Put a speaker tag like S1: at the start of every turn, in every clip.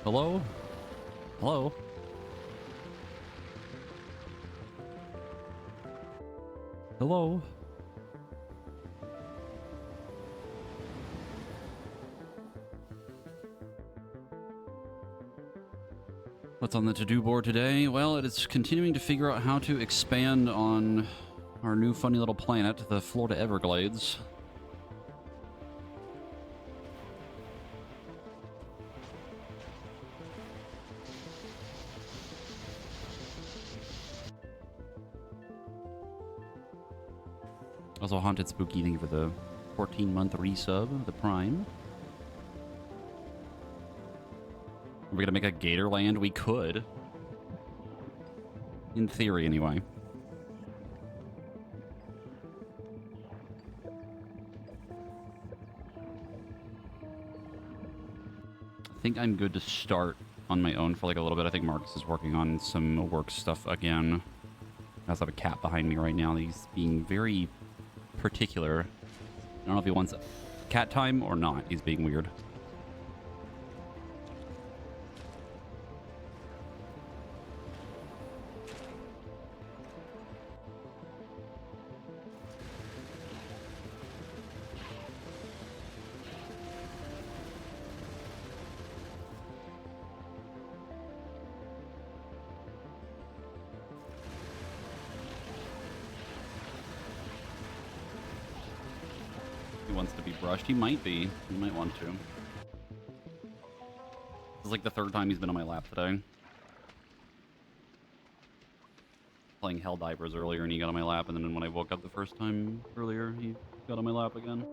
S1: Hello? Hello? Hello? What's on the to-do board today? Well, it is continuing to figure out how to expand on our new funny little planet, the Florida Everglades. Also, Haunted Spooky, thank you for the 14-month resub, the Prime. Are we gonna make a Gatorland? We could. In theory, anyway. I think I'm good to start on my own for like a little bit. I think Marcus is working on some work stuff again. I also have a cat behind me right now. He's being very particular. I don't know if he wants cat time or not. He's being weird. He might be. He might want to. This is like the third time he's been on my lap today. Playing Helldivers earlier and he got on my lap, and then when I woke up the first time earlier, he got on my lap again.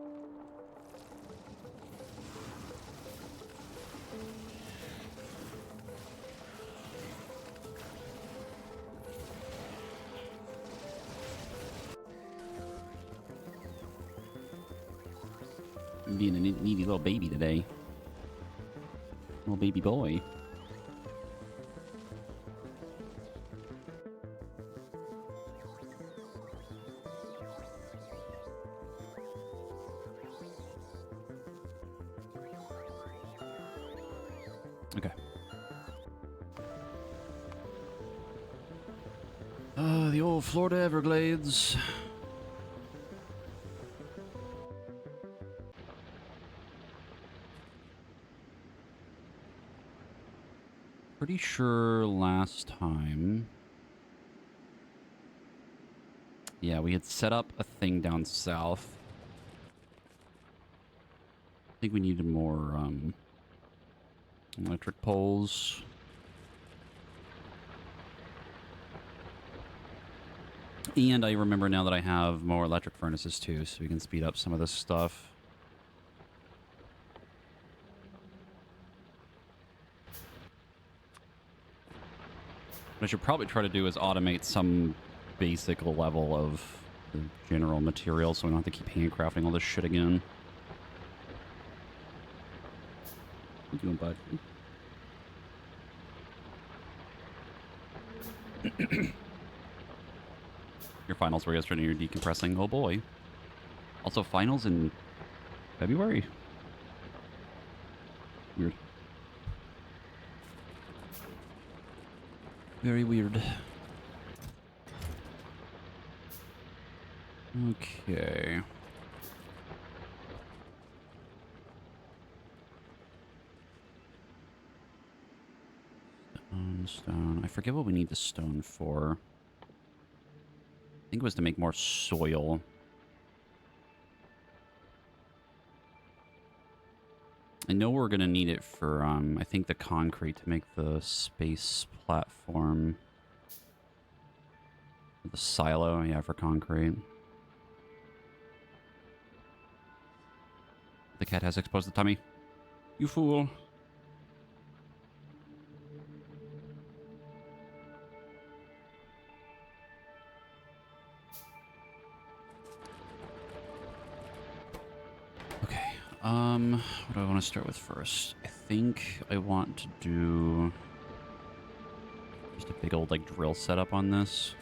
S1: Being a needy little baby today. Little baby boy. Okay. The old Florida Everglades. Pretty sure last time... Yeah, we had set up a thing down south. I think we needed more, electric poles. And I remember now that I have more electric furnaces too, so we can speed up some of this stuff. What I should probably try to do is automate some basic level of the general material so we don't have to keep handcrafting all this shit again. What are you doing, bud? Your finals were yesterday and you're decompressing. Oh boy. Also, finals in February? Weird. Very weird. Okay. Stone. I forget what we need the stone for. I think it was to make more soil. I know we're going to need it for, I think the concrete to make the space platform. The silo, yeah, for concrete. The cat has exposed the tummy. You fool. Okay, what do I want to start with first? I think I want to do just a big old, like, drill setup on this.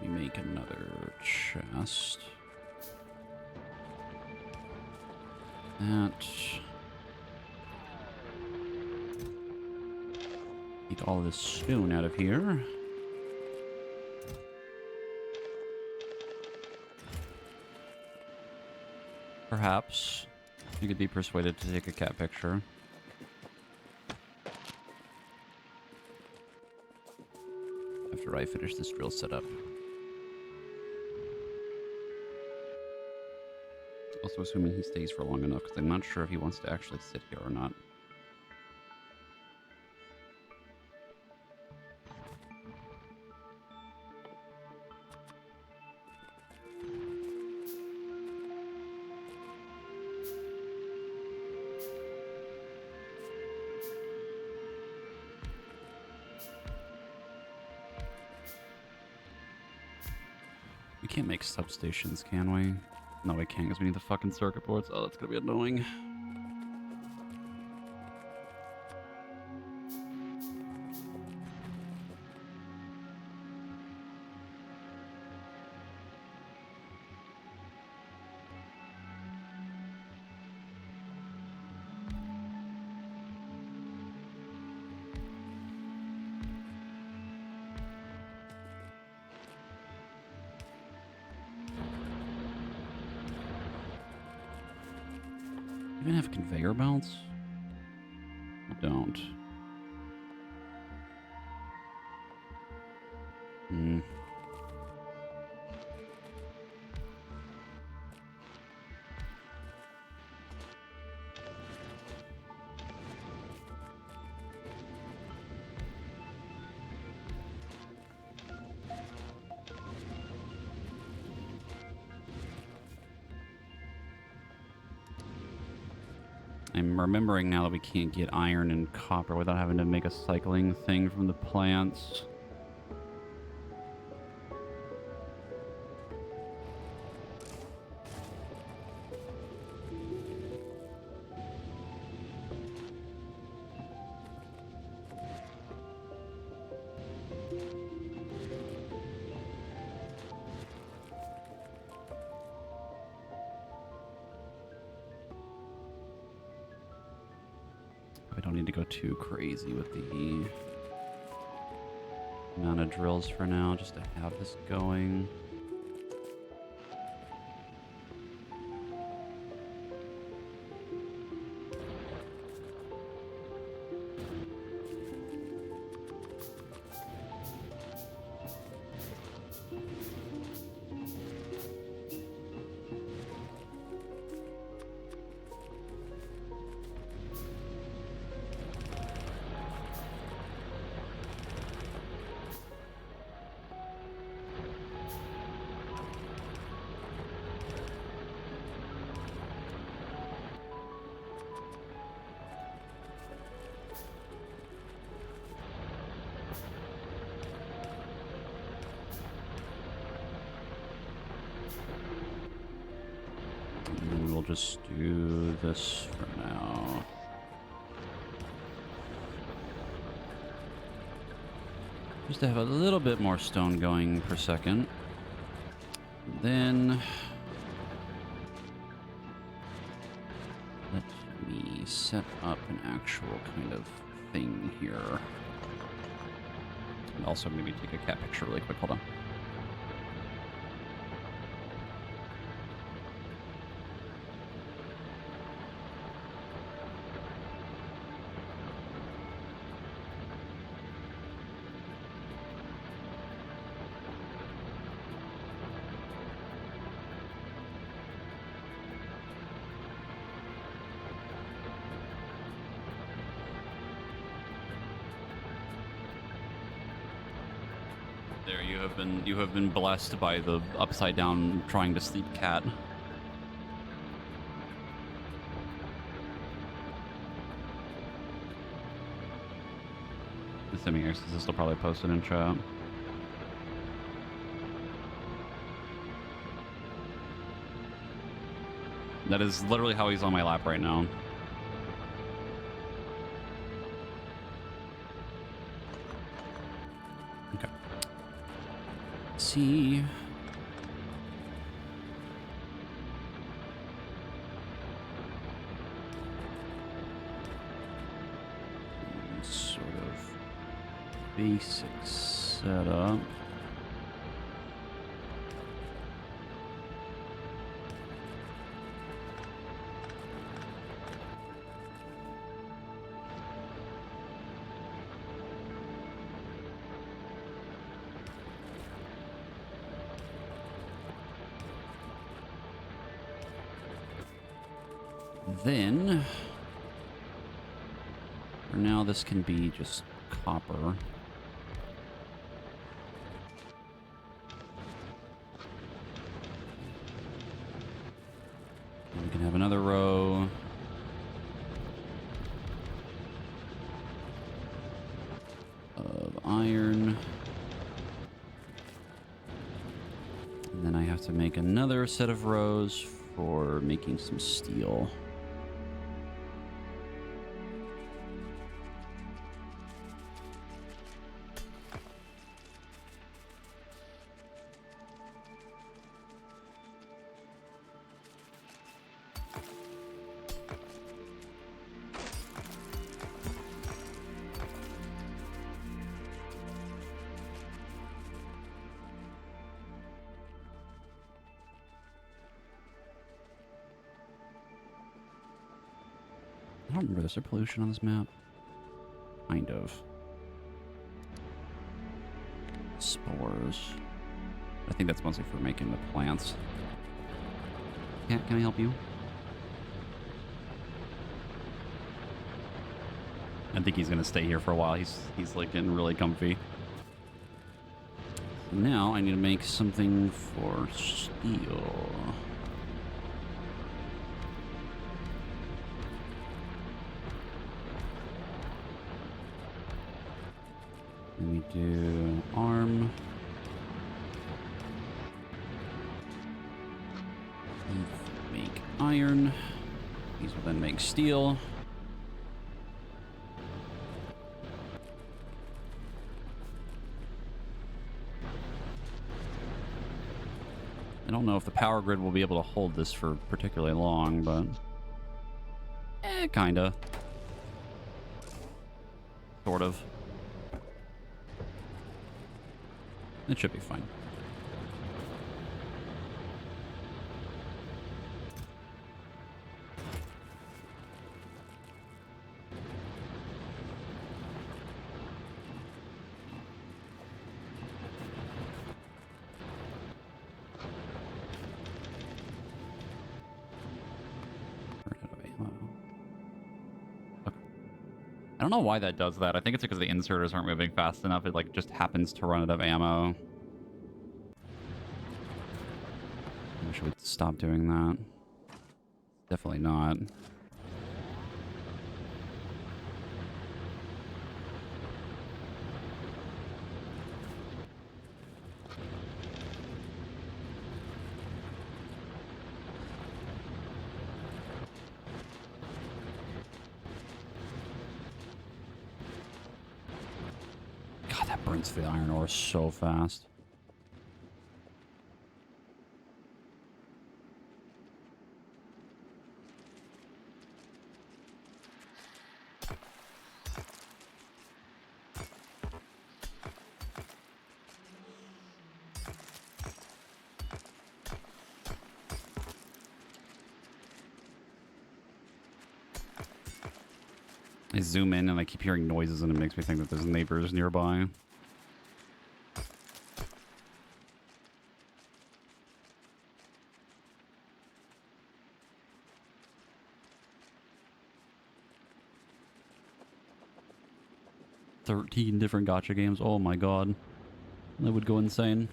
S1: Let me make another chest. That. Take all this stone out of here. Perhaps you could be persuaded to take a cat picture. After I finish this drill setup. Also assuming he stays for long enough, because I'm not sure if he wants to actually sit here or not. We can't make substations, can we? No, we can't, because we need the fucking circuit boards. Oh, that's gonna be annoying. Even have conveyor belts? We don't. I'm remembering now that we can't get iron and copper without having to make a cycling thing from the plants. I don't need to go too crazy with the amount of drills for now, just to have this going. And we'll just do this for now. Just to have a little bit more stone going per second. Then let me set up an actual kind of thing here. And also maybe take a cat picture really quick. Hold on. There, you have been blessed by the upside down trying to sleep cat. Assuming your sister will probably post it in chat. That is literally how he's on my lap right now. Okay. Let's see. Sort of basic setup. Then, for now, this can be just copper. And we can have another row. Of iron. And then I have to make another set of rows for making some steel. I don't remember, is there pollution on this map? Kind of. Spores. I think that's mostly for making the plants. Yeah, can I help you? I think he's gonna stay here for a while. He's like getting really comfy. So now I need to make something for steel. Let me do arm. Make iron. These will then make steel. I don't know if the power grid will be able to hold this for particularly long, but kinda. Sort of. It should be fine. I don't know why that does that. I think it's because the inserters aren't moving fast enough. It like just happens to run out of ammo. I wish we'd stop doing that. Definitely not. burns through the iron ore so fast. I zoom in and I keep hearing noises and it makes me think that there's neighbors nearby. $13 different gacha games. Oh my god. That would go insane.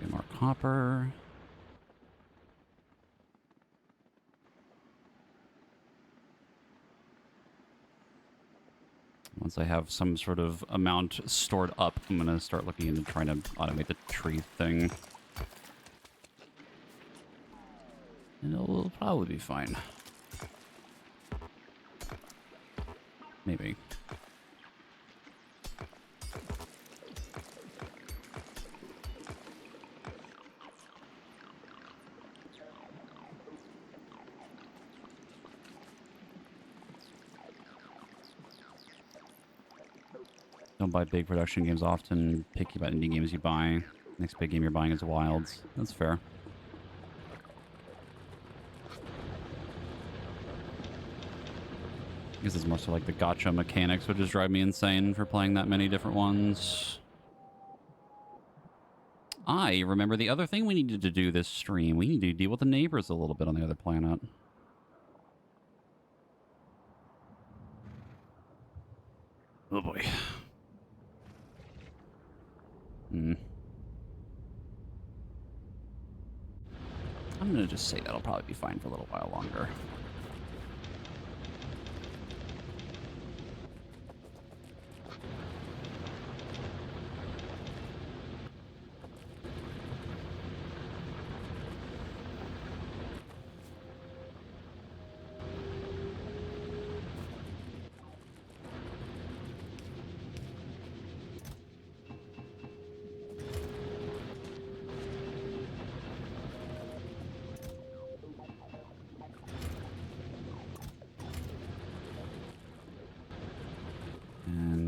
S1: Get more copper. Once I have some sort of amount stored up, I'm going to start looking into trying to automate the tree thing. And it'll probably be fine. Maybe. Don't buy big production games often. Picky about indie games you buy. Next big game you're buying is Wilds. That's fair. I guess it's more so like the gacha mechanics would just drive me insane for playing that many different ones. I remember the other thing we needed to do this stream. We need to deal with the neighbors a little bit on the other planet. Oh boy. I'm gonna just say that'll probably be fine for a little while longer.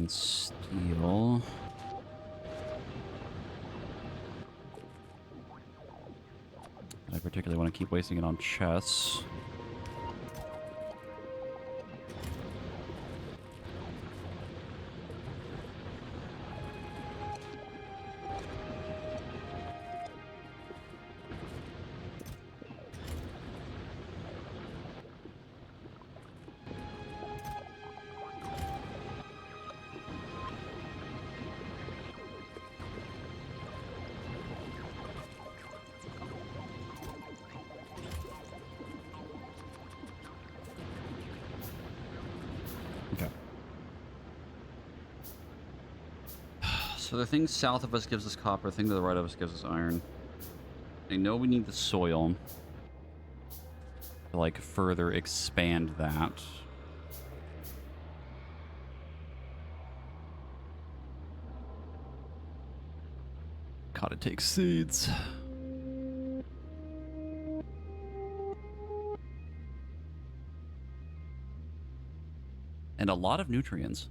S1: Steel. I particularly want to keep wasting it on chests. So the thing south of us gives us copper, the thing to the right of us gives us iron. I know we need the soil to, like, further expand that. Gotta take seeds. And a lot of nutrients.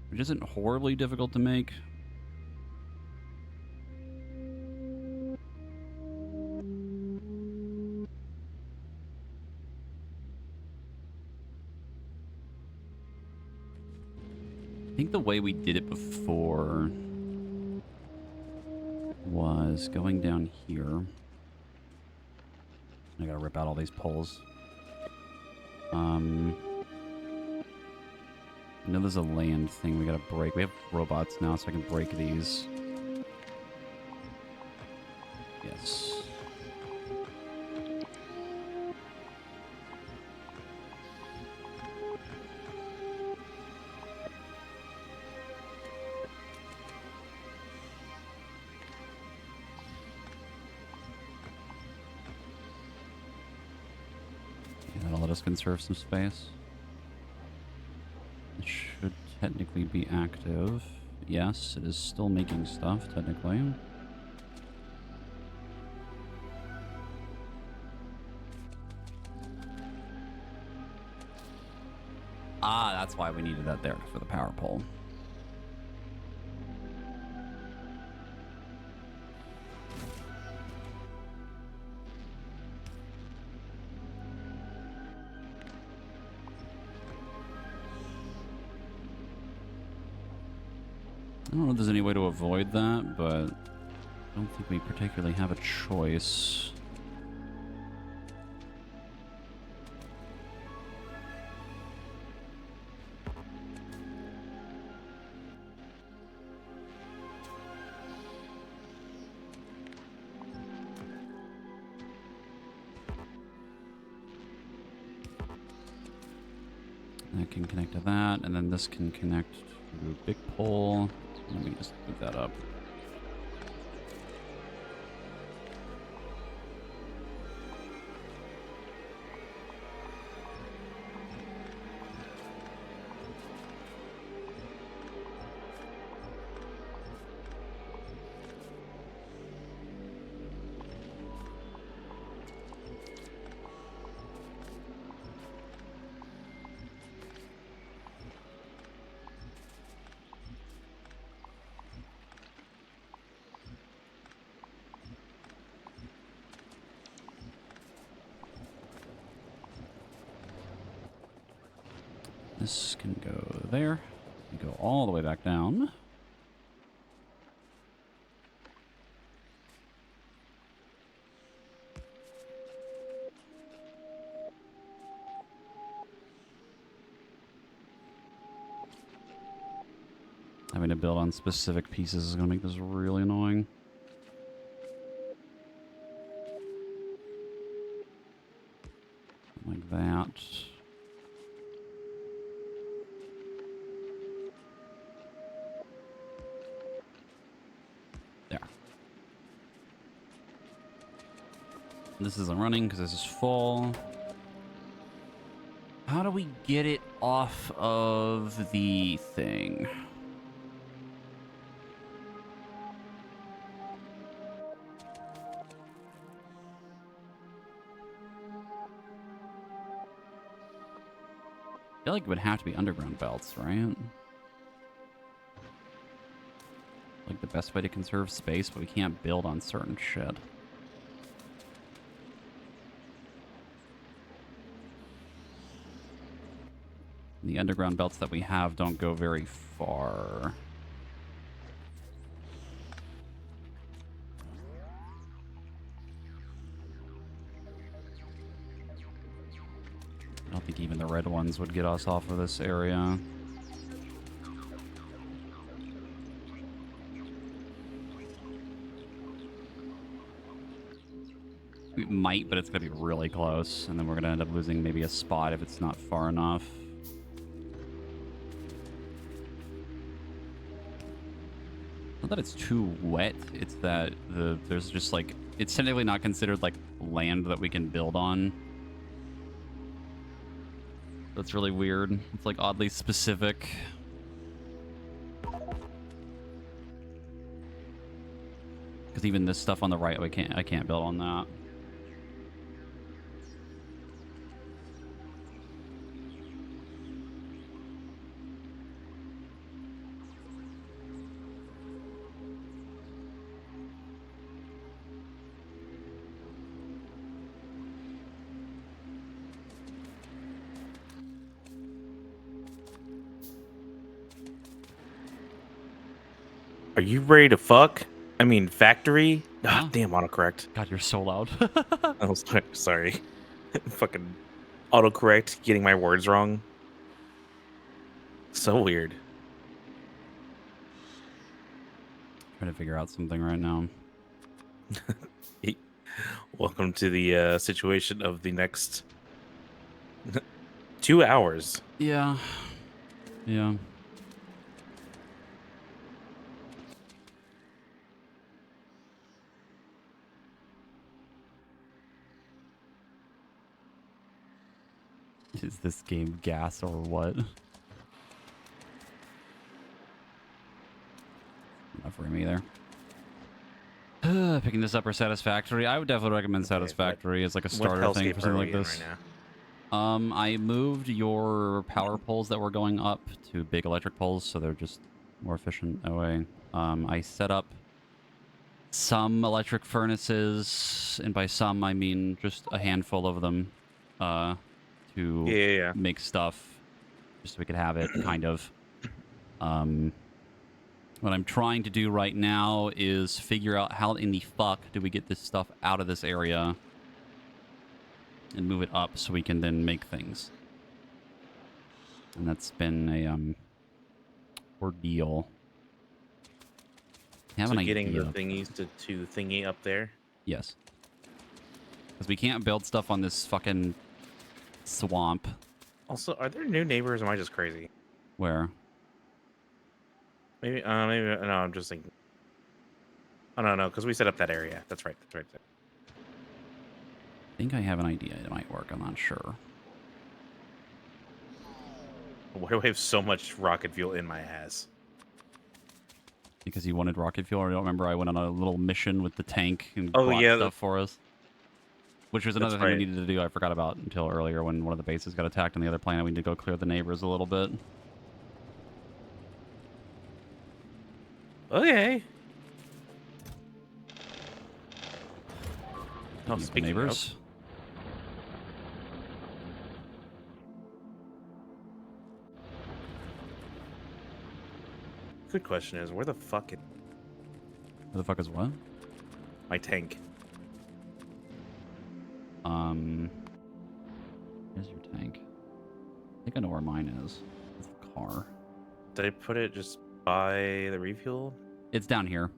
S1: Which isn't horribly difficult to make. I think the way we did it before was going down here. I gotta rip out all these poles. I know there's a land thing we gotta break. We have robots now, so I can break these. Yes. us conserve some space. It should technically be active. Yes, it is still making stuff, technically. Ah, that's why we needed that there for the power pole. I don't know if there's any way to avoid that, but I don't think we particularly have a choice. That can connect to that, and then this can connect to big pole. Let me just move that up. This can go there. We go all the way back down. Having to build on specific pieces is going to make this really annoying. Like that. There. This isn't running because this is full. How do we get it off of the thing? I feel like it would have to be underground belts, right? Like the best way to conserve space, but we can't build on certain shit. The underground belts that we have don't go very far. I don't think even the red ones would get us off of this area. We might, but it's going to be really close. And then we're going to end up losing maybe a spot if it's not far enough. Not that it's too wet. It's that there's just like... It's technically not considered like land that we can build on. That's really weird. It's like oddly specific. Because even this stuff on the right, I can't build on that.
S2: Are you ready to fuck? I mean, factory?
S1: Huh?
S2: Ah, damn, autocorrect.
S1: God, you're so loud.
S2: I was sorry. Fucking autocorrect, getting my words wrong. So weird.
S1: Trying to figure out something right now.
S2: Welcome to the situation of the next 2 hours.
S1: Yeah. Yeah. Is this game gas or what? Not for me either. Picking this up or Satisfactory? I would definitely recommend
S2: Okay,
S1: Satisfactory as like a
S2: what
S1: starter thing for
S2: hellscape
S1: something
S2: are
S1: like
S2: we in
S1: this.
S2: right now?
S1: I moved your power poles that were going up to big electric poles, so they're just more efficient that way. I set up some electric furnaces, and by some I mean just a handful of them, to
S2: Yeah.
S1: make stuff, just so we could have it, kind of. What I'm trying to do right now is figure out how in the fuck do we get this stuff out of this area and move it up so we can then make things. And that's been a ordeal. I have
S2: So
S1: an
S2: getting the
S1: idea.
S2: thingies to thingy up there.
S1: Yes. Because we can't build stuff on this fucking swamp.
S2: Also, are there new neighbors? Or am I just crazy?
S1: Where?
S2: Maybe. Maybe. No, I'm just thinking. Oh no, because we set up that area. That's right. That's right.
S1: I think I have an idea. It might work. I'm not sure.
S2: Why do I have so much rocket fuel in my ass?
S1: Because you wanted rocket fuel, or I don't remember I went on a little mission with the tank and
S2: Oh
S1: brought
S2: yeah,
S1: stuff for us. Which was another
S2: that's
S1: thing we
S2: right.
S1: needed to do. I forgot about until earlier when one of the bases got attacked on the other planet. We need to go clear the neighbors a little bit.
S2: Okay.
S1: Picking up the neighbors.
S2: Good question is, where the fuck is
S1: Where the fuck is what?
S2: my tank?
S1: Here's your tank. I think I know where mine is. It's the car.
S2: Did I put it just by the refuel?
S1: It's down here.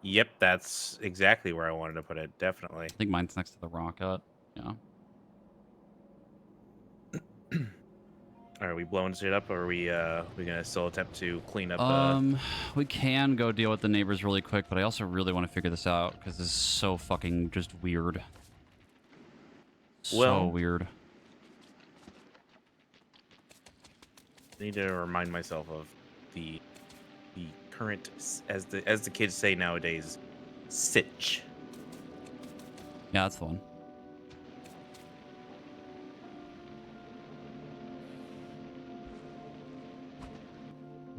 S2: Yep, that's exactly where I wanted to put it. Definitely.
S1: I think mine's next to the rocket. Yeah.
S2: Are we blowing shit up, or are we gonna still attempt to clean up the?
S1: We can go deal with the neighbors really quick, but I also really want to figure this out because this is so fucking just weird. So
S2: Well,
S1: weird.
S2: I need to remind myself of the current, as the kids say nowadays, sitch.
S1: Yeah, that's the one.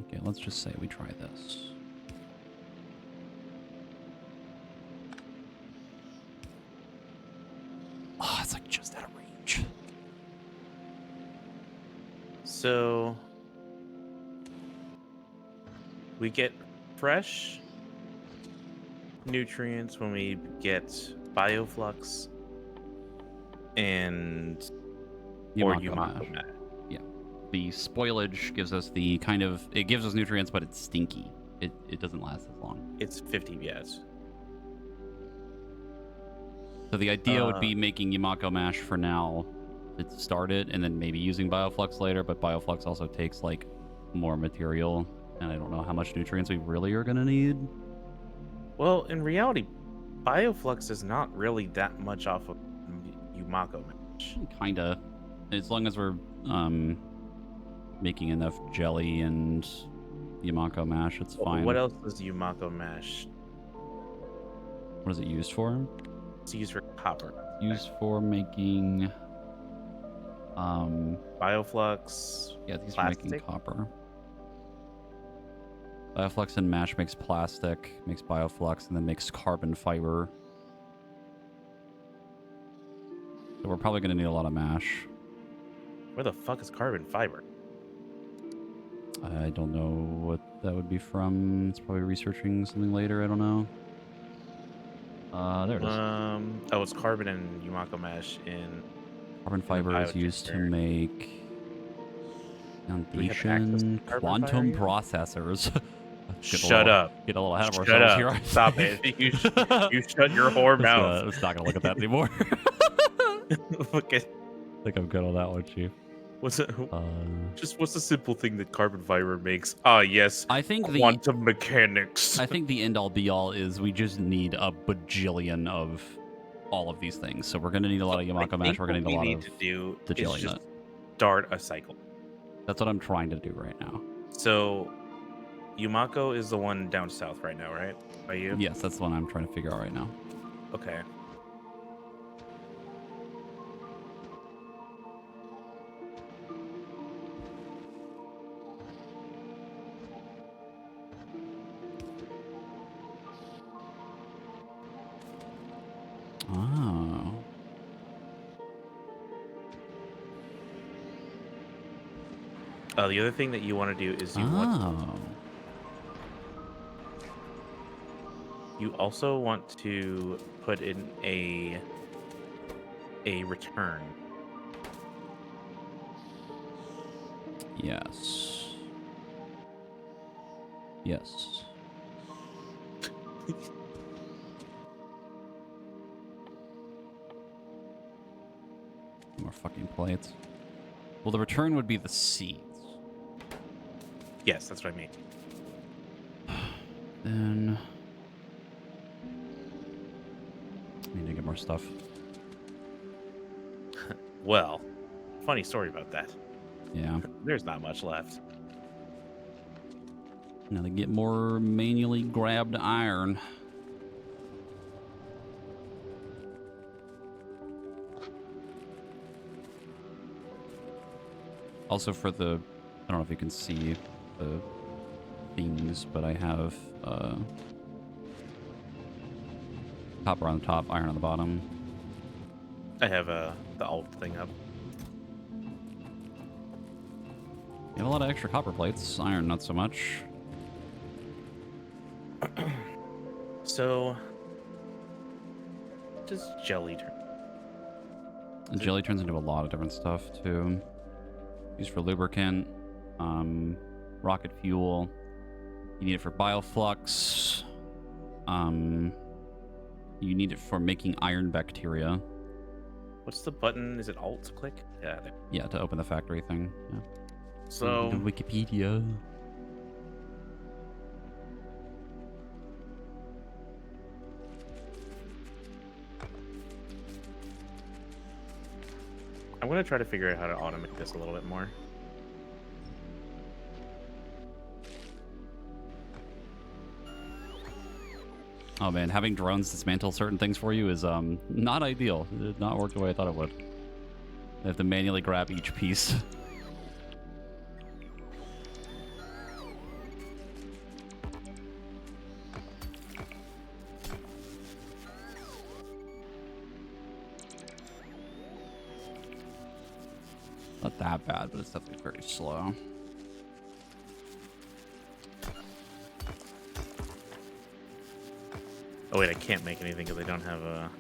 S1: Okay, let's just say we try this. Oh, it's like just out of range.
S2: So we get fresh nutrients when we get bioflux and or Yumako mash.
S1: Yeah. The spoilage gives us the kind of, it gives us nutrients, but it's stinky. It doesn't last as long.
S2: It's 50 yes.
S1: So the idea would be making Yumako mash for now to start it, and then maybe using bioflux later, but bioflux also takes like more material, and I don't know how much nutrients we really are gonna need.
S2: Well, in reality, bioflux is not really that much off of Yumako mash.
S1: Kinda. As long as we're making enough jelly and Yumako mash, it's fine.
S2: What else does Yumako mash?
S1: What is it used for?
S2: It's used for copper.
S1: Used for making
S2: bioflux.
S1: Yeah, these are making copper. Bioflux and mash makes plastic, makes bioflux, and then makes carbon fiber. So we're probably going to need a lot of mash.
S2: Where the fuck is carbon fiber?
S1: I don't know what that would be from. It's probably researching something later. I don't know. There it is.
S2: Oh, it's carbon and Yumako mash in.
S1: Carbon fiber is used to make foundation quantum processors.
S2: Shut up.
S1: Get a little ahead of ourselves here.
S2: Stop it. You shut your whore mouth.
S1: I'm just not going to look at that anymore.
S2: Okay.
S1: I think I'm good on that one, Chief.
S2: What's the simple thing that carbon fiber makes? Ah, yes.
S1: I think
S2: quantum mechanics.
S1: I think the end all be all is we just need a bajillion of all of these things. So we're going to need a lot of
S2: I
S1: Yamako
S2: think
S1: mash. We're
S2: what
S1: going to need
S2: we
S1: a lot
S2: need
S1: of
S2: to do
S1: the
S2: is
S1: jelly
S2: just
S1: nut.
S2: start a cycle.
S1: That's what I'm trying to do right now.
S2: So Yumako is the one down south right now, right? By you?
S1: Yes, that's the one I'm trying to figure out right now.
S2: Okay.
S1: Oh.
S2: The other thing that you want to do is
S1: Oh.
S2: you also want to put in a return.
S1: Yes. Yes. More fucking plates. Well, the return would be the seeds.
S2: Yes, that's what I mean.
S1: Then I need to get more stuff.
S2: Well, funny story about that.
S1: Yeah.
S2: There's not much left.
S1: Now to get more manually grabbed iron. Also for the, I don't know if you can see the things, but I have copper on the top, iron on the bottom.
S2: I have the alt thing up.
S1: You have a lot of extra copper plates, iron not so much.
S2: So, what does jelly turn?
S1: And jelly turns into a lot of different stuff too. Used for lubricant, rocket fuel. You need it for bioflux. You need it for making iron bacteria.
S2: What's the button? Is it alt click? Yeah. There.
S1: Yeah, to open the factory thing. Yeah.
S2: So
S1: The Wikipedia.
S2: I'm gonna try to figure out how to automate this a little bit more.
S1: Oh man, having drones dismantle certain things for you is not ideal. It did not work the way I thought it would. They have to manually grab each piece. Not that bad, but it's definitely very slow.
S2: Oh wait, I can't make anything because I don't have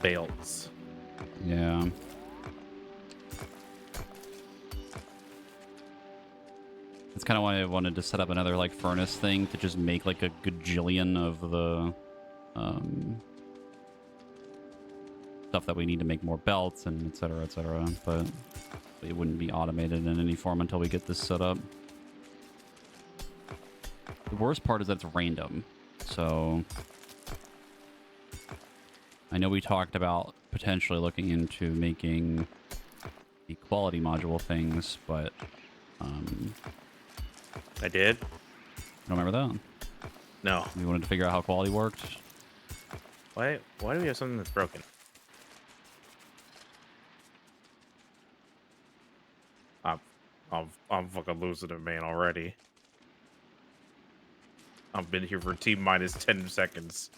S2: belts.
S1: Yeah. That's kind of why I wanted to set up another like furnace thing to just make like a gajillion of the stuff that we need to make more belts and et cetera, but it wouldn't be automated in any form until we get this set up. The worst part is that it's random, so I know we talked about potentially looking into making the quality module things, but
S2: I did?
S1: I don't remember that.
S2: No.
S1: We wanted to figure out how quality worked.
S2: Why do we have something that's broken? I'm fucking losing it, man, already. I've been here for T minus 10 seconds.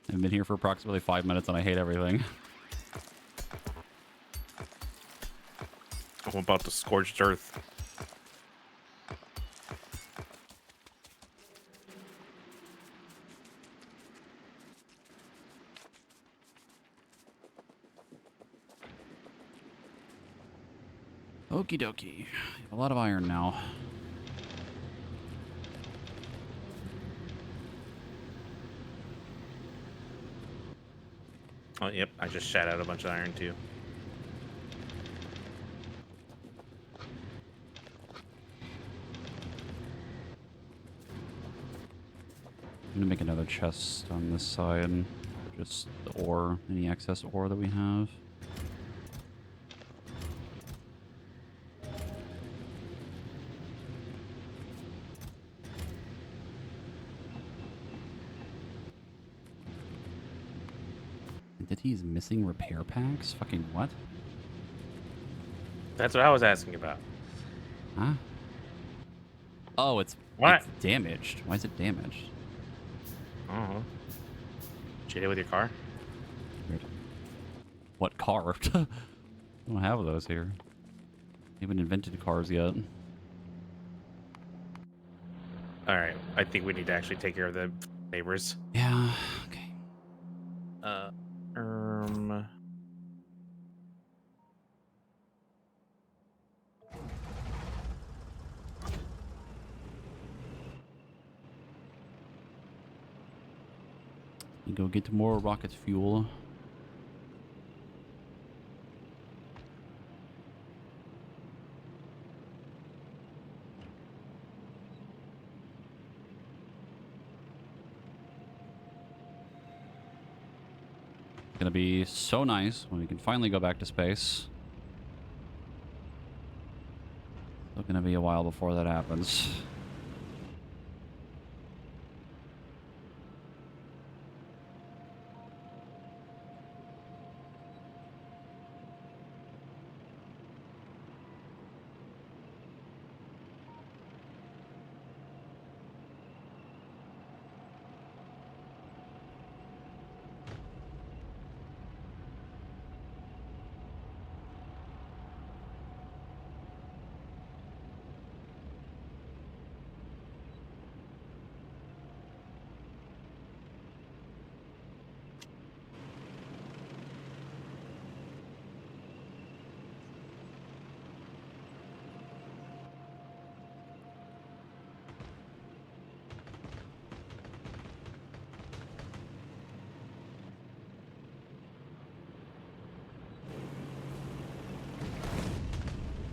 S1: I've been here for approximately 5 minutes and I hate everything.
S2: I'm about to scorched earth.
S1: Okie dokie. I have a lot of iron now.
S2: Oh, yep, I just shat out a bunch of iron, too.
S1: I'm gonna make another chest on this side. Just the ore, any excess ore that we have. Entity's missing repair packs? Fucking what?
S2: That's what I was asking about.
S1: Huh? Oh, it's
S2: What?
S1: damaged. Why is it damaged?
S2: I don't know. Did you hit it with your car?
S1: Weird. What car? I don't have those here. They haven't invented cars yet.
S2: All right. I think we need to actually take care of the neighbors.
S1: Yeah, okay.
S2: Uh, um.
S1: You go get more rocket fuel. Gonna be so nice when we can finally go back to space. Still gonna be a while before that happens.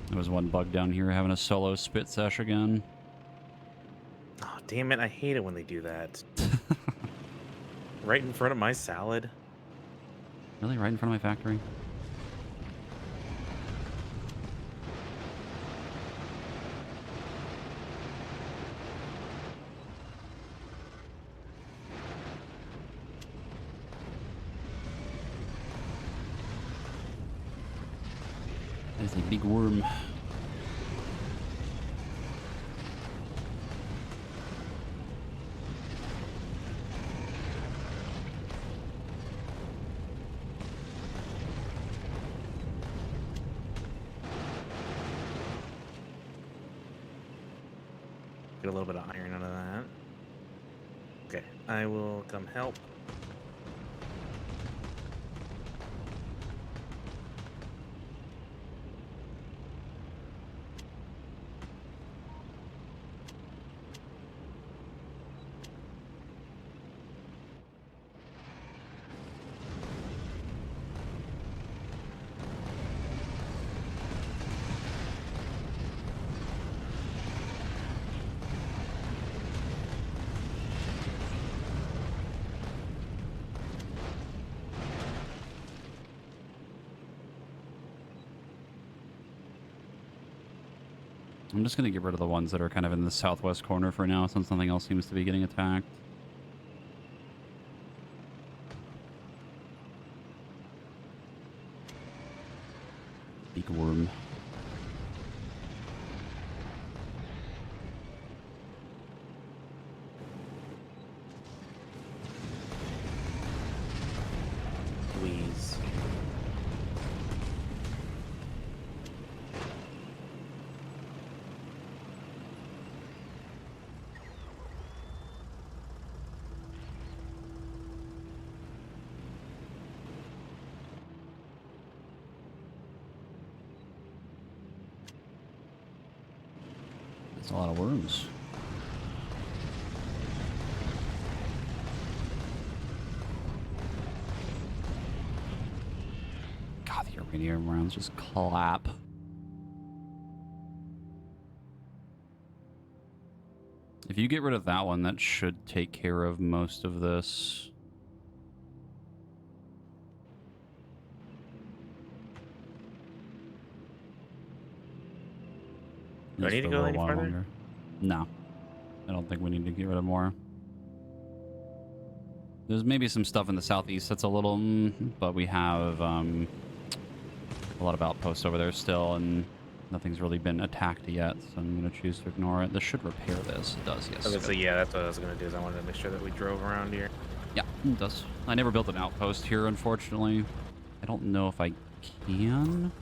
S1: There was one bug down here having a solo spit sesh again.
S2: Oh, damn it. I hate it when they do that. Right in front of my salad.
S1: Really? Right in front of my factory? That is a big worm.
S2: Get a little bit of iron out of that. Okay. I will come help.
S1: I'm just going to get rid of the ones that are kind of in the southwest corner for now, since nothing else seems to be getting attacked. Big worm.
S2: Please.
S1: That's a lot of worms. God, the uranium rounds just clap. If you get rid of that one, that should take care of most of this.
S2: Do I
S1: Just
S2: need
S1: for
S2: to
S1: a
S2: go
S1: little
S2: any
S1: while
S2: farther?
S1: longer. No, I don't think we need to get rid of more. There's maybe some stuff in the southeast that's a little, but we have a lot of outposts over there still, and nothing's really been attacked yet, so I'm going to choose to ignore it. This should repair this. It does, yes.
S2: So yeah, that's what I was gonna do. Is I wanted to make sure that we drove around here.
S1: Yeah, it does. I never built an outpost here, unfortunately. I don't know if I can.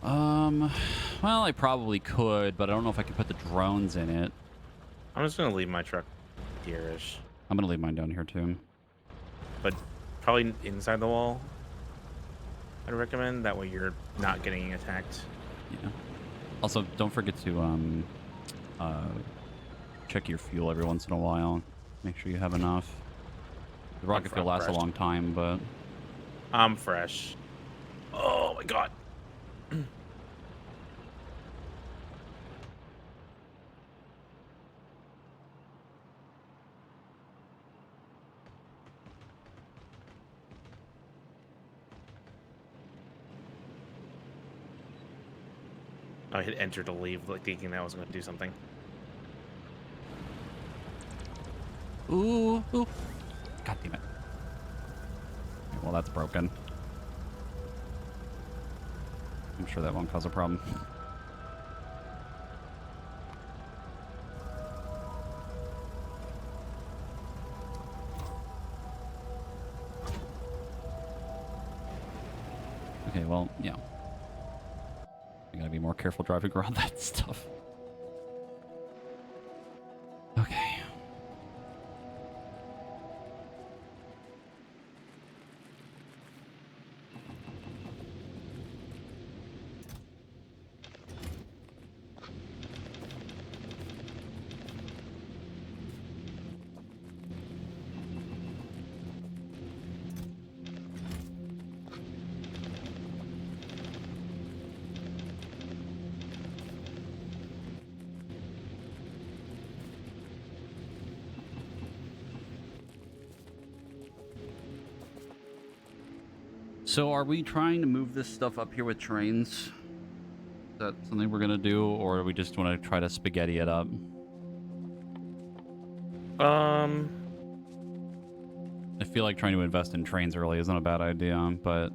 S1: Well, I probably could, but I don't know if I can put the drones in it.
S2: I'm just gonna leave my truck here-ish,
S1: I'm going to leave mine down here, too.
S2: but probably inside the wall. I'd recommend that way you're not getting attacked.
S1: Yeah. Also, don't forget to check your fuel every once in a while. Make sure you have enough. The rocket fuel lasts a long time, but
S2: I'm fresh. Oh my god. I hit enter to leave, like thinking that was going to do something.
S1: ooh. God damn it. Okay, well, that's broken. I'm sure that won't cause a problem. Okay, well, yeah. I gotta be more careful driving around that stuff. Okay. So are we trying to move this stuff up here with trains? Is that something we're gonna do, or do we just want to try to spaghetti it up? I feel like trying to invest in trains early isn't a bad idea, but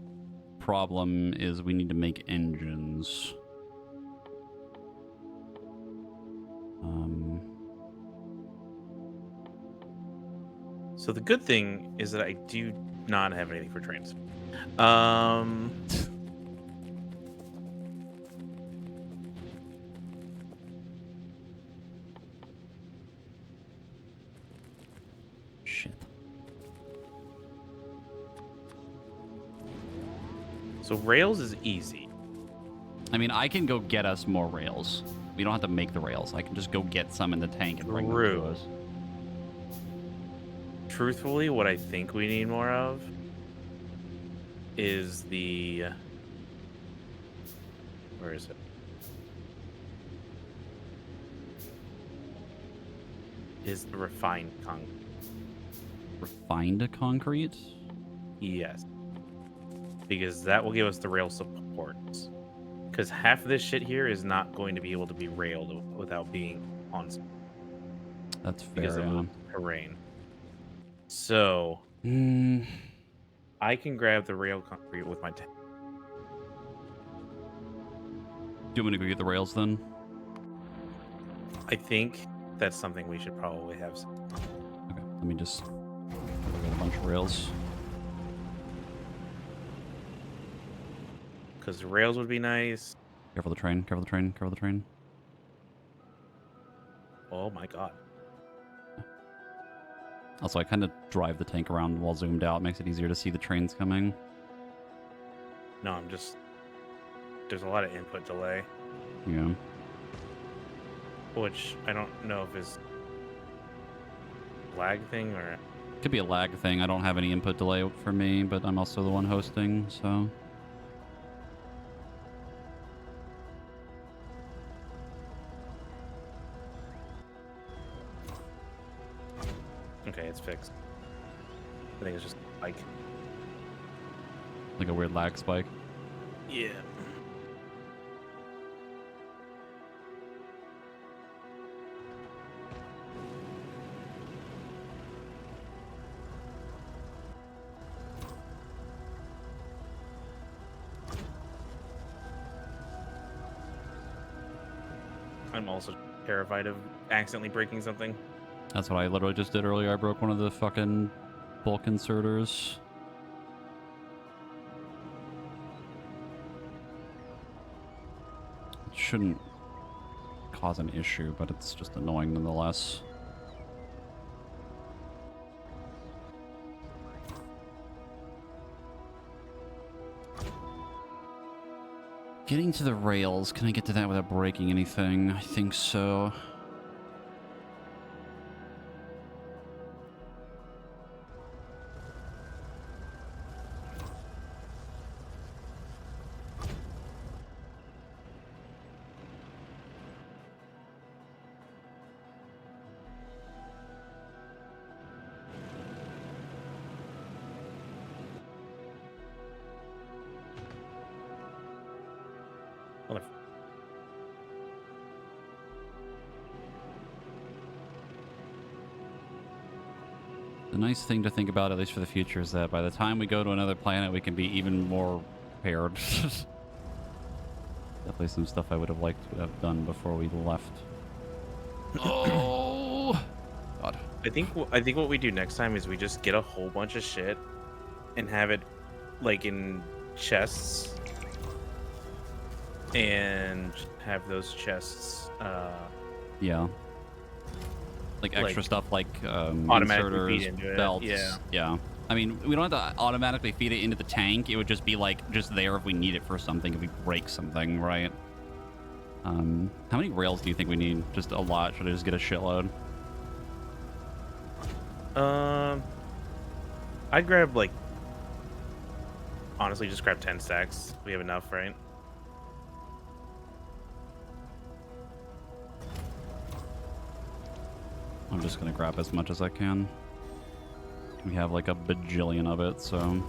S1: problem is we need to make engines.
S2: So the good thing is that I do not have anything for trains.
S1: Shit.
S2: So rails is easy.
S1: I mean, I can go get us more rails. We don't have to make the rails. I can just go get some in the tank and bring them to us.
S2: Truthfully, what I think we need more of is where is it? Is the refined concrete.
S1: Refined concrete?
S2: Yes. Because that will give us the rail supports. Because half of this shit here is not going to be able to be railed without being on
S1: That's fair,
S2: because of
S1: yeah.
S2: the terrain. So I can grab the rail concrete with my tank.
S1: Do you want me to go get the rails then?
S2: I think that's something we should probably have.
S1: Okay, let me just get a bunch of rails.
S2: Because the rails would be nice.
S1: Careful the train, careful the train, careful the train.
S2: Oh my god.
S1: Also, I kind of drive the tank around while zoomed out. Makes it easier to see the trains coming.
S2: No, I'm just... There's a lot of input delay.
S1: Yeah.
S2: Which I don't know if is lag thing or...
S1: Could be a lag thing. I don't have any input delay for me, but I'm also the one hosting, so...
S2: Okay, it's fixed. I think it's just like...
S1: Like a weird lag spike.
S2: Yeah. I'm also terrified of accidentally breaking something.
S1: That's what I literally just did earlier. I broke one of the fucking bulk inserters. It shouldn't cause an issue, but it's just annoying nonetheless. Getting to the rails, can I get to that without breaking anything? I think so. The nice thing to think about, at least for the future, is that by the time we go to another planet, we can be even more prepared. Definitely some stuff I would have liked to have done before we left. Oh, God.
S2: I think what we do next time is we just get a whole bunch of shit and have it like in chests and have those chests
S1: Yeah. Like extra
S2: like,
S1: stuff like
S2: automatically feed
S1: inserters,
S2: into it.
S1: belts.
S2: Yeah.
S1: I mean, we don't have to automatically feed it into the tank. It would just be like just there if we need it for something, if we break something, right? How many rails do you think we need? Just a lot. Should I just get a shitload?
S2: I'd grab like honestly just grab 10 stacks. We have enough, right?
S1: I'm just gonna grab as much as I can. We have like a bajillion of it, so...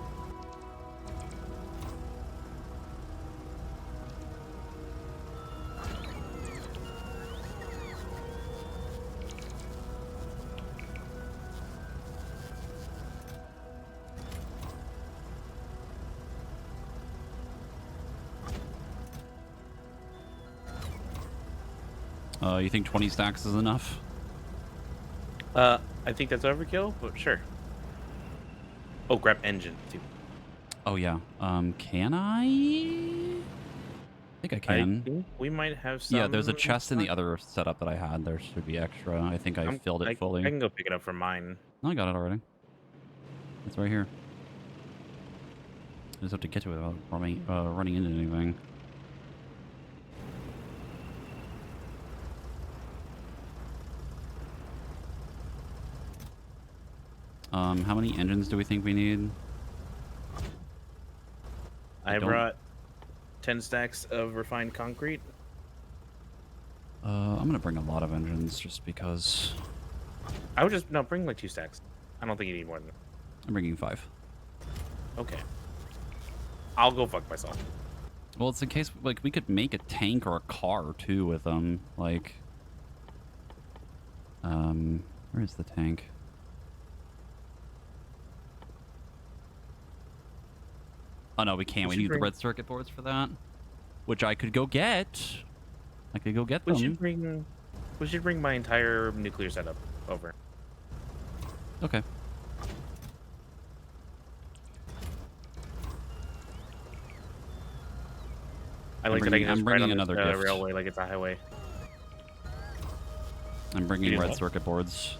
S1: you think 20 stacks is enough?
S2: I think that's overkill, but sure. Oh, grab engine too.
S1: Oh, yeah. Can I? I think I can.
S2: I think we might have some.
S1: Yeah, there's a chest in the other setup that I had. There should be extra. I think I filled it fully.
S2: I can go pick it up from mine.
S1: No, I got it already. It's right here. I just have to get to it without running into anything. How many engines do we think we need?
S2: I brought 10 stacks of refined concrete.
S1: I'm gonna bring a lot of engines just because.
S2: I would just bring like 2 stacks. I don't think you need more than that.
S1: I'm bringing 5.
S2: Okay. I'll go fuck myself.
S1: Well, it's in case like we could make a tank or a car too with them. Like, where is the tank? Oh no, we can't. We need the red circuit boards for that, which I could go get. I could go get them.
S2: We should bring my entire nuclear setup over.
S1: Okay.
S2: I like that I can just ride on
S1: another
S2: the railway like it's a highway.
S1: I'm bringing red circuit boards.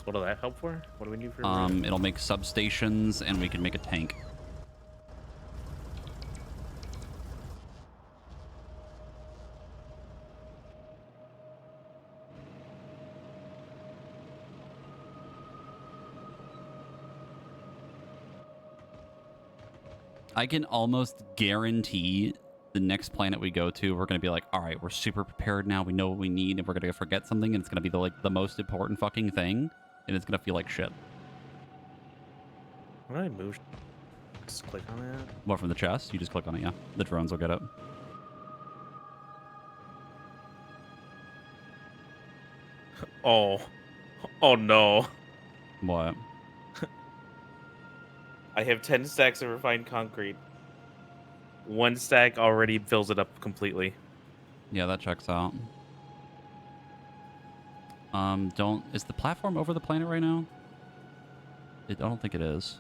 S2: What'll that help for? What do we need for?
S1: It'll make substations, and we can make a tank. I can almost guarantee the next planet we go to, we're going to be like, all right, we're super prepared now. We know what we need, and we're going to forget something, and it's going to be the most important fucking thing, and it's going to feel like shit.
S2: When I move, just click on that.
S1: What, from the chest? You just click on it, yeah. The drones will get it.
S2: Oh. Oh no.
S1: What?
S2: I have 10 stacks of refined concrete. 1 stack already fills it up completely.
S1: Yeah, that checks out. Don't... Is the platform over the planet right now? I don't think it is.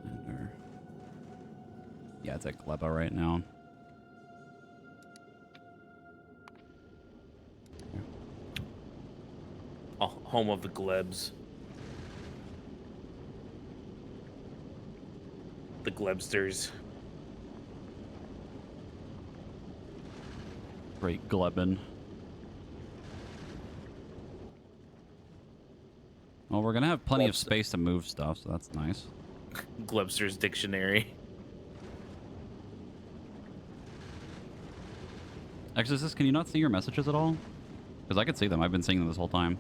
S1: Slander. Yeah, it's at Gleba right now.
S2: Oh, home of the Glebs. The Glebsters.
S1: Great Glebin. Well, we're gonna have plenty of space to move stuff, so that's nice.
S2: Glebster's dictionary.
S1: Exorcist, can you not see your messages at all? Because I could see them. I've been seeing them this whole time.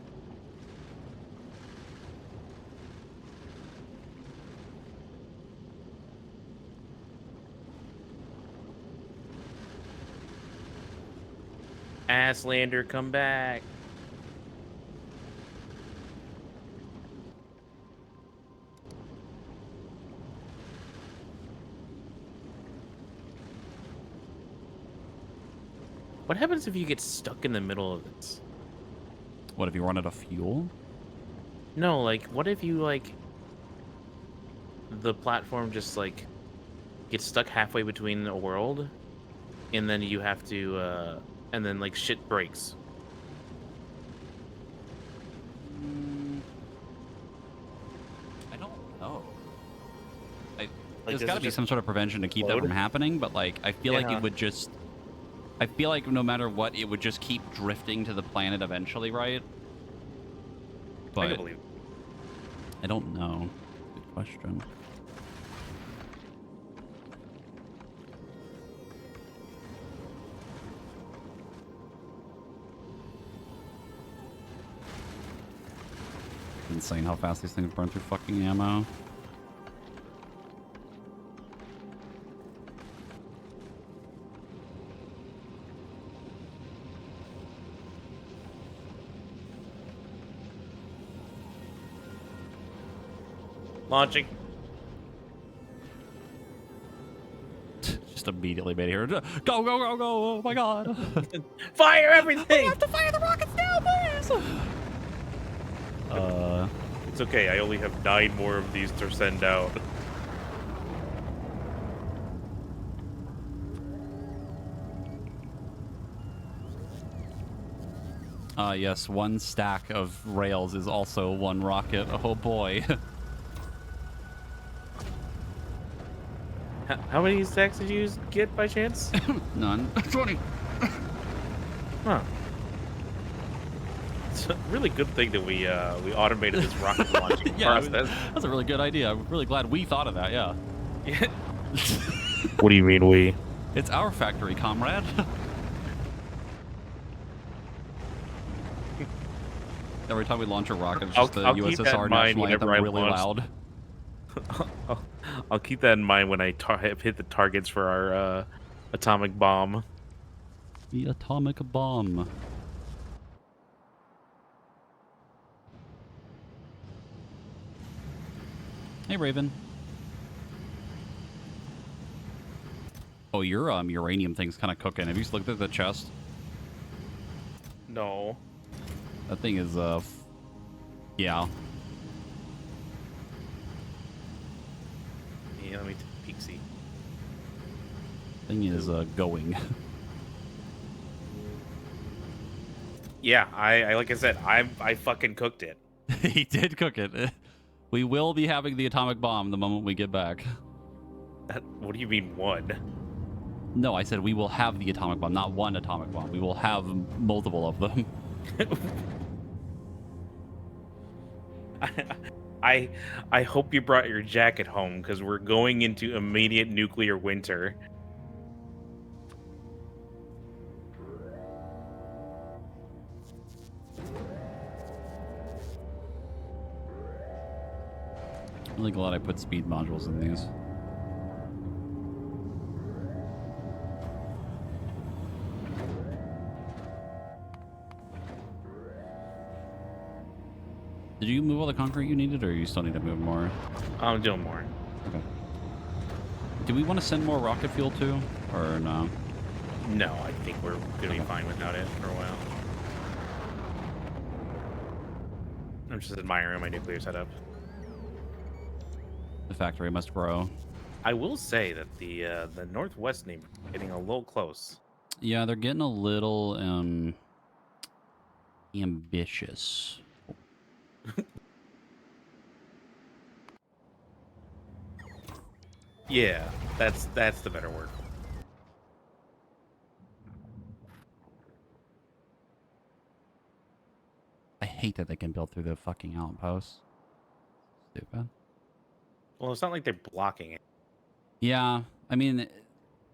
S2: Asslander, come back. What happens if you get stuck in the middle of this?
S1: What, if you run out of fuel?
S2: No, like, what if you, like, the platform just, like, gets stuck halfway between a world, and then you have to, and then, like, shit breaks?
S1: I don't know.
S2: Like,
S1: there's got to be some sort of prevention to keep that from happening, but, like, I feel like it would just... I feel like no matter what, it would just keep drifting to the planet eventually, right? But
S2: I can believe it.
S1: I don't know. Good question. Insane how fast these things burn through fucking ammo.
S2: Launching.
S1: Just immediately made it here. Go, go, go, go! Oh my god!
S2: Fire everything!
S1: We have to fire the rockets now, please!
S2: It's okay. I only have 9 more of these to send out.
S1: Yes, 1 stack of rails is also 1 rocket. Oh boy.
S2: How many stacks did you get by chance?
S1: None. 20.
S2: Huh. It's a really good thing that we automated this rocket launching process.
S1: That's a really good idea. I'm really glad we thought of that, yeah.
S2: Yeah. What do you mean we?
S1: It's our factory, comrade. Every time we launch a rocket, it's just the USSR national anthem really loud.
S2: I'll keep that in mind when I hit the targets for our atomic bomb.
S1: The atomic bomb. Hey, Raven. Oh, your uranium thing's kind of cooking. Have you looked at the chest?
S2: No.
S1: That thing is, yeah.
S2: Yeah, let me take a peek see.
S1: Thing is, going.
S2: Yeah, I like I said, I fucking cooked it.
S1: He did cook it. We will be having the atomic bomb the moment we get back.
S2: What do you mean one?
S1: No, I said we will have the atomic bomb, not 1 atomic bomb. We will have multiple of them.
S2: I hope you brought your jacket home because we're going into immediate nuclear winter.
S1: Really glad I put speed modules in these. Did you move all the concrete you needed, or you still need to move more?
S2: I'm doing more.
S1: Okay. Do we want to send more rocket fuel too, or no?
S2: No, I think we're gonna be fine without it for a while. I'm just admiring my nuclear setup.
S1: The factory must grow.
S2: I will say that the northwest neighbor getting a little close.
S1: Yeah, they're getting a little ambitious.
S2: Yeah, that's the better word.
S1: I hate that they can build through the fucking outposts. Stupid.
S2: Well, it's not like they're blocking it.
S1: Yeah, I mean,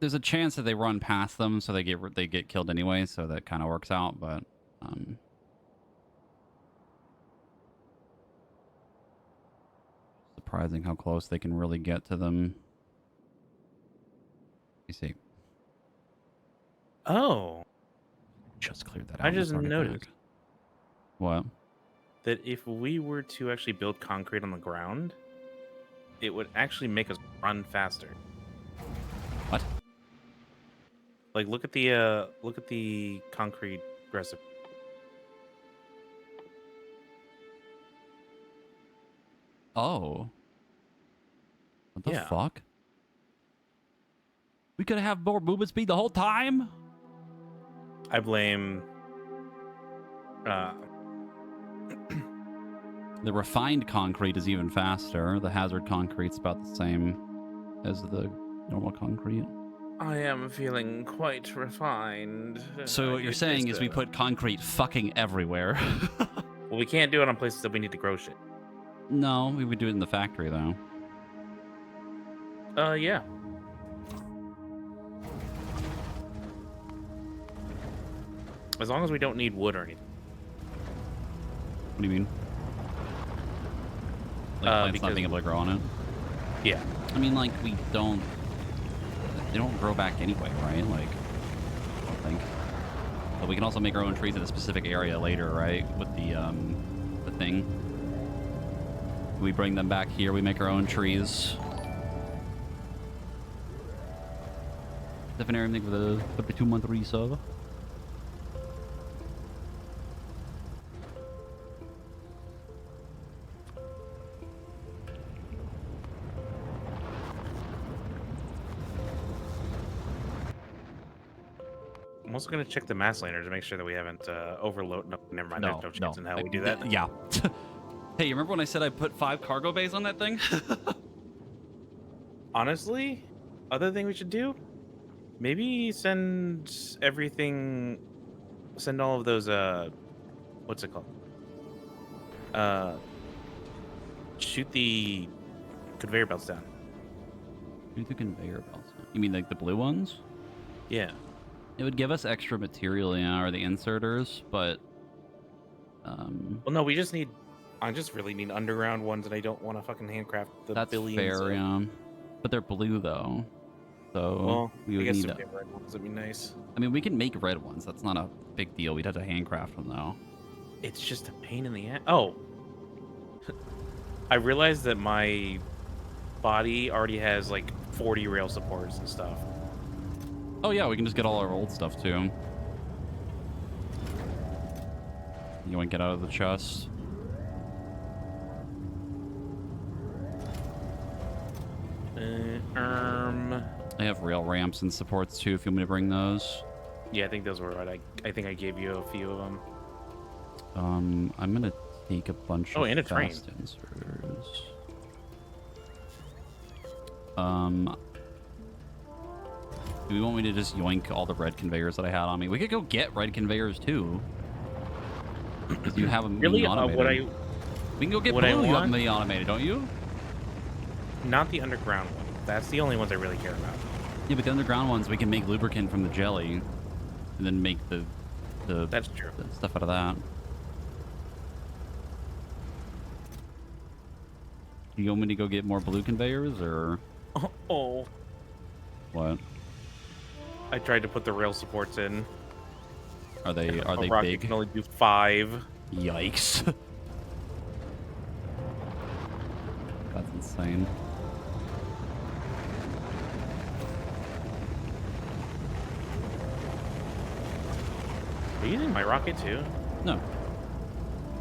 S1: there's a chance that they run past them, so they get killed anyway. So that kind of works out, but surprising how close they can really get to them. You see,
S2: Oh,
S1: just cleared that out.
S2: I
S1: and
S2: just
S1: it's already
S2: noticed
S1: back. What?
S2: that if we were to actually build concrete on the ground, it would actually make us run faster.
S1: What?
S2: Like, look at the concrete recipe.
S1: Oh. What the
S2: Yeah.
S1: fuck? We could have more movement speed the whole time?
S2: I blame.
S1: The refined concrete is even faster. The hazard concrete's about the same as the normal concrete.
S2: I am feeling quite refined.
S1: So what you're saying is we put concrete fucking everywhere.
S2: Well, we can't do it on places that we need to grow shit.
S1: No, we would do it in the factory, though.
S2: Yeah. As long as we don't need wood or anything.
S1: What do you mean? Like plants not
S2: because-
S1: being able to grow on it?
S2: Yeah.
S1: I mean, like, we don't... They don't grow back anyway, right? Like, I don't think. But we can also make our own trees in a specific area later, right? With the thing. We bring them back here, we make our own trees. Definitely everything with a 32-month resub.
S2: I'm also going to check the mass laner to make sure that we haven't overloaded. No, never mind. There's no chance in hell we do that.
S1: Yeah. Hey, you remember when I said I put 5 cargo bays on that thing?
S2: Honestly, other thing we should do, maybe send everything, send all of those, what's it called? Shoot the conveyor belts down.
S1: Shoot the conveyor belts. You mean like the blue ones?
S2: Yeah.
S1: It would give us extra material, yeah, or the inserters, but...
S2: Well, no, we just need, I just really need underground ones, and I don't want to fucking handcraft the
S1: that's
S2: billions.
S1: fair, yeah. But they're blue, though. So
S2: Well,
S1: we
S2: I
S1: would
S2: guess
S1: need
S2: some
S1: a...
S2: damn red ones would be nice.
S1: I mean, we can make red ones. That's not a big deal. We'd have to handcraft them, though.
S2: It's just a pain in the ass. Oh. I realized that my body already has like 40 rail supports and stuff.
S1: Oh, yeah, we can just get all our old stuff, too. You want to get out of the chest? I have rail ramps and supports, too, if you want me to bring those.
S2: Yeah, I think those were right. I think I gave you a few of them.
S1: I'm going to take a bunch of
S2: and a train.
S1: fast inserters. Do we want me to just yoink all the red conveyors that I had on me? We could go get red conveyors, too. Because you have them
S2: Really?
S1: being automated. We can go get
S2: what
S1: blue.
S2: I
S1: You have
S2: want-
S1: them being automated, don't you?
S2: Not the underground one. That's the only ones I really care about.
S1: Yeah, but the underground ones, we can make lubricant from the jelly. And then make the
S2: That's true.
S1: stuff out of that. You want me to go get more blue conveyors, or
S2: Oh.
S1: what?
S2: I tried to put the rail supports in.
S1: Are they
S2: A rocket
S1: big?
S2: can only do 5.
S1: Yikes. insane.
S2: Are you using my rocket too?
S1: No.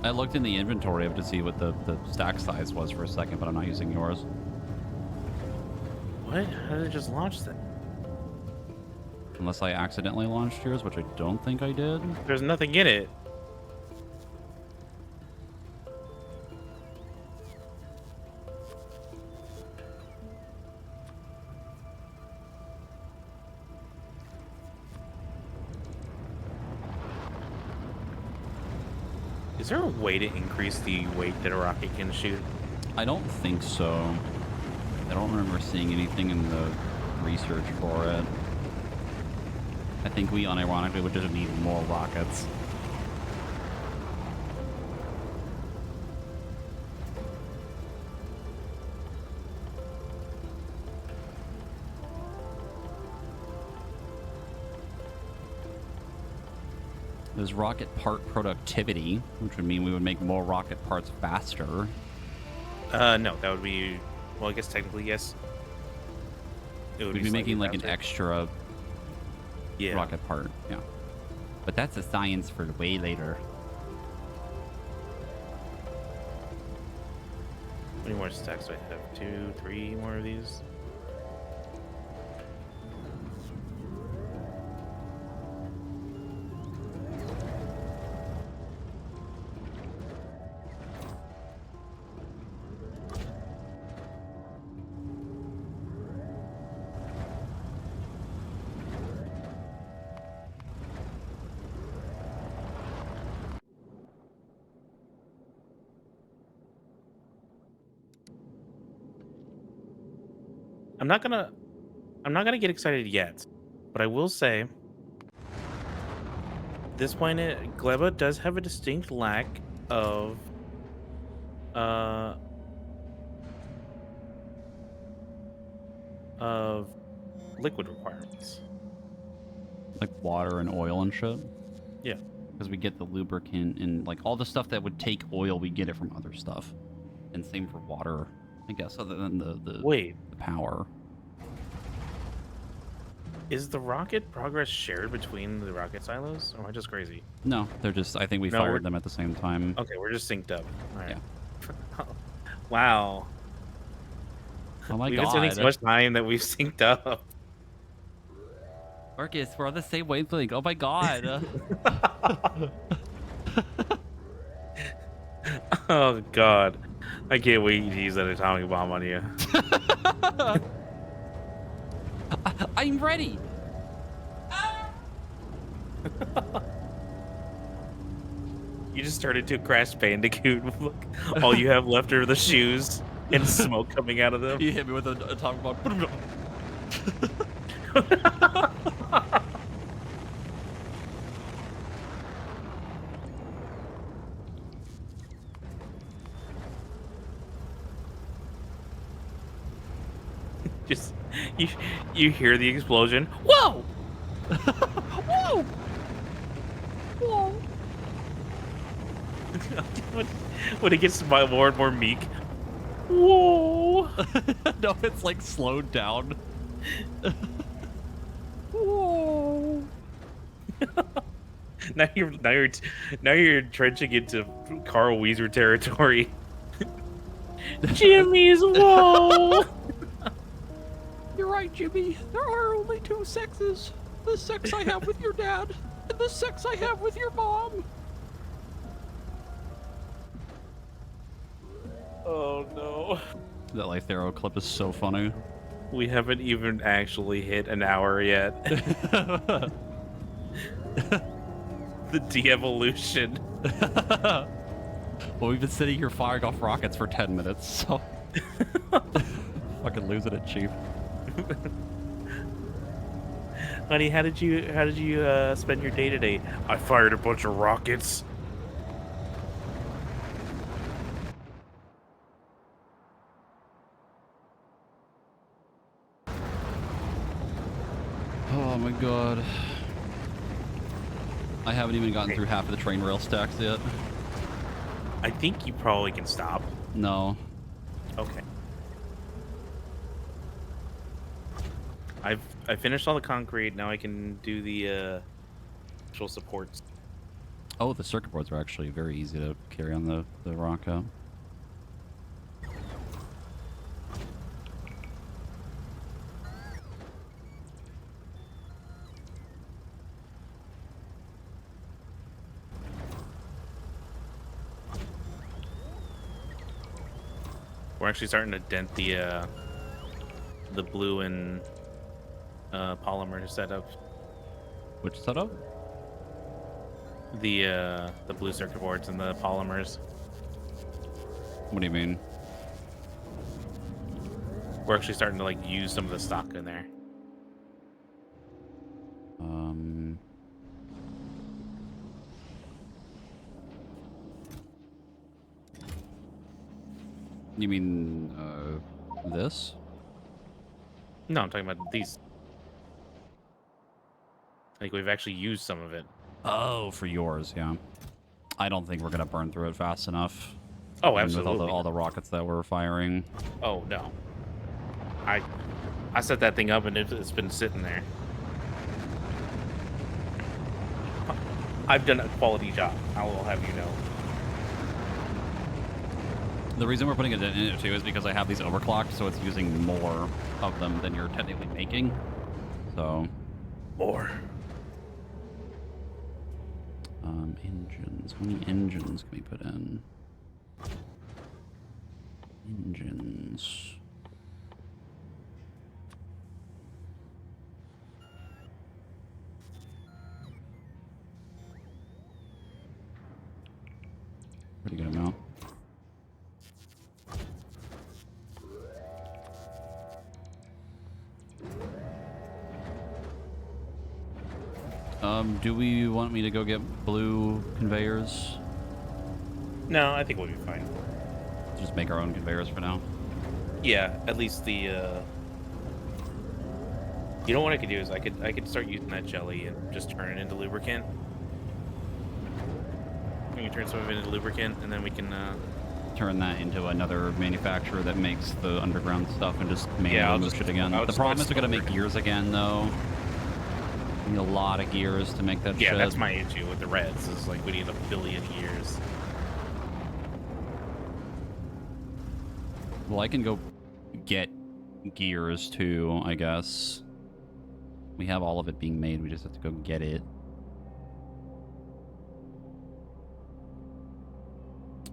S1: I looked in the inventory to see what the stack size was for a second, but I'm not using yours.
S2: What? How did it just launch that?
S1: Unless I accidentally launched yours, which I don't think I did.
S2: There's nothing in it. Is there a way to increase the weight that a rocket can shoot?
S1: I don't think so. I don't remember seeing anything in the research for it. I think we unironically would just need more rockets. There's rocket part productivity, which would mean we would make more rocket parts faster.
S2: No, that would be... Well, I guess technically, yes. It would
S1: We'd be making like an
S2: faster.
S1: extra
S2: Yeah.
S1: rocket part, yeah. But that's a science for way later.
S2: How many more stacks do I have? 2, 3 more of these? I'm not gonna get excited yet, but I will say this point, Gleba does have a distinct lack of uh of liquid requirements.
S1: Like water and oil and shit.
S2: Yeah.
S1: Because we get the lubricant and like all the stuff that would take oil, we get it from other stuff. And same for water, I guess, other than the
S2: Wait,
S1: power.
S2: is the rocket progress shared between the rocket silos, or am I just crazy?
S1: No, they're just, I think we
S2: No, we're-
S1: fired them at the same time.
S2: Okay, we're just synced up. All right.
S1: Yeah.
S2: Wow.
S1: Oh my
S2: We've been spending so
S1: god.
S2: much time that we've synced up.
S1: Marcus, we're on the same wavelength. Oh my god.
S2: Oh god, I can't wait to use that atomic bomb on you.
S1: I'm ready.
S2: You just turned into a Crash Bandicoot. Look, all you have left are the shoes and smoke coming out of them.
S1: You hit me with an atomic bomb.
S2: Just you hear the explosion. Whoa!
S1: Whoa! Whoa!
S2: When it gets more and more meek. Whoa!
S1: No, it's like slowed down. Whoa!
S2: Now you're trenching into Carl Weezer territory. Jimmy's whoa!
S1: You're right, Jimmy. There are only two sexes. The sex I have with your dad, and the sex I have with your mom.
S2: Oh no.
S1: That Lythero clip is so funny.
S2: We haven't even actually hit an hour yet. The de-evolution.
S1: Well, we've been sitting here firing off rockets for 10 minutes, so... Fucking losing it, Chief.
S2: Honey, how did you spend your day today? I fired a bunch of rockets.
S1: Oh my god. I haven't even gotten through half of the train rail stacks yet.
S2: I think you probably can stop.
S1: No.
S2: Okay. I finished all the concrete. Now I can do the actual supports.
S1: Oh, the circuit boards are actually very easy to carry on the rock out.
S2: We're actually starting to dent the blue and polymer setup.
S1: Which setup?
S2: The blue circuit boards and the polymers.
S1: What do you mean?
S2: We're actually starting to like use some of the stock in there.
S1: You mean this?
S2: No, I'm talking about these. Like we've actually used some of it.
S1: Oh, for yours, yeah. I don't think we're gonna burn through it fast enough.
S2: Oh,
S1: Even
S2: absolutely.
S1: with all the rockets that we're firing.
S2: Oh no. I set that thing up and it's been sitting there. I've done a quality job. I will have you know.
S1: The reason we're putting it in it too is because I have these overclocked, so it's using more of them than you're technically making. So
S2: More.
S1: Engines. How many engines can we put in? Engines. Pretty good amount. Do we want me to go get blue conveyors?
S2: No, I think we'll be fine.
S1: Just make our own conveyors for now.
S2: Yeah, at least the you know what I could do is I could start using that jelly and just turn it into lubricant. We can turn some of it into lubricant and then we can
S1: Turn that into another manufacturer that makes the underground stuff and just manually move shit again. The problem is we gotta make gears again, though. We need a lot of gears to make that shit.
S2: Yeah, that's my issue with the reds. Is like we need 1 billion gears.
S1: Well, I can go get gears too, I guess. We have all of it being made. We just have to go get it.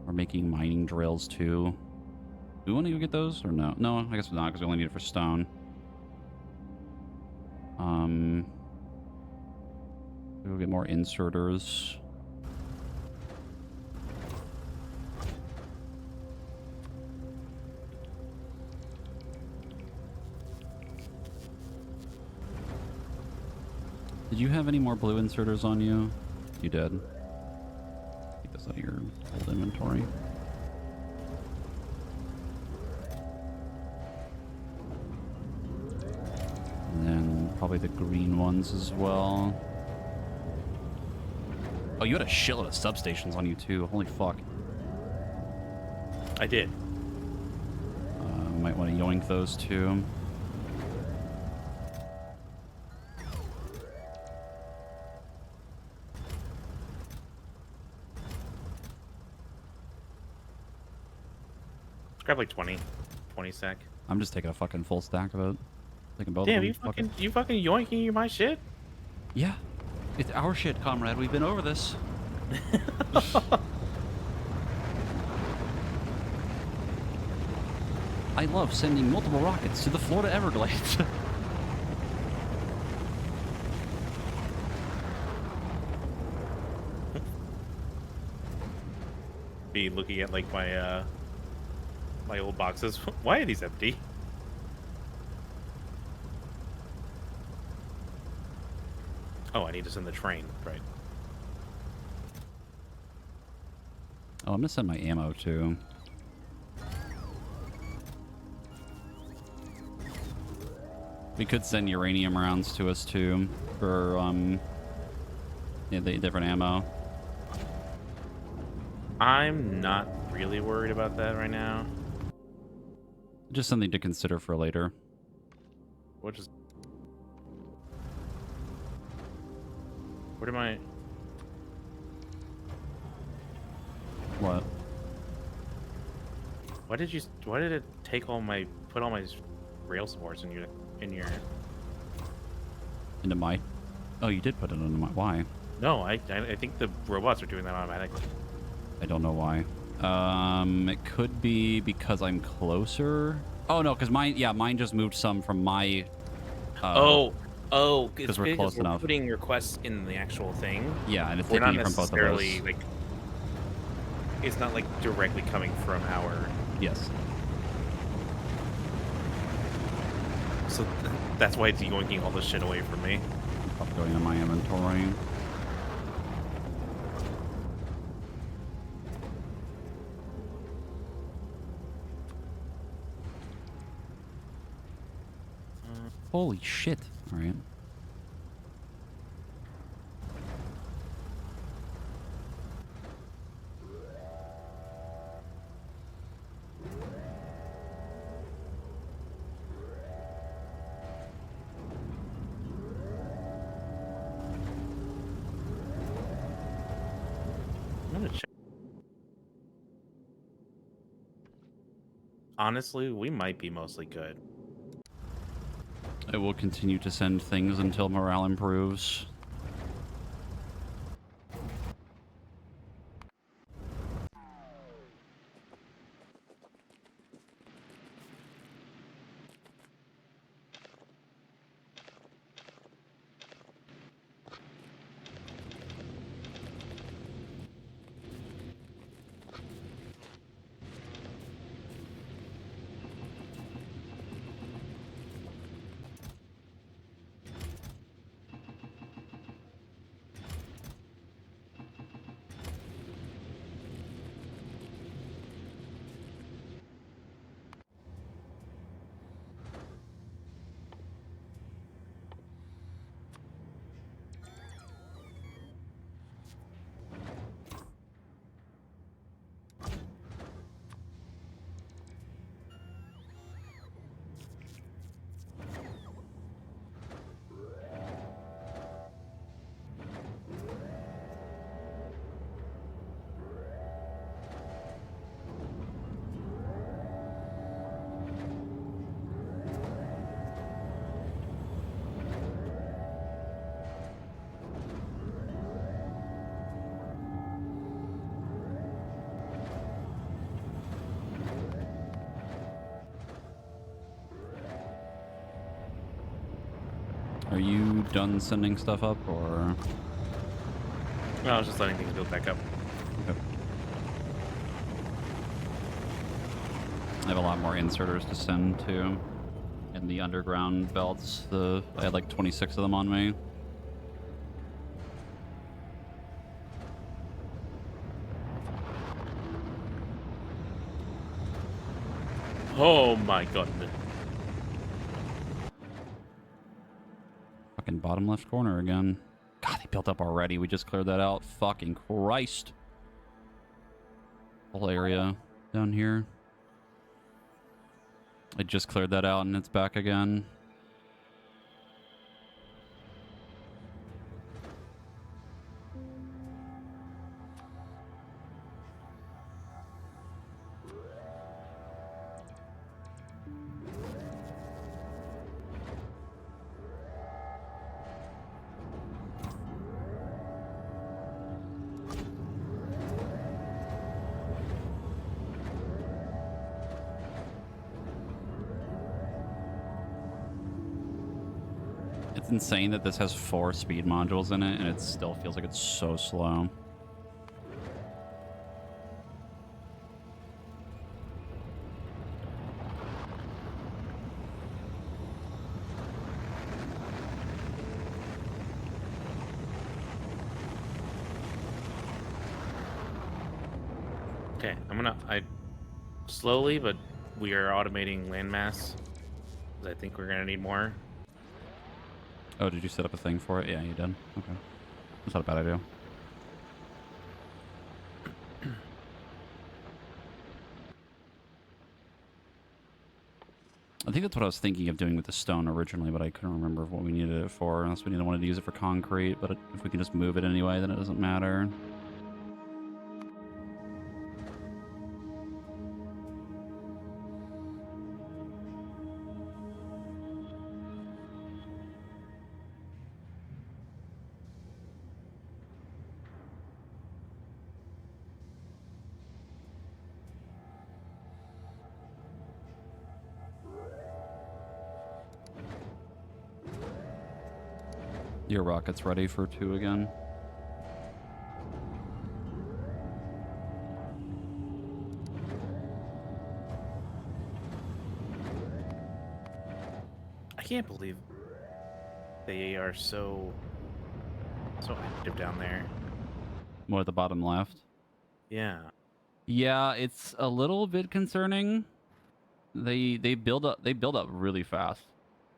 S1: We're making mining drills too. Do we want to go get those or no? No, I guess not, because we only need it for stone. We'll get more inserters. Did you have any more blue inserters on you? You did. Take this out of your old inventory. And then probably the green ones as well. Oh, you had a shitload of substations on you too. Holy fuck.
S2: I did.
S1: Might want to yoink those too.
S2: Grab like 20 sec.
S1: I'm just taking a fucking full stack of it. Taking both
S2: Damn,
S1: of them.
S2: you fucking yoinking my shit?
S1: Yeah. It's our shit, comrade. We've been over this. I love sending multiple rockets to the Florida Everglades.
S2: Be looking at like my my old boxes. Why are these empty? Oh, I need to send the train. Right.
S1: Oh, I'm gonna send my ammo too. We could send uranium rounds to us too for yeah, the different ammo.
S2: I'm not really worried about that right now.
S1: Just something to consider for later.
S2: We'll just Where am I?
S1: What?
S2: Why did you? Why did it take all my? Put all my rail supports in your?
S1: Into my... Oh, you did put it into my... Why?
S2: No, I think the robots are doing that automatically.
S1: I don't know why. It could be because I'm closer. Oh, no, because mine... Yeah, mine just moved some from my...
S2: Oh, it's
S1: because we're close
S2: we're
S1: enough.
S2: putting requests in the actual thing.
S1: Yeah, and it's
S2: We're not
S1: taking it from both of us.
S2: necessarily like. It's not like directly coming from our.
S1: Yes.
S2: So that's why it's yoinking all this shit away from me.
S1: Probably going in my inventory. Holy shit. All right.
S2: I'm gonna check. Honestly, we might be mostly good.
S1: I will continue to send things until morale improves. Are you done sending stuff up, or...?
S2: No, I was just letting things build back up.
S1: Okay. I have a lot more inserters to send, too. In the underground belts. I had like 26 of them on me.
S2: Oh my god.
S1: Fucking bottom left corner again. God, they built up already. We just cleared that out. Fucking Christ. Whole area down here. I just cleared that out and it's back again. It's insane that this has 4 speed modules in it, and it still feels like it's so slow.
S2: Okay, I slowly, but we are automating landmass. I think we're gonna need more.
S1: Oh, did you set up a thing for it? Yeah, you did. Okay. That's not a bad idea. I think that's what I was thinking of doing with the stone originally, but I couldn't remember what we needed it for, unless we didn't want to use it for concrete. But if we can just move it anyway, then it doesn't matter. Your rocket's ready for 2 again.
S2: I can't believe they are so active down there.
S1: More at the bottom left.
S2: Yeah.
S1: Yeah, it's a little bit concerning. They build up really fast.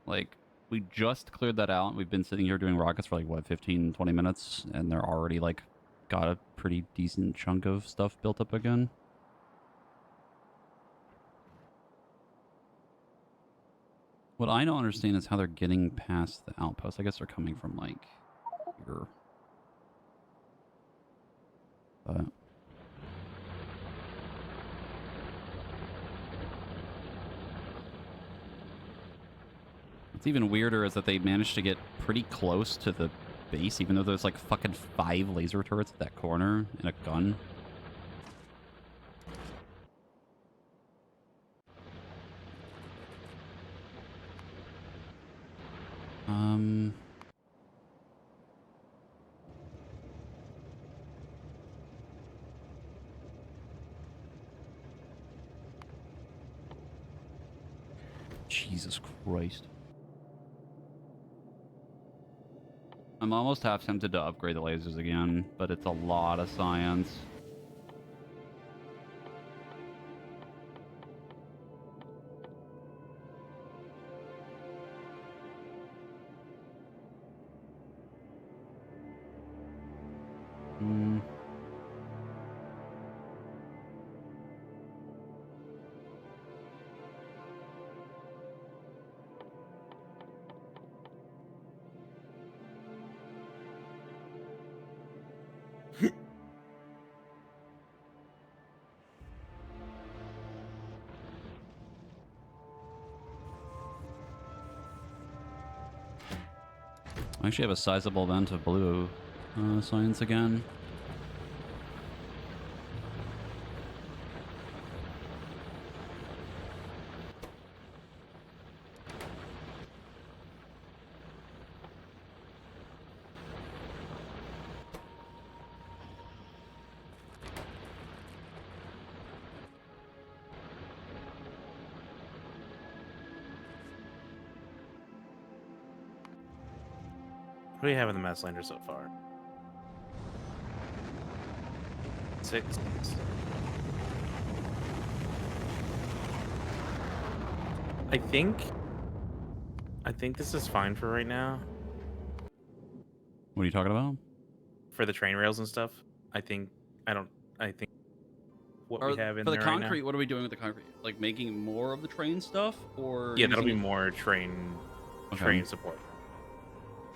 S1: Like, we just cleared that out. We've been sitting here doing rockets for like what, 15, 20 minutes, and they're already like got a pretty decent chunk of stuff built up again. What I don't understand is how they're getting past the outpost. I guess they're coming from like here. But what's even weirder is that they managed to get pretty close to the base, even though there's like fucking 5 laser turrets at that corner and a gun. Jesus Christ. I'm almost half tempted to upgrade the lasers again, but it's a lot of science. I actually have a sizable amount of blue science again.
S2: What do you have in the mass lander so far? 6. I think this is fine for right now.
S1: What are you talking about?
S2: For the train rails and stuff. I think what we have in
S1: for the
S2: there right now.
S1: concrete, what are we doing with the concrete? Like making more of the train stuff, or
S2: Yeah, that'll be
S1: using it-
S2: more train support.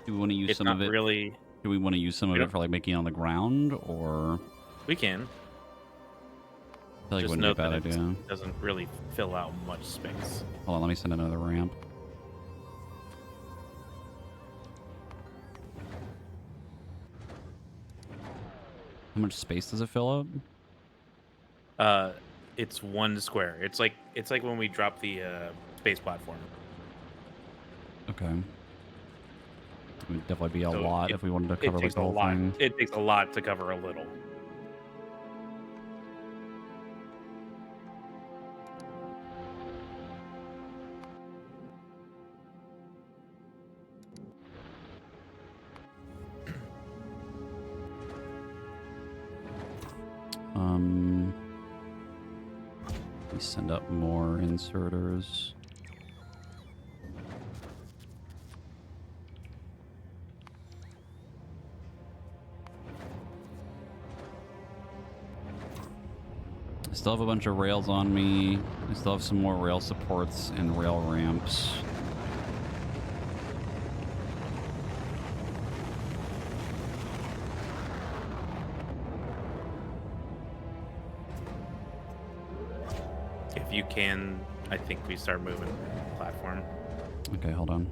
S1: Do we want to use
S2: It's
S1: some
S2: not
S1: of it?
S2: really.
S1: Do we want to use some of
S2: We
S1: it
S2: don't-
S1: for like making it on the ground, or?
S2: We can.
S1: I feel like it
S2: Just
S1: wouldn't be a
S2: note
S1: bad
S2: that
S1: idea.
S2: it doesn't really fill out much space.
S1: Hold on, let me send another ramp. How much space does it fill up?
S2: It's 1 square. It's like when we drop the space platform.
S1: Okay. It would definitely be a
S2: So
S1: lot if we wanted to cover like
S2: takes
S1: the
S2: a
S1: whole
S2: lot.
S1: thing.
S2: It takes a lot to cover a little.
S1: We send up more inserters. I still have a bunch of rails on me. I still have some more rail supports and rail ramps.
S2: If you can, I think we start moving the platform.
S1: Okay, hold on.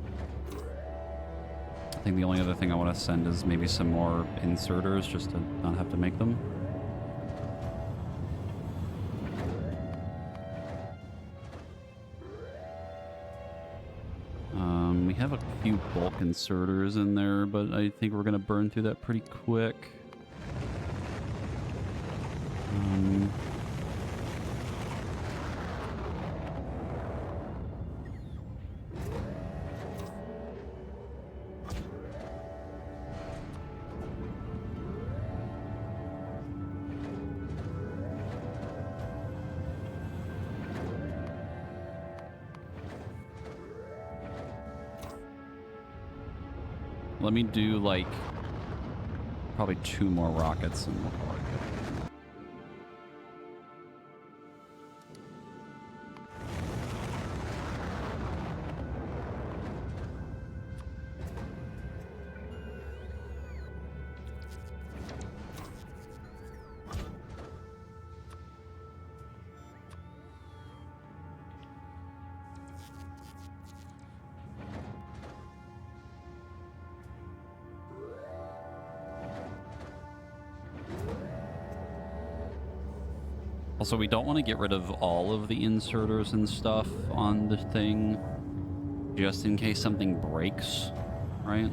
S1: I think the only other thing I want to send is maybe some more inserters just to not have to make them. We have a few bulk inserters in there, but I think we're going to burn through that pretty quick. Let me do, like, probably 2 more rockets and we'll call it good. Also, we don't want to get rid of all of the inserters and stuff on the thing, just in case something breaks, right?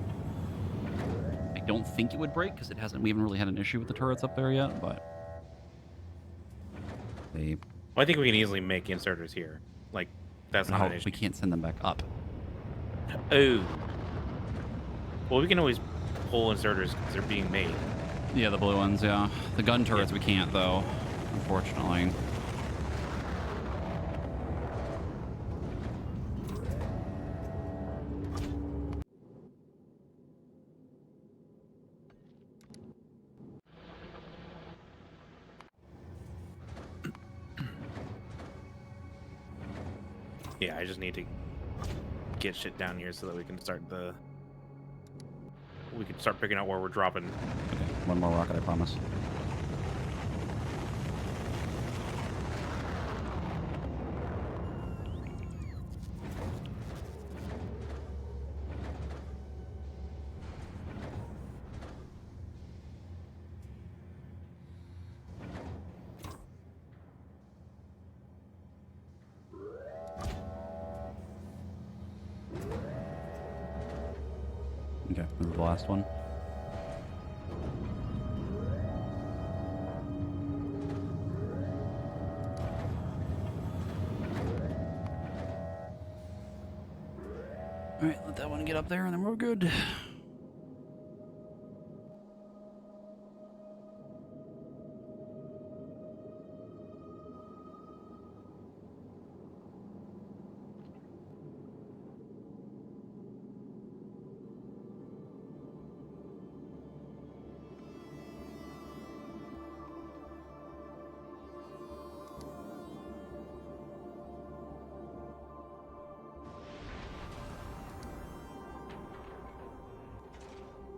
S1: I don't think it would break because we haven't really had an issue with the turrets up there yet, but they.
S2: Well, I think we can easily make inserters here. Like, that's not an issue.
S1: We can't send them back up.
S2: Oh. Well, we can always pull inserters because they're being made.
S1: Yeah, the blue ones, yeah. The gun turrets we can't, though, unfortunately.
S2: Yeah, I just need to get shit down here so that we can start picking out where we're dropping.
S1: Okay, 1 more rocket, I promise. Okay, this is the last one. All right, let that one get up there, and then we're good.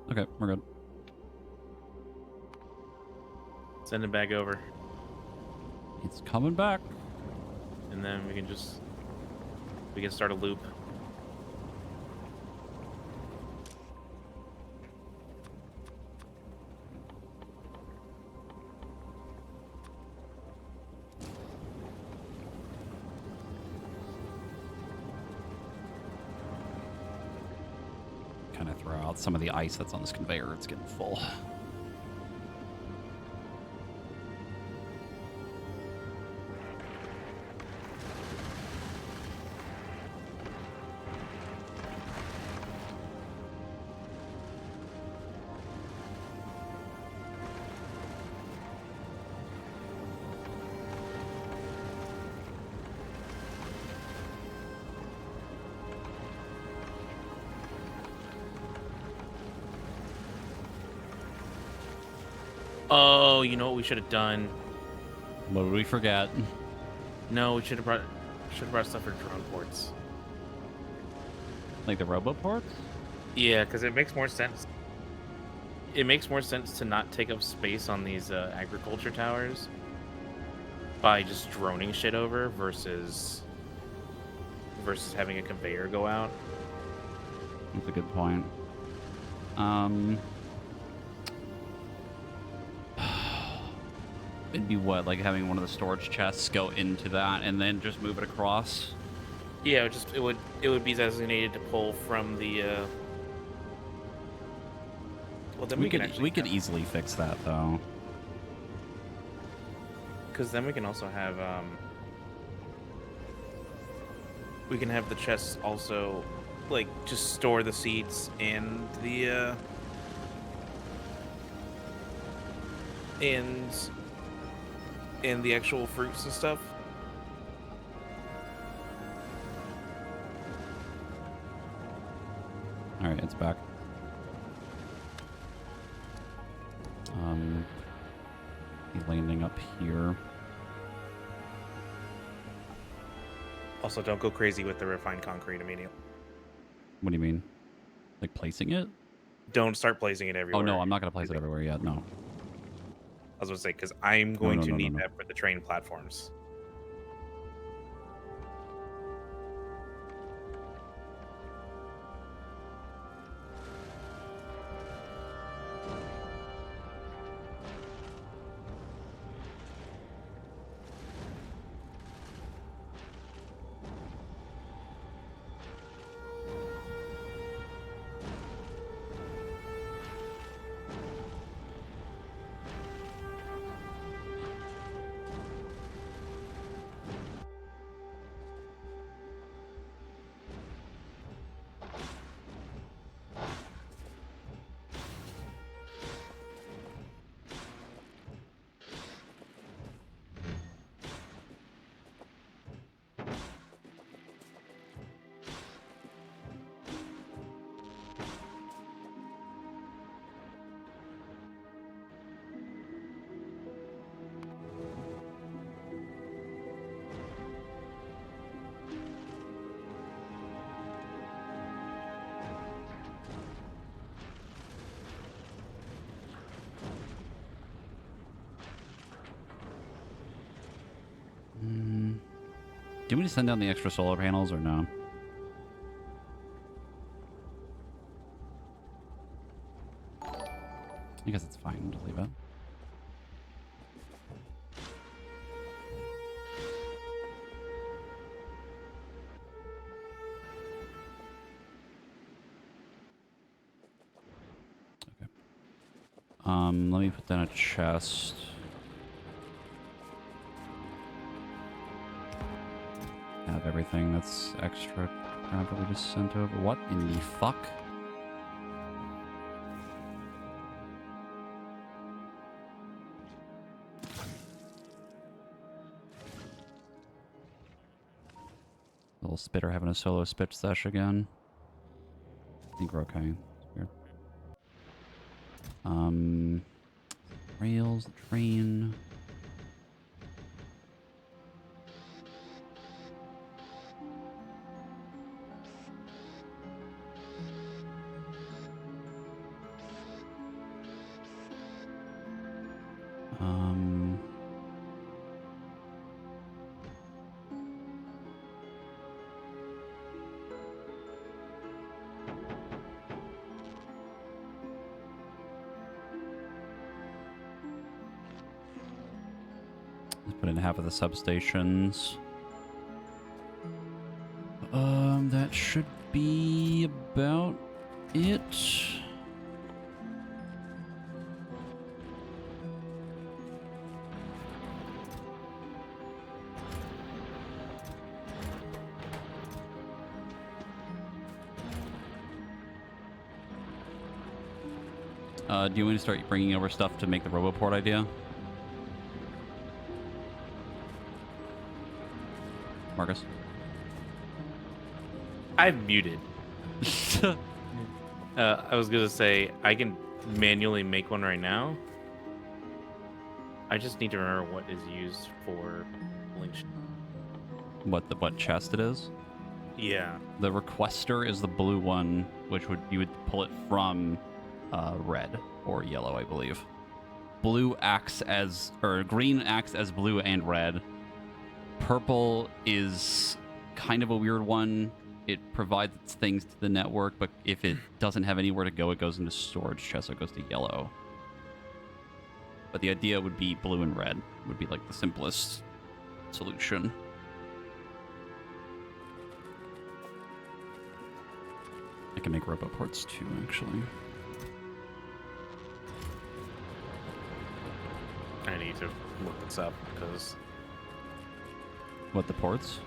S1: Okay, we're good.
S2: Send it back over.
S1: It's coming back.
S2: And then we can start a loop.
S1: Kind of throw out some of the ice that's on this conveyor. It's getting full.
S2: Oh, you know what we should have done?
S1: What did we forget?
S2: No, we should have brought stuff for drone ports.
S1: Like the roboports?
S2: Yeah, because it makes more sense. It makes more sense to not take up space on these agriculture towers by just droning shit over versus having a conveyor go out.
S1: That's a good point. Um, it'd be what, like having one of the storage chests go into that and then just move it across?
S2: Yeah, it would be designated to pull from the. Well, then we can actually
S1: easily fix that though.
S2: because then we can also have we can have the chests also like just store the seeds and the and the actual fruits and stuff.
S1: All right, it's back. He's landing up here.
S2: Also, don't go crazy with the refined concrete immediately.
S1: What do you mean? Like placing it?
S2: Don't start placing it everywhere.
S1: Oh no, I'm not gonna place it everywhere yet. No.
S2: I was going to say because I'm going to need
S1: no.
S2: that for the train platforms.
S1: Do you want me to send down the extra solar panels or no? I guess it's fine to leave it. Okay. Let me put down a chest. Have everything that's extra crap that we just sent over. What in the fuck? Little spitter having a solo spit sesh again. I think we're okay. Weird. Rails, train. Let's put in half of the substations. That should be about it. Do you want to start bringing over stuff to make the Roboport idea? Marcus?
S2: I've muted. I was gonna say I can manually make one right now. I just need to remember what is used for pulling.
S1: What chest it is?
S2: Yeah.
S1: The requester is the blue one, which you would pull it from red or yellow, I believe. Blue acts as, or green acts as blue and red. Purple is kind of a weird one. It provides things to the network, but if it doesn't have anywhere to go, it goes into storage chest, so it goes to yellow. But the idea would be blue and red would be like the simplest solution. I can make robot ports too, actually.
S2: I need to look this up because.
S1: What, the ports?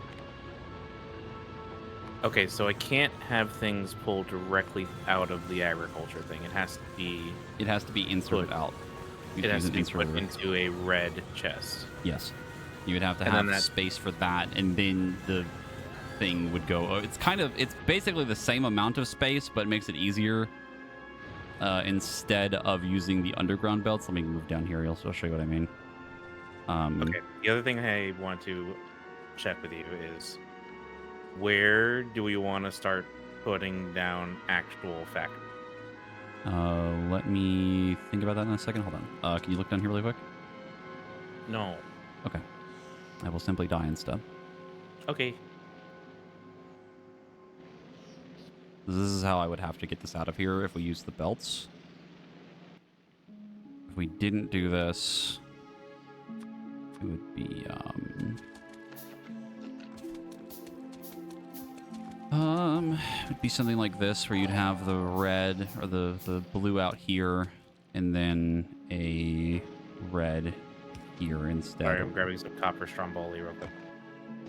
S2: Okay, so I can't have things pulled directly out of the agriculture thing. It has to be.
S1: It has to be inserted out.
S2: It has to be put into a red chest.
S1: Yes. You would have to have space for that, and then the thing would go. It's basically the same amount of space, but it makes it easier instead of using the underground belts. Let me move down here. I'll show you what I mean.
S2: Okay. The other thing I want to check with you is, where do we want to start putting down actual factories?
S1: Let me think about that in a second. Hold on. Can you look down here really quick?
S2: No.
S1: Okay. I will simply die instead.
S2: Okay.
S1: This is how I would have to get this out of here if we use the belts. If we didn't do this, it would be it would be something like this, where you'd have the red or the blue out here, and then a red here instead.
S2: Sorry, I'm grabbing some copper stromboli real quick.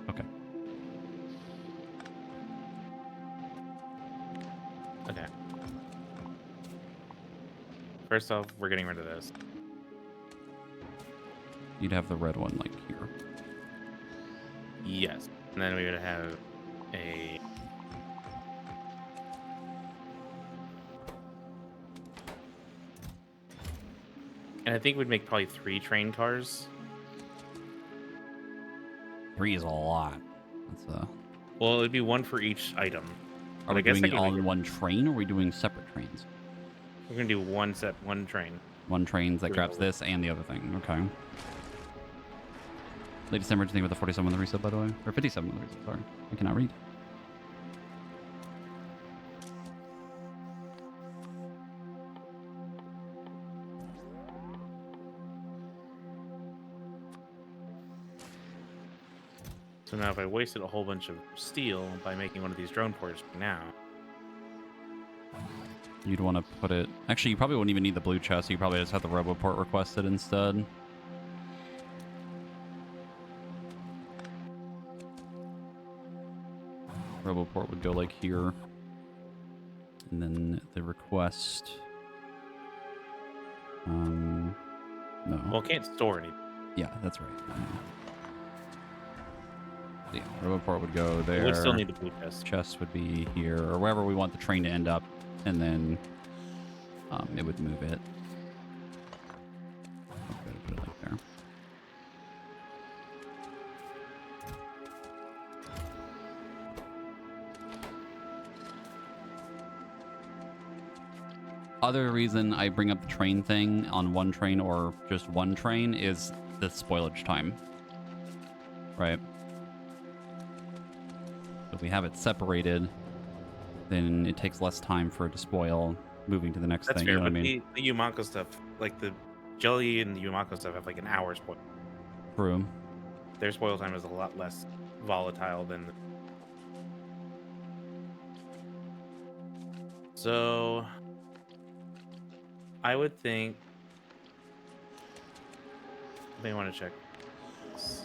S1: Okay.
S2: Okay. First off, we're getting rid of this.
S1: You'd have the red one like here.
S2: Yes. And then we would have a... And I think we'd make probably 3 train cars.
S1: 3 is a lot. That's
S2: Well, it'd be 1 for each item.
S1: Are we doing it all in one train, or are we doing separate trains?
S2: We're gonna do one train.
S1: One train that grabs this and the other thing. Okay. Latest emergency with the 47 on the reset, by the way. Or 57 on the reset, sorry. I cannot read.
S2: So now if I wasted a whole bunch of steel by making one of these drone ports now...
S1: You'd want to put it... Actually, you probably wouldn't even need the blue chest. You probably just have the RoboPort requested instead. RoboPort would go like here. And then the request... No.
S2: Well, it can't store anything.
S1: Yeah, that's right. Yeah, RoboPort would go there.
S2: We still need the blue chest.
S1: Chest would be here, or wherever we want the train to end up, and then it would move it. I'm going to put it like there. Other reason I bring up the train thing on one train or just one train is the spoilage time. Right? If we have it separated, then it takes less time for it to spoil, moving to the next
S2: That's
S1: thing.
S2: fair,
S1: You know
S2: but
S1: what I mean?
S2: the Yumako stuff, like the jelly and the Yumako stuff, have like an hour spoil.
S1: True.
S2: Their spoil time is a lot less volatile than. So, I would think. I may want to check. This.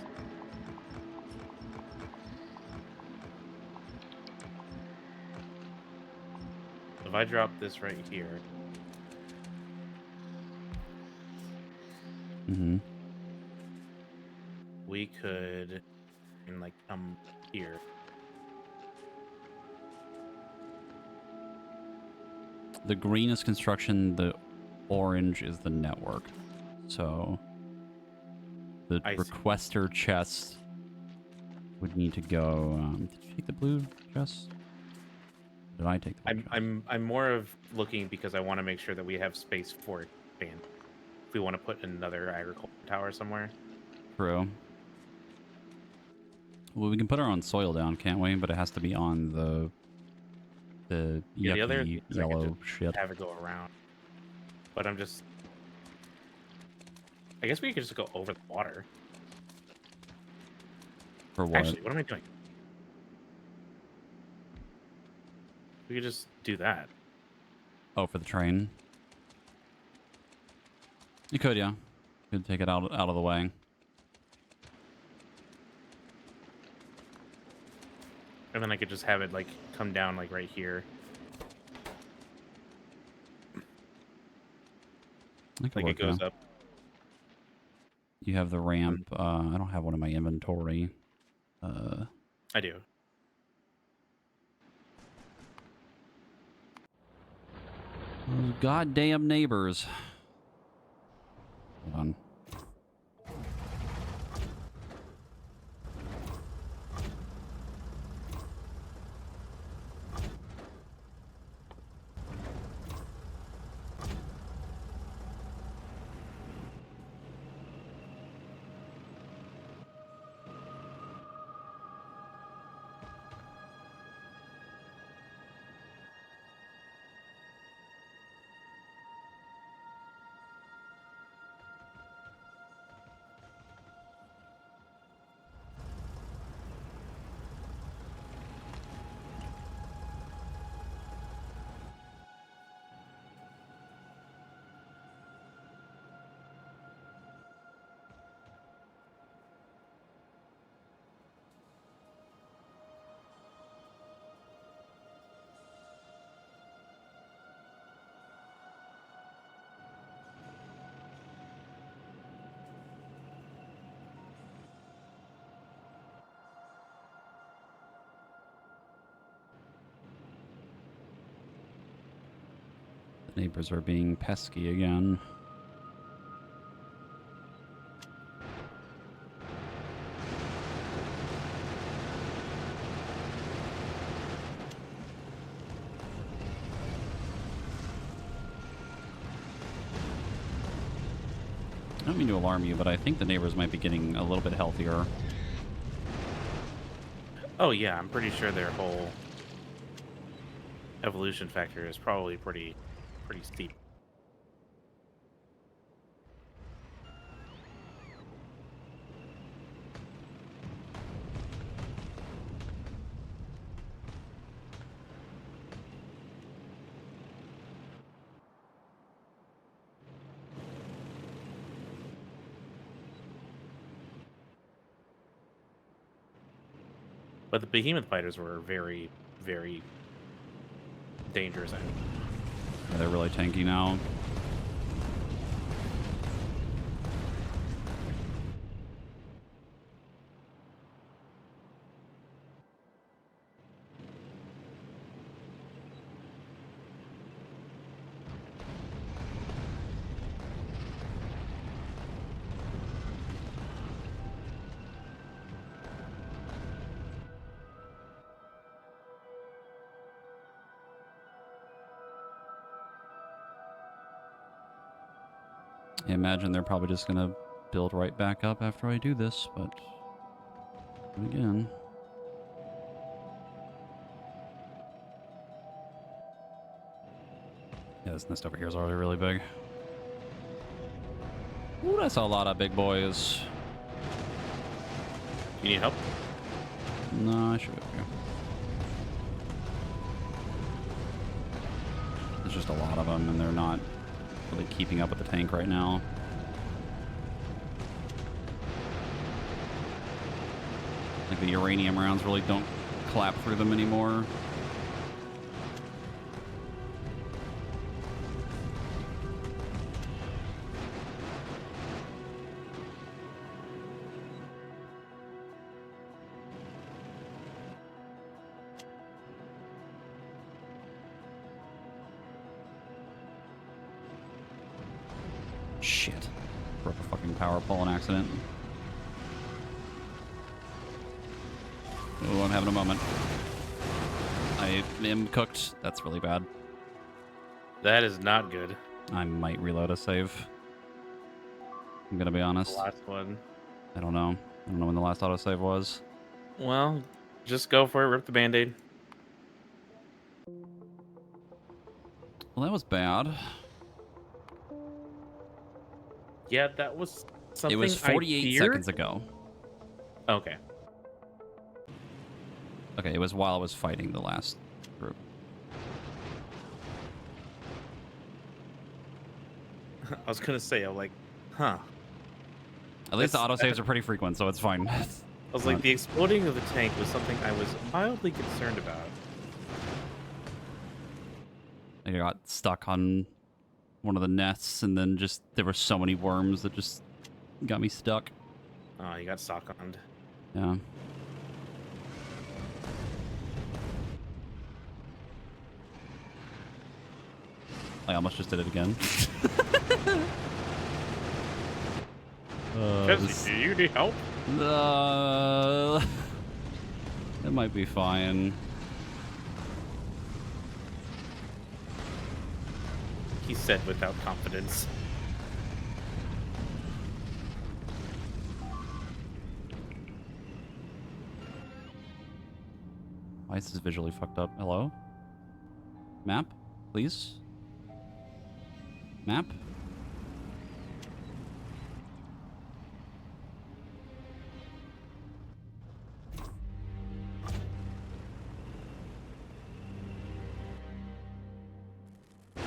S2: If I drop this right here, we could, and like come here.
S1: The green is construction, the orange is the network. So The
S2: I see.
S1: requester chest would need to go. Did you take the blue chest? Did I take the blue chest?
S2: I'm more of looking because I want to make sure that we have space for expand. If we want to put another agriculture tower somewhere.
S1: True. Well, we can put our own soil down, can't we? But it has to be on the
S2: Yeah, the other
S1: yucky
S2: thing is I could
S1: yellow
S2: just
S1: shit.
S2: have it go around. But I'm just. I guess we could just go over the water.
S1: For what?
S2: Actually, what am I doing? We could just do that.
S1: Oh, for the train. You could, yeah. You could take it out of the way.
S2: And then I could just have it like come down like right here.
S1: I could
S2: Like
S1: work,
S2: it goes
S1: yeah.
S2: up.
S1: You have the ramp. I don't have one in my inventory.
S2: I do.
S1: Those goddamn neighbors. Hold on. The neighbors are being pesky again. I don't mean to alarm you, but I think the neighbors might be getting a little bit healthier.
S2: Oh yeah, I'm pretty sure their whole evolution factor is probably pretty steep. But the behemoth fighters were very, very dangerous.
S1: Yeah, they're really tanky now. I imagine they're probably just going to build right back up after I do this, but again. Yeah, this nest over here is already really big. Ooh, that's a lot of big boys.
S2: You need help?
S1: No, I should be okay. There's just a lot of them, and they're not really keeping up with the tank right now. Like the uranium rounds really don't clap through them anymore. Shit. Broke a fucking power pole in accident. Oh, I'm having a moment. I am cooked. That's really bad.
S2: That is not good.
S1: I might reload a save. I'm gonna be
S2: The
S1: honest.
S2: last one.
S1: I don't know. I don't know when the last autosave was.
S2: Well, just go for it. Rip the band-aid.
S1: Well, that was bad.
S2: Yeah, that was
S1: It was
S2: something I
S1: 48
S2: feared.
S1: seconds ago.
S2: Okay.
S1: Okay, it was while I was fighting the last group.
S2: I was gonna say, I'm like, huh.
S1: At least the
S2: That's
S1: autosaves are pretty frequent, so it's fine.
S2: I was like,
S1: But
S2: the exploding of the tank was something I was mildly concerned about.
S1: I got stuck on one of the nests, and then just there were so many worms that just got me stuck.
S2: Oh, you got sock-oned.
S1: Yeah. I almost just did it again.
S2: Jesse, do you need help?
S1: It might be fine.
S2: He said without confidence.
S1: Why is this visually fucked up? Hello? Map? Please? Map? I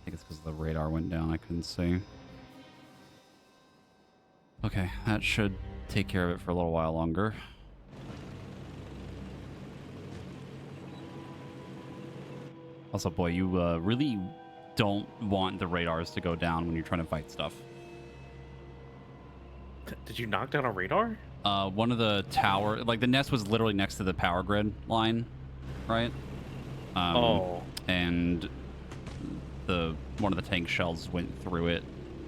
S1: think it's because the radar went down. I couldn't see. Okay, that should take care of it for a little while longer. Also, boy, you really don't want the radars to go down when you're trying to fight stuff.
S2: Did you knock down a radar?
S1: One of the tower, like the nest was literally next to the power grid line, right?
S2: Oh.
S1: And one of the tank shells went through it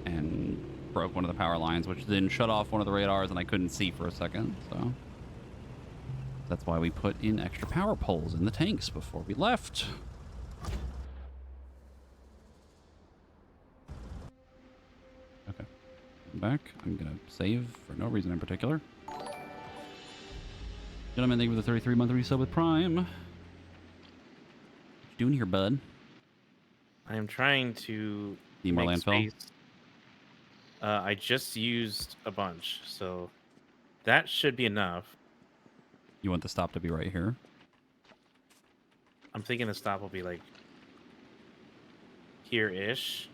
S1: and broke one of the power lines, which then shut off one of the radars, and I couldn't see for a second. So that's why we put in extra power poles in the tanks before we left. Okay, I'm back. I'm gonna save for no reason in particular. Gentlemen, thank you for the 33-month resub with Prime. What you doing here, bud?
S2: I am trying to
S1: Need more
S2: make
S1: landfill?
S2: space. I just used a bunch, so that should be enough.
S1: You want the stop to be right here?
S2: I'm thinking the stop will be like here-ish.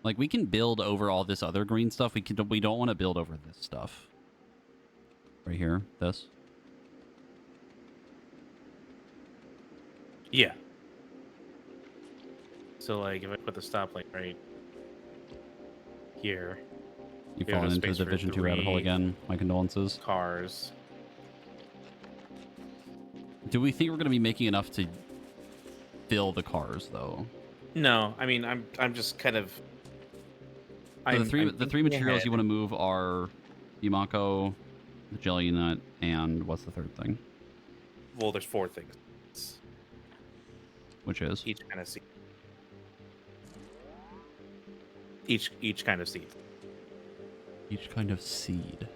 S1: Like, we can build over all this other green stuff. We don't want to build over this stuff. Right here, this.
S2: Yeah. So like if I put the stop like right here,
S1: You've
S2: we have
S1: fallen
S2: enough
S1: into the
S2: space for
S1: Division 2 rabbit hole
S2: 3
S1: again. My condolences.
S2: cars.
S1: Do we think we're going to be making enough to fill the cars, though?
S2: No, I mean I'm just kind of.
S1: So the three
S2: thinking
S1: materials
S2: ahead.
S1: you want to move are Yumako, the jelly nut, and what's the third thing?
S2: Well, there's 4 things.
S1: Which is?
S2: Each kind of seed. Each kind of seed.
S1: Each kind of seed.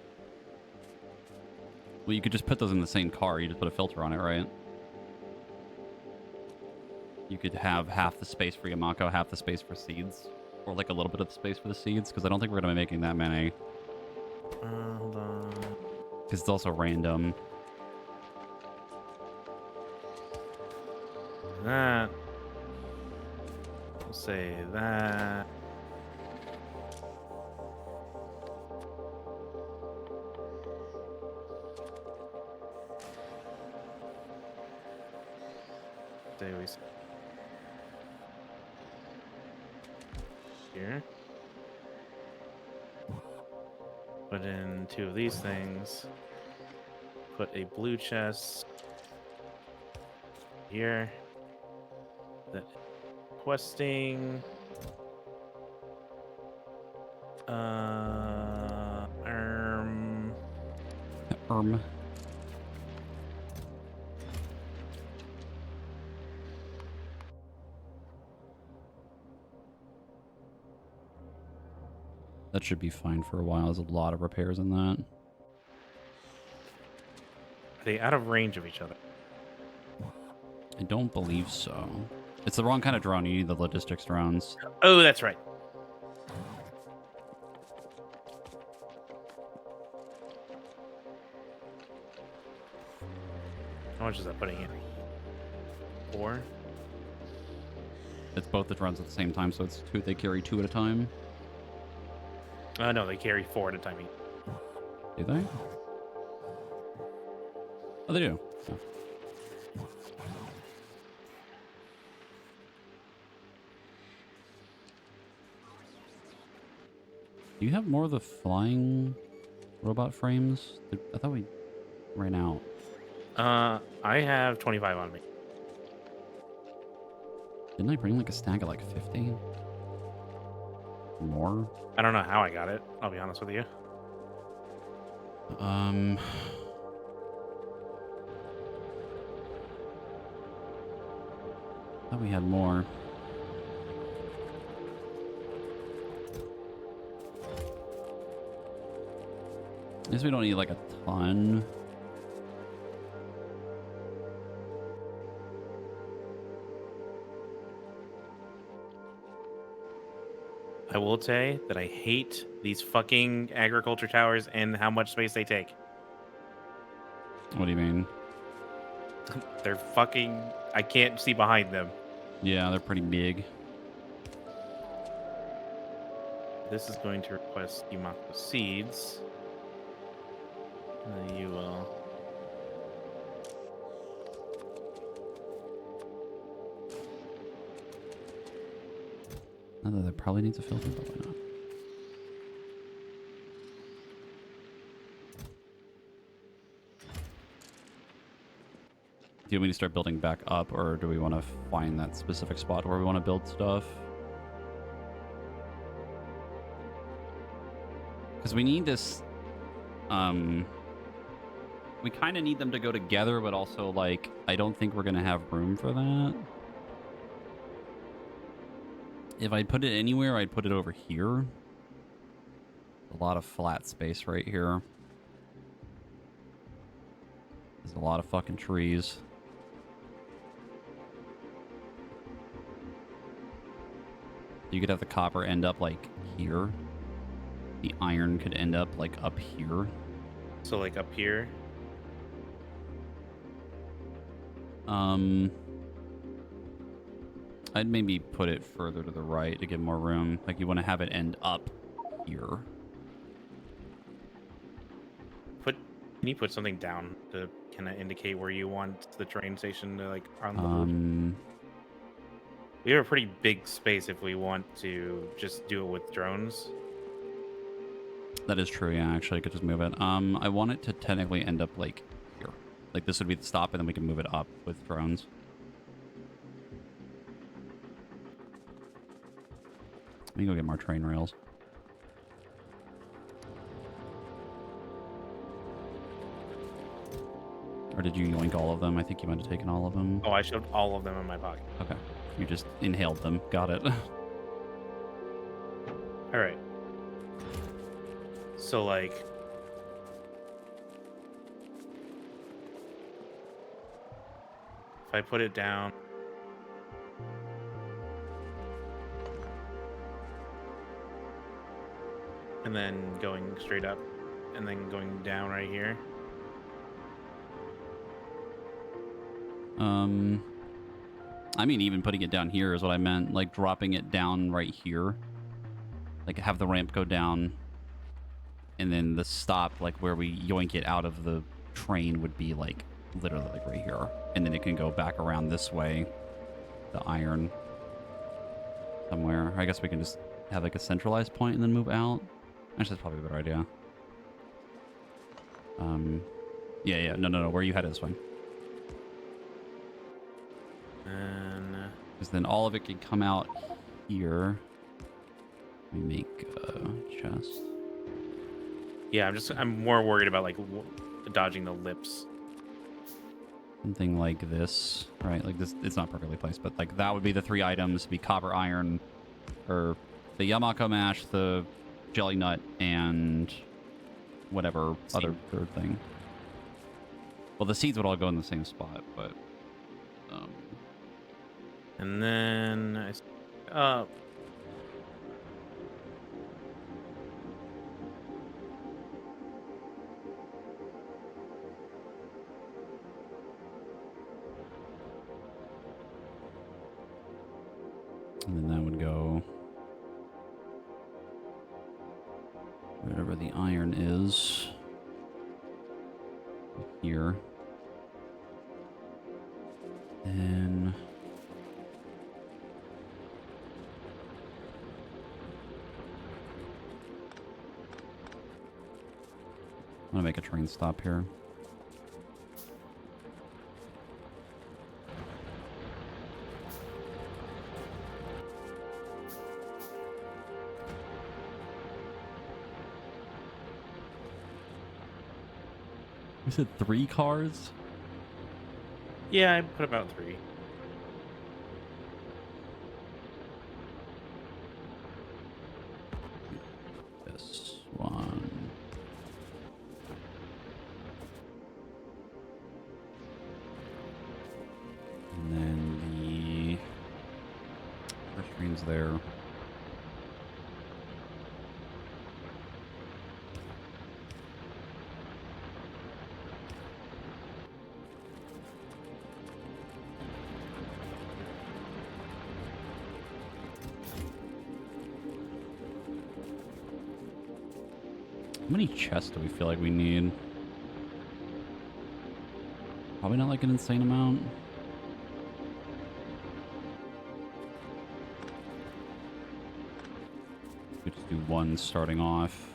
S1: Well, you could just put those in the same car. You just put a filter on it, right? You could have half the space for Yamako, half the space for seeds. Or like a little bit of the space for the seeds, because I don't think we're going to be making that many.
S2: Hold on.
S1: Because it's also random.
S2: That. We'll say that. Say we here. Put in 2 of these things. Put a blue chest here. The questing. Uh, um,
S1: Erm. That should be fine for a while. There's a lot of repairs in that.
S2: are they out of range of each other?
S1: I don't believe so. It's the wrong kind of drone. You need the logistics drones.
S2: Oh, that's right. How much is that putting in? 4?
S1: It's both the drones at the same time, so it's two. They carry 2 at a time.
S2: No, they carry 4 at a time each.
S1: Do they? Oh, they do. Oh. Do you have more of the flying robot frames? I thought we ran out.
S2: I have 25 on me.
S1: Didn't I bring like a stack of like 50? More?
S2: I don't know how I got it. I'll be honest with you.
S1: Thought we had more. I guess we don't need like a ton.
S2: I will say that I hate these fucking agriculture towers and how much space they take.
S1: What do you mean?
S2: They're fucking... I can't see behind them.
S1: Yeah, they're pretty big.
S2: This is going to request Yumako seeds. You will...
S1: Although that probably needs a filter, but why not? Do you want me to start building back up, or do we want to find that specific spot where we want to build stuff? Because we need this... we kind of need them to go together, but also, like, I don't think we're going to have room for that. If I put it anywhere, I'd put it over here. A lot of flat space right here. There's a lot of fucking trees. You could have the copper end up, like, here. The iron could end up, like, up here.
S2: So, like, up here?
S1: I'd maybe put it further to the right to give more room. Like, you want to have it end up here.
S2: Can you put something down to kind of indicate where you want the train station to, like, on the board? We have a pretty big space if we want to just do it with drones.
S1: That is true, yeah. Actually, I could just move it. I want it to technically end up, like, here. Like, this would be the stop, and then we can move it up with drones. Let me go get more train rails. Or did you yoink all of them? I think you might have taken all of them.
S2: Oh, I shoved all of them in my pocket.
S1: Okay. You just inhaled them. Got it.
S2: All right. So, like... if I put it down... and then going straight up, and then going down right here.
S1: I mean, even putting it down here is what I meant. Like, dropping it down right here. Like, have the ramp go down. And then the stop, like, where we yoink it out of the train would be, like, literally, like, right here. And then it can go back around this way. The iron. Somewhere. I guess we can just have, like, a centralized point and then move out. Actually, that's probably a better idea. Yeah. No. Where you headed is fine.
S2: And...
S1: because then all of it can come out here. Let me make a chest.
S2: Yeah, I'm more worried about like dodging the lips.
S1: Something like this, right? Like this, it's not perfectly placed, but like that would be the 3 items: be copper, iron, or the Yamako mash, the jelly nut, and whatever other third thing. Well, the seeds would all go in the same spot, but
S2: and then
S1: and then that would go wherever the iron is here. And I'm gonna make a train stop here. Is it 3 cars?
S2: yeah, I put about 3.
S1: This one. And then the first train's there. How many chests do we feel like we need? Probably not like an insane amount. We just do 1 starting off.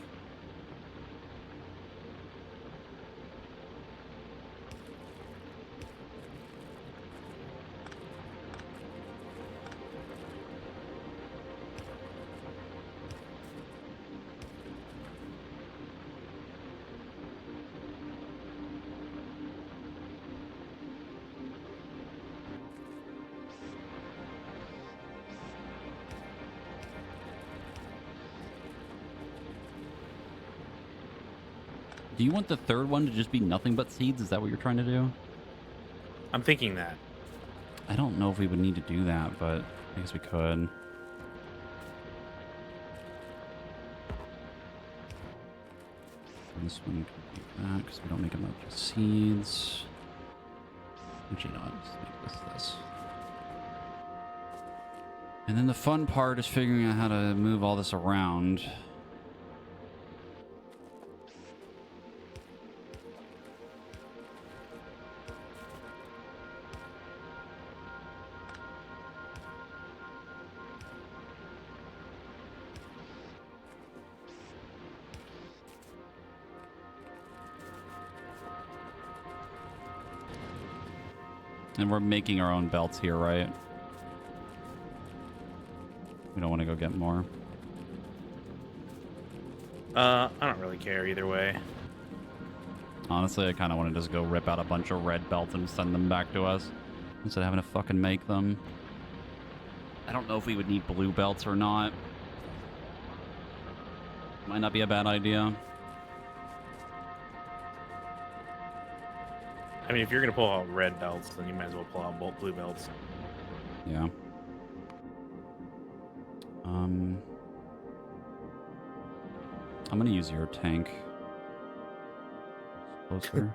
S1: Do you want the third one to just be nothing but seeds? Is that what you're trying to do?
S2: I'm thinking that.
S1: I don't know if we would need to do that, but I guess we could. This one could be that because we don't make enough seeds. Actually, no, let's make this. And then the fun part is figuring out how to move all this around. And we're making our own belts here, right? We don't want to go get more.
S2: I don't really care either way.
S1: Honestly, I kind of want to just go rip out a bunch of red belts and send them back to us instead of having to fucking make them. I don't know if we would need blue belts or not. Might not be a bad idea.
S2: I mean, if you're gonna pull out red belts, then you might as well pull out both blue belts.
S1: Yeah. I'm gonna use your tank. Closer.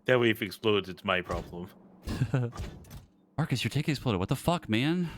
S2: That way, if it explodes, it's my problem.
S1: Marcus, your tank exploded. What the fuck, man?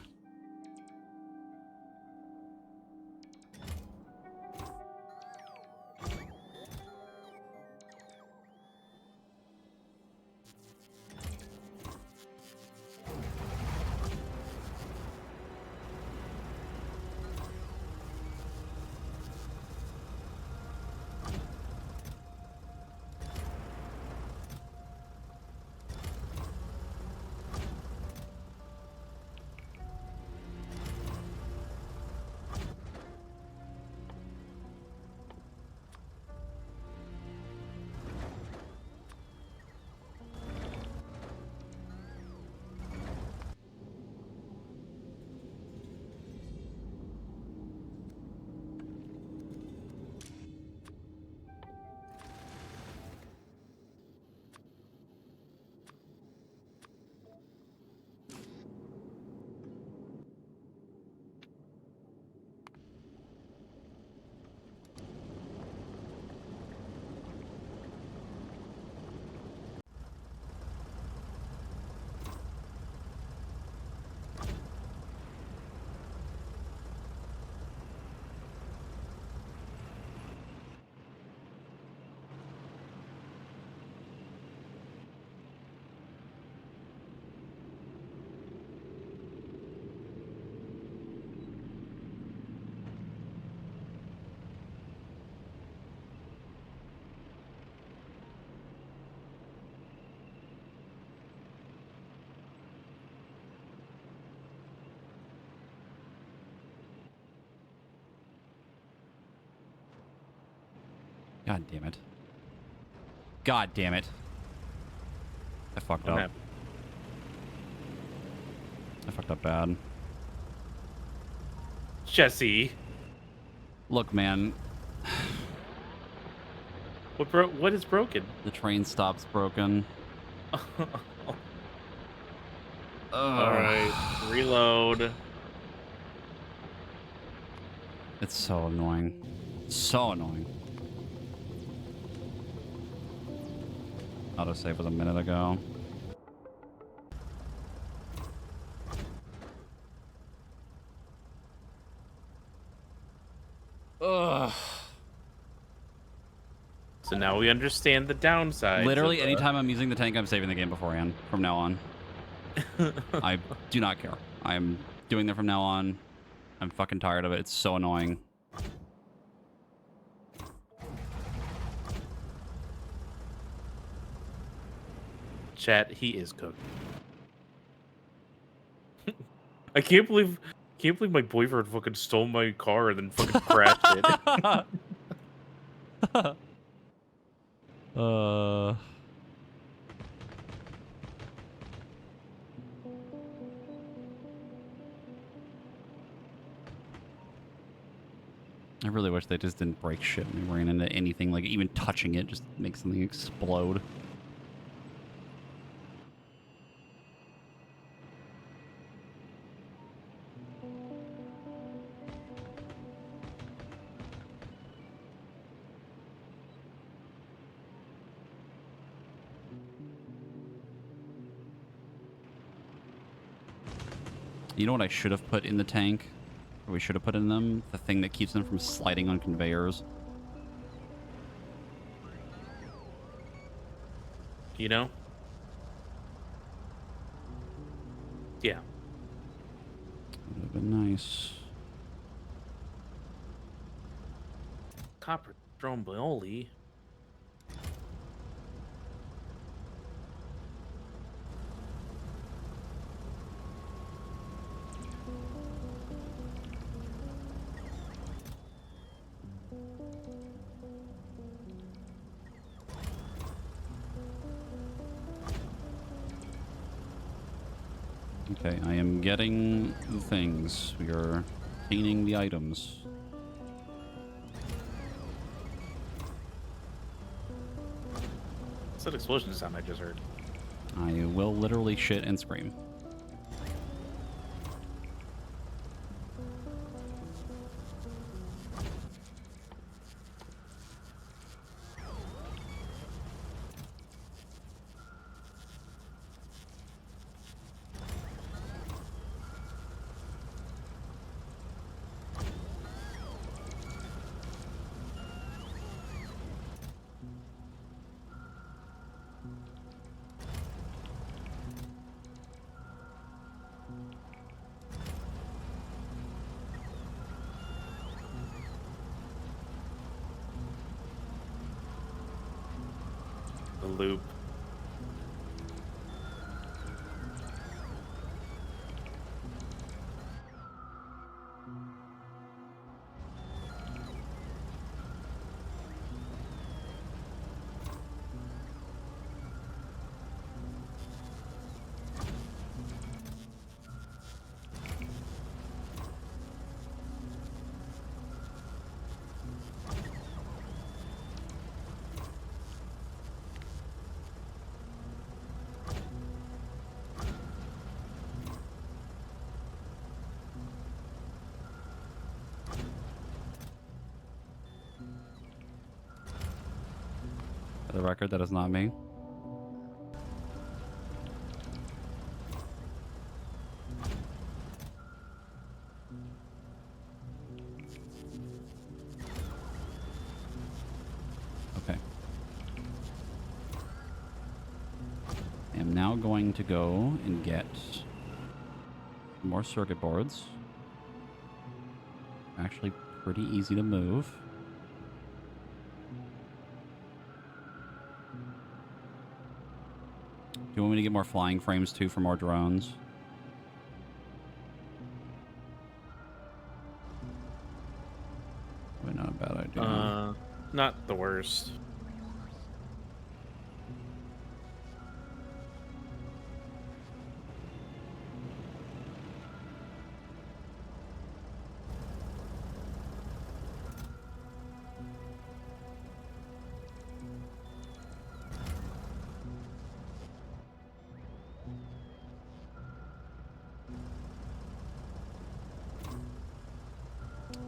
S1: God damn it. God damn it. I fucked up. I fucked up bad.
S2: Jesse.
S1: Look, man.
S2: What is broken?
S1: The train stop's broken.
S2: All right, reload.
S1: It's so annoying. So annoying. Autosave was a minute ago. Ugh.
S2: So now we understand the downside.
S1: Literally, anytime I'm using the tank, I'm saving the game beforehand from now on. I do not care. I'm doing that from now on. I'm fucking tired of it. It's so annoying.
S2: Chat, he is cooked. I can't believe my boyfriend fucking stole my car and then fucking crashed it.
S1: I really wish they just didn't break shit when we ran into anything. Like, even touching it just makes something explode. You know what I should have put in the tank? Or we should have put in them? The thing that keeps them from sliding on conveyors.
S2: You know? Yeah.
S1: Would have been nice.
S2: Copper stromboli.
S1: Okay, I am getting the things. We are obtaining the items.
S2: What's that explosion sound I just heard?
S1: I will literally shit and scream.
S2: The loop.
S1: For the record, that is not me. Okay. I am now going to go and get more circuit boards. Actually pretty easy to move. Do you want me to get more flying frames too for more drones? Probably not a bad idea.
S2: not the worst.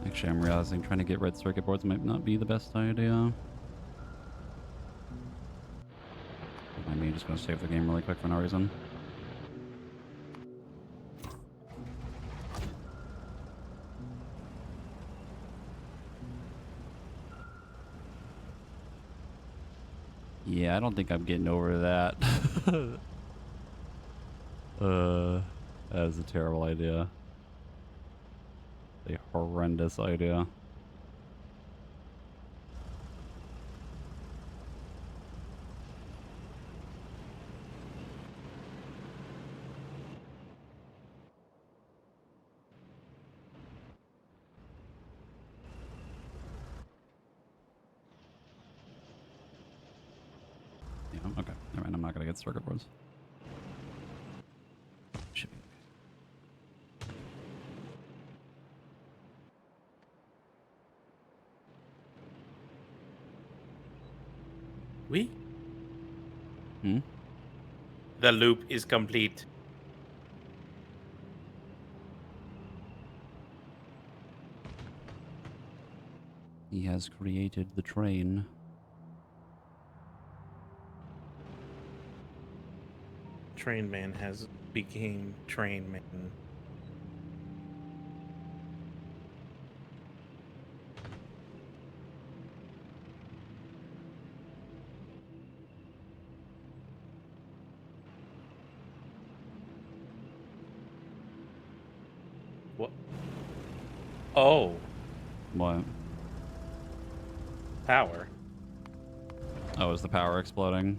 S1: Actually, I'm realizing trying to get red circuit boards might not be the best idea. I mean, just gonna save the game really quick for no reason. Yeah, I don't think I'm getting over that. That is a terrible idea. A horrendous idea. Yeah, okay. Never mind, I'm not gonna get circuit boards. Should be okay.
S2: We?
S1: Hmm?
S2: The loop is complete.
S1: He has created the train.
S2: Train Man has became Train Man. What? Oh,
S1: What?
S2: power.
S1: Oh, is the power exploding?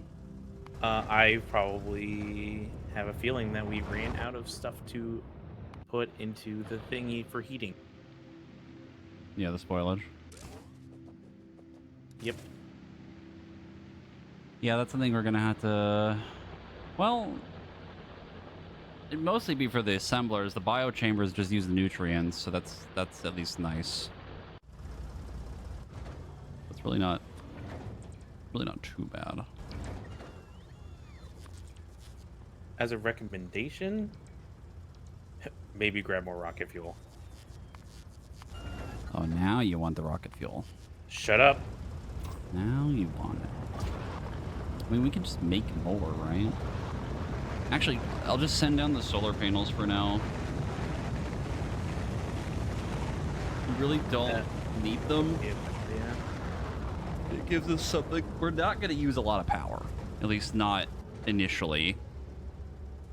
S2: I probably have a feeling that we ran out of stuff to put into the thingy for heating.
S1: Yeah, the spoilage.
S2: Yep.
S1: Yeah, that's something we're gonna have to... Well, it'd mostly be for the assemblers. The biochambers just use the nutrients, so that's at least nice. It's really not too bad.
S2: As a recommendation, maybe grab more rocket fuel.
S1: Oh, now you want the rocket fuel.
S2: Shut up.
S1: Now you want it. I mean, we can just make more, right? Actually, I'll just send down the solar panels for now. We really don't need them.
S2: Yeah.
S1: It gives us something. We're not going to use a lot of power. At least not initially.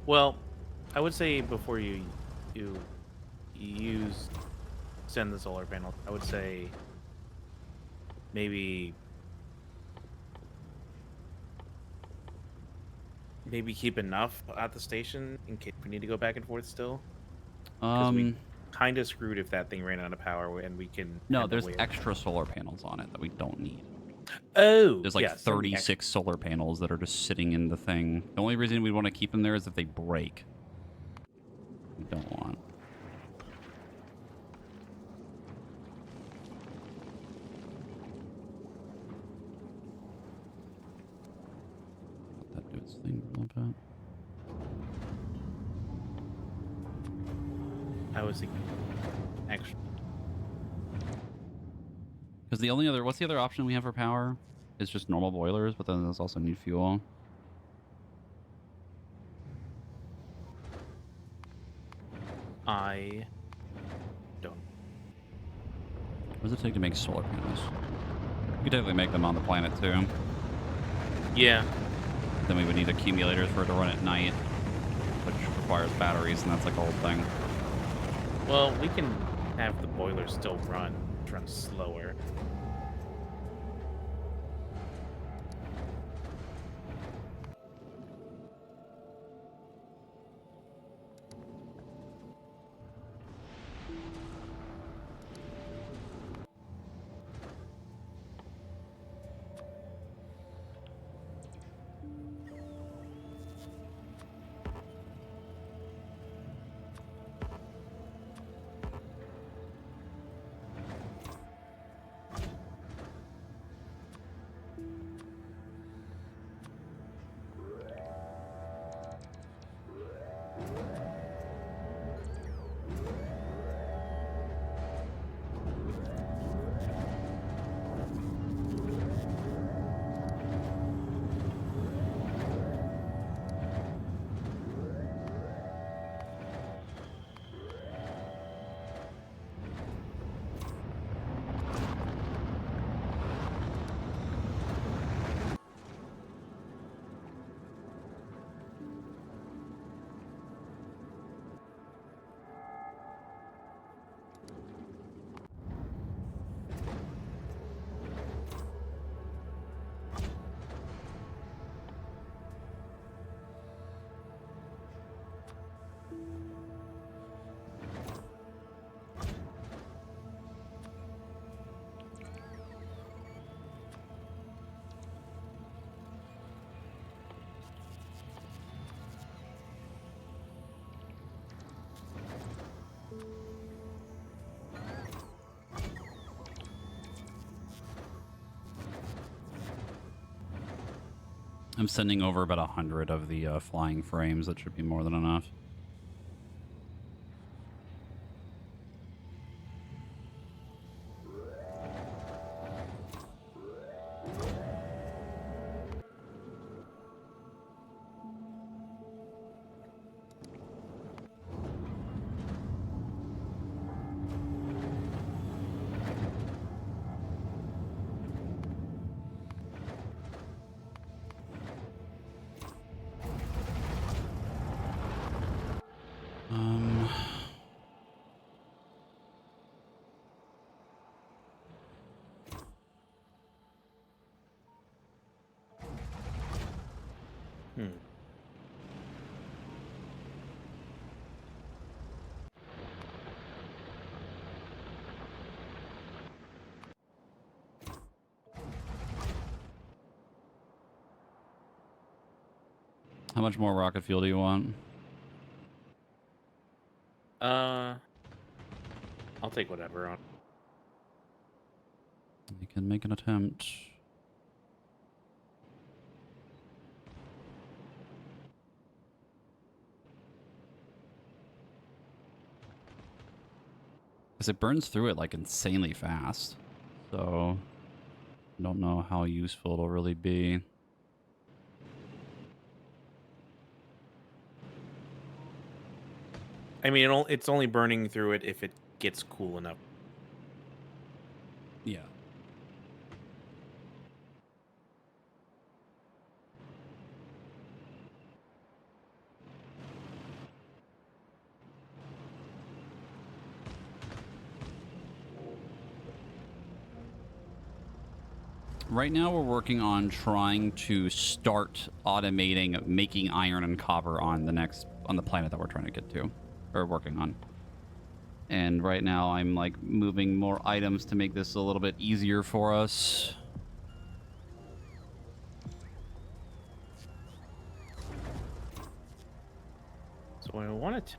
S2: Well, I would say before you send the solar panel, I would say maybe keep enough at the station in case we need to go back and forth still. Because we kind of screwed if that thing ran out of power and we can.
S1: No, there's extra solar panels on it that we don't need.
S2: Oh,
S1: there's like 36 solar panels that are just sitting in the thing. The only reason we want to keep them there is if they break. We don't want. Let that do its thing a little bit.
S2: I was thinking extra.
S1: Because the only other, what's the other option we have for power? It's just normal boilers, but then there's also need fuel.
S2: I don't.
S1: What does it take to make solar panels? We could definitely make them on the planet too.
S2: Yeah.
S1: Then we would need accumulators for it to run at night, which requires batteries, and that's like a whole thing.
S2: Well, we can have the boiler still run slower.
S1: I'm sending over about 100 of the flying frames. That should be more than enough.
S2: Hmm.
S1: How much more rocket fuel do you want?
S2: I'll take whatever on.
S1: You can make an attempt. Because it burns through it like insanely fast. So I don't know how useful it'll really be.
S2: I mean, it's only burning through it if it gets cool enough.
S1: Yeah. Right now we're working on trying to start automating making iron and copper on the planet that we're trying to get to, or working on. And right now I'm like moving more items to make this a little bit easier for us.
S2: So I want to.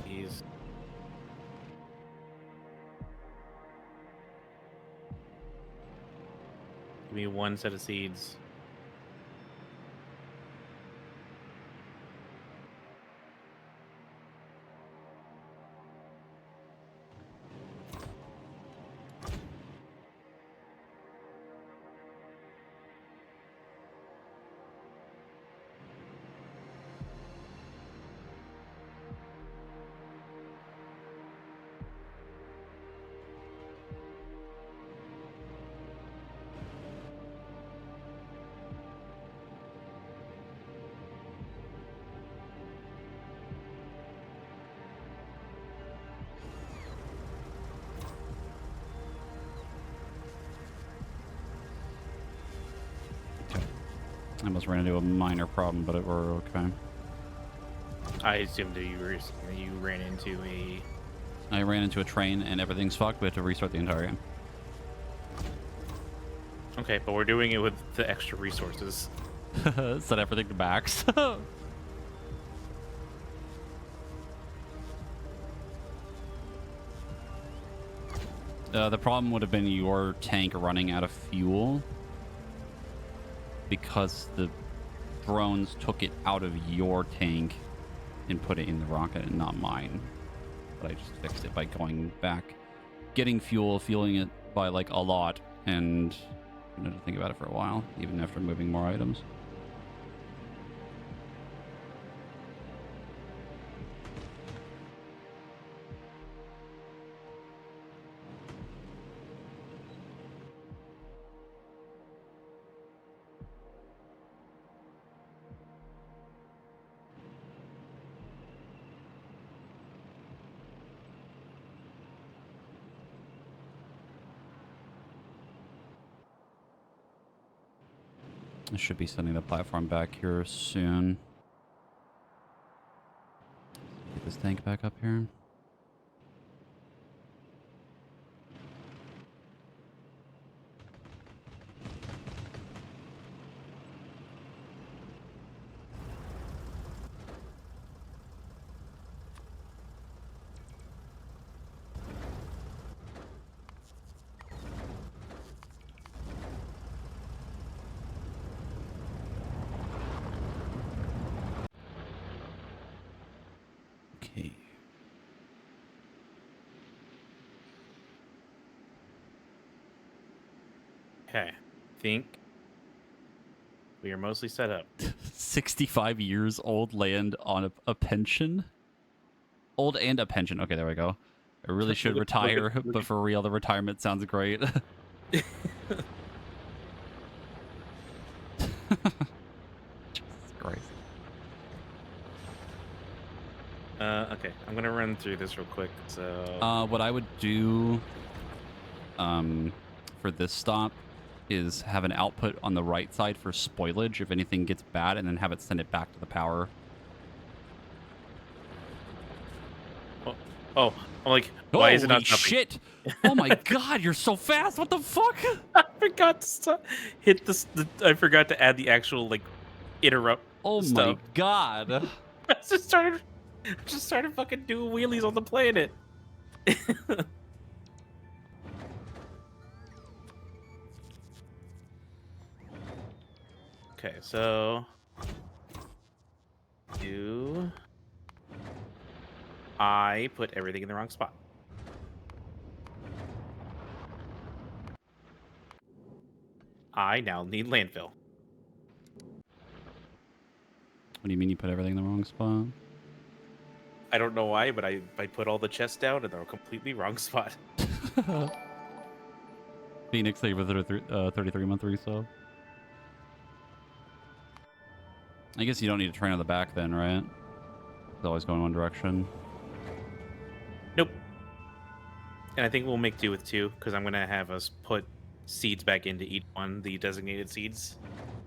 S2: These. Give me one set of seeds.
S1: I almost ran into a minor problem, but we're okay.
S2: I assumed that you ran into a.
S1: I ran into a train and everything's fucked. We have to restart the entire game.
S2: Okay, but we're doing it with the extra resources.
S1: Set everything to max. The problem would have been your tank running out of fuel because the drones took it out of your tank and put it in the rocket and not mine. But I just fixed it by going back, getting fuel, fueling it by like a lot, and I had to think about it for a while, even after moving more items. I should be sending the platform back here soon. Get this tank back up here. Okay.
S2: Okay. Think we are mostly set up.
S1: 65 years old land on a pension. Old and a pension. Okay, there we go. I really should retire, but for real, the retirement sounds great. Jesus Christ.
S2: Okay. I'm gonna run through this real quick. So.
S1: What I would do for this stop is have an output on the right side for spoilage if anything gets bad, and then have it send it back to the power.
S2: Oh, I'm like, why is it not
S1: Holy
S2: stopping?
S1: shit! Oh my god, you're so fast! What the fuck?
S2: I forgot to hit this. I forgot to add the actual like interrupt
S1: Oh my
S2: stuff.
S1: god.
S2: I just started fucking doing wheelies on the planet. Okay, so I put everything in the wrong spot. I now need landfill.
S1: What do you mean you put everything in the wrong spot?
S2: I don't know why, but I put all the chests down in the completely wrong spot.
S1: Phoenix, thank you for the 33-month resub. I guess you don't need to train on the back then, right? It's always going one direction.
S2: Nope. And I think we'll make do with two, because I'm going to have us put seeds back into each one, the designated seeds.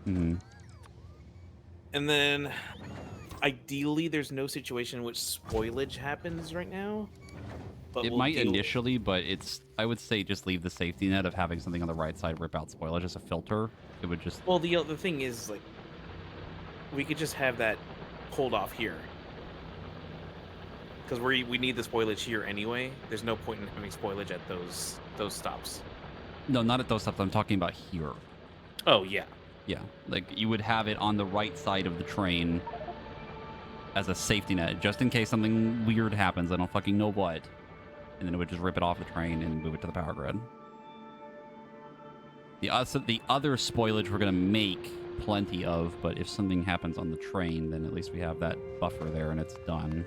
S1: Mm-hmm.
S2: And then, ideally, there's no situation in which spoilage happens right now. But
S1: It might initially, but I would say just leave the safety net of having something on the right side rip out spoilage as a filter. It would just...
S2: Well, the thing is, like, we could just have that pulled off here. Because we need the spoilage here anyway. There's no point in having spoilage at those stops.
S1: No, not at those stops. I'm talking about here.
S2: Oh, yeah.
S1: Yeah, like you would have it on the right side of the train as a safety net, just in case something weird happens. I don't fucking know what. And then it would just rip it off the train and move it to the power grid. The other spoilage we're going to make plenty of, but if something happens on the train, then at least we have that buffer there and it's done.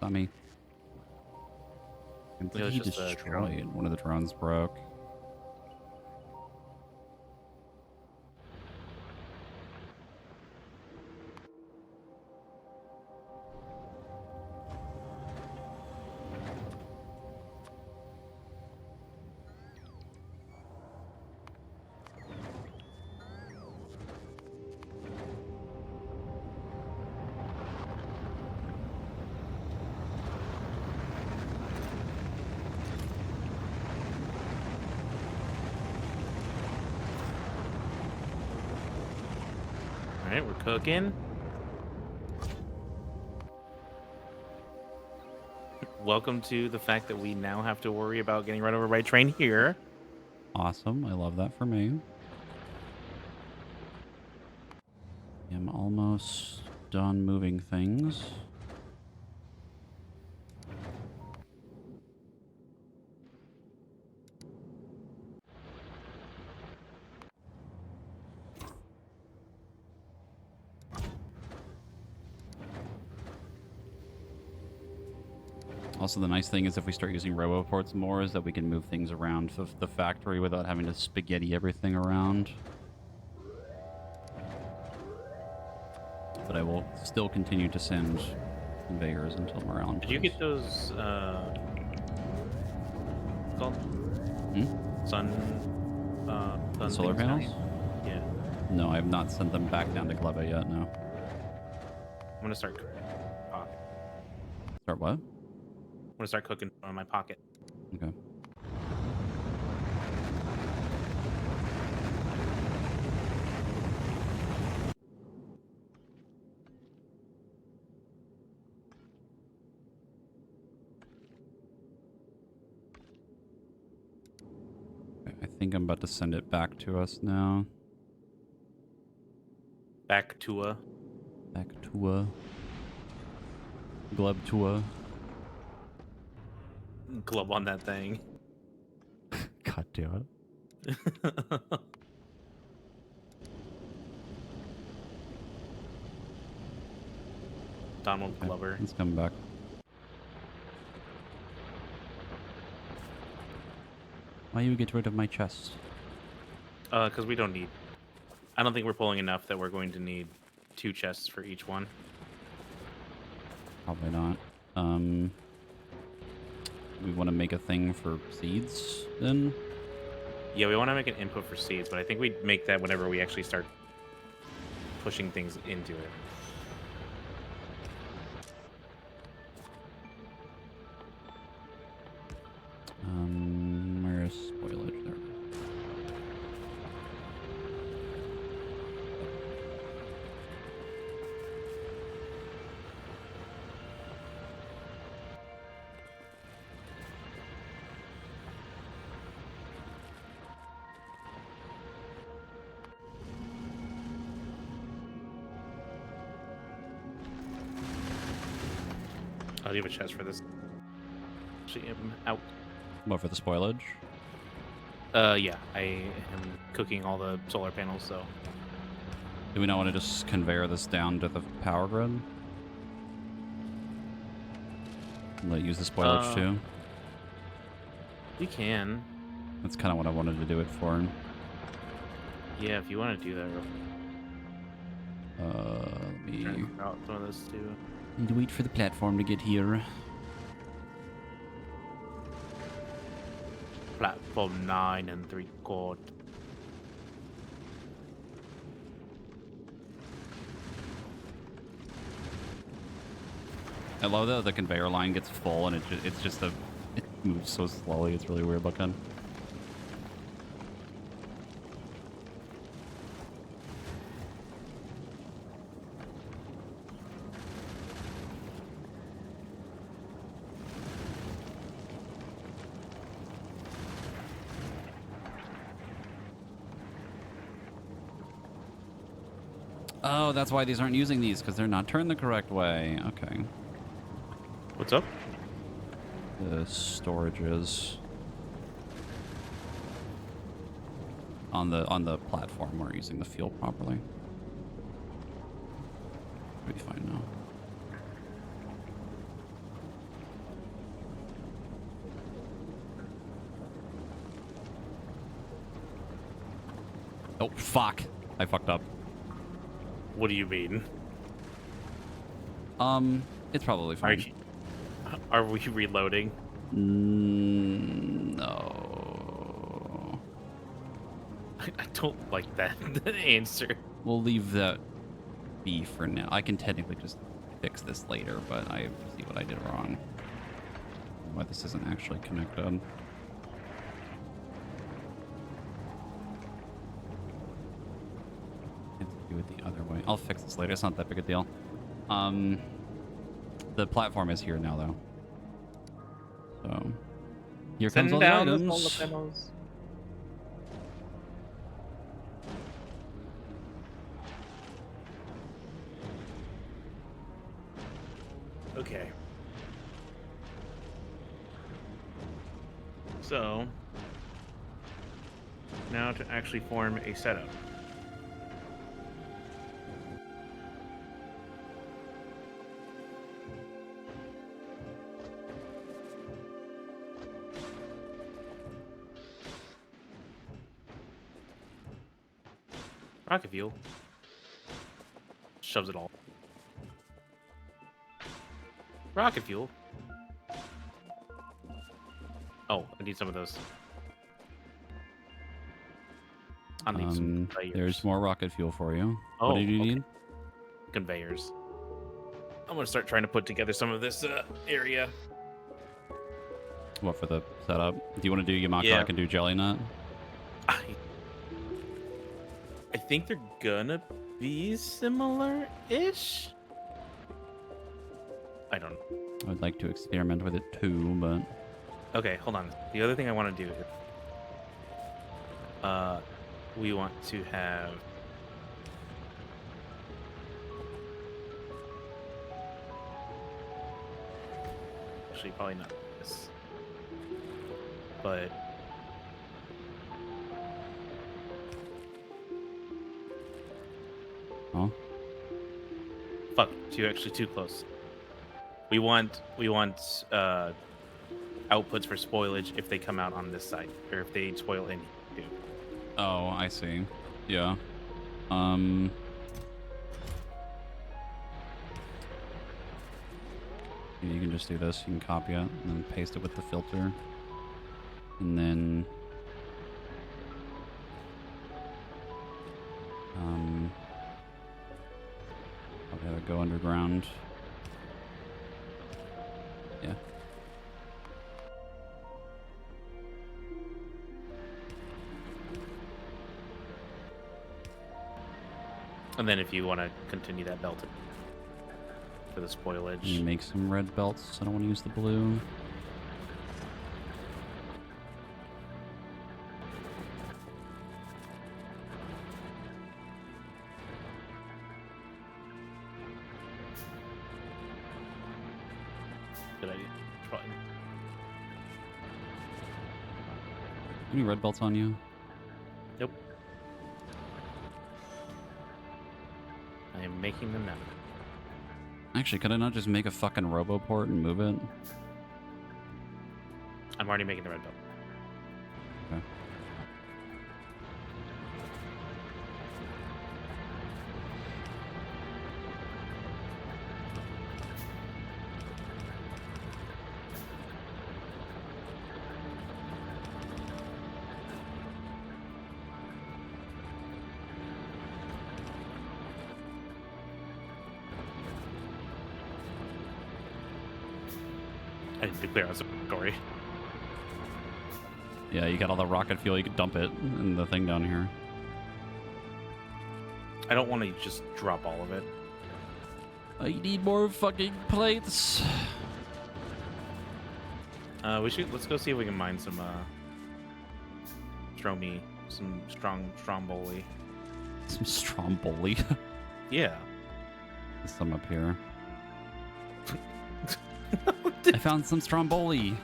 S1: Dummy. He destroyed. One of the drones broke.
S2: All right, we're cooking. Welcome to the fact that we now have to worry about getting run over by a train here.
S1: Awesome. I love that for me. I'm almost done moving things. Also, the nice thing is if we start using roboports more is that we can move things around the factory without having to spaghetti everything around. But I will still continue to send conveyors until morale improves.
S2: Did you get those, called? Sun
S1: The solar panels?
S2: Yeah.
S1: No, I have not sent them back down to Gleba yet, no.
S2: I'm gonna start cooking pocket.
S1: Start what?
S2: I'm gonna start cooking on my pocket.
S1: Okay. I think I'm about to send it back to us now.
S2: Back to a
S1: Gleb to a.
S2: club on that thing.
S1: God damn it.
S2: Donald
S1: Okay,
S2: Glover.
S1: let's come back. Why you get rid of my chest?
S2: Because we don't need. I don't think we're pulling enough that we're going to need 2 chests for each one.
S1: Probably not. We want to make a thing for seeds then?
S2: Yeah, we want to make an input for seeds, but I think we'd make that whenever we actually start pushing things into it.
S1: Where's spoilage? There.
S2: I'll leave a chest for this. Actually, I'm out.
S1: What, for the spoilage?
S2: Yeah, I am cooking all the solar panels, so.
S1: Do we not want to just conveyor this down to the power grid? Let use the spoilage too?
S2: We can.
S1: That's kind of what I wanted to do it for.
S2: Yeah, if you want to do that real
S1: Let me...
S2: quick. Out some of this too.
S1: Need to wait for the platform to get here.
S2: Platform 9 3/4.
S1: I love that the conveyor line gets full and it's just it moves so slowly. It's really weird looking. Oh, that's why these aren't using these, because they're not turned the correct way. Okay.
S2: What's up?
S1: The storages on the platform we're using the fuel properly. Should be fine now. Oh fuck! I fucked up.
S2: What do you mean?
S1: It's probably fine.
S2: Are we reloading?
S1: No.
S2: I don't like that answer.
S1: We'll leave that be for now. I can technically just fix this later, but I see what I did wrong. Why this isn't actually connected. Let's do it the other way. I'll fix this later. It's not that big a deal. The platform is here now, though. So here comes all the
S2: Down the
S1: items.
S2: solar panels. Okay. So now to actually form a setup. Rocket fuel. Shoves it all. Rocket fuel. Oh, I need some of those. I'll need some conveyors.
S1: There's more rocket fuel for you.
S2: Oh,
S1: What did you
S2: okay.
S1: need?
S2: Conveyors. I'm gonna start trying to put together some of this area.
S1: What for the setup? Do you want to do Yamaka?
S2: Yeah.
S1: I can do Jelly Nut.
S2: I think they're gonna be similar-ish. I don't know.
S1: I would like to experiment with it too, but
S2: Okay, hold on. The other thing I want to do is, we want to have actually probably not this, but
S1: oh,
S2: fuck, too close. We want outputs for spoilage if they come out on this side, or if they spoil any too.
S1: oh, I see. Yeah. You can just do this. You can copy it and then paste it with the filter, and then probably have it go underground. Yeah.
S2: And then if you want to continue that belt for the
S1: You
S2: spoilage,
S1: make some red belts. I don't want to use the blue.
S2: good idea. Probably.
S1: Any red belts on you?
S2: Nope. I am making them now.
S1: Actually, could I not just make a fucking RoboPort and move it?
S2: I'm already making the red belt.
S1: Okay.
S2: I need to clear out some inventory.
S1: Yeah, you got all the rocket fuel. You could dump it in the thing down here.
S2: I don't want to just drop all of it.
S1: I need more fucking plates.
S2: Let's go see if we can mine some some stromboli.
S1: Some stromboli.
S2: Yeah.
S1: There's some up here. I found some stromboli.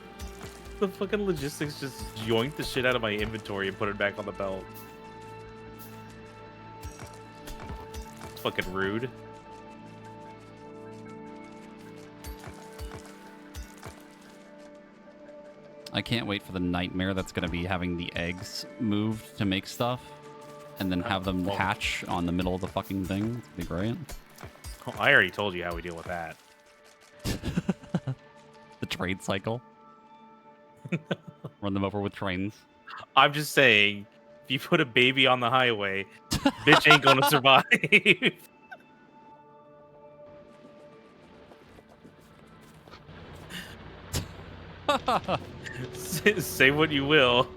S2: The fucking logistics just yoinked the shit out of my inventory and put it back on the belt. It's fucking rude.
S1: I can't wait for the nightmare that's going to be having the eggs moved to make stuff and then have them
S2: well-
S1: hatch on the middle of the fucking thing. It's going to be great.
S2: Oh, I already told you how we deal with that.
S1: The trade cycle. Run them over with trains.
S2: I'm just saying, if you put a baby on the highway, bitch ain't gonna survive. Say what you will.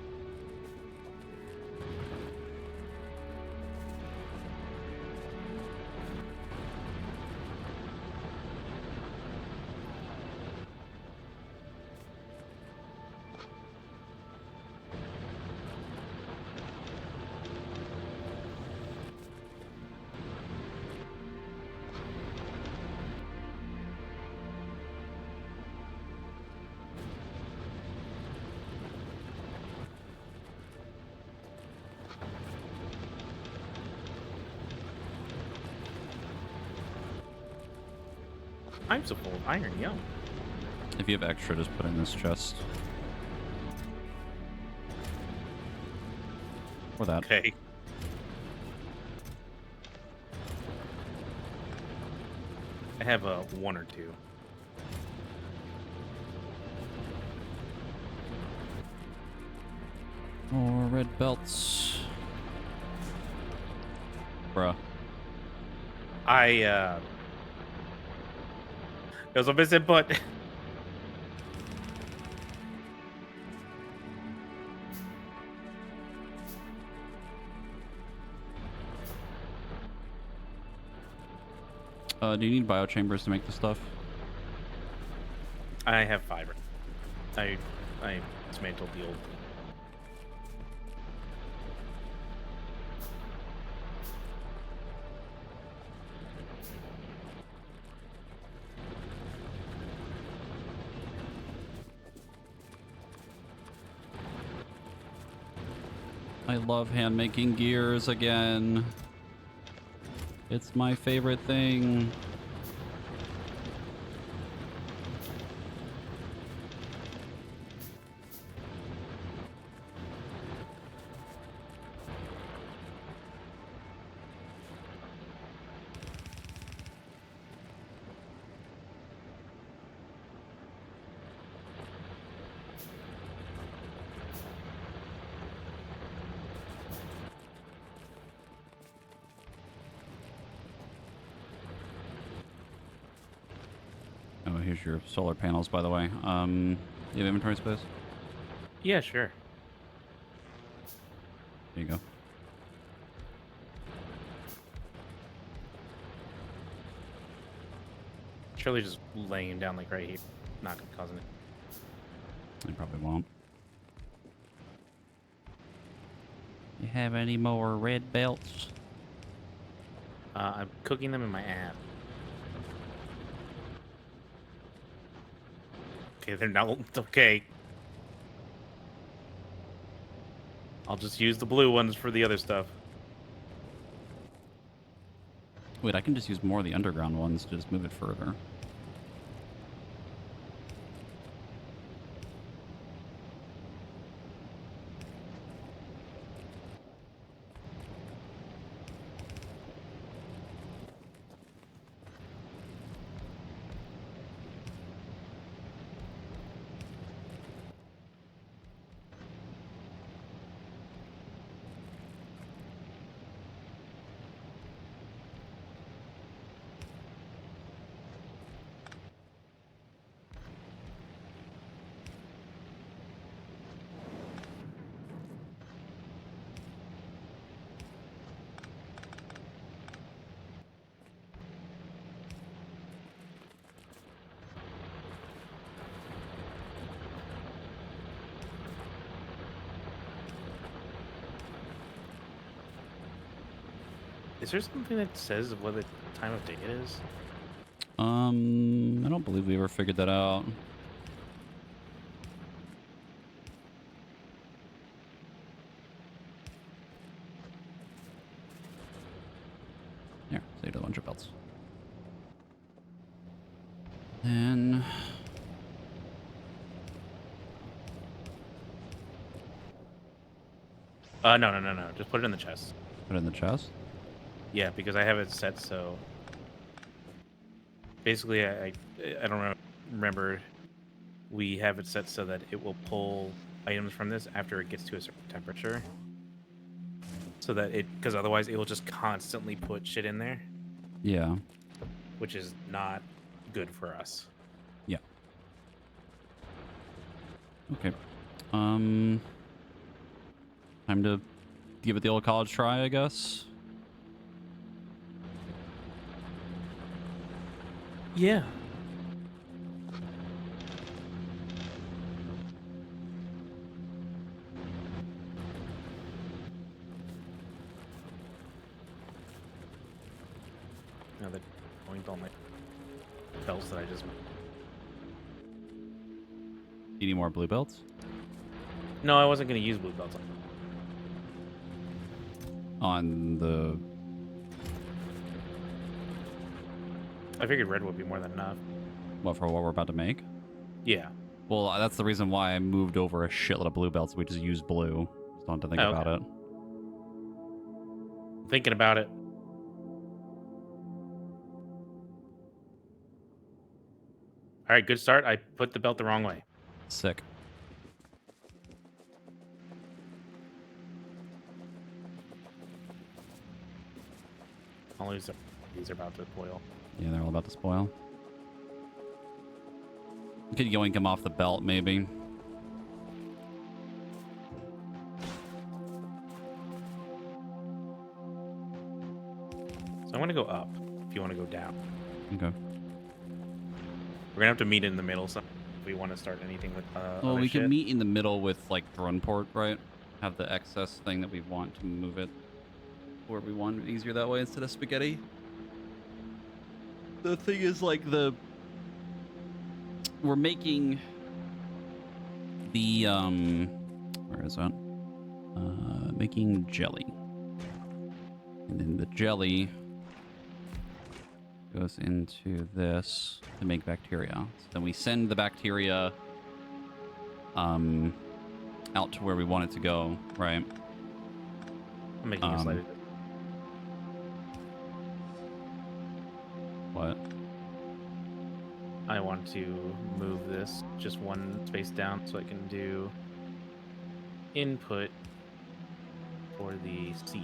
S2: I'm so full of iron, yo.
S1: If you have extra, just put it in this chest. Or that.
S2: Okay. I have a 1 or 2.
S1: More red belts. Bruh.
S2: There was a misinput.
S1: Do you need biochambers to make the stuff?
S2: I have fiber. I dismantled the old.
S1: I love hand making gears again. It's my favorite thing. Oh, here's your solar panels, by the way. You have inventory space?
S2: Yeah, sure.
S1: There you go.
S2: Surely just laying him down like right here. Not gonna cause it.
S1: I probably won't. You have any more red belts?
S2: I'm cooking them in my app. Okay, they're not okay. I'll just use the blue ones for the other stuff.
S1: Wait, I can just use more of the underground ones to just move it further.
S2: Is there something that says what the time of day it is?
S1: I don't believe we ever figured that out. Here, saved a bunch of belts. Then
S2: No. Just put it in the chest.
S1: put it in the chest.
S2: Yeah, because I have it set so. Basically, I don't remember. We have it set so that it will pull items from this after it gets to a certain temperature. So that because otherwise it will just constantly put shit in there,
S1: Yeah.
S2: which is not good for us.
S1: Yeah. Okay. Time to give it the old college try, I guess.
S2: Yeah. Now that point all my belts that I just.
S1: You need more blue belts?
S2: No, I wasn't going to use blue belts.
S1: On the...
S2: I figured red would be more than enough.
S1: What, for what we're about to make?
S2: Yeah.
S1: Well, that's the reason why I moved over a shitload of blue belts. We just used blue. Just don't have to think
S2: Oh,
S1: about
S2: okay.
S1: it.
S2: Thinking about it. All right, good start. I put the belt the wrong way.
S1: Sick.
S2: All these are about to spoil.
S1: Yeah, they're all about to spoil. You could yoink him off the belt, maybe.
S2: So I'm gonna go up. If you want to go down,
S1: Okay.
S2: we're gonna have to meet in the middle. So if we want to start anything with
S1: Well,
S2: other
S1: we
S2: shit.
S1: can meet in the middle with, like, drone port, right? Have the excess thing that we want to move it where we want it easier that way instead of spaghetti. The thing is, like, we're making the, where is that? Making jelly. And then the jelly goes into this to make bacteria. So then we send the bacteria out to where we want it to go, right?
S2: I'm making a slight.
S1: What?
S2: I want to move this just one space down so I can do input for the seed.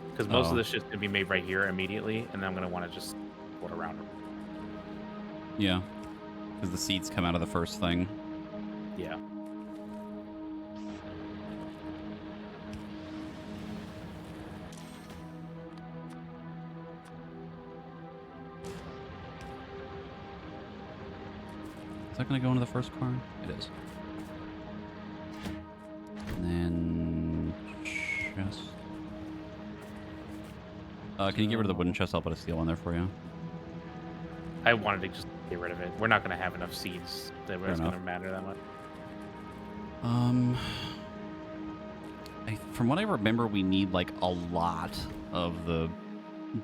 S2: Because most of this shit's gonna be made right here immediately, and then I'm gonna want to just put around them.
S1: Yeah. Because the seeds come out of the first thing.
S2: Yeah.
S1: Is that going to go into the first car? It is. And then chest. Can you get rid of the wooden chest? I'll put a steel one there for you.
S2: I wanted to just get rid of it. We're not gonna have enough seeds that it's
S1: enough.
S2: gonna matter that much.
S1: From what I remember, we need like a lot of the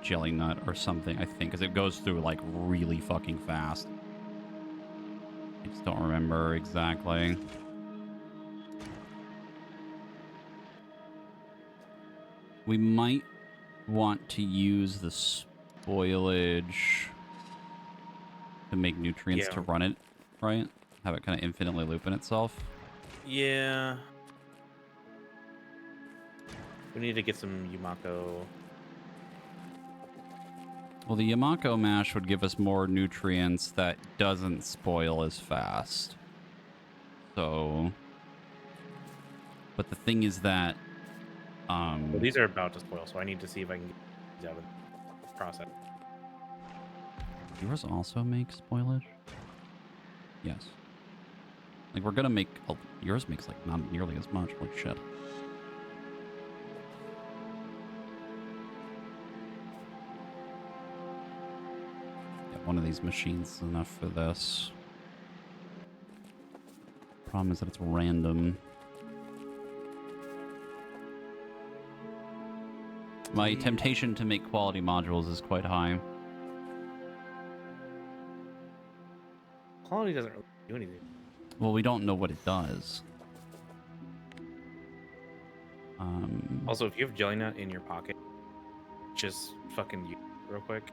S1: jelly nut or something, I think, because it goes through like really fucking fast. I just don't remember exactly. We might want to use the spoilage to make nutrients to run it, right? Have it kind of infinitely looping itself.
S2: Yeah. We need to get some Yumako.
S1: Well, the Yamako mash would give us more nutrients that doesn't spoil as fast. So... But the thing is that...
S2: Well, these are about to spoil, so I need to see if I can get these out of the process.
S1: Yours also make spoilage? Yes. Like, we're gonna make... yours makes, like, not nearly as much. Holy shit. One of these machines is enough for this. Problem is that it's random. My temptation to make quality modules is quite high.
S2: Quality doesn't really do anything.
S1: Well, we don't know what it does.
S2: Also, if you have jelly nut in your pocket, just fucking use it real quick.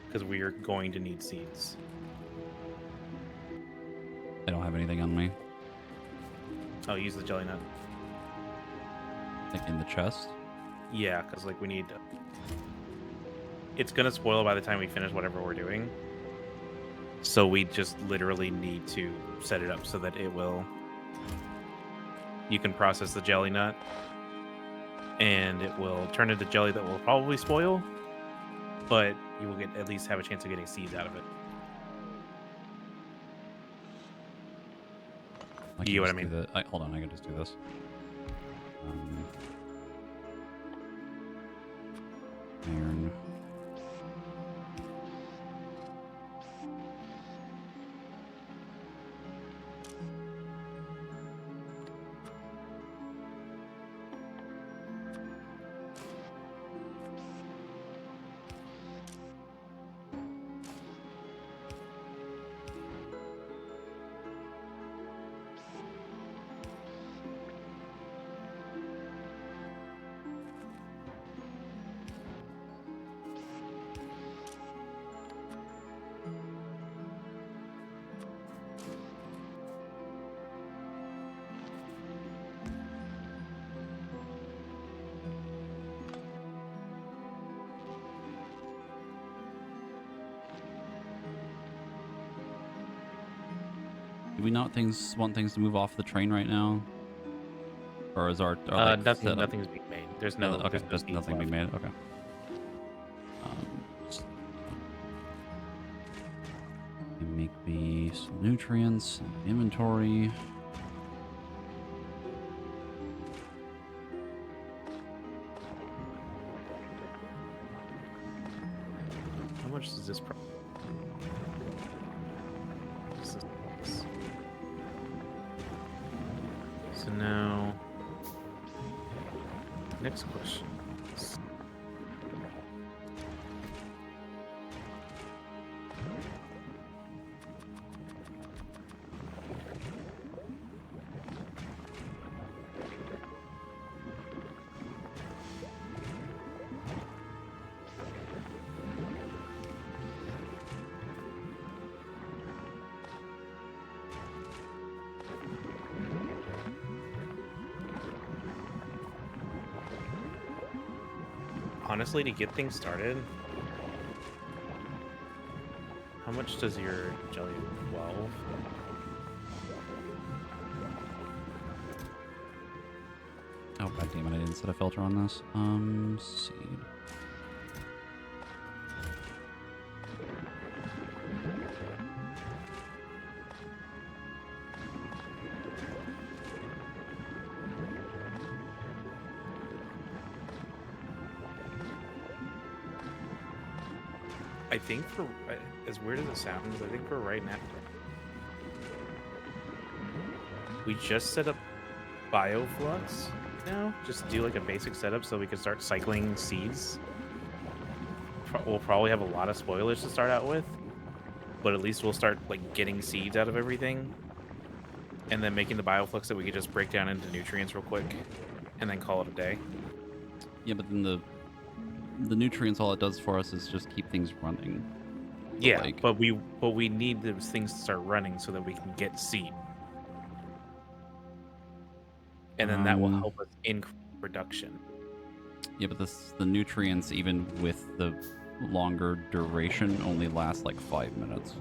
S2: Because we are going to need seeds.
S1: I don't have anything on me.
S2: Oh, use the jelly nut.
S1: Like in the chest?
S2: Yeah, because like we need to... It's gonna spoil by the time we finish whatever we're doing. So we just literally need to set it up so that it will... You can process the jelly nut, and it will turn into jelly that will probably spoil, but you will at least have a chance of getting seeds out of it. You get what I mean?
S1: Hold on, I can just do this. Iron. Do we not want things to move off the train right now? Or is our like
S2: Nothing.
S1: setup?
S2: Nothing's being made. There's
S1: Yeah,
S2: no.
S1: okay,
S2: There's no
S1: there's
S2: seeds
S1: nothing being
S2: left.
S1: made. Okay. Just make me some nutrients, inventory.
S2: How much does this? So now, next question. Honestly, to get things started, how much does your jelly? 12?
S1: Oh god damn it! I didn't set a filter on this. Seed.
S2: I think for as weird as it sounds, I think for right now, we just set up bioflux now. Just do like a basic setup so we can start cycling seeds. We'll probably have a lot of spoilers to start out with, but at least we'll start like getting seeds out of everything, and then making the bioflux that we could just break down into nutrients real quick, and then call it a day.
S1: Yeah, but then the nutrients, all it does for us is just keep things running.
S2: Yeah,
S1: Like,
S2: but we need those things to start running so that we can get seed, and then that will help us increase production.
S1: yeah, but the nutrients, even with the longer duration, only last like 5 minutes.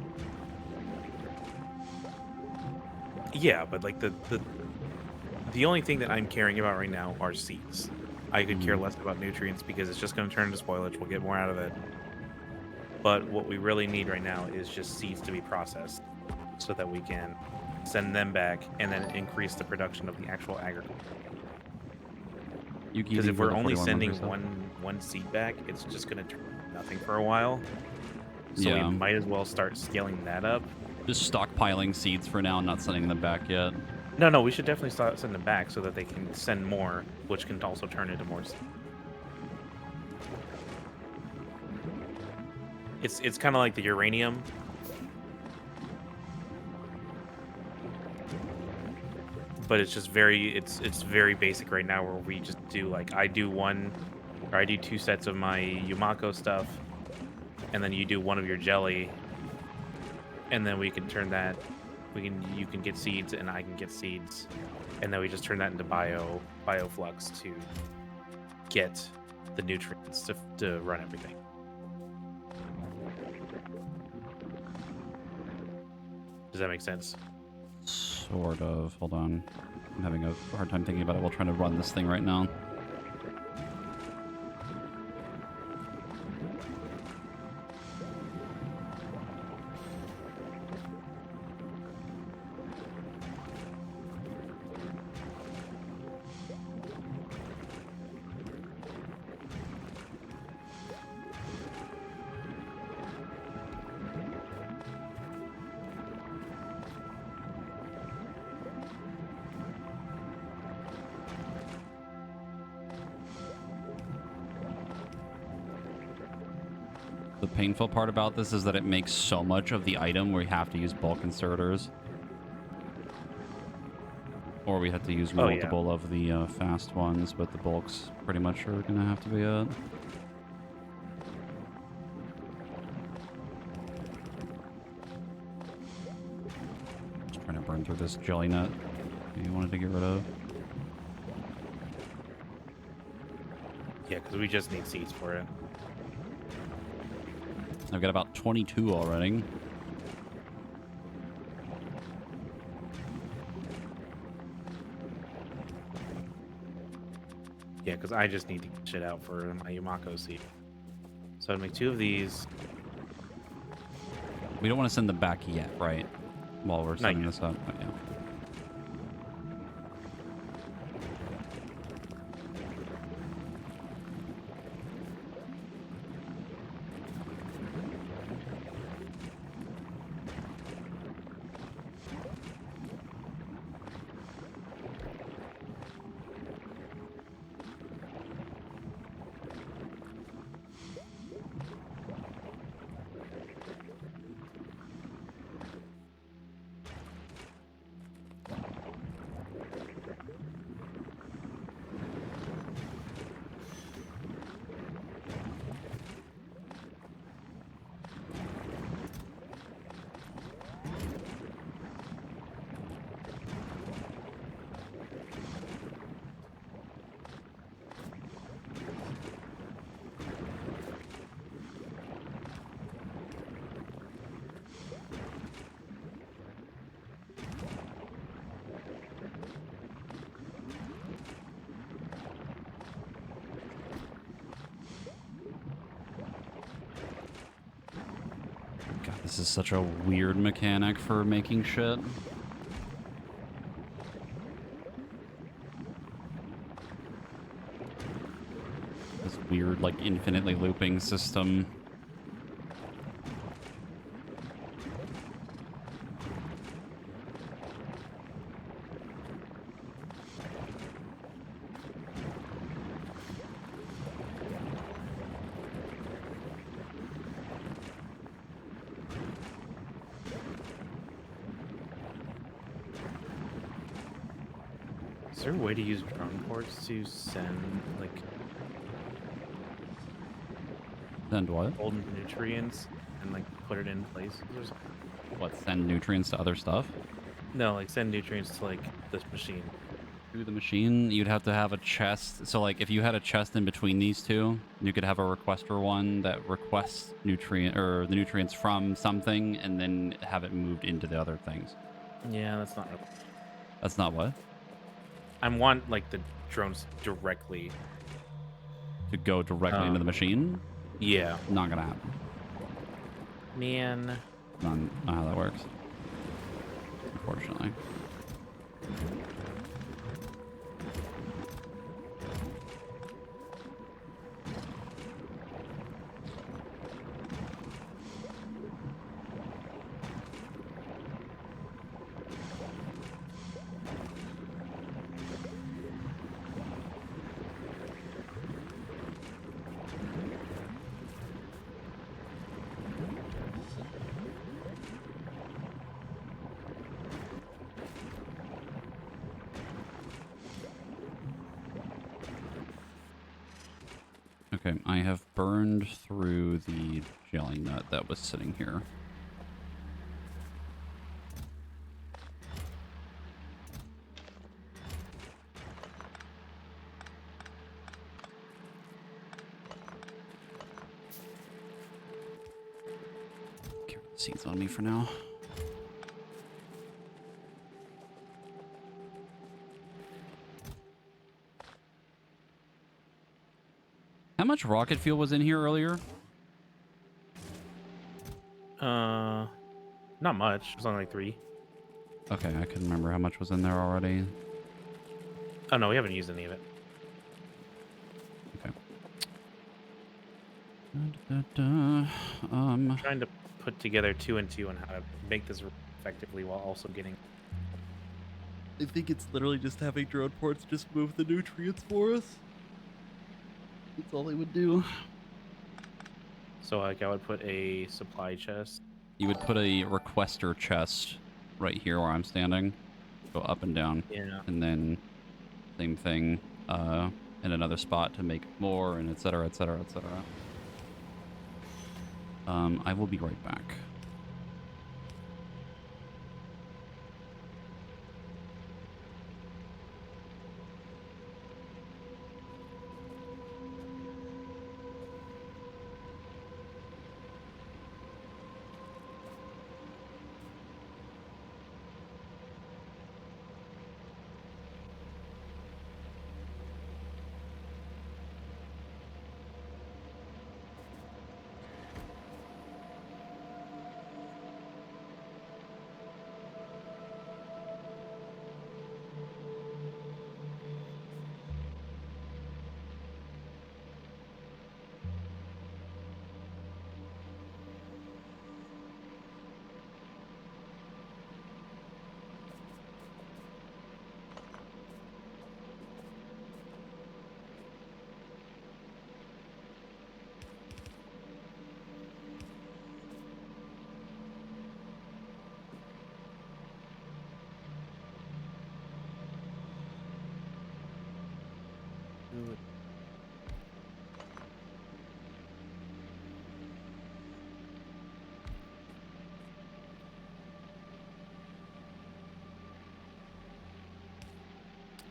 S2: Yeah, but like the only thing that I'm caring about right now are seeds. I could care less about nutrients because it's just going to turn into spoilage. We'll get more out of it. But what we really need right now is just seeds to be processed so that we can send them back and then increase the production of the actual agriculture. Because if we're only sending one seed back, it's just going to turn nothing for a while. So we might as well start scaling that up.
S1: Just stockpiling seeds for now and not sending them back yet.
S2: No, we should definitely start sending them back so that they can send more, which can also turn into more. It's kind of like the uranium. But it's just it's very basic right now, where we just do like I do 2 sets of my Yumako stuff, and then you do one of your jelly, and then we can turn that. You can get seeds and I can get seeds, and then we just turn that into bioflux to get the nutrients to run everything. Does that make sense?
S1: Sort of. Hold on. I'm having a hard time thinking about it while trying to run this thing right now. The painful part about this is that it makes so much of the item where we have to use bulk inserters. Or we have to use multiple of the fast ones, but the bulks pretty much are going to have to be it. Just trying to burn through this jelly nut you wanted to get rid of.
S2: Yeah, because we just need seeds for it.
S1: I've got about 22 already.
S2: Yeah, because I just need to get shit out for my Yumako seed. So I'd make 2 of these.
S1: We don't want to send them back yet, right? While we're
S2: Not
S1: setting
S2: yet.
S1: this up. Oh, yeah. God, this is such a weird mechanic for making shit. This weird, like, infinitely looping system.
S2: Is there a way to use drone ports to send like
S1: Send what?
S2: old nutrients and like put it in places or something?
S1: What, send nutrients to other stuff?
S2: No, like send nutrients to like this machine.
S1: Through the machine, you'd have to have a chest. So, like, if you had a chest in between these two, you could have a requester one that requests nutrient or the nutrients from something, and then have it moved into the other things.
S2: Yeah, that's not really.
S1: That's not what
S2: I want like the drones directly.
S1: to go directly into the machine.
S2: Yeah.
S1: Not gonna happen.
S2: Man.
S1: Not how that works. Unfortunately. Okay, I have burned through the jelly nut that was sitting here. Carry the seeds on me for now. How much rocket fuel was in here earlier?
S2: Not much. It's only like 3.
S1: Okay, I couldn't remember how much was in there already.
S2: Oh no, we haven't used any of it.
S1: Okay.
S2: I'm trying to put together 2 and 2 on how to make this effectively while also getting.
S1: I think it's literally just having drone ports just move the nutrients for us. That's all they would do.
S2: So like I would put a supply chest.
S1: You would put a requester chest right here where I'm standing. Go up and down.
S2: Yeah.
S1: And then same thing in another spot to make more, and etc., etc., etc. I will be right back.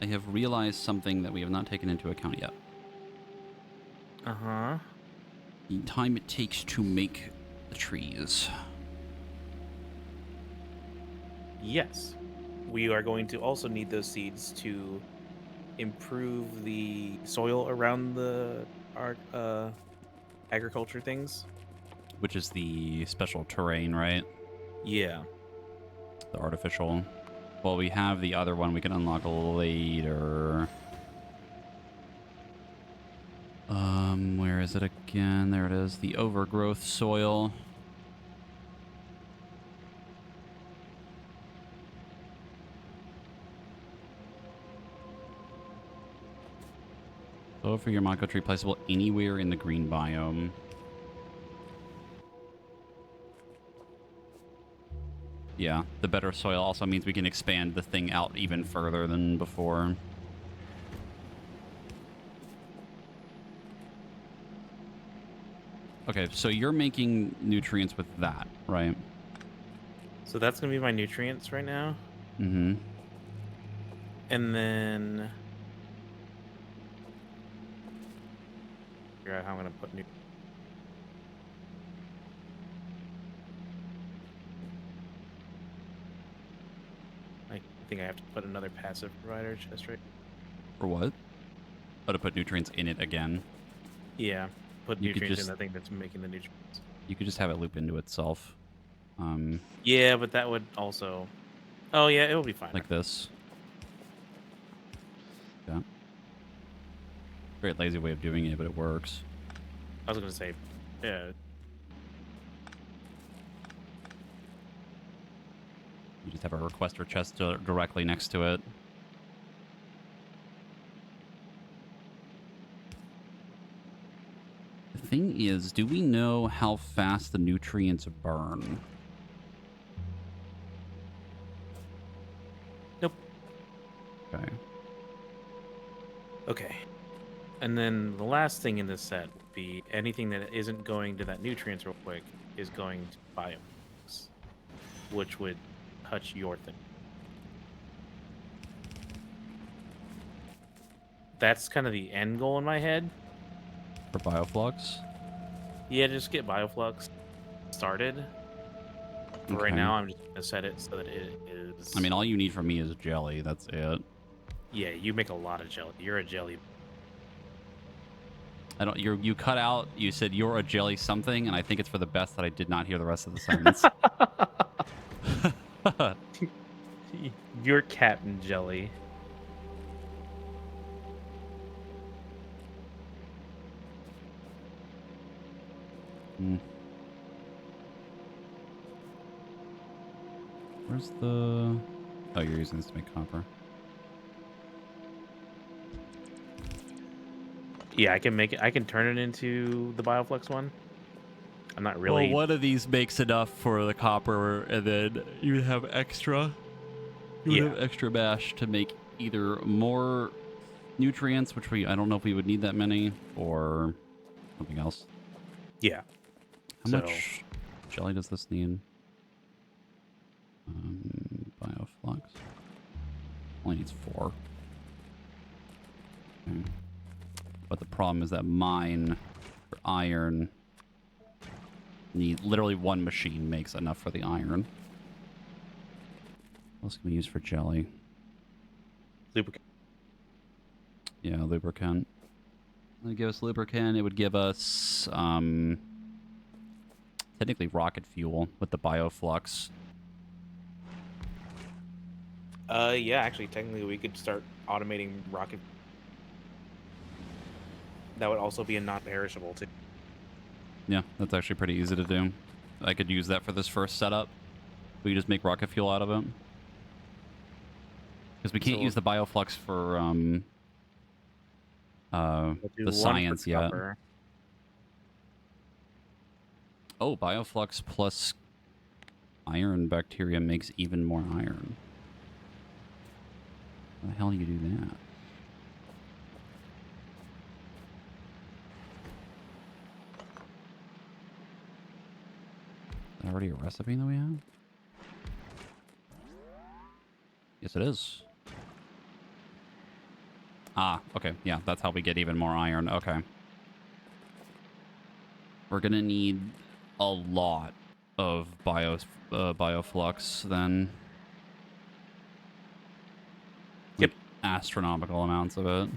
S1: I have realized something that we have not taken into account yet.
S2: Uh-huh.
S1: The time it takes to make the trees.
S2: Yes. We are going to also need those seeds to improve the soil around the agriculture things.
S1: Which is the special terrain, right?
S2: Yeah.
S1: The artificial. Well, we have the other one we can unlock later. Where is it again? There it is. The overgrowth soil. So for your Mako tree placeable anywhere in the green biome. Yeah, the better soil also means we can expand the thing out even further than before. Okay, so you're making nutrients with that, right?
S2: So that's going to be my nutrients right now.
S1: Mm-hmm.
S2: And then figure out how I'm going to put new. I think I have to put another passive provider just right.
S1: For what? Oh, to put nutrients in it again.
S2: Yeah. Put
S1: You could
S2: nutrients in
S1: just
S2: the thing that's making the nutrients.
S1: you could just have it loop into itself.
S2: Yeah, but that would also. Oh yeah, it'll be fine.
S1: Like this. Yeah. Very lazy way of doing it, but it works.
S2: I was gonna say, yeah.
S1: You just have a requester chest directly next to it. The thing is, do we know how fast the nutrients burn?
S2: Nope.
S1: Okay.
S2: Okay. And then the last thing in this set would be anything that isn't going to that nutrients real quick is going to biomes, which would touch your thing. That's kind of the end goal in my head.
S1: For bioflux?
S2: Yeah, just get bioflux started. For right
S1: Okay.
S2: now, I'm just gonna set it so that it is.
S1: I mean, all you need from me is jelly. That's it.
S2: Yeah, you make a lot of jelly. You're a jelly.
S1: I don't. You cut out. You said you're a jelly something, and I think it's for the best that I did not hear the rest of the sentence.
S2: You're Captain Jelly.
S1: Mm. Where's the... Oh, you're using this to make copper.
S2: Yeah, I can make it. I can turn it into the Bioflux one. I'm not really.
S1: Well, one of these makes enough for the copper, and then you would have extra. You would have extra mash to make either more nutrients, which I don't know if we would need that many, or something else.
S2: Yeah.
S1: How much jelly does this need? Bioflux. Only needs 4. Okay. But the problem is that mine for iron literally one machine makes enough for the iron. What else can we use for jelly?
S2: Lubricant.
S1: Yeah, lubricant. It would give us lubricant. It would give us technically rocket fuel with the bioflux.
S2: Yeah, actually, technically, we could start automating rocket. That would also be a non-perishable too.
S1: Yeah, that's actually pretty easy to do. I could use that for this first setup. We could just make rocket fuel out of it. Because we can't use the bioflux for the science yet. Oh, bioflux plus iron bacteria makes even more iron. How the hell do you do that? that already a recipe that we have? Yes, it is. Ah, okay. Yeah, that's how we get even more iron. Okay. We're gonna need a lot of bioflux then.
S2: Yep.
S1: Like, astronomical amounts of it.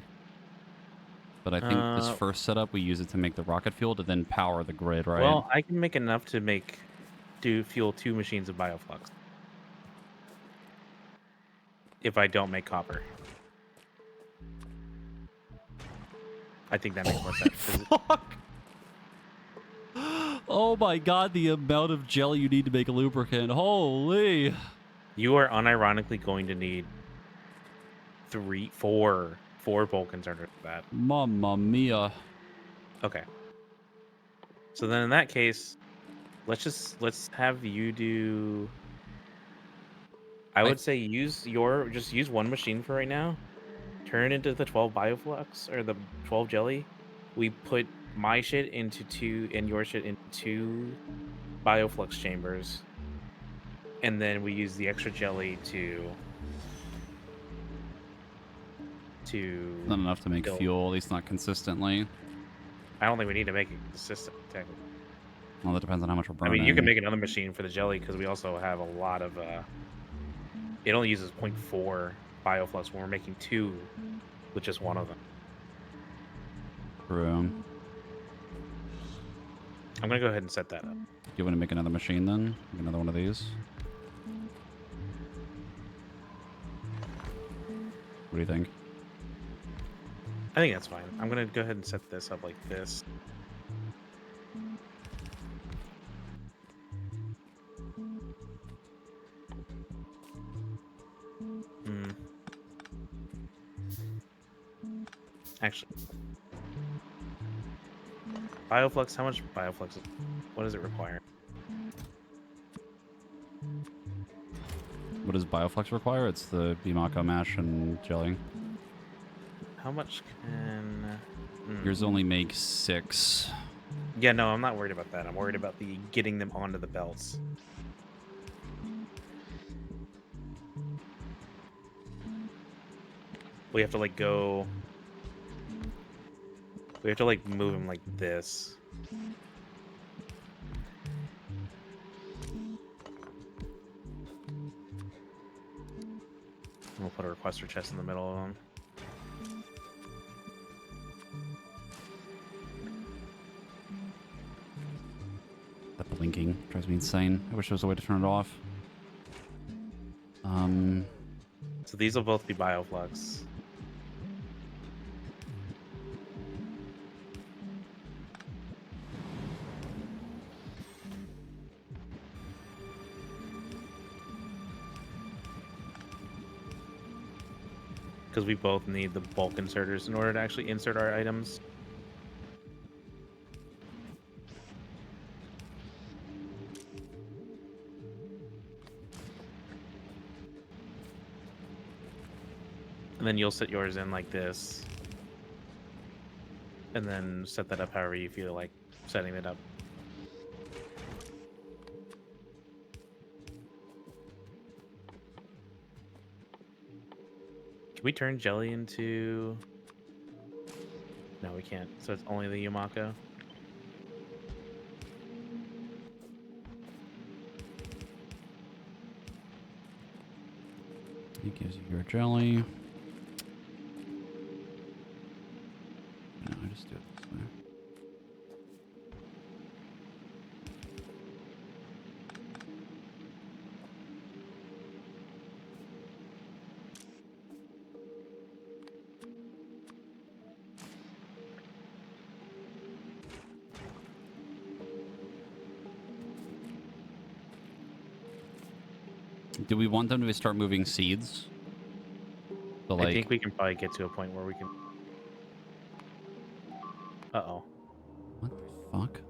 S1: But I think this
S2: Uh,
S1: first setup, we use it to make the rocket fuel to then power the grid, right?
S2: well, I can make enough to do fuel 2 machines of bioflux if I don't make copper. I think that makes more
S1: Holy
S2: sense 'cause
S1: fuck! Oh my god, the amount of jelly you need to make a lubricant. Holy!
S2: you are unironically going to need 4 bulk inserters for that.
S1: Mamma mia.
S2: Okay. So then in that case, let's have you do I
S1: I
S2: would say just use 1 machine for right now. Turn into the 12 bioflux or the 12 jelly. We put my shit into 2 and your shit into 2 bioflux chambers, and then we use the extra jelly to
S1: not enough to make
S2: build.
S1: fuel, at least not consistently.
S2: I don't think we need to make it consistent, technically.
S1: Well, that depends on how much we're
S2: I mean, you can
S1: burning.
S2: make another machine for the jelly because we also have a lot of, it only uses 0.4 bioflux when we're making 2 with just 1 of them.
S1: True.
S2: I'm gonna go ahead and set that up.
S1: Do you want to make another machine then? Make another one of these? What do you think?
S2: I think that's fine. I'm gonna go ahead and set this up like this. Hmm. Actually, bioflux. How much bioflux? What does it require?
S1: What does Bioflux require? It's the Bimako mash and jelly.
S2: How much can? Hmm.
S1: Yours only makes 6.
S2: Yeah, no, I'm not worried about that. I'm worried about the getting them onto the belts. We have to like go. We have to like move them like this. We'll put a requester chest in the middle of them.
S1: That blinking drives me insane. I wish there was a way to turn it off.
S2: So these will both be bioflux. Because we both need the bulk inserters in order to actually insert our items. And then you'll set yours in like this. And then set that up however you feel like setting it up. Can we turn jelly into... No, we can't. So it's only the Yamako.
S1: It gives you your jelly. No, I just do it this way. Do we want them to start moving seeds? So,
S2: I
S1: like,
S2: think we can probably get to a point where we can... Uh-oh.
S1: what the fuck?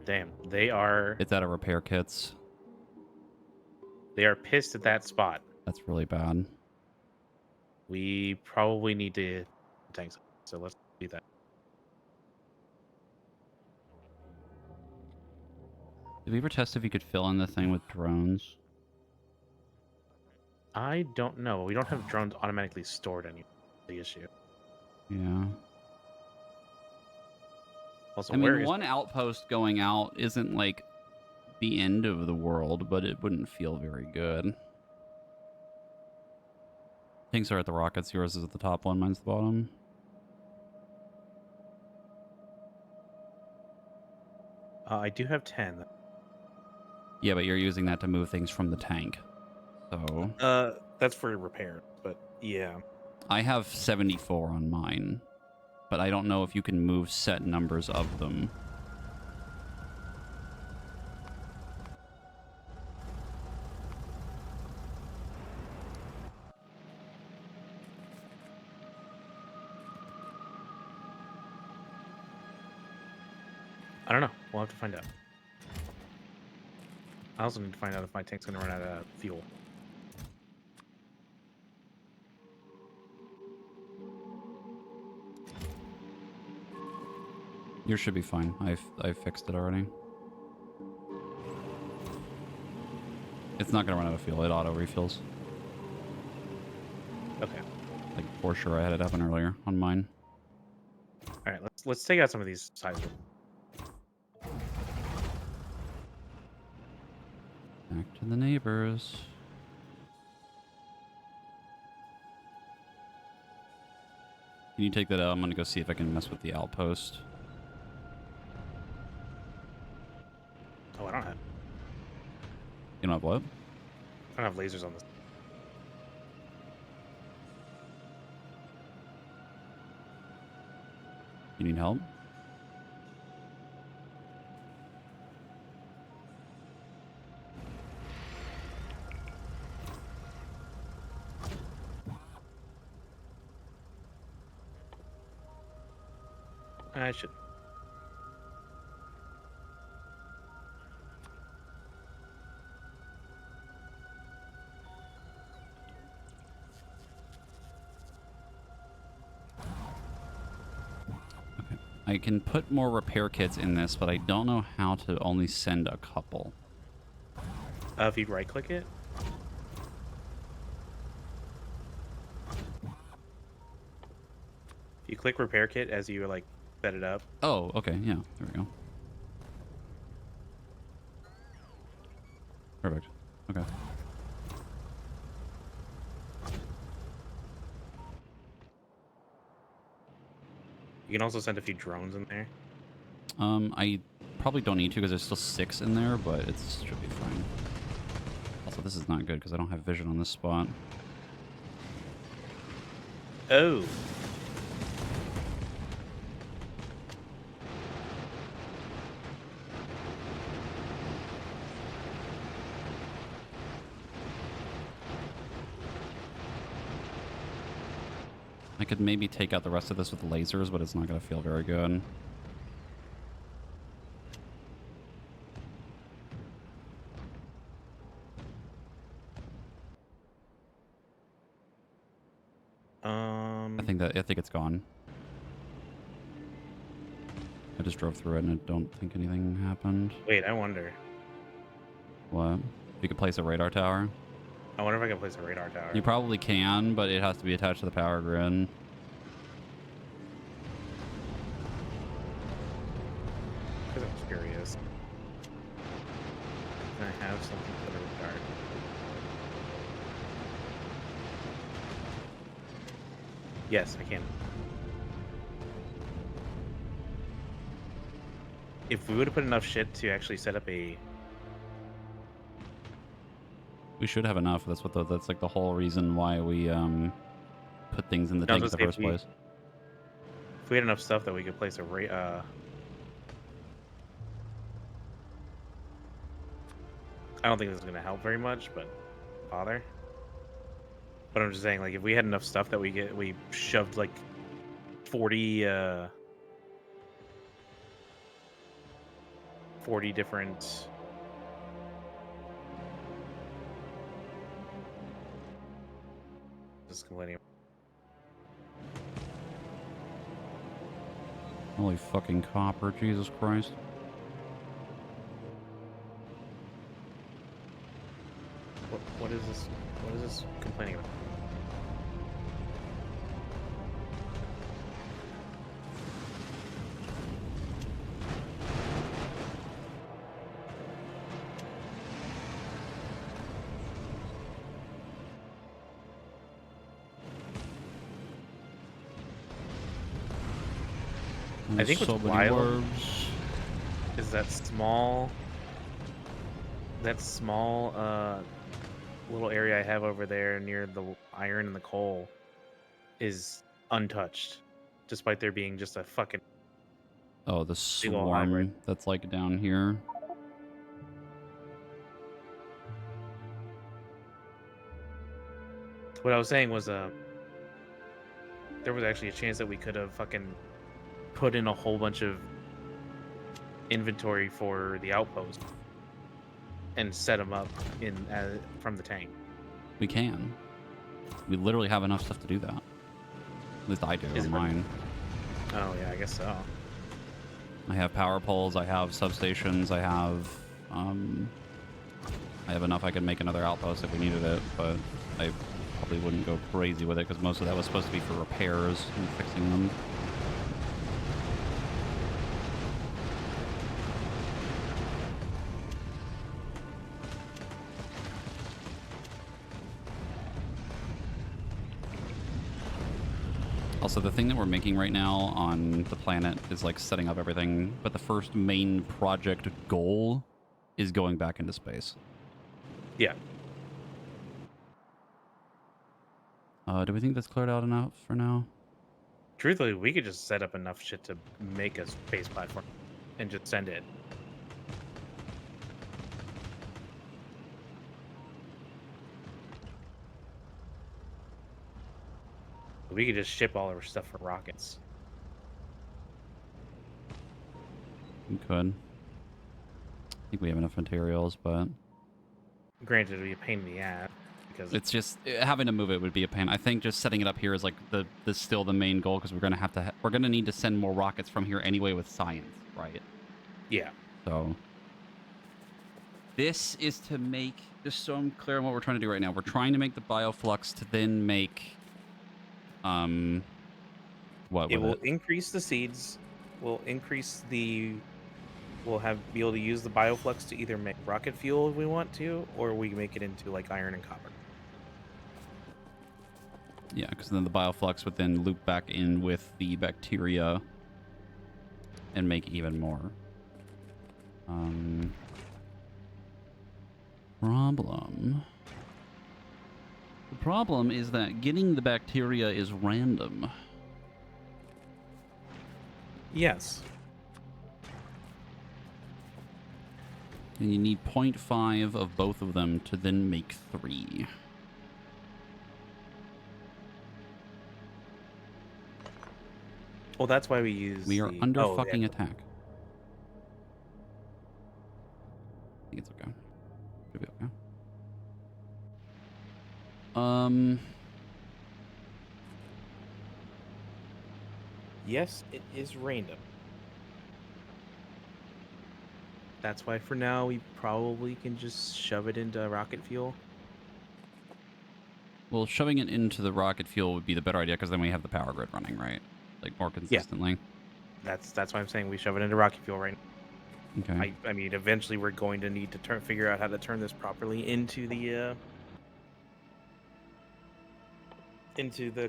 S2: Damn. They are...
S1: It's out of repair kits.
S2: They are pissed at that spot.
S1: That's really bad.
S2: We probably need to... Tanks. So let's do that.
S1: Did we ever test if you could fill in the thing with drones?
S2: I don't know. We don't have drones automatically stored anymore. The issue.
S1: Yeah.
S2: Also,
S1: I
S2: where
S1: mean,
S2: is
S1: one outpost going out isn't like the end of the world, but it wouldn't feel very good. Things are at the rockets. Yours is at the top one. Mine's the bottom.
S2: I do have 10.
S1: Yeah, but you're using that to move things from the tank. So
S2: That's for repairs, but yeah.
S1: I have 74 on mine, but I don't know if you can move set numbers of them.
S2: I don't know. We'll have to find out. I also need to find out if my tank's gonna run out of fuel.
S1: Yours should be fine. I've fixed it already. It's not gonna run out of fuel. It auto refills.
S2: Okay.
S1: Like for sure, I had it happen earlier on mine.
S2: All right. Let's take out some of these sides.
S1: Back to the neighbors. Can you take that out? I'm gonna go see if I can mess with the outpost.
S2: Oh, I don't have.
S1: You don't have what?
S2: I don't have lasers on this.
S1: You need help?
S2: I should.
S1: Okay. I can put more repair kits in this, but I don't know how to only send a couple.
S2: If you right click it. If you click repair kit as you like set it up.
S1: Oh, okay. Yeah, there we go. Perfect. Okay.
S2: You can also send a few drones in there.
S1: I probably don't need to because there's still 6 in there, but it should be fine. Also, this is not good because I don't have vision on this spot.
S2: Oh.
S1: I could maybe take out the rest of this with lasers, but it's not going to feel very good. I think it's gone. I just drove through it and I don't think anything happened.
S2: Wait, I wonder.
S1: What? If you could place a radar tower?
S2: I wonder if I can place a radar tower.
S1: You probably can, but it has to be attached to the power grid.
S2: Because I'm curious. Can I have something for the radar? Yes, I can. If we would have put enough shit to actually set up a...
S1: We should have enough. That's like the whole reason why we put things in the
S2: No, I
S1: tank in
S2: was
S1: the
S2: gonna
S1: first
S2: say,
S1: place.
S2: if we had enough stuff that we could place a I don't think this is gonna help very much, but bother. But I'm just saying, like, if we had enough stuff that we shoved like 40 40 different just complaining.
S1: Holy fucking copper, Jesus Christ.
S2: complaining about. I think
S1: so
S2: what's
S1: many
S2: wild
S1: worms.
S2: is that small little area I have over there near the iron and the coal is untouched, despite there being just a fucking
S1: Oh, the
S2: big old hive right.
S1: swarm that's like down here.
S2: What I was saying was, there was actually a chance that we could have fucking put in a whole bunch of inventory for the outpost and set them up in from the tank.
S1: We can. We literally have enough stuff to do that. At least I do
S2: Is
S1: on
S2: it-
S1: mine.
S2: Oh yeah, I guess so.
S1: I have power poles, I have substations, I have enough I could make another outpost if we needed it, but I probably wouldn't go crazy with it because most of that was supposed to be for repairs and fixing them. Also, the thing that we're making right now on the planet is like setting up everything, but the first main project goal is going back into space.
S2: Yeah.
S1: Do we think that's cleared out enough for now?
S2: Truthfully, we could just set up enough shit to make a space platform and just send it. We could just ship all our stuff for rockets.
S1: We could. I think we have enough materials, but
S2: Granted, it'd be a pain in the ass because
S1: it's just having to move it would be a pain. I think just setting it up here is like the still the main goal because we're gonna have to we're gonna need to send more rockets from here anyway with science, right?
S2: yeah.
S1: So this is to make, just so I'm clear on what we're trying to do right now. We're trying to make the bioflux to then make what
S2: It
S1: with
S2: will
S1: it?
S2: increase the seeds. Will increase the. We'll be able to use the bioflux to either make rocket fuel if we want to, or we can make it into like iron and copper.
S1: Yeah, because then the bioflux would then loop back in with the bacteria and make even more. Problem. The problem is that getting the bacteria is random.
S2: Yes.
S1: And you need 0.5 of both of them to then make 3.
S2: Well, that's why we use.
S1: We are
S2: the,
S1: under
S2: oh,
S1: fucking
S2: yeah.
S1: attack. I think it's okay. Should be okay.
S2: Yes, it is random. That's why for now we probably can just shove it into rocket fuel.
S1: Well, shoving it into the rocket fuel would be the better idea because then we have the power grid running, right? Like more consistently.
S2: That's why I'm saying we shove it into rocket fuel right now.
S1: Okay.
S2: I mean, eventually we're going to need to figure out how to turn this properly into the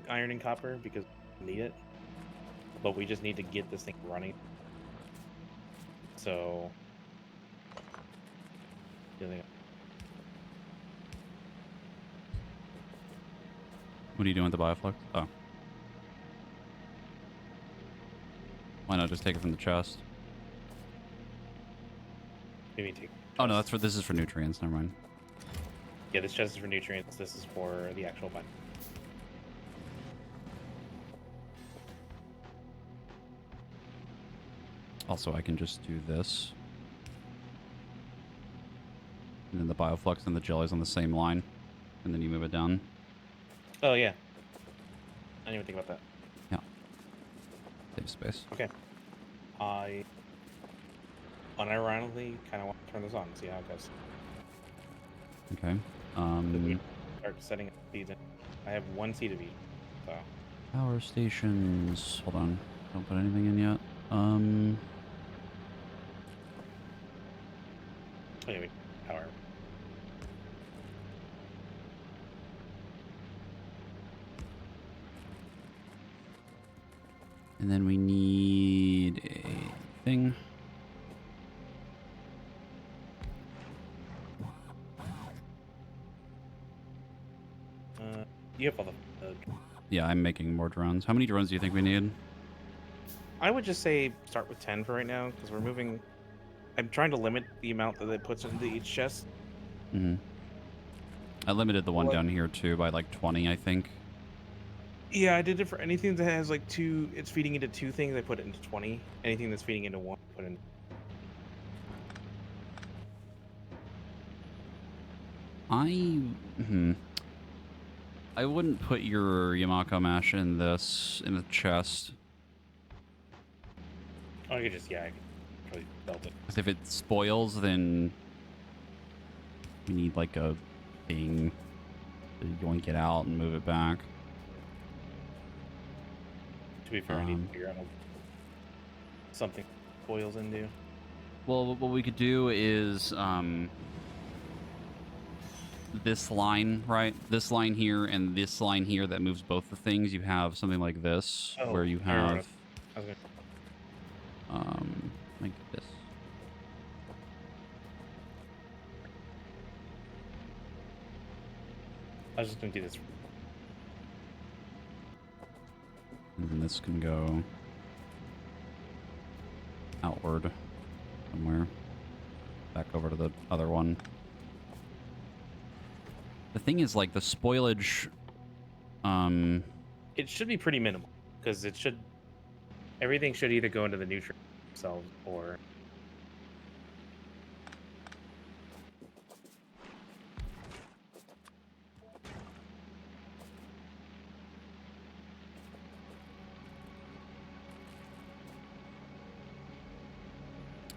S2: iron and copper because we need it. But we just need to get this thing running. So,
S1: What are you doing with the bioflux? Oh. Why not just take it from the chest?
S2: maybe take.
S1: Oh, no, that's for, this is for nutrients. Never mind.
S2: Yeah, this chest is for nutrients. This is for the actual button.
S1: Also, I can just do this. And then the bioflux and the jelly's on the same line. And then you move it down.
S2: Oh yeah. I didn't even think about that.
S1: Yeah. Save space.
S2: Okay. I unironically kind of want to turn this on and see how it goes.
S1: Okay.
S2: Are start setting up seeds. I have one seed of each. So
S1: Power stations. Hold on. Don't put anything in yet.
S2: oh, yeah, power.
S1: And then we need a thing.
S2: You have all the.
S1: Yeah, I'm making more drones. How many drones do you think we need?
S2: I would just say start with 10 for right now because we're moving. I'm trying to limit the amount that it puts into each chest.
S1: Mm-hmm. I limited the one
S2: Like,
S1: down here too by like 20, I think.
S2: yeah, I did it for anything that has like two. It's feeding into two things. I put it into 20. Anything that's feeding into one, I put in.
S1: I wouldn't put your Yamako mash in the chest.
S2: Oh, I could just I could probably belt it.
S1: Because if it spoils, then we need like a thing to yoink it out and move it back.
S2: To be fair, I need to figure out something boils into.
S1: Well, what we could do is this line, right? This line here and this line here that moves both the things. You have something like this where you have like this.
S2: I was just gonna do this.
S1: And then this can go outward somewhere. Back over to the other one. The thing is, like, the spoilage...
S2: It should be pretty minimal, because everything should either go into the nutrient themselves, or...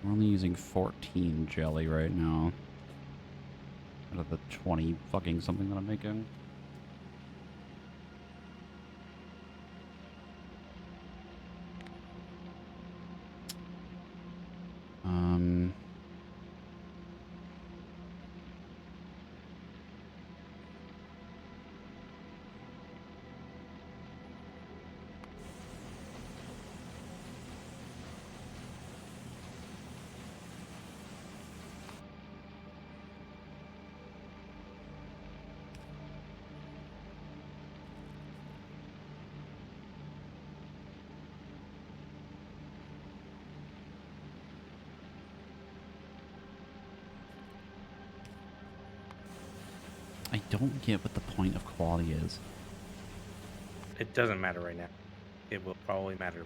S1: We're only using 14 jelly right now. Out of the 20 fucking something that I'm making. I don't get what the point of quality is.
S2: It doesn't matter right now. It will probably matter.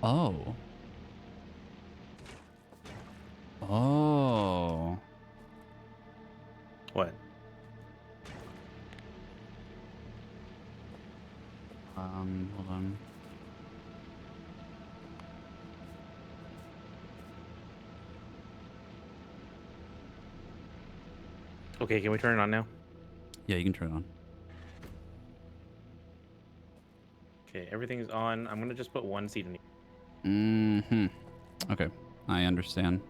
S1: Oh. Oh.
S2: What?
S1: Hold on.
S2: Okay, can we turn it on now?
S1: Yeah, you can turn it on.
S2: Okay, everything's on. I'm gonna just put one seed in.
S1: Okay, I understand.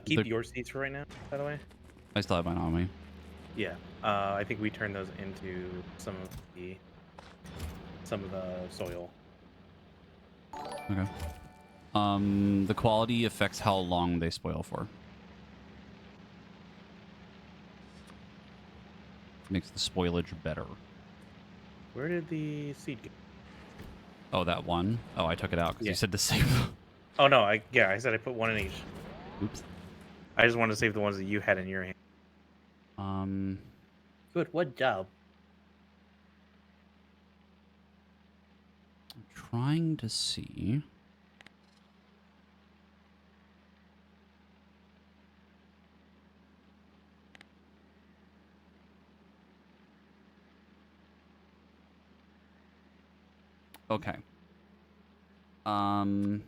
S2: Keep your seeds for right now, by the way.
S1: I still have mine on me.
S2: Yeah. I think we turn those into some of the soil.
S1: Okay. The quality affects how long they spoil for. Makes the spoilage better.
S2: Where did the seed go?
S1: Oh, that one? Oh, I took it out because
S2: Yeah.
S1: you said disable.
S2: Oh no, I said I put one in each.
S1: Oops.
S2: I just wanted to save the ones that you had in your hand.
S1: Um,
S2: Good, what job?
S1: I'm trying to see. Okay. Um.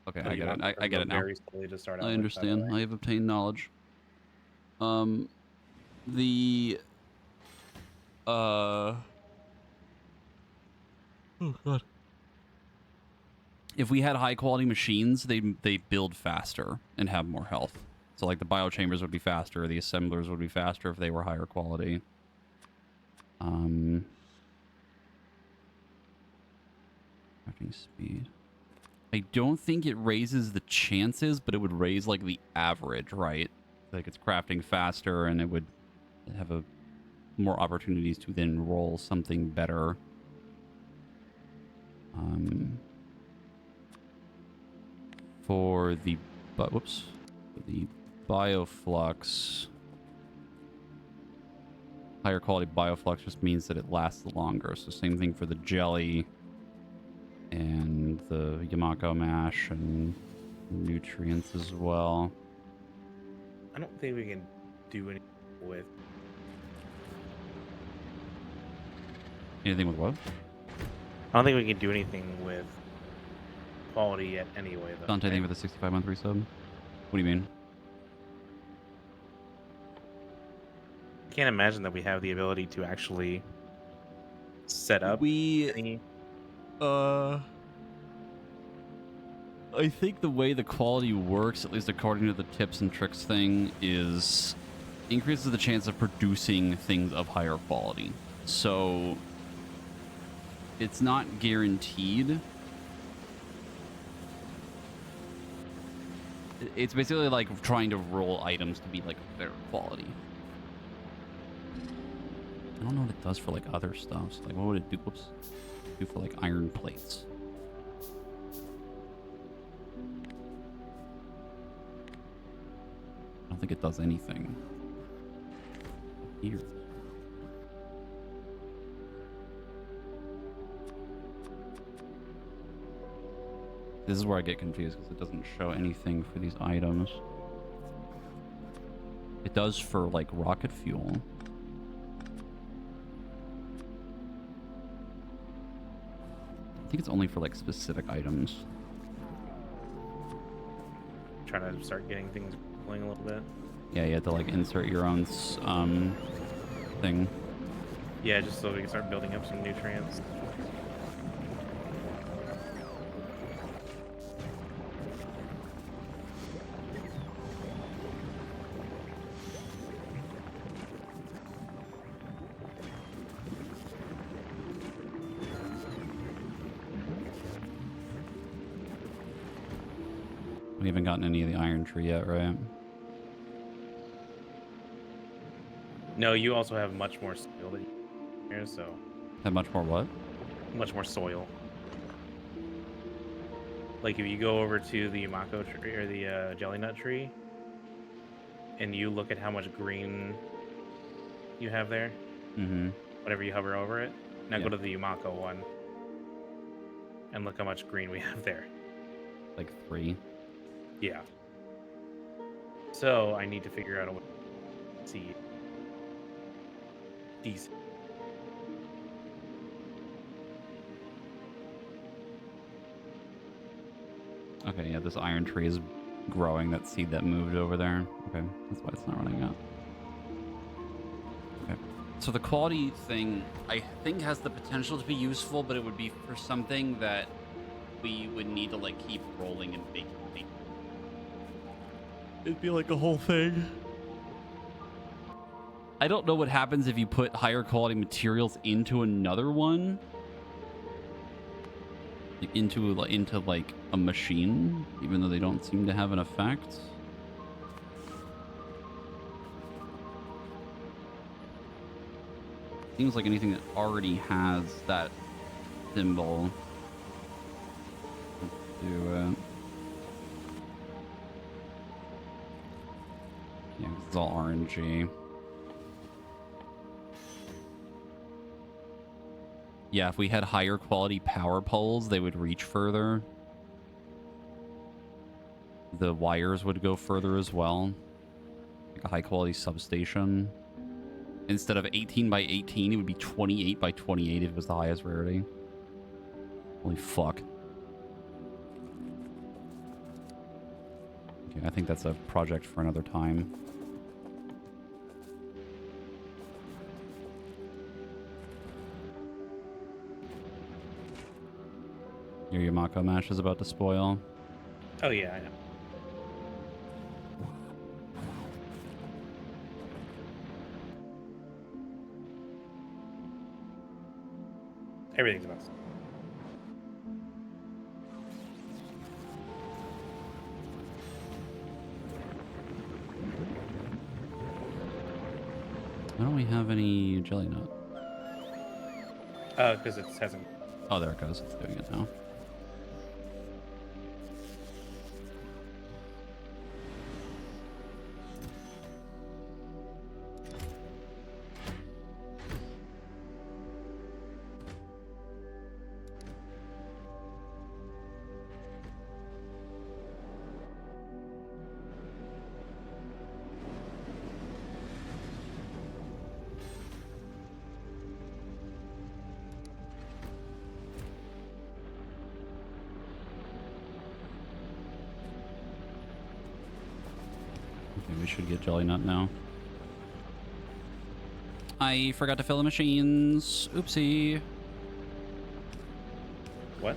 S1: Okay,
S2: Oh,
S1: I
S2: you
S1: get it.
S2: want
S1: I
S2: to
S1: get
S2: go
S1: it now.
S2: very slowly to start
S1: I
S2: out with, by the
S1: understand.
S2: way.
S1: I have obtained knowledge. Um, the uh, oh god. If we had high quality machines, they build faster and have more health. So like the biochambers would be faster, the assemblers would be faster if they were higher quality. Um, crafting speed. I don't think it raises the chances, but it would raise like the average, right? Like it's crafting faster and it would have a more opportunities to then roll something better. Um, for the but whoops, for the bioflux, higher quality bioflux just means that it lasts longer. So same thing for the jelly and the Yamako mash and nutrients as well.
S2: I don't think we can do anything with.
S1: Anything with what?
S2: I don't think we can do anything with quality yet anyway, though.
S1: Dante,
S2: Right?
S1: thank you for the 65-month resub. What do you mean?
S2: I can't imagine that we have the ability to actually set up
S1: We
S2: any.
S1: uh I think the way the quality works, at least according to the tips and tricks thing, is increases the chance of producing things of higher quality. So it's not guaranteed. It's basically like trying to roll items to be like better quality. I don't know what it does for like other stuff. So, like what would it do? Whoops. Do for like iron plates. I don't think it does anything. Here. This is where I get confused because it doesn't show anything for these items. It does for like rocket fuel. I think it's only for like specific items.
S2: Trying to start getting things rolling a little bit.
S1: Yeah, you have to like insert your own thing.
S2: Yeah, just so we can start building up some nutrients.
S1: We haven't gotten any of the iron tree yet, right?
S2: No, you also have much more soil that you here, so
S1: Have much more what?
S2: much more soil. Like if you go over to the Yamako tree or the jelly nut tree, and you look at how much green you have there,
S1: Mm-hmm.
S2: whenever you hover over it. Now
S1: Yeah.
S2: go to the Yamako one, and look how much green we have there.
S1: Like 3.
S2: Yeah. So I need to figure out a way to see decent.
S1: Okay, yeah, this iron tree is growing. That seed that moved over there. Okay, that's why it's not running out. Okay. So the quality thing, I think, has the potential to be useful, but it would be for something that we would need to like keep rolling and baking. It'd be like a whole thing. I don't know what happens if you put higher quality materials into another one. Like into like a machine, even though they don't seem to have an effect. Seems like anything that already has that symbol do it. Yeah, it's all RNG. Yeah, if we had higher quality power poles, they would reach further. The wires would go further as well. Like a high quality substation. Instead of 18 by 18, it would be 28 by 28 if it was the highest rarity. Holy fuck. Okay, I think that's a project for another time. Your Yamako mash is about to spoil.
S2: Oh yeah, I know. Everything's about to.
S1: Why don't we have any jelly nut?
S2: Because it hasn't.
S1: Oh, there it goes. It's doing it now. Okay, we should get jelly nut now. I forgot to fill the machines. Oopsie.
S2: What?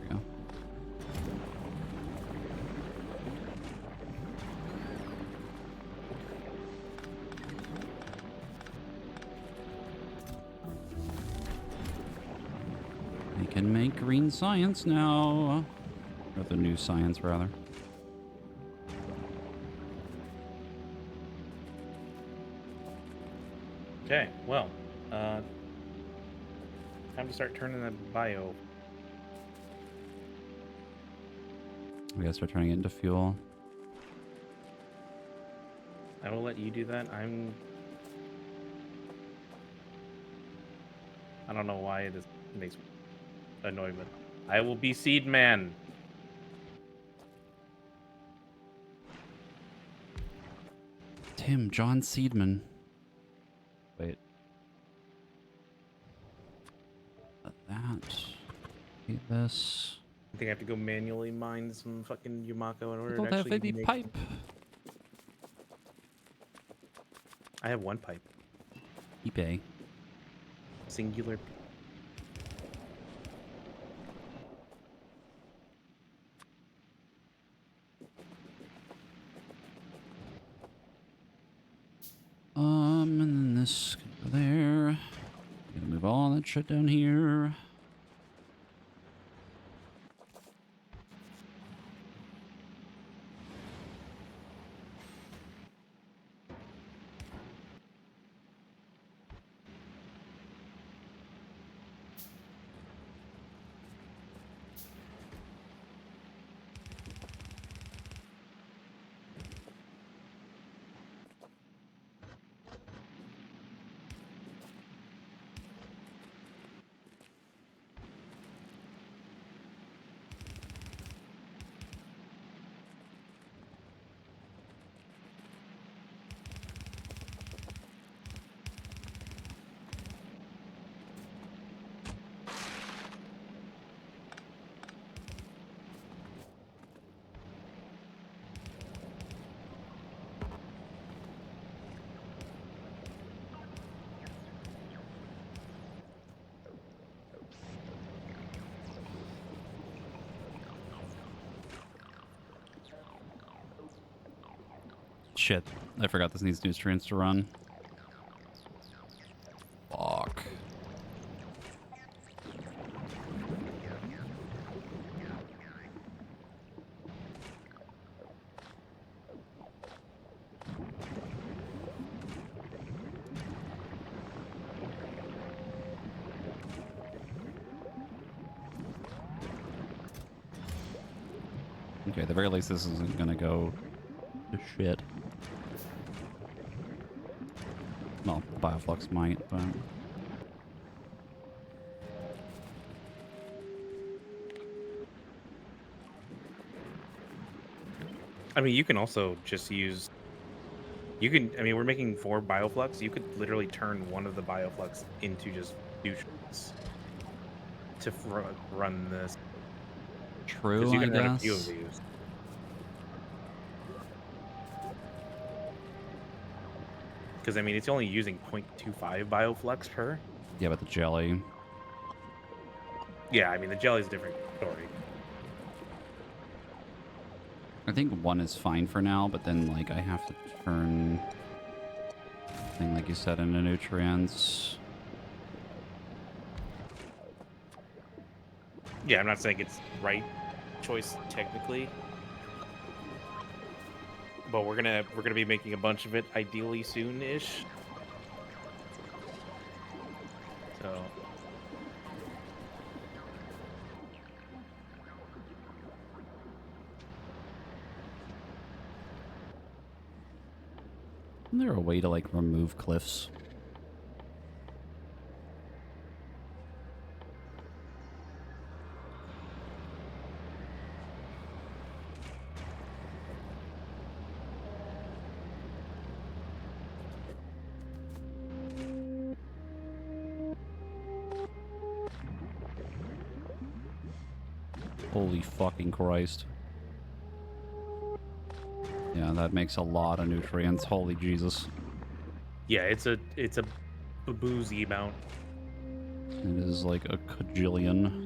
S1: There we go. We can make green science now. Or the new science, rather.
S2: Okay, well, time to start turning the bio.
S1: We gotta start turning it into fuel.
S2: I will let you do that. I don't know why this makes me annoyed, but I will be Seed Man.
S1: Tim, John Seedman. Wait. That. Hate this.
S2: I think I have to go manually mine some fucking Yumako in
S1: I
S2: order
S1: don't
S2: to
S1: have
S2: actually
S1: any
S2: make...
S1: pipe.
S2: I have one pipe.
S1: eBay.
S2: Singular.
S1: And then this can go there. Gonna move all that shit down here. Shit. I forgot this needs nutrients to run. Fuck. Okay, at the very least, this isn't gonna go to shit. Well, Bioflux might, but...
S2: I mean, you can also just use. You can. I mean, we're making 4 bioflux. You could literally turn one of the bioflux into just douches to run this because
S1: True,
S2: you
S1: I
S2: can run a few of
S1: guess.
S2: these. Because I mean, it's only using 0.25 bioflux per.
S1: Yeah, but the jelly.
S2: Yeah, I mean, the jelly's a different story.
S1: I think one is fine for now, but then, like, I have to turn... thing, like you said, into nutrients.
S2: Yeah, I'm not saying it's right choice technically, but we're gonna be making a bunch of it ideally soon-ish. So
S1: Isn't there a way to, like, remove cliffs? Holy fucking Christ. Yeah, that makes a lot of nutrients. Holy Jesus.
S2: yeah, it's a boozy amount.
S1: It is like a cajillion.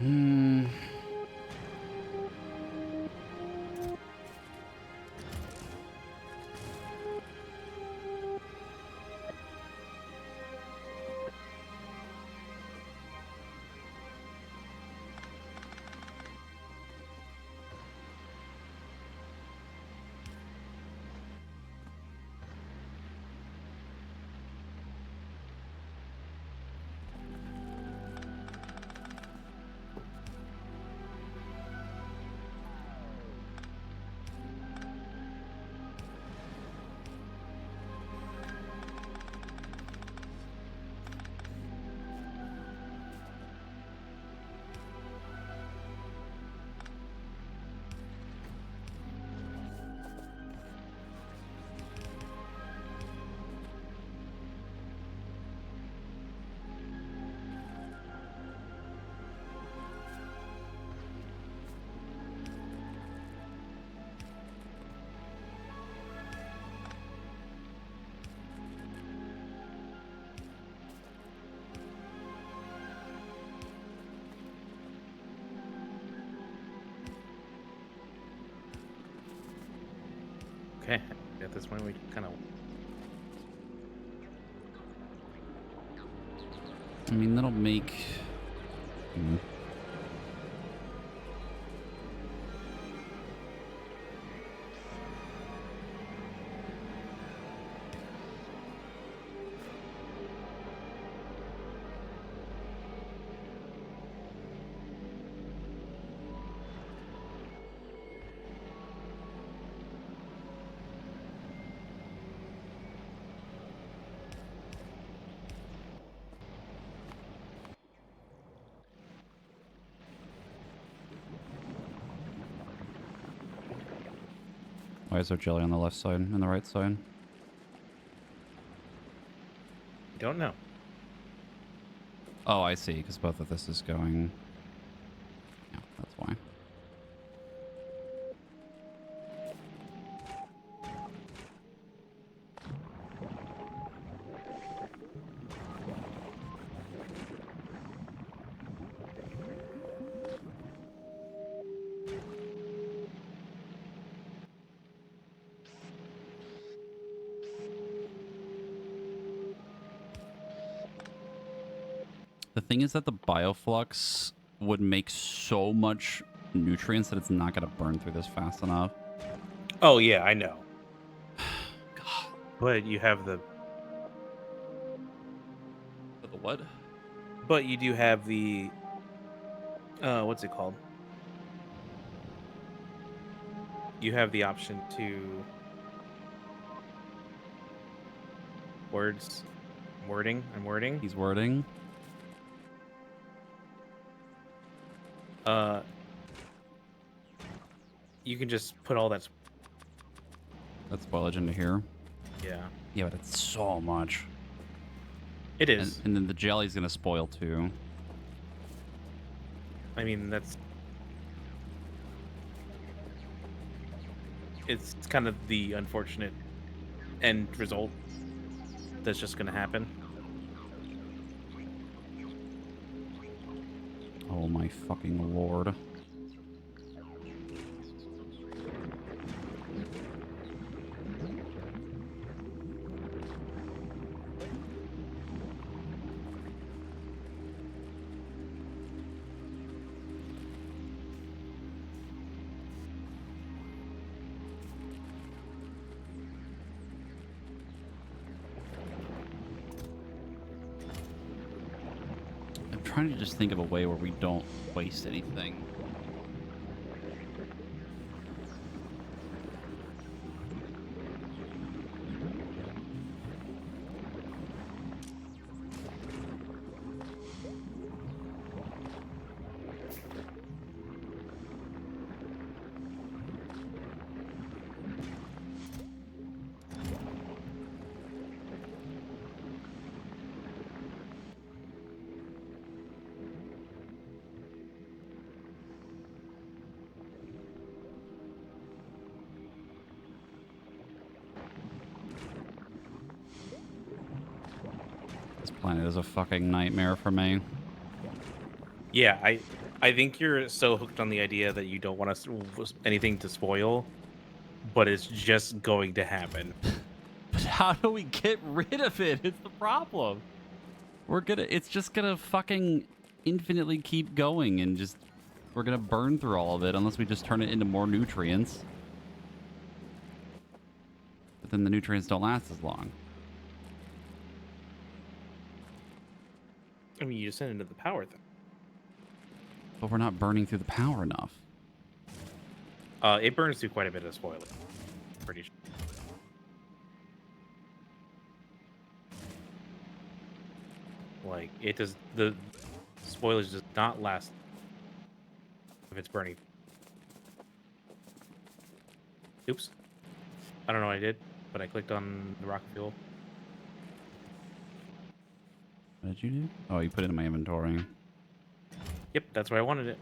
S1: Hmm.
S2: Okay, at this point we kind of.
S1: I mean, that'll make... Hmm. Why is there jelly on the left side and the right side?
S2: Don't know.
S1: Oh, I see, because both of this is going... Yeah, that's why. The thing is that the bioflux would make so much nutrients that it's not going to burn through this fast enough.
S2: Oh yeah, I know.
S1: God.
S2: But you have the
S1: The what?
S2: but you do have the what's it called? You have the option to words I'm wording.
S1: He's wording.
S2: Uh you can just put all that
S1: That's spoilage into here.
S2: yeah.
S1: Yeah, but it's so much.
S2: It
S1: And,
S2: is.
S1: and then the jelly's going to spoil too.
S2: I mean, it's kind of the unfortunate end result that's just going to happen.
S1: Oh my fucking lord. I'm trying to just think of a way where we don't waste anything. This planet is a fucking nightmare for me.
S2: Yeah, I think you're so hooked on the idea that you don't want anything to spoil, but it's just going to happen.
S1: But how do we get rid of it? It's the problem. It's just gonna fucking infinitely keep going and just, we're gonna burn through all of it unless we just turn it into more nutrients. But then the nutrients don't last as long.
S2: I mean, you just send it into the power thing.
S1: But we're not burning through the power enough.
S2: It burns through quite a bit of spoiling. Pretty sure. Like it does the spoilage does not last if it's burning. Oops. I don't know what I did, but I clicked on the rocket fuel.
S1: What did you do? Oh, you put it in my inventory.
S2: Yep, that's where I wanted it.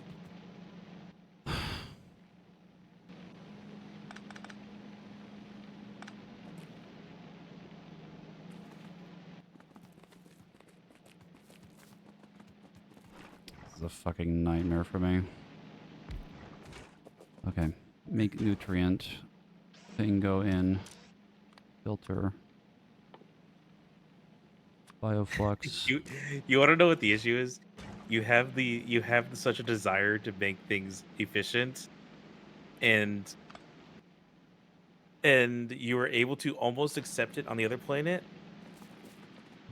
S1: This is a fucking nightmare for me. Okay. Make nutrient thing go in. Filter. Bioflux.
S2: You want to know what the issue is? You have such a desire to make things efficient, and you were able to almost accept it on the other planet,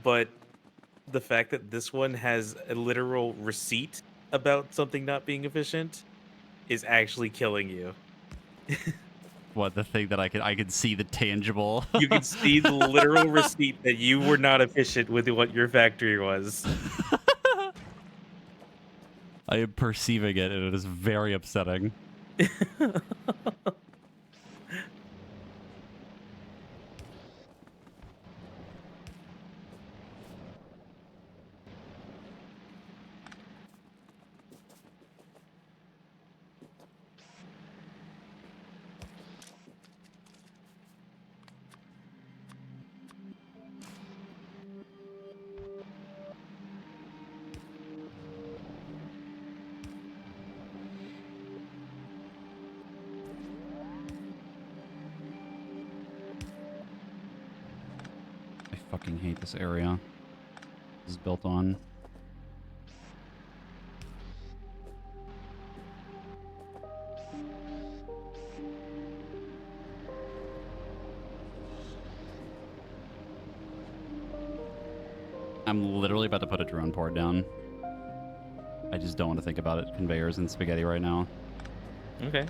S2: but the fact that this one has a literal receipt about something not being efficient is actually killing you.
S1: What, the thing that I could see the tangible.
S2: You can see the literal receipt that you were not efficient with what your factory was.
S1: I am perceiving it, and it is very upsetting. I fucking hate this area. This is built on. I'm literally about to put a drone port down. I just don't want to think about it. Conveyors and spaghetti right now.
S2: Okay.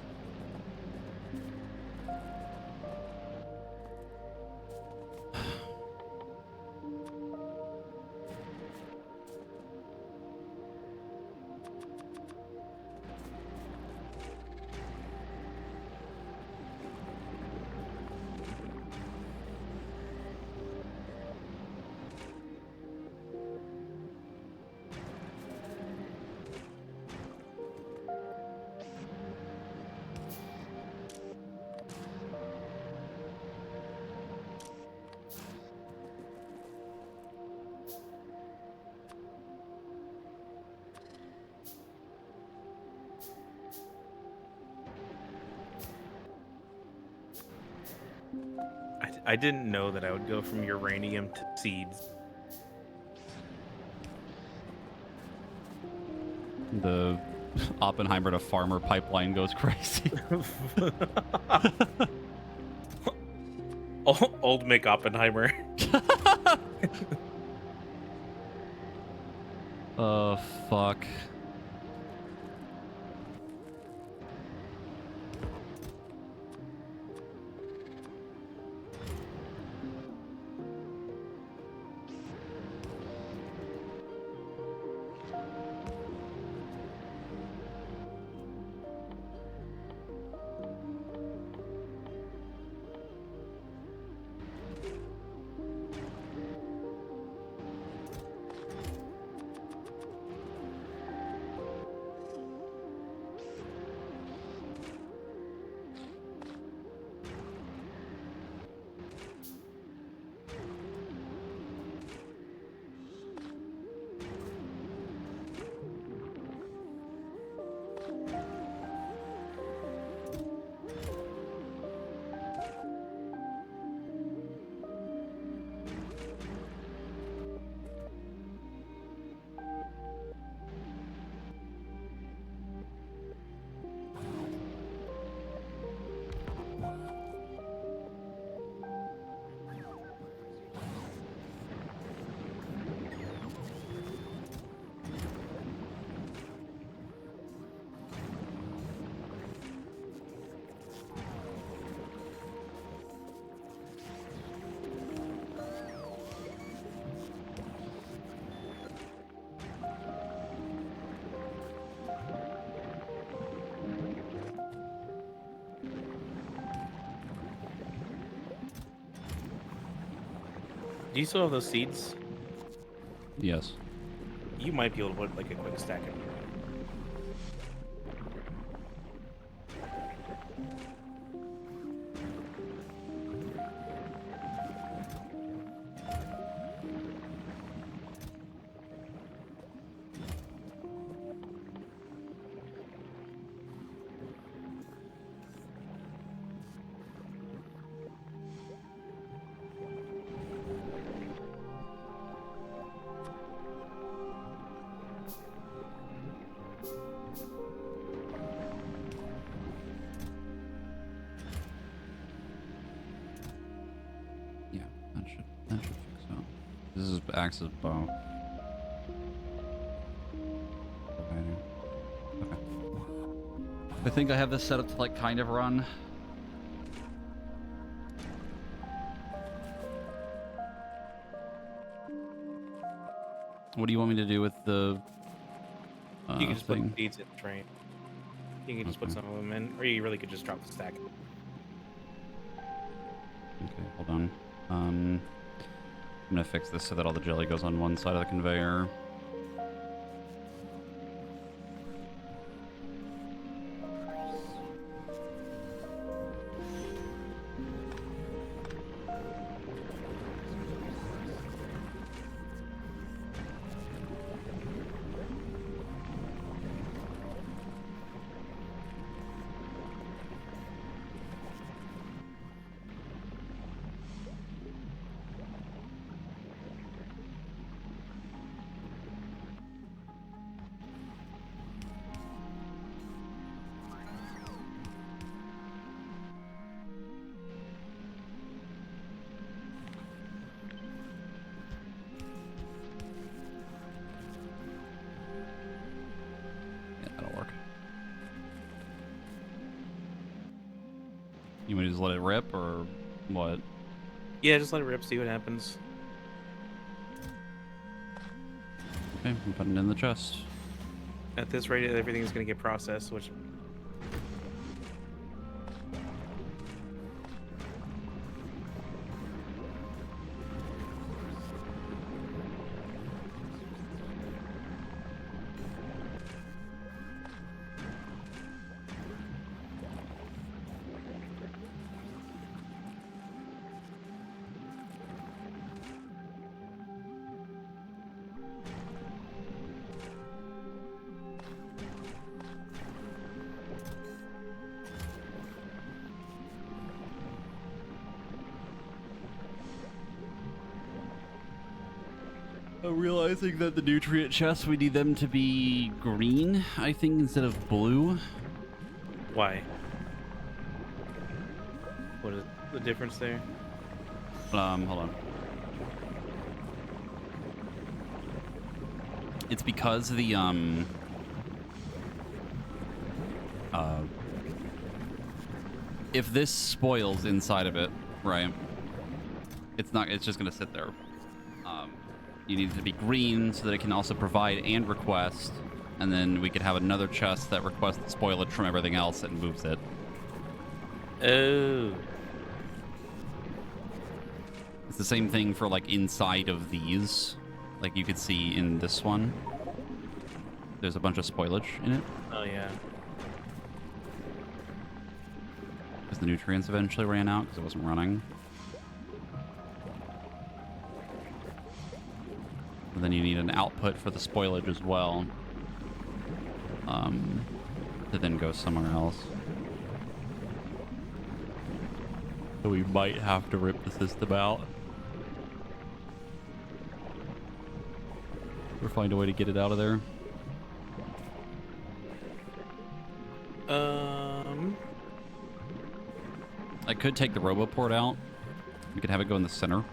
S2: I didn't know that I would go from uranium to seeds.
S1: The Oppenheimer to farmer pipeline goes crazy.
S2: Old Mick Oppenheimer.
S1: Oh, fuck.
S2: Do you still have those seeds?
S1: Yes.
S2: You might be able to put like a quick stack in.
S1: Yeah, that should fix it. This is Axe's bow. Okay. I think I have this set up to like kind of run. What do you want me to do with the
S2: You can just
S1: thing?
S2: put seeds in the train. You can just put some of them in, or you really could just drop the stack.
S1: Okay, hold on. I'm gonna fix this so that all the jelly goes on one side of the conveyor. want to just let it rip, or what?
S2: Yeah, just let it rip, see what happens.
S1: Okay, I'm putting it in the chest.
S2: At this rate, everything's gonna get processed, which...
S1: Realizing that the nutrient chests, we need them to be green, I think, instead of blue.
S2: Why? What is the difference there?
S1: Hold on. It's because the, if this spoils inside of it, right, it's just gonna sit there. You need it to be green so that it can also provide and request, and then we could have another chest that requests the spoilage from everything else and moves it.
S2: Oh.
S1: It's the same thing for like inside of these. Like you could see in this one, there's a bunch of spoilage in it.
S2: Oh, yeah.
S1: Because the nutrients eventually ran out because it wasn't running. And then you need an output for the spoilage as well, to then go somewhere else. So we might have to rip the system out. Or find a way to get it out of there. I could take the RoboPort out. We could have it go in the center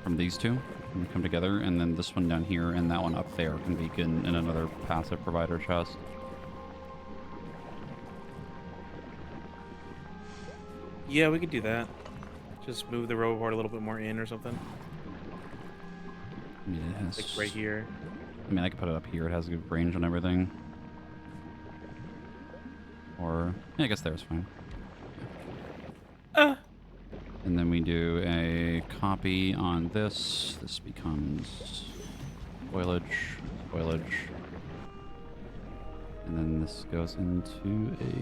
S1: from these two. And come together, and then this one down here and that one up there can be in another passive provider chest.
S2: Yeah, we could do that. Just move the RoboPort a little bit more in or something.
S1: I mean, it has...
S2: Like right here.
S1: I mean, I could put it up here. It has a good range on everything. Or... yeah, I guess there's fine. And then we do a copy on this. This becomes spoilage, spoilage. And then this goes into a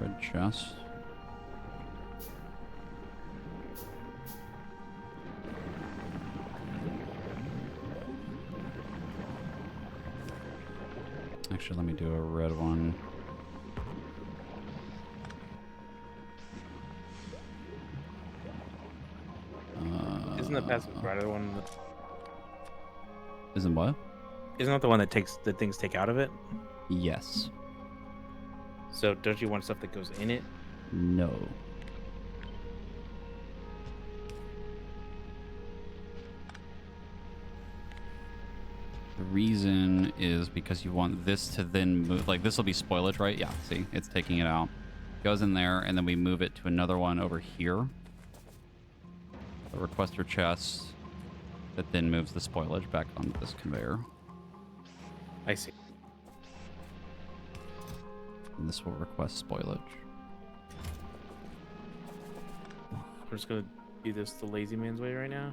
S1: red chest. Actually, let me do a red one.
S2: Isn't the passive provider one?
S1: Isn't what?
S2: Isn't that the one that things take out of it?
S1: Yes.
S2: So don't you want stuff that goes in it?
S1: No. The reason is because you want this to then move, like this will be spoilage, right? Yeah, see, it's taking it out. Goes in there, and then we move it to another one over here. A requester chest that then moves the spoilage back onto this conveyor.
S2: I see.
S1: And this will request spoilage.
S2: We're just gonna do this the lazy man's way right now.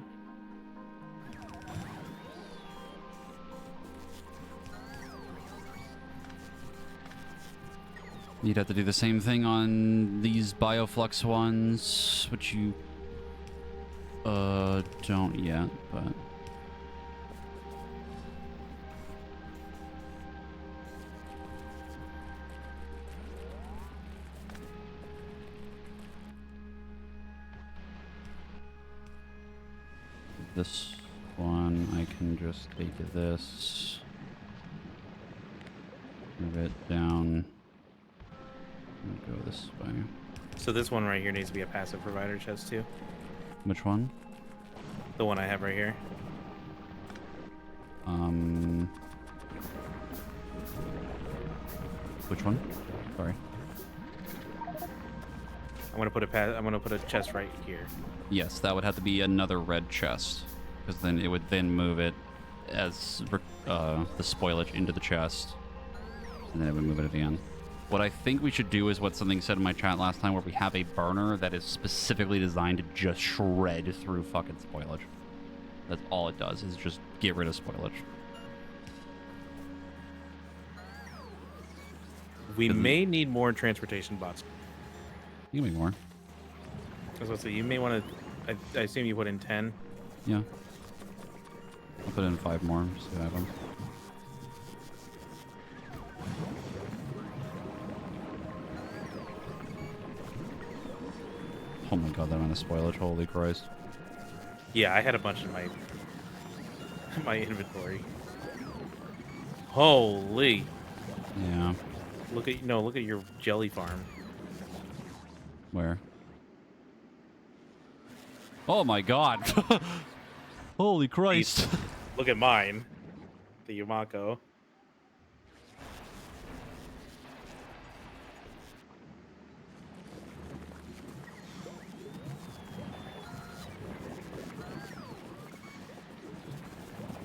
S1: You'd have to do the same thing on these bioflux ones, which you don't yet, but this one I can just take this, move it down, and go this way.
S2: So this one right here needs to be a passive provider chest too.
S1: Which one?
S2: The one I have right here.
S1: Which one? Sorry.
S2: I'm gonna put a chest right here.
S1: Yes, that would have to be another red chest, because then it would then move it as the spoilage into the chest, and then it would move it at the end. What I think we should do is what something said in my chat last time, where we have a burner that is specifically designed to just shred through fucking spoilage. That's all it does, is just get rid of spoilage.
S2: We may need more transportation bots.
S1: You can make more.
S2: I was gonna say, you may want to. I assume you put in 10.
S1: Yeah. I'll put in 5 more, see what happens. Oh my god, that amount of spoilage, holy Christ.
S2: Yeah, I had a bunch in my inventory. Holy!
S1: Yeah.
S2: Look at your jelly farm.
S1: Where? Oh my god! Holy Christ!
S2: Look at mine, the Yumako.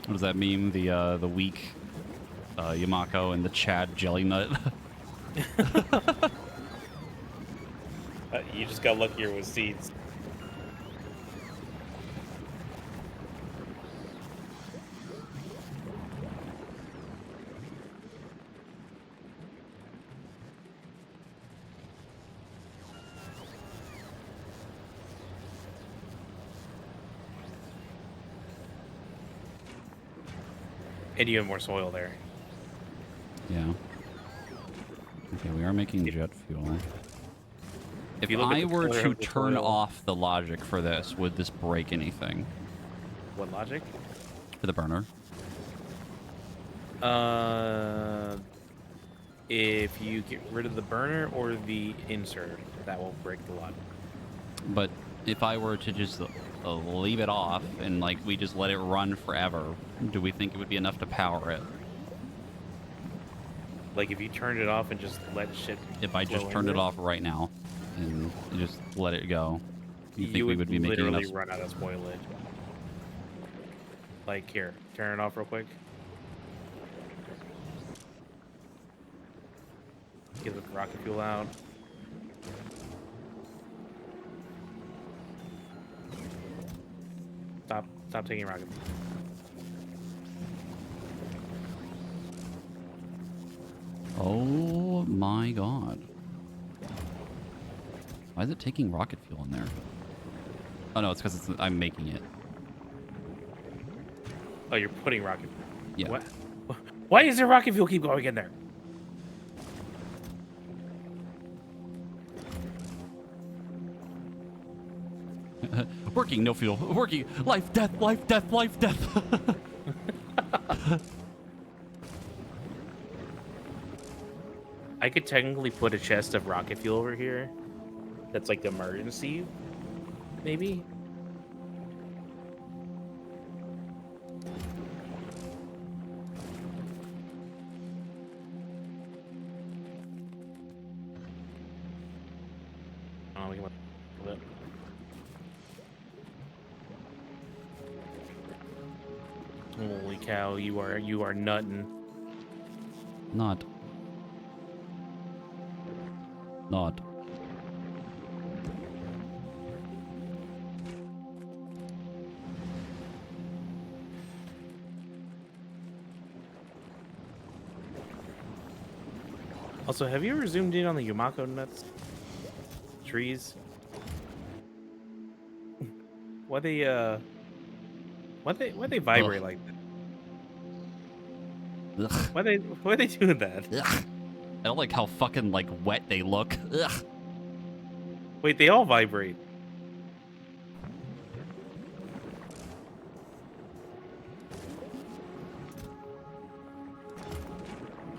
S1: What does that mean? The weak Yumako and the Chad jelly nut?
S2: You just got luckier with seeds. And you have more soil there.
S1: Yeah. Okay, we are making jet fuel. If
S2: you look at
S1: I
S2: the
S1: were
S2: color
S1: to
S2: of the
S1: turn
S2: soil-
S1: off the logic for this, would this break anything?
S2: What logic?
S1: For the burner?
S2: If you get rid of the burner or the insert, that will break the logic.
S1: But if I were to just leave it off and like we just let it run forever, do we think it would be enough to power it?
S2: Like if you turned it off and just let shit.
S1: If I just
S2: flow
S1: turned
S2: into
S1: it off right now and just let it go, you think
S2: you
S1: we would be making
S2: literally
S1: enough?
S2: run out of spoilage. Like here, turn it off real quick. Get the rocket fuel out. Stop taking rocket fuel.
S1: Oh my god. Why is it taking rocket fuel in there? Oh no, it's because I'm making it.
S2: Oh, you're putting rocket fuel.
S1: Yeah.
S2: What? Why does the rocket fuel keep going in there?
S1: Working, no fuel. Working, life, death, life, death, life, death.
S2: I could technically put a chest of rocket fuel over here. That's like the emergency, maybe. Oh, we can put it. Holy cow! You are nutting.
S1: Not.
S2: Also, have you ever zoomed in on the Yumako nuts? Trees? Why they vibrate like that?
S1: Ugh.
S2: Why they doing that?
S1: Ugh. I don't like how fucking like wet they look. Ugh.
S2: Wait, they all vibrate.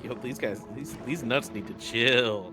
S2: Yo, these guys, these nuts need to chill.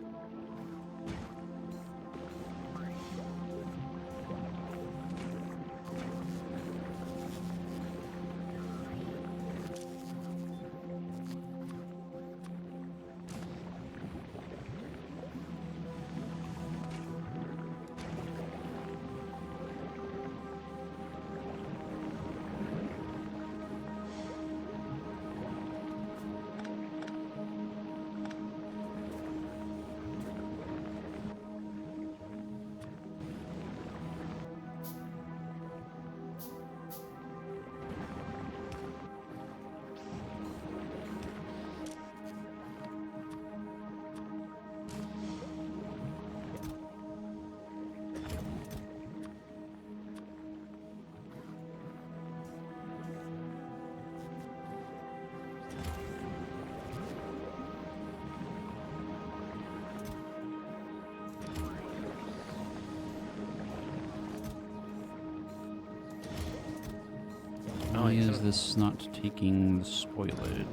S1: is this not taking the spoilage?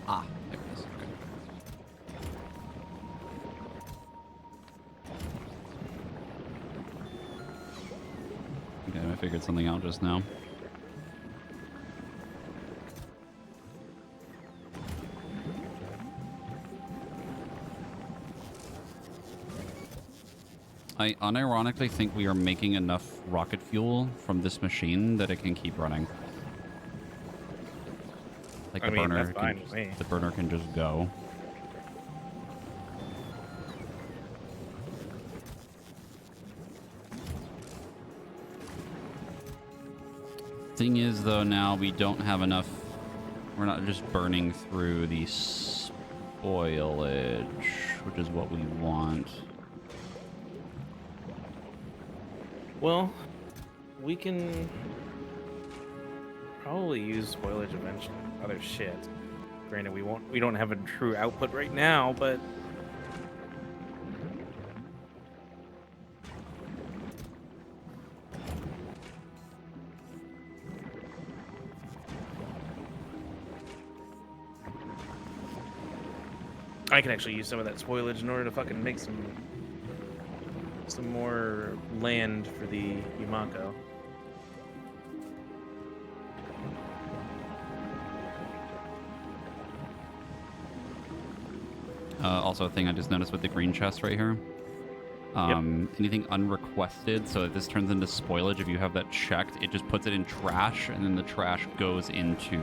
S1: Ah, there it is. Okay. Okay, I figured something out just now. I unironically think we are making enough rocket fuel from this machine that it can keep running. Like the burner
S2: that's fine with me.
S1: the burner can just go. Thing is, though, now we don't have enough. We're not just burning through the spoilage, which is what we want.
S2: Well, we can probably use spoilage eventually. Other shit. Granted, we don't have a true output right now, but I can actually use some of that spoilage in order to fucking make some more land for the Yumako.
S1: Also, a thing I just noticed with the green chest right here. Anything unrequested, so that this turns into spoilage. If you have that checked, it just puts it in trash, and then the trash goes into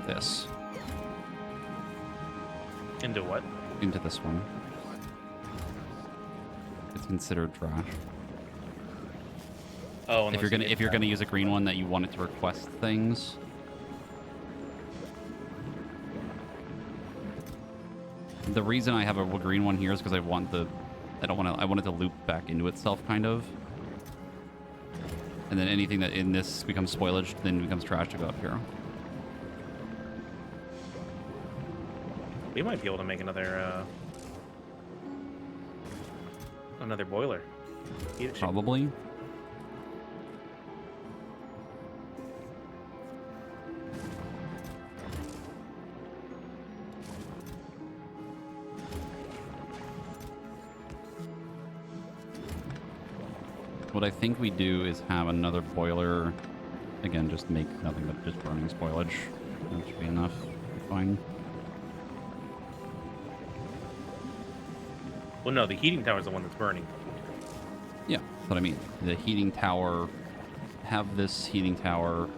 S1: this.
S2: Into what?
S1: Into this one. It's considered trash.
S2: Oh,
S1: If you're gonna use a green one that you want it to request things. The reason I have a green one here is because I want it to loop back into itself, kind of. And then anything that in this becomes spoilage, then becomes trash to go up here.
S2: We might be able to make another boiler. Heat exchanger.
S1: Probably. What I think we do is have another boiler. Again, just make nothing but just burning spoilage. That should be enough. Fine.
S2: Well, no, the heating tower is the one that's burning.
S1: Yeah, that's what I mean. The heating tower, have this heating tower,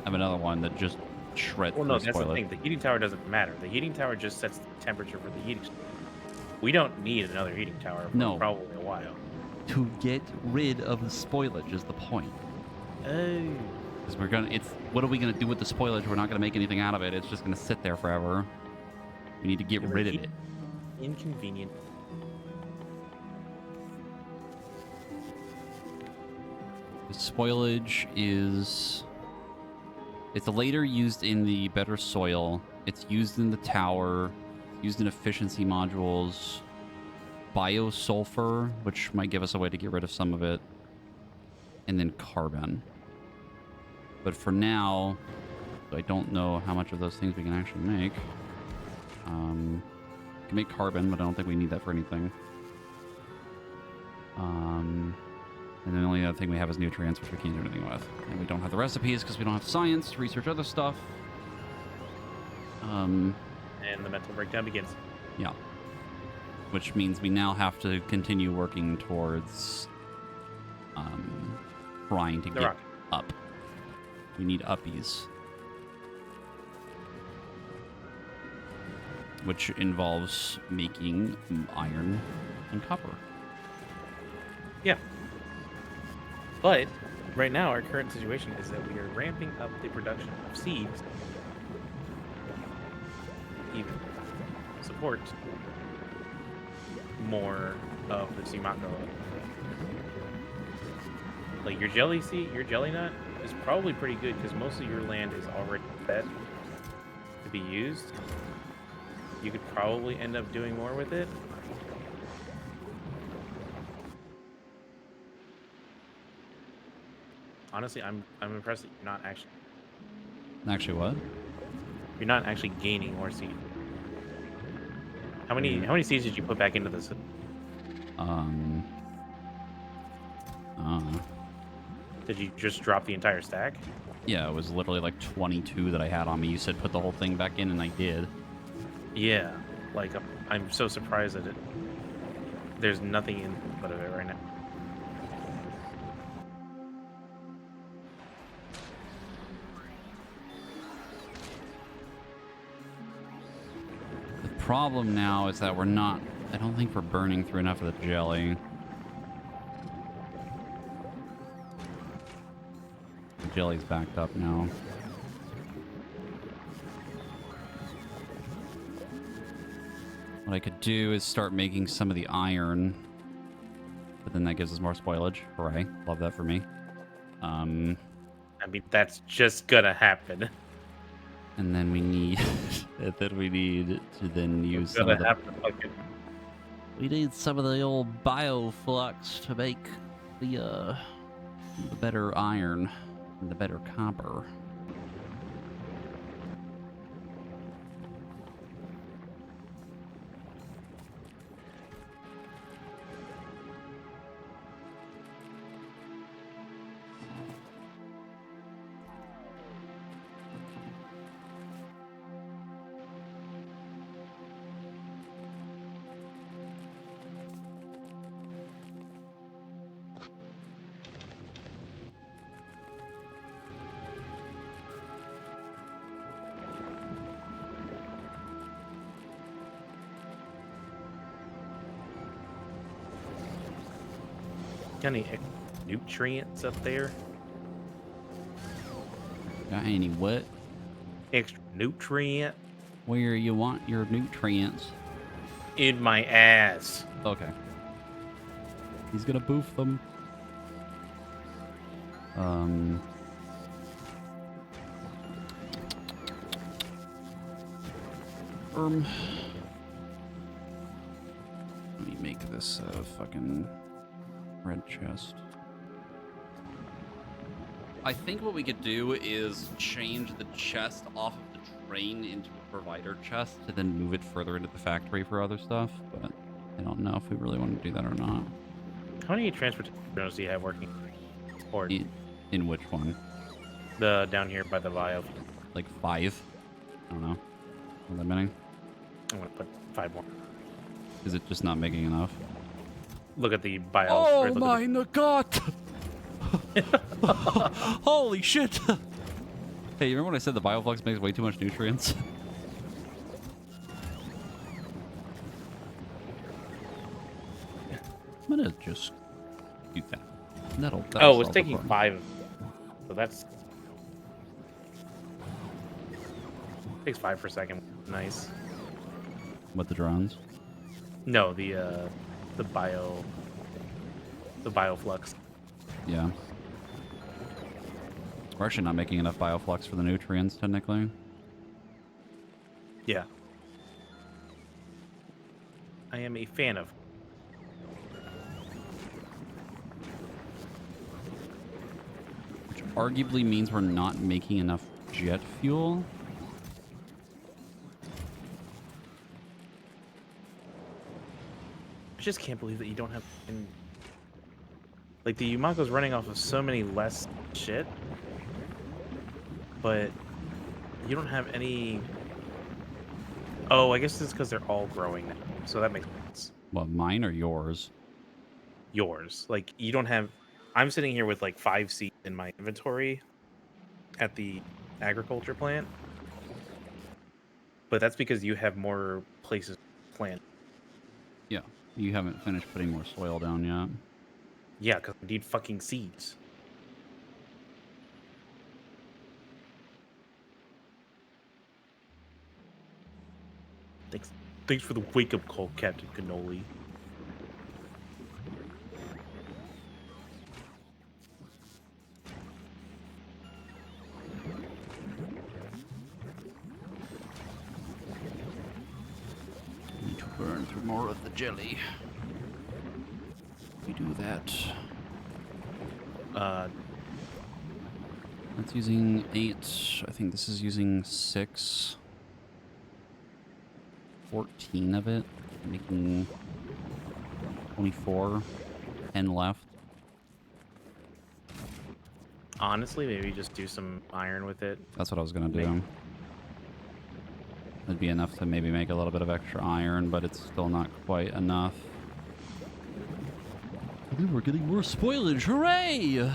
S1: have another one that just shreds
S2: Well, no,
S1: the
S2: that's the
S1: spoilage.
S2: thing. The heating tower doesn't matter. The heating tower just sets the temperature for the heating. We don't need another heating tower for
S1: No.
S2: probably a while.
S1: To get rid of the spoilage is the point.
S2: Oh.
S1: Because what are we gonna do with the spoilage? We're not gonna make anything out of it. It's just gonna sit there forever. We need to get rid of it.
S2: Inconvenient.
S1: The spoilage is... It's later used in the better soil. It's used in the tower. It's used in efficiency modules. Biosulfur, which might give us a way to get rid of some of it. And then carbon. But for now, I don't know how much of those things we can actually make. We can make carbon, but I don't think we need that for anything. And then the only other thing we have is nutrients, which we can't do anything with. And we don't have the recipes because we don't have science to research other stuff.
S2: And the mental breakdown begins.
S1: Yeah. Which means we now have to continue working towards trying to get up. We need uppies. Which involves making iron and copper.
S2: Yeah. But right now, our current situation is that we are ramping up the production of seeds, even support more of the Yumako. Like your jelly nut is probably pretty good because most of your land is already fed to be used. you could probably end up doing more with it. Honestly, I'm impressed that
S1: Actually, what?
S2: you're not actually gaining more seeds. How many
S1: You're,
S2: how many seeds did you put back into this?
S1: um, uh,
S2: Did you just drop the entire stack?
S1: yeah, it was literally like 22 that I had on me. You said put the whole thing back in, and I did.
S2: Yeah. Like I'm so surprised that there's nothing in but of it right now.
S1: The problem now is that we're not... I don't think we're burning through enough of the jelly. The jelly's backed up now. What I could do is start making some of the iron. But then that gives us more spoilage. Hooray. Love that for me.
S2: I mean, that's just gonna happen.
S1: And then we need... and then we need to then use
S2: It's
S1: some
S2: gonna
S1: of the...
S2: have to fucking.
S1: We need some of the old bioflux to make the better iron and the better copper.
S2: Got any nutrients up there?
S1: Got any what?
S2: Extra nutrient
S1: Where you want your nutrients?
S2: in my ass.
S1: Okay. He's gonna boof them. Let me make this fucking red chest. I think what we could do is change the chest off of the train into a provider chest to then move it further into the factory for other stuff, but I don't know if we really want to do that or not.
S2: How many transportation drones do you have working? Or
S1: In which one?
S2: the down here by the bio?
S1: Like 5? I don't know. Not that many?
S2: I'm gonna put 5 more.
S1: Is it just not making enough?
S2: Look at the bio.
S1: Oh my god! Holy shit! Hey, you remember when I said the bioflux makes way too much nutrients? I'm gonna just do that. That'll
S2: Oh, it's
S1: solve the
S2: taking
S1: problem.
S2: 5. So that's takes 5 per second. Nice.
S1: With the drones?
S2: No, the bioflux.
S1: Yeah. We're actually not making enough bioflux for the nutrients, technically.
S2: Yeah. I am a fan of.
S1: Which arguably means we're not making enough jet fuel.
S2: I just can't believe that you don't have. Like, the Yumako's running off of so many less shit, but you don't have any. Oh, I guess it's because they're all growing now, so that makes sense.
S1: What, mine or yours?
S2: Yours, like, you don't have. I'm sitting here with like 5 seeds in my inventory at the agriculture plant, but that's because you have more places to plant.
S1: Yeah. You haven't finished putting more soil down yet.
S2: Yeah, because I need fucking seeds. Thanks for the wake-up call, Captain Cannoli.
S1: burn through more of the jelly. We do that. That's using 8. I think this is using 6. 14 of it, making 24. 10 left.
S2: Honestly, maybe just do some iron with it.
S1: That's what I was gonna do. It'd be enough to maybe make a little bit of extra iron, but it's still not quite enough. I think we're getting more spoilage. Hooray!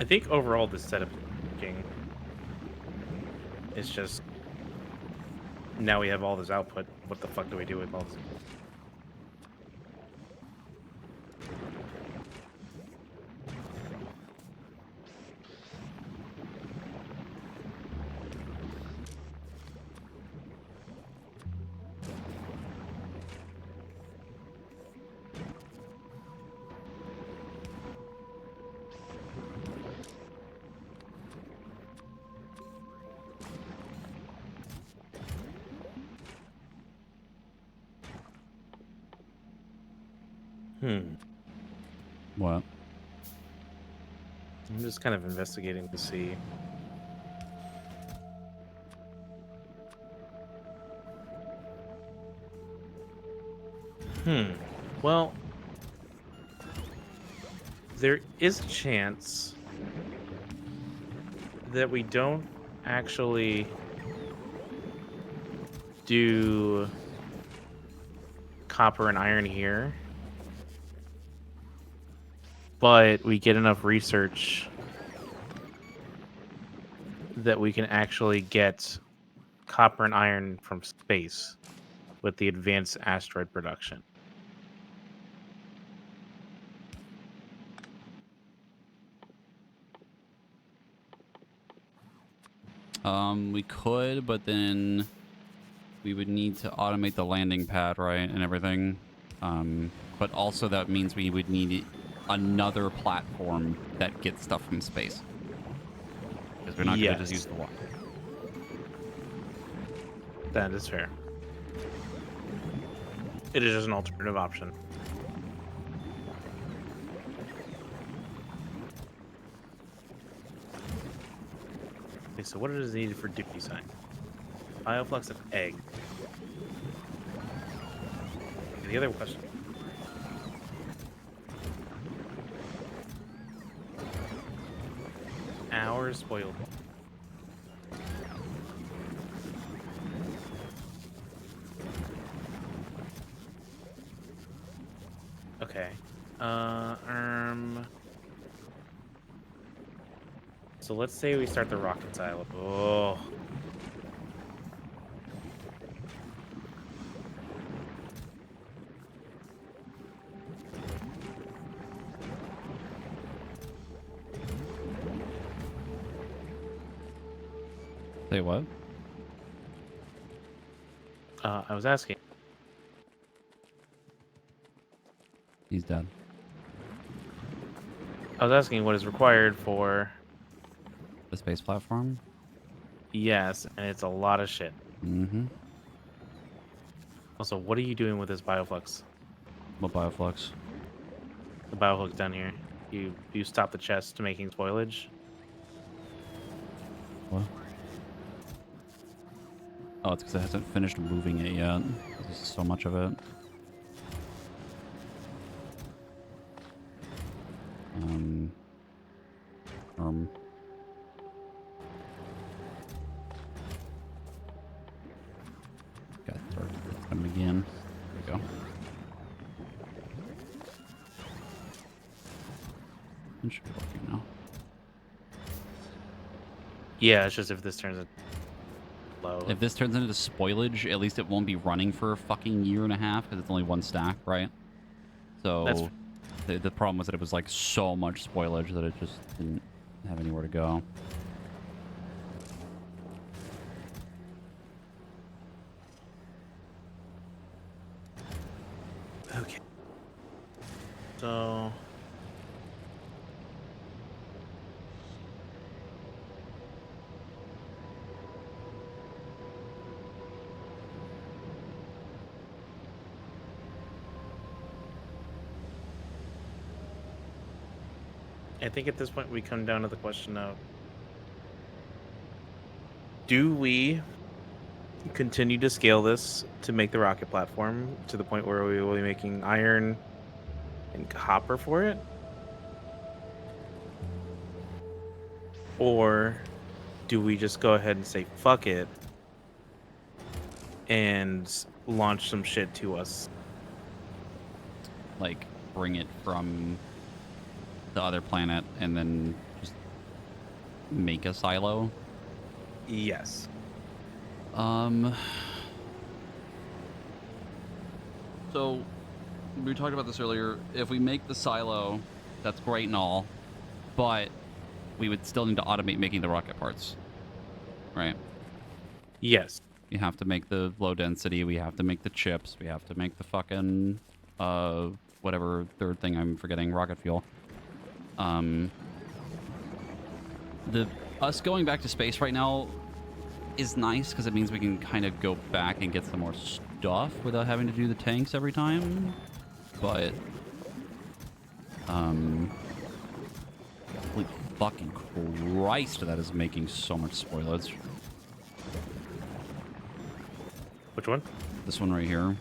S2: I think overall this setup is working. It's just now we have all this output. What the fuck do we do with all this?
S1: What?
S2: I'm just kind of investigating to see. Well, there is a chance that we don't actually do copper and iron here, but we get enough research that we can actually get copper and iron from space with the advanced asteroid production.
S1: We could, but then we would need to automate the landing pad, right, and everything. But also that means we would need another platform that gets stuff from space. Because we're not going to just use the one.
S2: That is fair. It is just an alternative option. Okay, so what is needed for duty sign? Bioflux of egg. Okay, the other question. Hours spoiled. Okay. So let's say we start the rocket silo. Oh.
S1: Say what?
S2: I was asking.
S1: He's dead.
S2: I was asking what is required for.
S1: The space platform?
S2: Yes, and it's a lot of shit.
S1: Mm-hmm.
S2: Also, what are you doing with this bioflux?
S1: What bioflux?
S2: The bioflux down here. You stop the chest to making spoilage.
S1: What? Oh, it's because it hasn't finished moving it yet. There's so much of it. Got started them again. There we go. It should be working now.
S2: Yeah, it's just if this turns it low.
S1: If this turns into spoilage, at least it won't be running for a fucking year and a half because it's only one stack, right? So the problem was that it was like so much spoilage that it just didn't have anywhere to go.
S2: So I think at this point we come down to the question of, do we continue to scale this to make the rocket platform to the point where we will be making iron and copper for it? Or do we just go ahead and say fuck it and launch some shit to us?
S1: Like, bring it from the other planet and then just make a silo.
S2: Yes.
S1: So we talked about this earlier. If we make the silo, that's great and all, but we would still need to automate making the rocket parts, right?
S2: Yes.
S1: You have to make the low density. We have to make the chips. We have to make the fucking whatever third thing I'm forgetting, rocket fuel. Us going back to space right now is nice because it means we can kind of go back and get some more stuff without having to do the tanks every time. But holy fucking Christ, that is making so much spoilage.
S2: Which one?
S1: This one right here.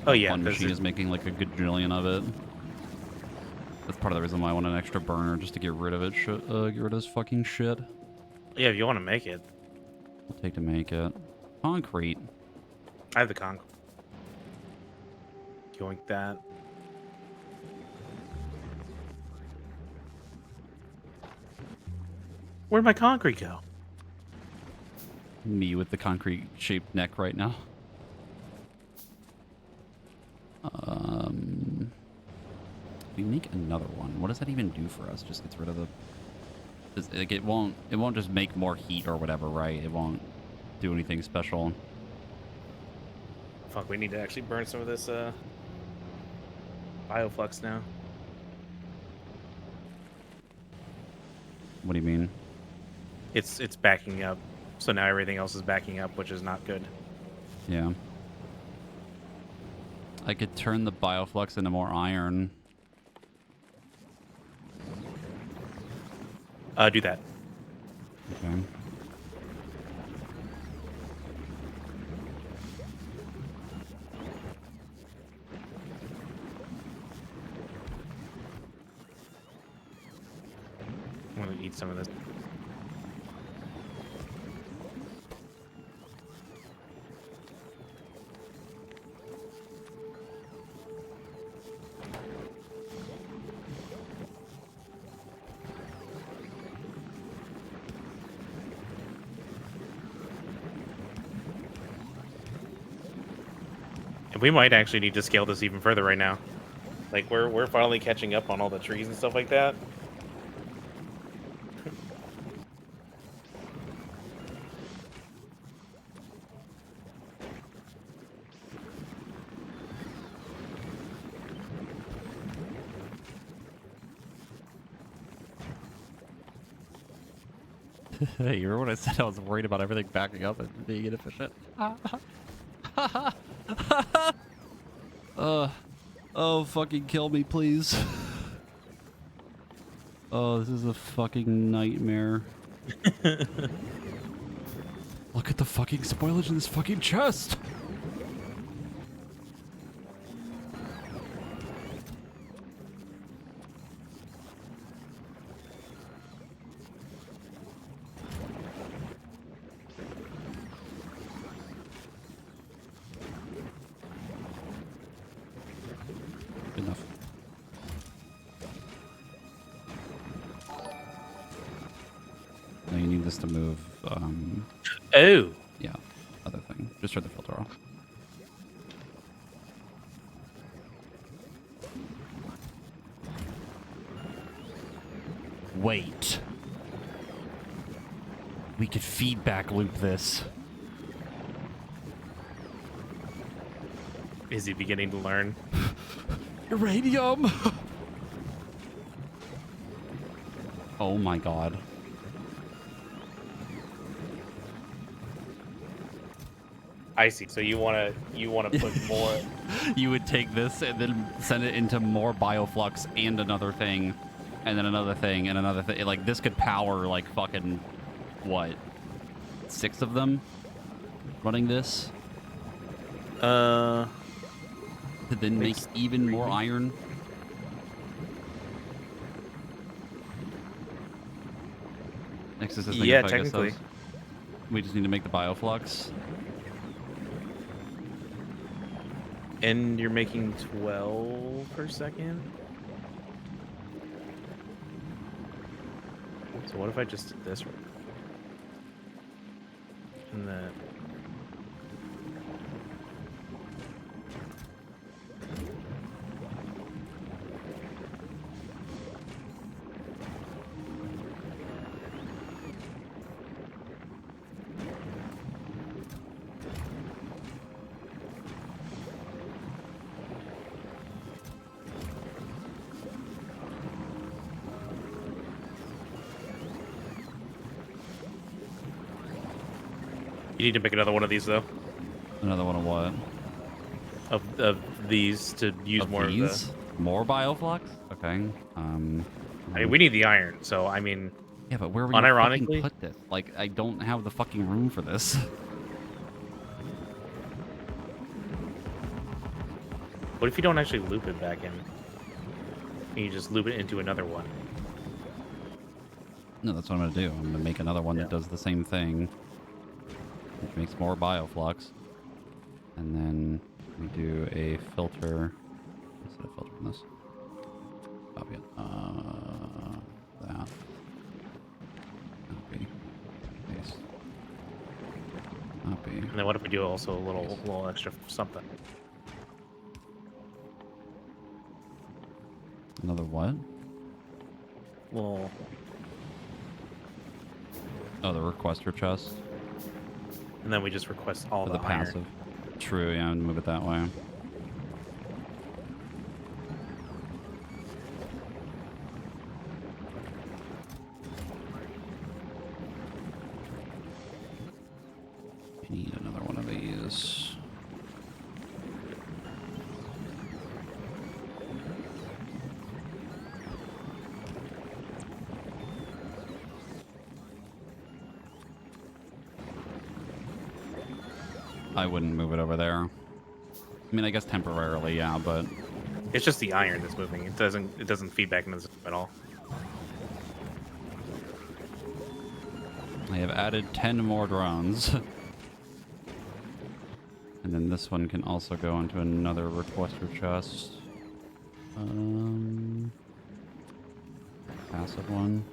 S2: Oh yeah,
S1: One machine is making like a gajillion of it. That's part of the reason why I want an extra burner, just to get rid of it. Get rid of this fucking shit.
S2: yeah. If you want to make it,
S1: I'll take to make it. Concrete.
S2: I have the concrete. Yoink that. Where'd my concrete go?
S1: Me with the concrete shaped neck right now. We make another one. What does that even do for us? Just gets rid of the. Like it won't just make more heat or whatever, right? It won't do anything special.
S2: Fuck, we need to actually burn some of this bioflux now.
S1: What do you mean?
S2: It's backing up. So now everything else is backing up, which is not good.
S1: Yeah. I could turn the bioflux into more iron.
S2: Do that.
S1: Okay.
S2: I'm gonna eat some of this. We might actually need to scale this even further right now. Like we're finally catching up on all the trees and stuff like that.
S1: Hey, you remember when I said I was worried about everything backing up and being inefficient? Oh, fucking kill me, please. Oh, this is a fucking nightmare. Look at the fucking spoilage in this fucking chest. Enough. Now you need this to move.
S2: Oh.
S1: Yeah, other thing. Just turn the filter off. Wait. We could feedback loop this.
S2: Is he beginning to learn?
S1: Uranium! Oh my god.
S2: I see. So you wanna put more.
S1: You would take this and then send it into more bioflux and another thing, and then another thing and another thing. Like, this could power, like, fucking, what, 6 of them running this?
S2: Uh,
S1: To then make
S2: makes
S1: even more
S2: 3.
S1: iron? Next is this thing,
S2: Yeah,
S1: I guess
S2: technically.
S1: we just need to make the bioflux.
S2: And you're making 12 per second. So what if I just did this? And then. You need to make another one of these though.
S1: Another one of what?
S2: Of these to use more of the.
S1: More bioflux? Okay.
S2: I mean, we need the iron, so I mean.
S1: Yeah, but where are we gonna fucking
S2: Unironically,
S1: put this? Like, I don't have the fucking room for this.
S2: what if you don't actually loop it back in? And you just loop it into another one.
S1: No, that's what I'm gonna do. I'm gonna make another one that does the same thing, which makes more bioflux. And then we do a filter. Let's set a filter from this. Copy it. That. Copy. Paste. Copy.
S2: And then what if we do also a little extra something?
S1: Another what?
S2: Well,
S1: Oh, the requester chest.
S2: and then we just request all
S1: For
S2: the
S1: the
S2: iron.
S1: passive. True, yeah, move it that way. I need another one of these. I wouldn't move it over there. I mean, I guess temporarily, yeah, but
S2: It's just the iron that's moving. It doesn't feed back into the system at all.
S1: I have added 10 more drones. And then this one can also go into another requester chest. Passive one.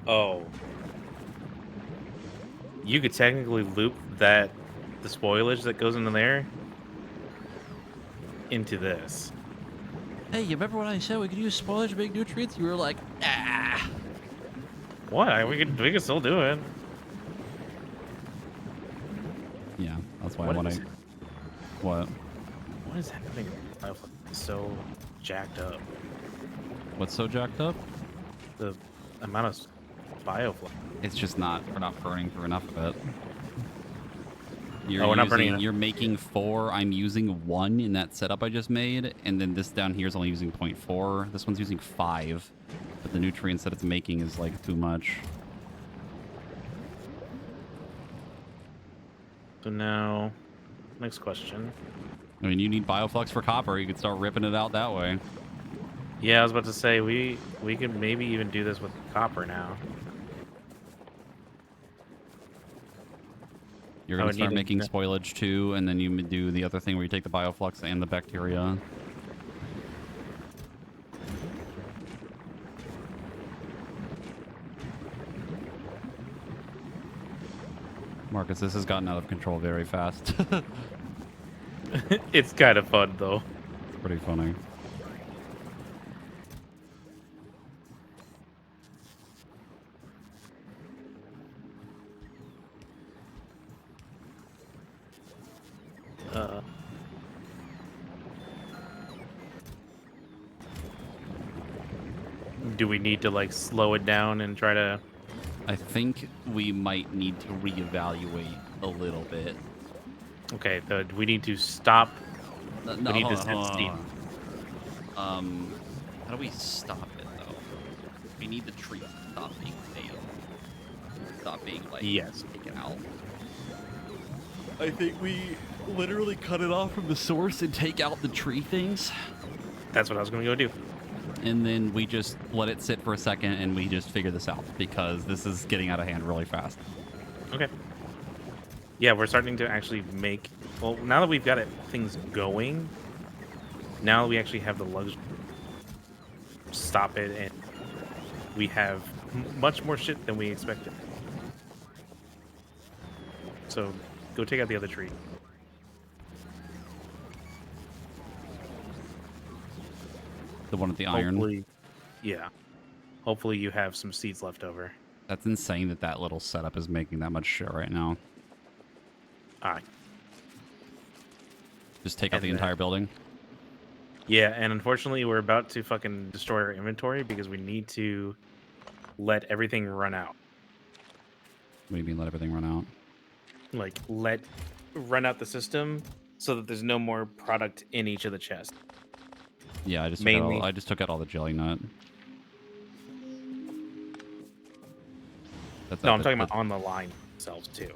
S2: Oh. You could technically loop the spoilage that goes into there into this.
S1: Hey, you remember when I said we could use spoilage to make nutrients? You were like, ah.
S2: What? We could still do it.
S1: Yeah, that's why
S2: What
S1: I want
S2: is-
S1: to. What?
S2: What is happening? It's so jacked up.
S1: What's so jacked up?
S2: The amount of bioflux.
S1: It's just not. We're not burning through enough of it.
S2: We're not burning enough.
S1: You're making 4. I'm using 1 in that setup I just made, and then this down here is only using 0.4. This one's using 5, but the nutrients that it's making is like too much.
S2: So now, next question.
S1: I mean, you need bioflux for copper. You could start ripping it out that way.
S2: Yeah, I was about to say we could maybe even do this with copper now.
S1: You're
S2: I
S1: going to
S2: would
S1: start
S2: need
S1: making
S2: to.
S1: spoilage too, and then you do the other thing where you take the bioflux and the bacteria. Marcus, this has gotten out of control very fast.
S2: It's kind of fun though.
S1: It's pretty funny.
S2: Uh, do we need to like slow it down and try to?
S1: I think we might need to reevaluate a little bit.
S2: Okay, we need to stop.
S1: No,
S2: We need to
S1: hold on,
S2: set
S1: hold on,
S2: steam.
S1: hold how do we stop it though? We need the tree to stop being failed. Stop being like
S2: Yes.
S1: taken out. I think we literally cut it off from the source and take out the tree things.
S2: That's what I was going to go do.
S1: And then we just let it sit for a second and we just figure this out because this is getting out of hand really fast.
S2: Okay. Yeah, we're starting to actually make. Well, now that we've got things going, now we actually have the luxury to stop it, and we have much more shit than we expected. So, go take out the other tree.
S1: The one with the iron.
S2: Hopefully, yeah. Hopefully, you have some seeds left over.
S1: That's insane that that little setup is making that much shit right now.
S2: Ah,
S1: Just take out
S2: And
S1: the
S2: then-
S1: entire building.
S2: yeah, and unfortunately, we're about to fucking destroy our inventory because we need to let everything run out.
S1: What do you mean let everything run out?
S2: Like, run out the system so that there's no more product in each of the chests.
S1: Yeah, I just
S2: Mainly-
S1: took out all the jelly nut. That's
S2: No, I'm talking about on the line themselves too.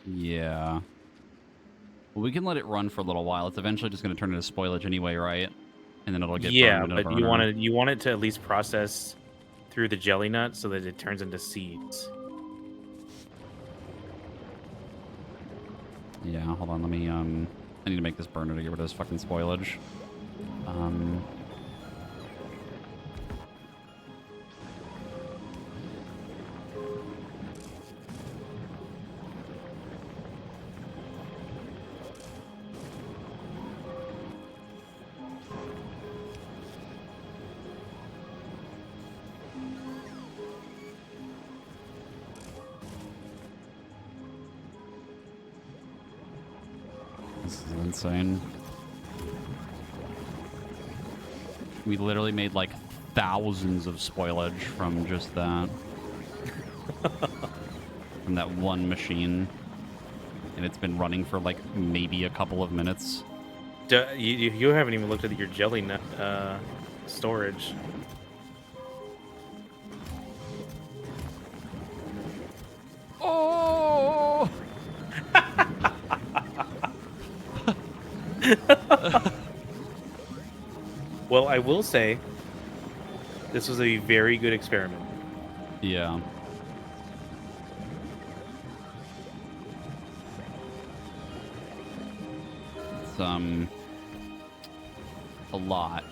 S1: Yeah. Well, we can let it run for a little while. It's eventually just going to turn into spoilage anyway, right? And then it'll get
S2: Yeah,
S1: burned in a
S2: but you
S1: burner.
S2: want it to at least process through the jelly nut so that it turns into seeds.
S1: Yeah, hold on. Let me, I need to make this burner to get rid of this fucking spoilage. This is insane. We literally made like thousands of spoilage from just that. From that one machine. And it's been running for like maybe a couple of minutes.
S2: You haven't even looked at your jelly nut storage.
S1: Oh!
S2: Well, I will say, this was a very good experiment.
S1: Yeah. It's a lot,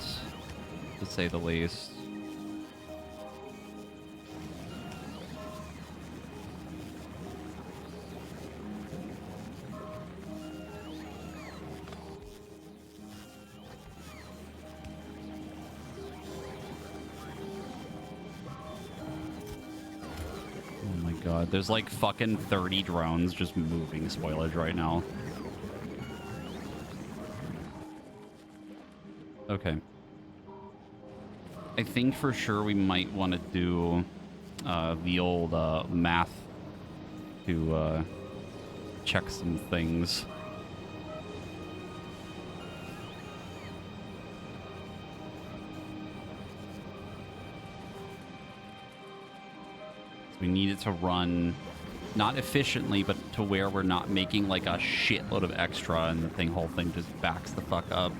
S1: to say the least. Oh my god, there's like fucking 30 drones just moving spoilage right now. Okay. I think for sure we might want to do the old math to check some things. We need it to run not efficiently, but to where we're not making like a shitload of extra and the whole thing just backs the fuck up.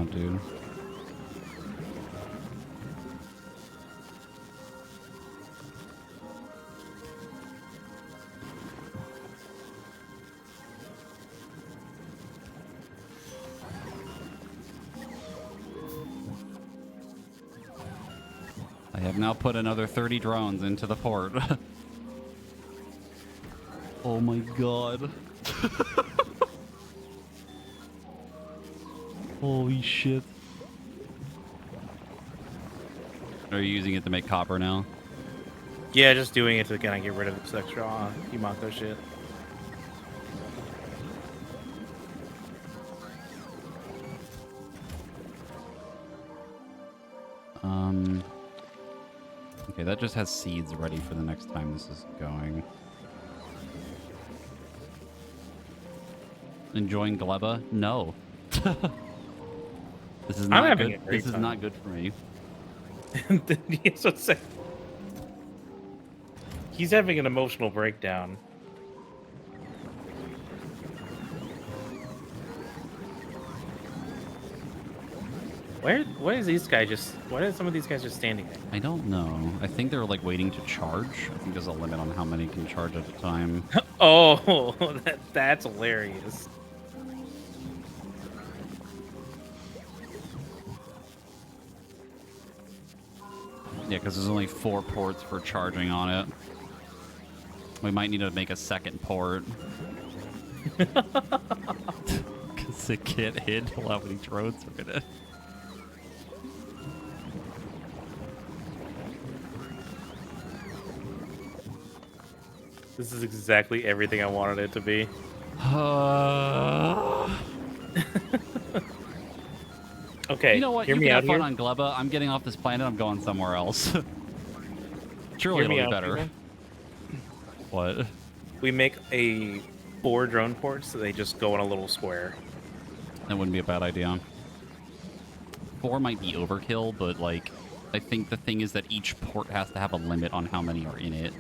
S1: not, dude. I have now put another 30 drones into the port. Oh my god. Holy shit. Are you using it to make copper now?
S2: Yeah, just doing it to kind of get rid of this extra Yamato shit.
S1: Okay, that just has seeds ready for the next time this is going. Enjoying Gleba? No. This is
S2: I'm
S1: not
S2: having
S1: good.
S2: a great
S1: This is
S2: time.
S1: not good for me.
S2: Yes, what's that? He's having an emotional breakdown. Why is these guys just? Why are some of these guys just standing there?
S1: I don't know. I think they're like waiting to charge. I think there's a limit on how many can charge at a time.
S2: Oh, that's hilarious.
S1: Yeah, because there's only 4 ports for charging on it. We might need to make a second port. Because it can't handle how many drones we're gonna...
S2: This is exactly everything I wanted it to be. Okay,
S1: You know what?
S2: hear
S1: You
S2: me
S1: can
S2: out
S1: have fun
S2: here.
S1: on Gleba. I'm getting off this planet. I'm going somewhere else. Surely
S2: Hear me
S1: it'll be
S2: out here,
S1: better.
S2: man.
S1: What?
S2: We make a 4 drone ports so they just go in a little square.
S1: That wouldn't be a bad idea. 4 might be overkill, but like, I think the thing is that each port has to have a limit on how many are in it.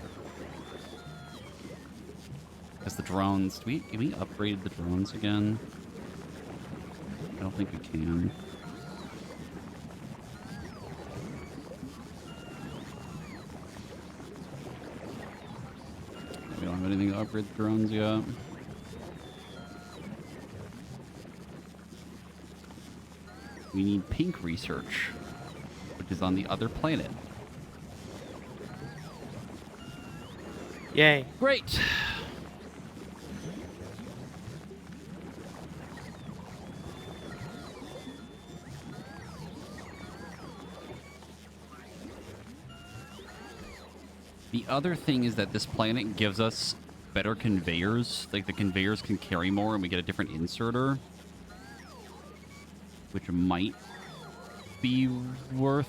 S1: Because the drones, can we upgrade the drones again? I don't think we can. We don't have anything to upgrade the drones yet. We need pink research, which is on the other planet.
S2: Yay.
S1: Great. The other thing is that this planet gives us better conveyors. Like, the conveyors can carry more and we get a different inserter, which might be worth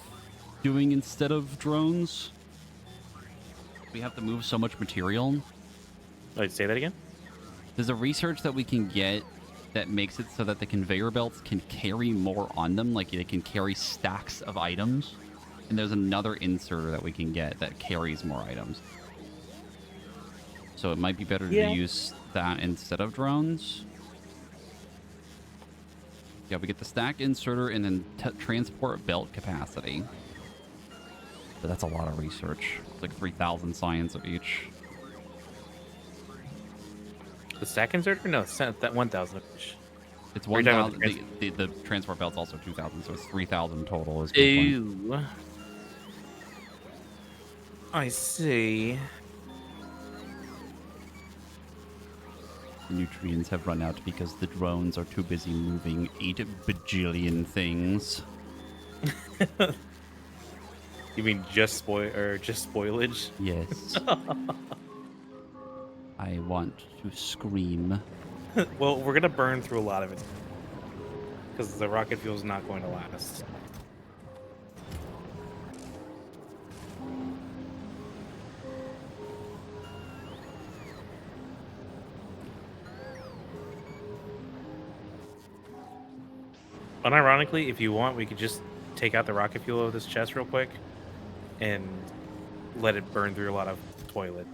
S1: doing instead of drones. We have to move so much material.
S2: Wait, say that again?
S1: There's a research that we can get that makes it so that the conveyor belts can carry more on them, like they can carry stacks of items. And there's another inserter that we can get that carries more items. So it might be better to use that instead of drones. Yeah, we get the stack inserter and then transport belt capacity. But that's a lot of research. It's like 3,000 science of each.
S2: The stack inserter? No, it's that 1,000 each.
S1: It's
S2: Are you talking
S1: 1,000.
S2: about
S1: The transport belt's also 2,000, so it's 3,000 total. Is my point.
S2: Ooh. I see.
S1: Nutrients have run out because the drones are too busy moving 8 bajillion things.
S2: You mean just spoilage?
S1: Yes. I want to scream.
S2: Well, we're gonna burn through a lot of it because the rocket fuel is not going to last. Unironically, if you want, we could just take out the rocket fuel of this chest real quick and let it burn through a lot of toilet.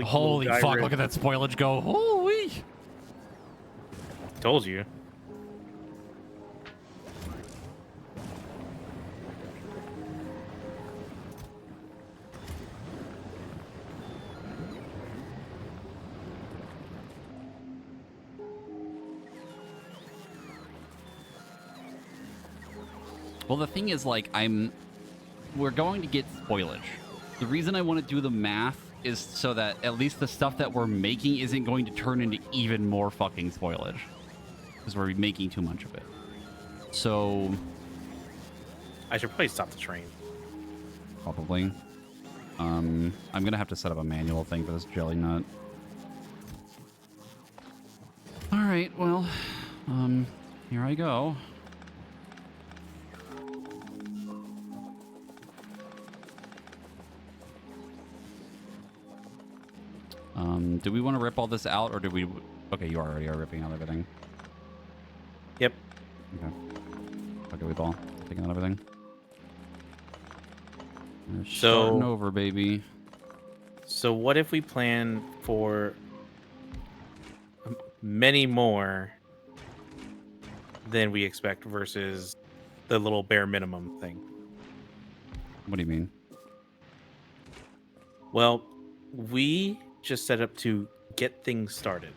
S1: Holy
S2: guy
S1: fuck,
S2: red.
S1: look at that spoilage go. Holy.
S2: Told you.
S1: Well, the thing is, like, we're going to get spoilage. The reason I want to do the math is so that at least the stuff that we're making isn't going to turn into even more fucking spoilage. Because we're making too much of it. So...
S2: I should probably stop the train.
S1: Probably. I'm going to have to set up a manual thing for this jelly nut. Alright, well... here I go. Do we want to rip all this out, or do we... Okay, you already are ripping out everything.
S2: Yep.
S1: Okay. Okay, we ball. Taking out everything. Starting over, baby.
S2: So what if we plan for many more than we expect versus the little bare minimum thing?
S1: What do you mean?
S2: Well, we just set up to get things started.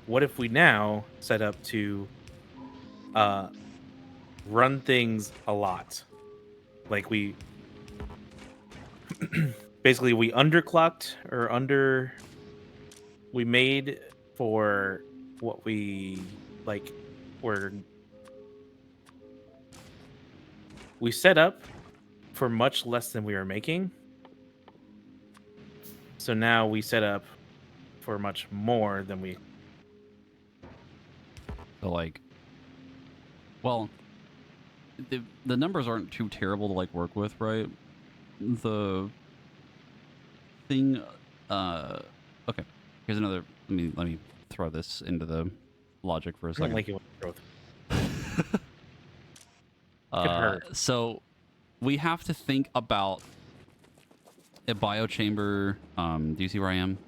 S2: What if we now set up to run things a lot? Like we basically we underclocked or we made for what we like we set up for much less than we were making. So now we set up for much more than we...
S1: So, like... Well... The numbers aren't too terrible to, like, work with, right? The... thing... Okay. Here's another... Let me throw this into the logic for a second.
S2: I don't like it with growth. Could hurt.
S1: So... We have to think about a biochamber. Do you see where I am?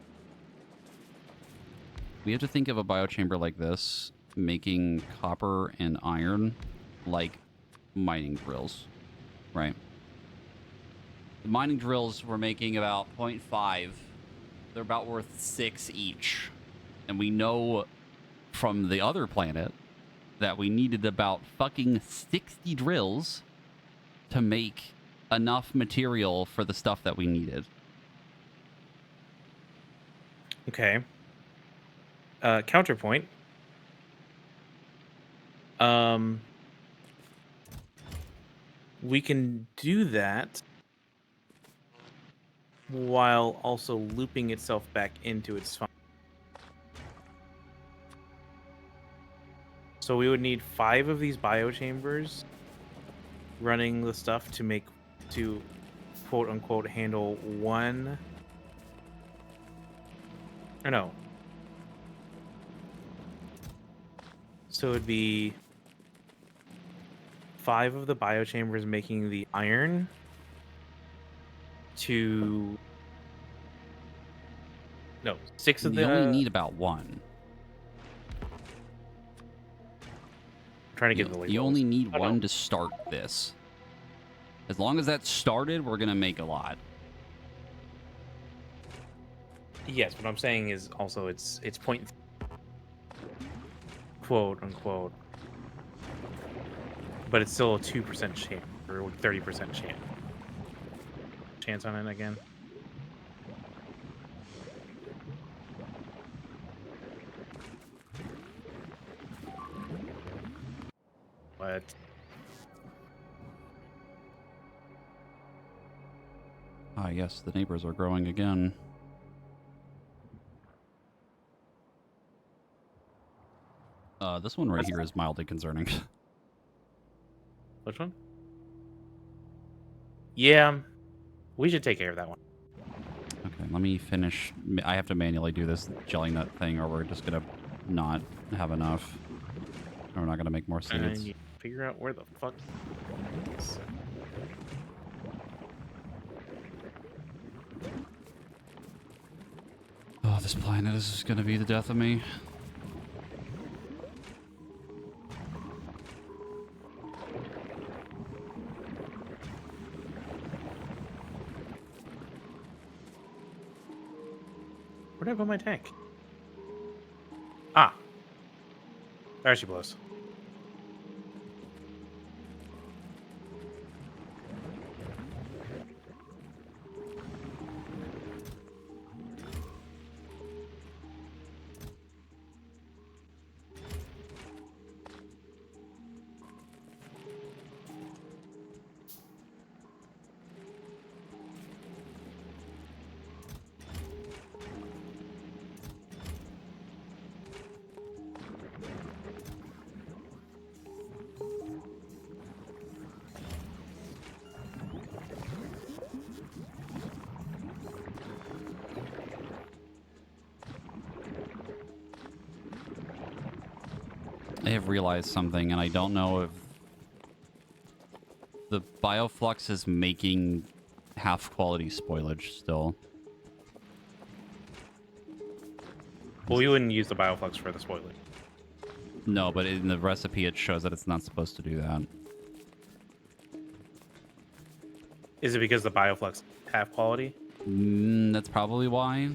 S1: We have to think of a biochamber like this, making copper and iron like mining drills, right? The mining drills we're making about 0.5. They're about worth 6 each. And we know from the other planet that we needed about fucking 60 drills to make enough material for the stuff that we needed.
S2: Okay. Counterpoint. We can do that while also looping itself back into its function. So we would need 5 of these biochambers running the stuff to quote unquote handle one. Or no. So it'd be 5 of the biochambers making the iron to... No, 6 of the...
S1: You only need about 1.
S2: I'm trying to get the labels.
S1: You only need 1 to start this. As long as that's started, we're going to make a lot.
S2: Yes, what I'm saying is also it's point... quote unquote. But it's still a 2% chance, or 30% chance on it again. What?
S1: Ah, yes, the neighbors are growing again. This one right here is mildly concerning.
S2: Which one? Yeah, we should take care of that one.
S1: Okay, let me finish. I have to manually do this jelly nut thing, or we're just gonna not have enough. Or we're not gonna make more seeds.
S2: And you figure out where the fuck it is.
S1: This planet is gonna be the death of me.
S2: Where did I put my tank? Ah, there she blows.
S1: I have realized something, and I don't know if the bioflux is making half-quality spoilage still.
S2: Well, we wouldn't use the bioflux for the spoiling.
S1: No, but in the recipe it shows that it's not supposed to do that.
S2: Is it because the bioflux have quality?
S1: That's probably why.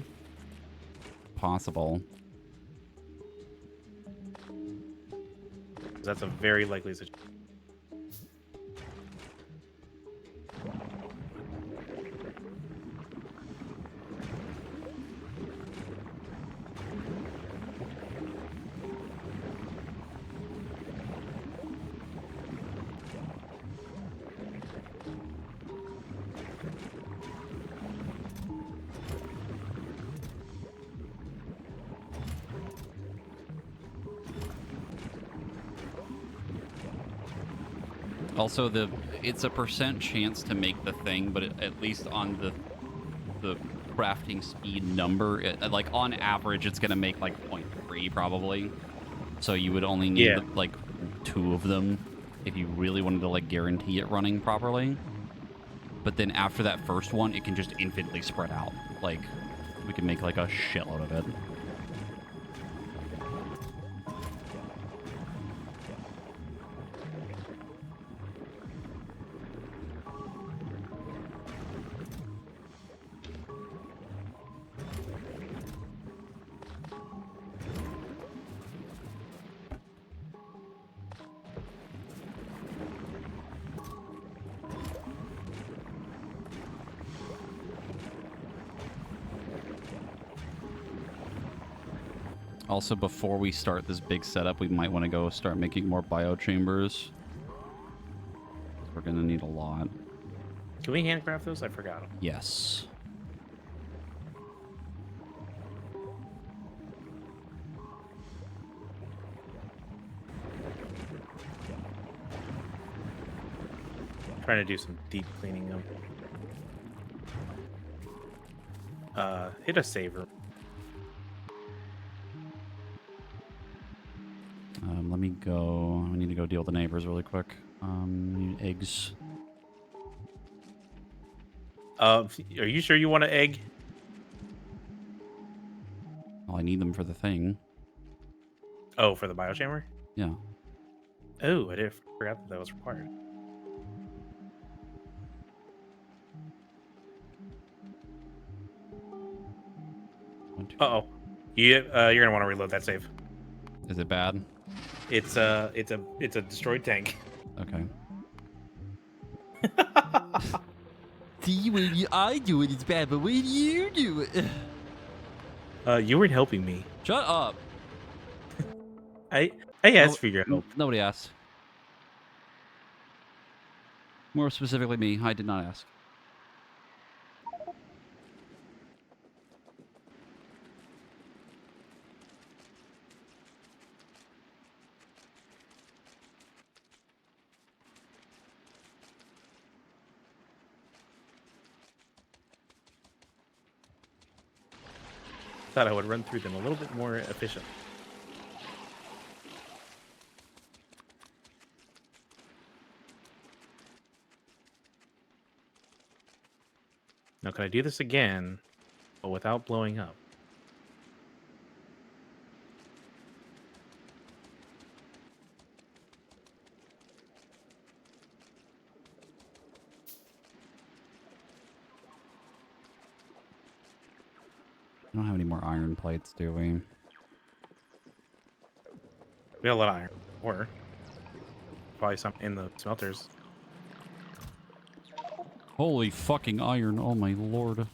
S1: Possible.
S2: 'Cause that's a very likely situation.
S1: Also, it's a percent chance to make the thing, but at least on the crafting speed number, like on average, it's gonna make like 0.3 probably. So you would only need
S2: Yeah.
S1: like 2 of them if you really wanted to like guarantee it running properly. But then after that first one, it can just infinitely spread out. Like we can make like a shitload of it. Also, before we start this big setup, we might want to go start making more biochambers. We're going to need a lot.
S2: Can we handcraft those? I forgot them.
S1: Yes.
S2: Trying to do some deep cleaning of. Hit a saver.
S1: Let me go. I need to go deal with the neighbors really quick. Need eggs.
S2: Are you sure you want an egg?
S1: Well, I need them for the thing.
S2: Oh, for the biochamber?
S1: Yeah.
S2: Oh, I forgot that was required. Uh-oh. You're gonna want to reload that save.
S1: Is it bad?
S2: It's a destroyed tank.
S1: Okay. See, when I do it, it's bad, but when you do it...
S2: You weren't helping me.
S1: Shut up.
S2: I asked for your help.
S1: Nobody asked. More specifically me. I did not ask.
S2: Thought I would run through them a little bit more efficient. Now, can I do this again, but without blowing up?
S1: We don't have any more iron plates, do we?
S2: We got a lot of iron ore. Probably some in the smelters.
S1: Holy fucking iron. Oh my lord.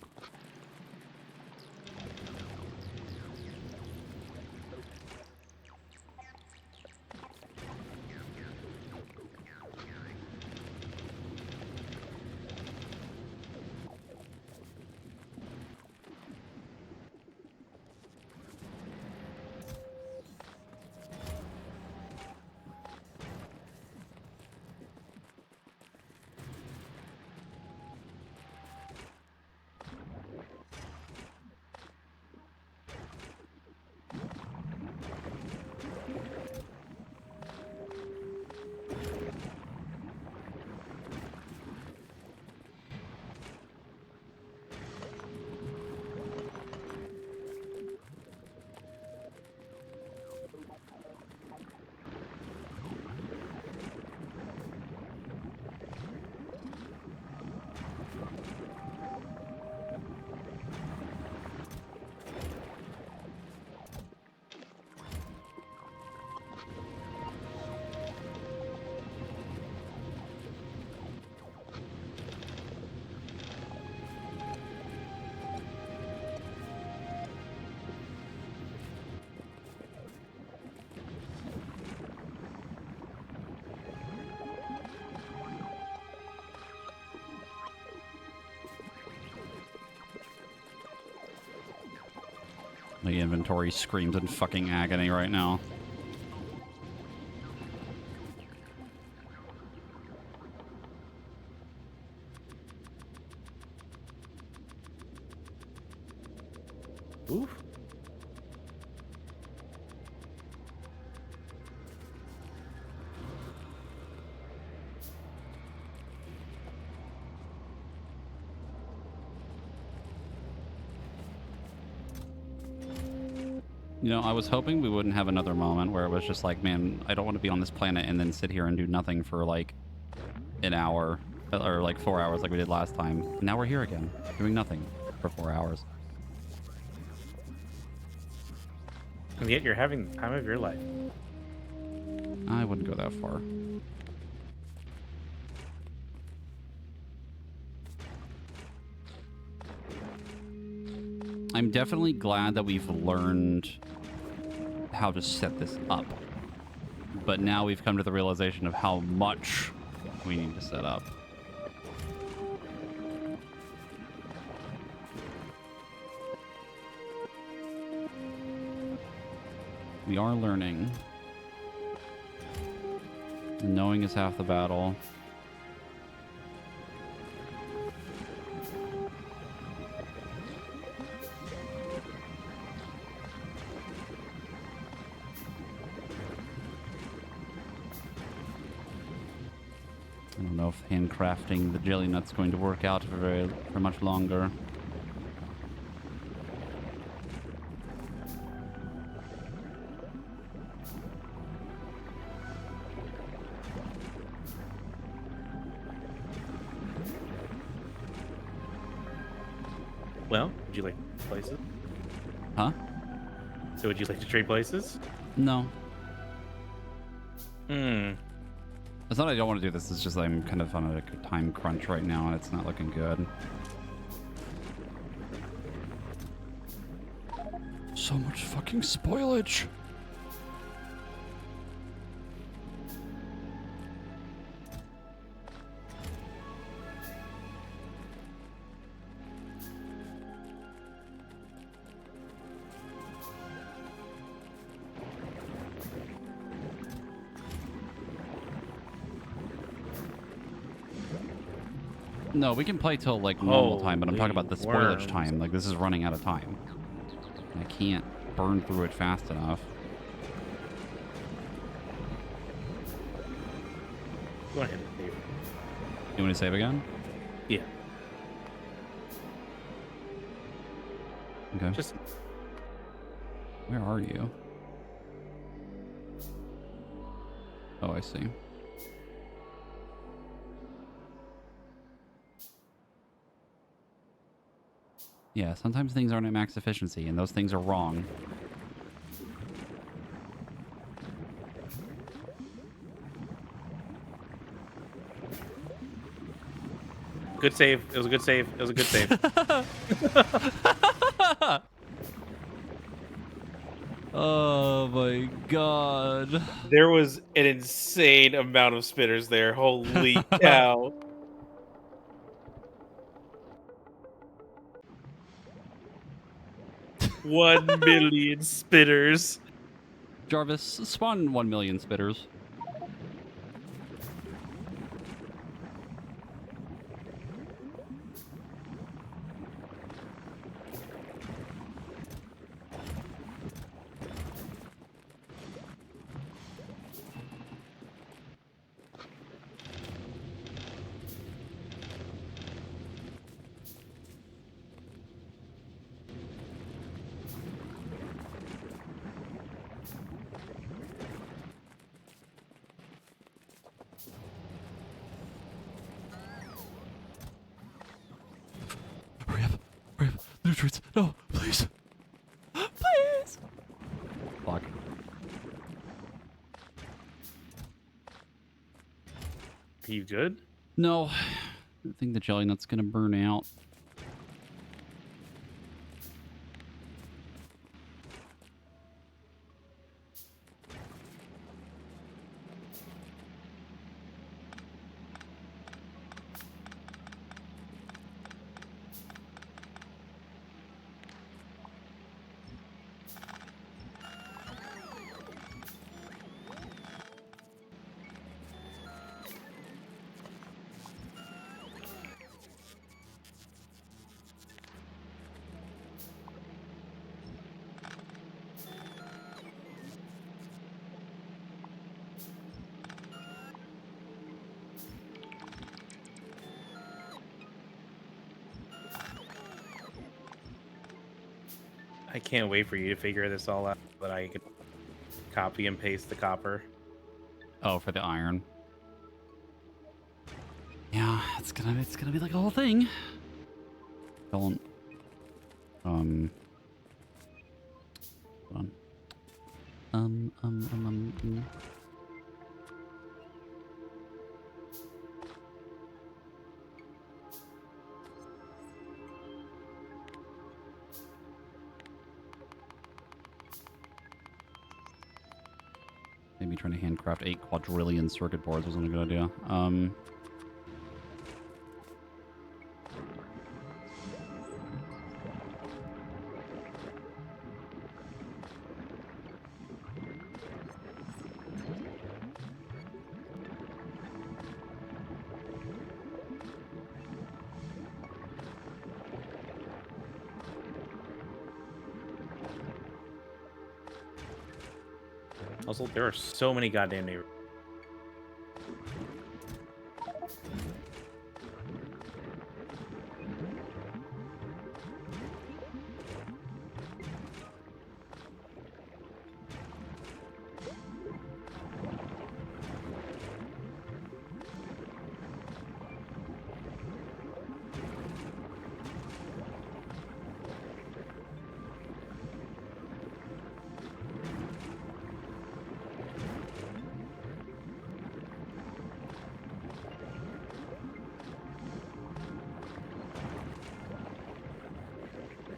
S1: My inventory screams in fucking agony right now.
S2: Oof.
S1: You know, I was hoping we wouldn't have another moment where it was just like, man, I don't want to be on this planet and then sit here and do nothing for like an hour or like 4 hours like we did last time. Now we're here again, doing nothing for 4 hours.
S2: And yet you're having the time of your life.
S1: I wouldn't go that far. I'm definitely glad that we've learned how to set this up. But now we've come to the realization of how much we need to set up. We are learning. And knowing is half the battle. I don't know if handcrafting the jelly nut's going to work out for much longer.
S2: Well, would you like places?
S1: Huh?
S2: So would you like to trade places?
S1: No.
S2: Hmm.
S1: It's not I don't want to do this, it's just I'm kind of on a time crunch right now and it's not looking good. So much fucking spoilage. No, we can play till like normal time, but I'm talking about the spoilage
S2: Holy
S1: time. Like this is running out of time. I can't burn through it fast enough.
S2: Go ahead and save.
S1: You want to save again?
S2: Yeah.
S1: Okay.
S2: Just
S1: Where are you? Oh, I see. Yeah, sometimes things aren't at max efficiency, and those things are wrong.
S2: Good save. It was a good save. It was a good save.
S1: Oh my god.
S2: There was an insane amount of spitters there. Holy cow. 1,000,000 spitters.
S1: Jarvis, spawn 1 million spitters. Hurry up. Hurry up. Nutrients. No, please. Please. Fuck.
S2: Are you good?
S1: No. I think the jelly nut's gonna burn out.
S2: I can't wait for you to figure this all out so that I could copy and paste the copper.
S1: Oh, for the iron. Yeah, it's gonna be like a whole thing. Don't. Hold on. Um, um, um, um, um. Maybe trying to handcraft 8 quadrillion circuit boards wasn't a good idea.
S2: Also, there are so many goddamn neighbors.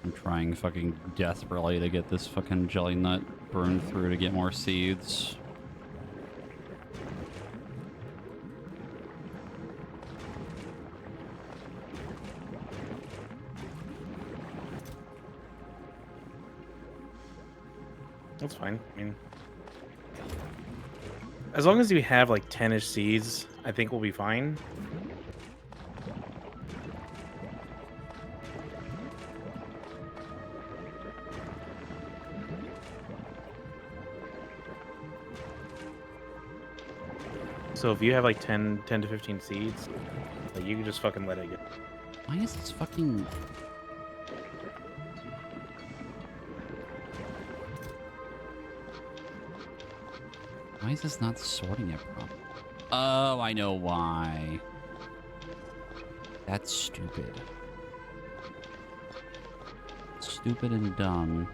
S1: I'm trying fucking desperately to get this fucking jelly nut burned through to get more seeds.
S2: That's fine. I mean, as long as you have like 10-ish seeds, I think we'll be fine. So if you have like 10 to 15 seeds, like, you can just fucking let it get.
S1: Why is this fucking... Why is this not sorting it properly? Oh, I know why. That's stupid. Stupid and dumb.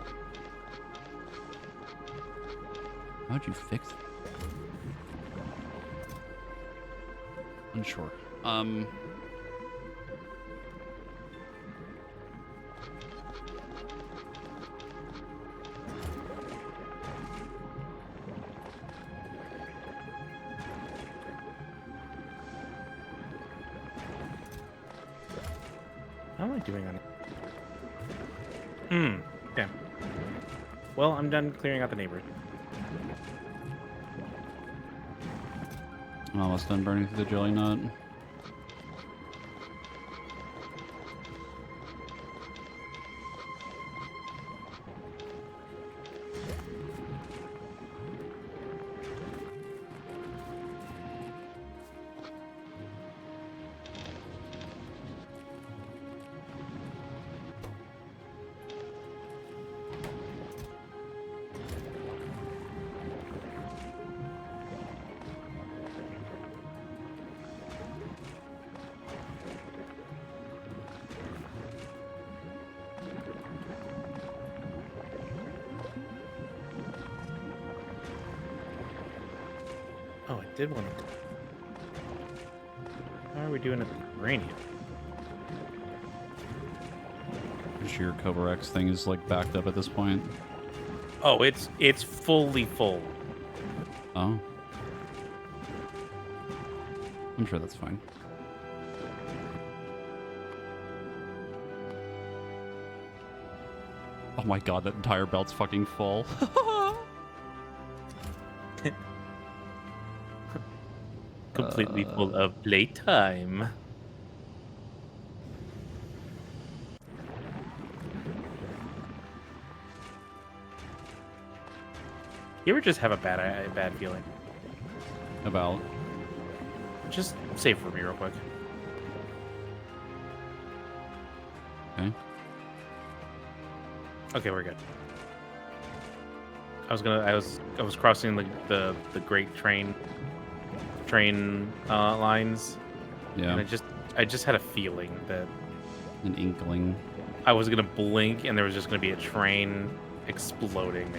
S1: How'd you fix it? Unsure.
S2: How am I doing on it? Okay. Well, I'm done clearing out the neighborhood.
S1: I'm almost done burning through the jelly nut.
S2: Oh, I did want to. How are we doing at the uranium?
S1: Pretty sure your Cobra X thing is like backed up at this point.
S2: Oh, it's fully full.
S1: Oh. I'm sure that's fine. Oh my god, that entire belt's fucking full.
S2: Completely full of playtime. You ever just have a bad feeling?
S1: About.
S2: Just save for me real quick.
S1: Okay.
S2: Okay, we're good. I was crossing the great train lines.
S1: Yeah.
S2: And I just had a feeling that
S1: An inkling.
S2: I was gonna blink and there was just gonna be a train exploding.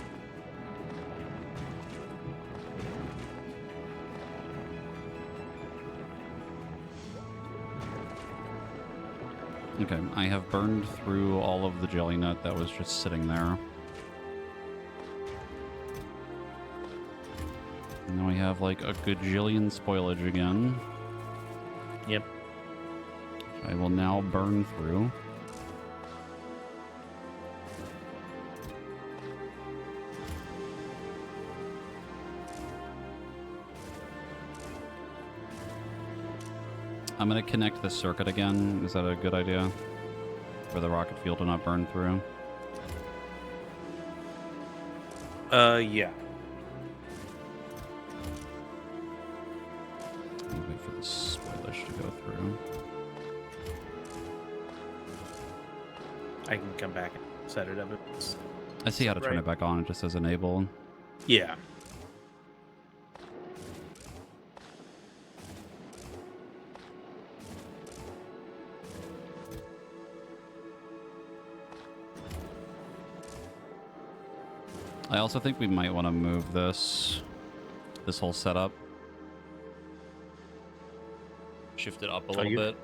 S1: Okay, I have burned through all of the jelly nut that was just sitting there. And now we have like a gajillion spoilage again.
S2: Yep.
S1: I will now burn through. I'm going to connect this circuit again. Is that a good idea? For the rocket fuel to not burn through?
S2: Yeah.
S1: Wait for the spoilage to go through.
S2: I can come back and set it up.
S1: I see how to turn it back on. It just says enable.
S2: Yeah.
S1: I also think we might want to move this whole setup. Shift it up a little bit.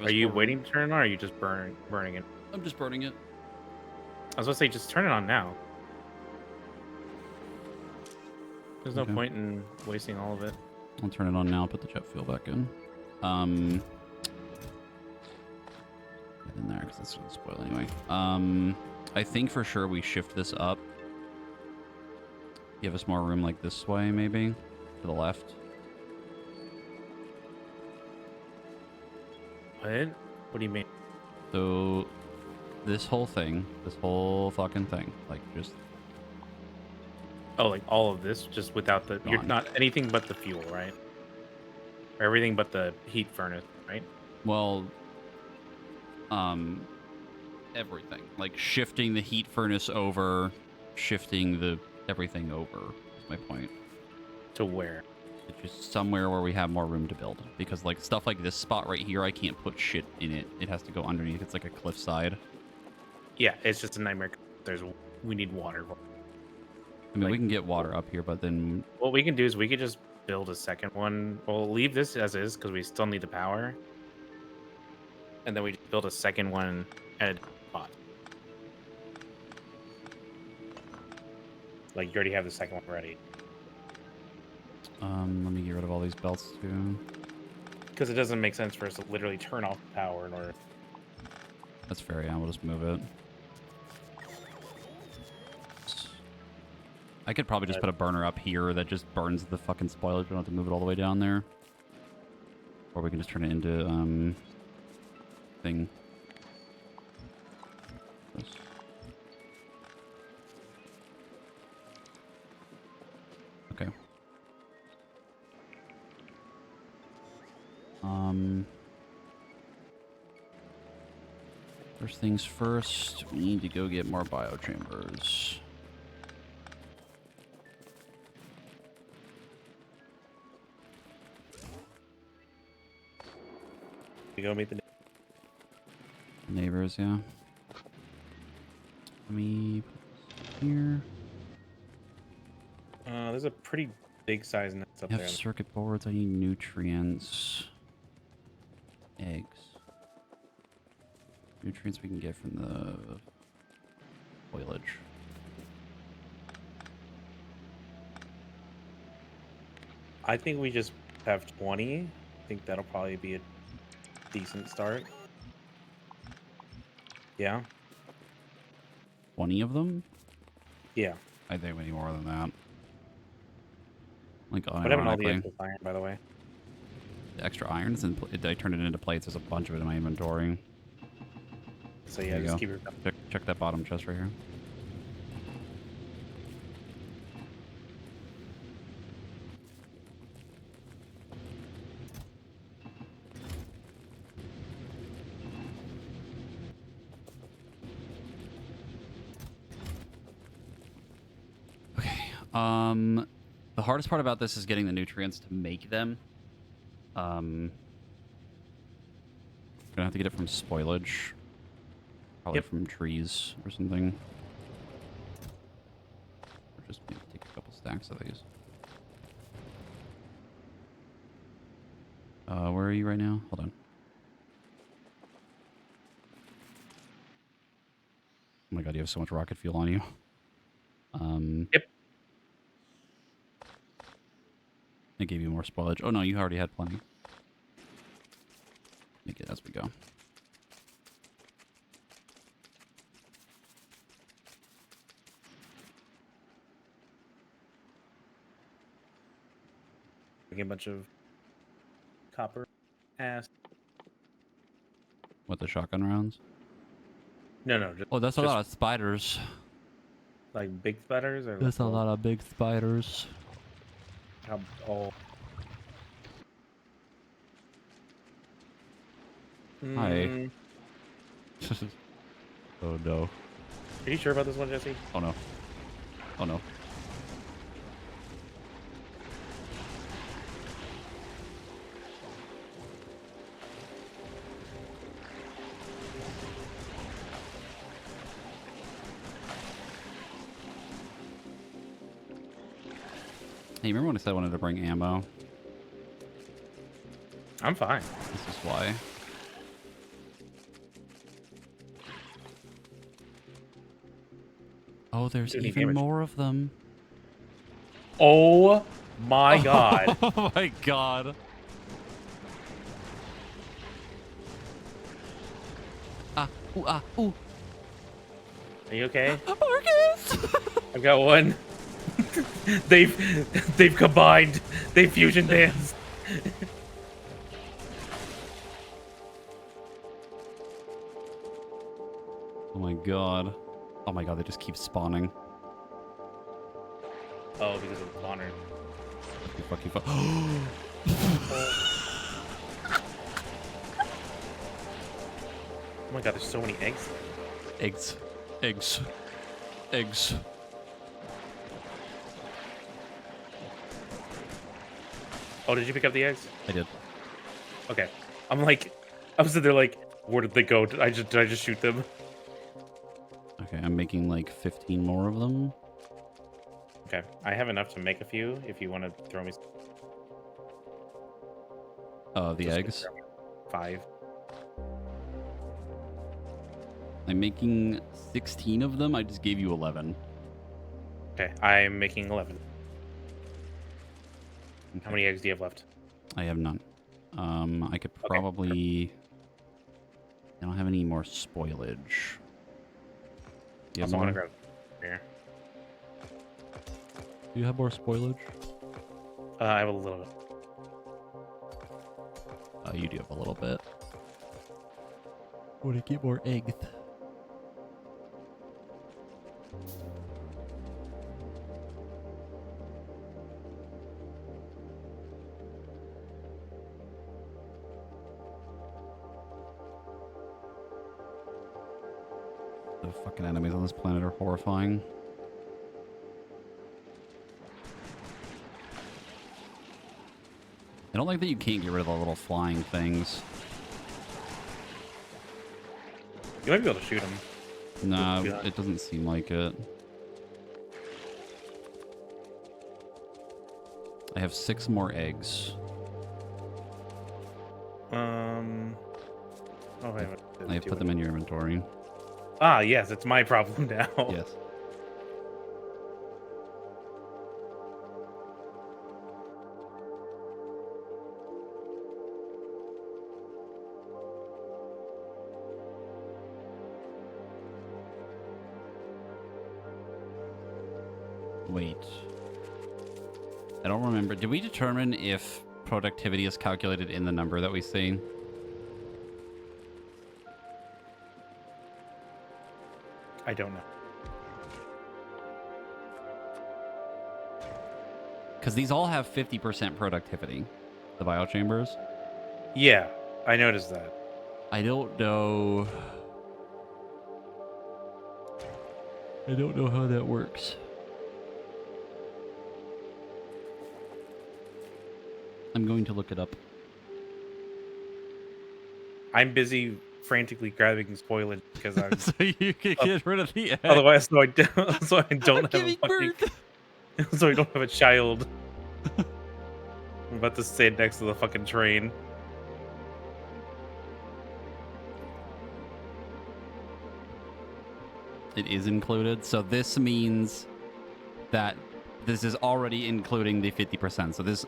S2: Are you waiting to turn it on, or are you just burning it?
S1: I'm just burning it.
S2: I was gonna say, just turn it on now. There's no
S1: Okay.
S2: point in wasting all of it.
S1: I'll turn it on now, put the jet fuel back in. Get in there, because it's going to spoil anyway. I think for sure we shift this up. Give us more room like this way, maybe? To the left.
S2: What? What do you mean?
S1: So, this whole thing, this whole fucking thing, like, just...
S2: Oh, like all of this, just without the... You're
S1: Gone.
S2: not anything but the fuel, right? Or everything but the heat furnace, right?
S1: Well, everything. Like, shifting the heat furnace over, shifting the everything over, is my point.
S2: To where?
S1: It's just somewhere where we have more room to build. Because, like, stuff like this spot right here, I can't put shit in it. It has to go underneath. It's like a cliffside.
S2: Yeah, it's just a nightmare. We need water.
S1: I mean, we
S2: Like,
S1: can get water up here, but then
S2: what we can do is we could just build a second one. We'll leave this as is because we still need the power, and then we just build a second one at a different spot. Like, you already have the second one ready.
S1: let me get rid of all these belts too.
S2: Because it doesn't make sense for us to literally turn off the power in order.
S1: That's fair. Yeah, we'll just move it. I could probably just put a burner up here that just burns the fucking spoilage. We don't have to move it all the way down there. Or we can just turn it into, thing. This. Okay. First things first, we need to go get more biochambers.
S2: We go meet the.
S1: Neighbors, yeah. Let me put this here.
S2: There's a pretty big size nest up
S1: I have
S2: there.
S1: circuit boards. I need nutrients. Eggs. Nutrients we can get from the foliage.
S2: I think we just have 20. I think that'll probably be a decent start. Yeah.
S1: 20 of them?
S2: Yeah.
S1: I think we need more than that. Like,
S2: But having all the
S1: unironically.
S2: excess iron, by the way.
S1: The extra irons, and I turned it into plates. There's a bunch of it in my inventory.
S2: So yeah,
S1: There you
S2: just
S1: go.
S2: keep it.
S1: Check that bottom chest right here. Okay. The hardest part about this is getting the nutrients to make them. Gonna have to get it from spoilage. Probably from trees or something. Or just maybe take a couple stacks of these. Where are you right now? Hold on. Oh my god, you have so much rocket fuel on you.
S2: Yep.
S1: I gave you more spoilage. Oh no, you already had plenty. Make it as we go.
S2: Get a bunch of copper ass.
S1: What, the shotgun rounds?
S2: No, just,
S1: Oh, that's a
S2: just
S1: lot of spiders.
S2: like big spiders or
S1: That's a
S2: like,
S1: lot of big spiders.
S2: how all.
S1: Hi.
S2: Mm,
S1: Oh no.
S2: Are you sure about this one, Jesse?
S1: Oh no. Oh no. Hey, remember when I said I wanted to bring ammo?
S2: I'm fine.
S1: This is why. Oh, there's
S2: Do need
S1: even
S2: damage.
S1: more of them.
S2: Oh my god.
S1: Oh my god. Ooh.
S2: Are you okay?
S1: Marcus!
S2: I've got one. they've combined. They fusion dance.
S1: Oh my god. Oh my god, they just keep spawning.
S2: Oh, because of the spawner.
S1: Fuck you, fuck.
S2: Oh my god, there's so many eggs.
S1: Eggs. Eggs. Eggs.
S2: Oh, did you pick up the eggs?
S1: I did.
S2: Okay. I'm sitting there like, where did they go? Did I just shoot them?
S1: Okay, I'm making like 15 more of them.
S2: Okay, I have enough to make a few. If you want to throw me
S1: The
S2: just
S1: eggs.
S2: 5.
S1: I'm making 16 of them. I just gave you 11.
S2: Okay, I'm making 11.
S1: Okay.
S2: How many eggs do you have left?
S1: I have none. I could
S2: Okay.
S1: probably... I don't have any more spoilage. Do you have
S2: Also, I'm
S1: more?
S2: gonna grab here.
S1: Do you have more spoilage?
S2: I have a little bit.
S1: You do have a little bit. Want to get more eggs? The fucking enemies on this planet are horrifying. I don't like that you can't get rid of the little flying things.
S2: You might be able to shoot them.
S1: Nah, it doesn't seem like it. I have 6 more eggs.
S2: Oh, wait,
S1: I have put them in your inventory.
S2: Ah, yes, it's my problem now.
S1: Yes. Wait. I don't remember. Did we determine if productivity is calculated in the number that we see?
S2: I don't know.
S1: Because these all have 50% productivity. The biochambers.
S2: Yeah, I noticed that.
S1: I don't know. I don't know how that works. I'm going to look it up.
S2: I'm busy frantically grabbing spoilage because I'm
S1: So you can get rid of the egg.
S2: otherwise, so I don't, so I don't have a
S1: Giving
S2: fucking,
S1: birth.
S2: so I don't have a child. I'm about to stand next to the fucking train.
S1: It is included. So this means that this is already including the 50%. So this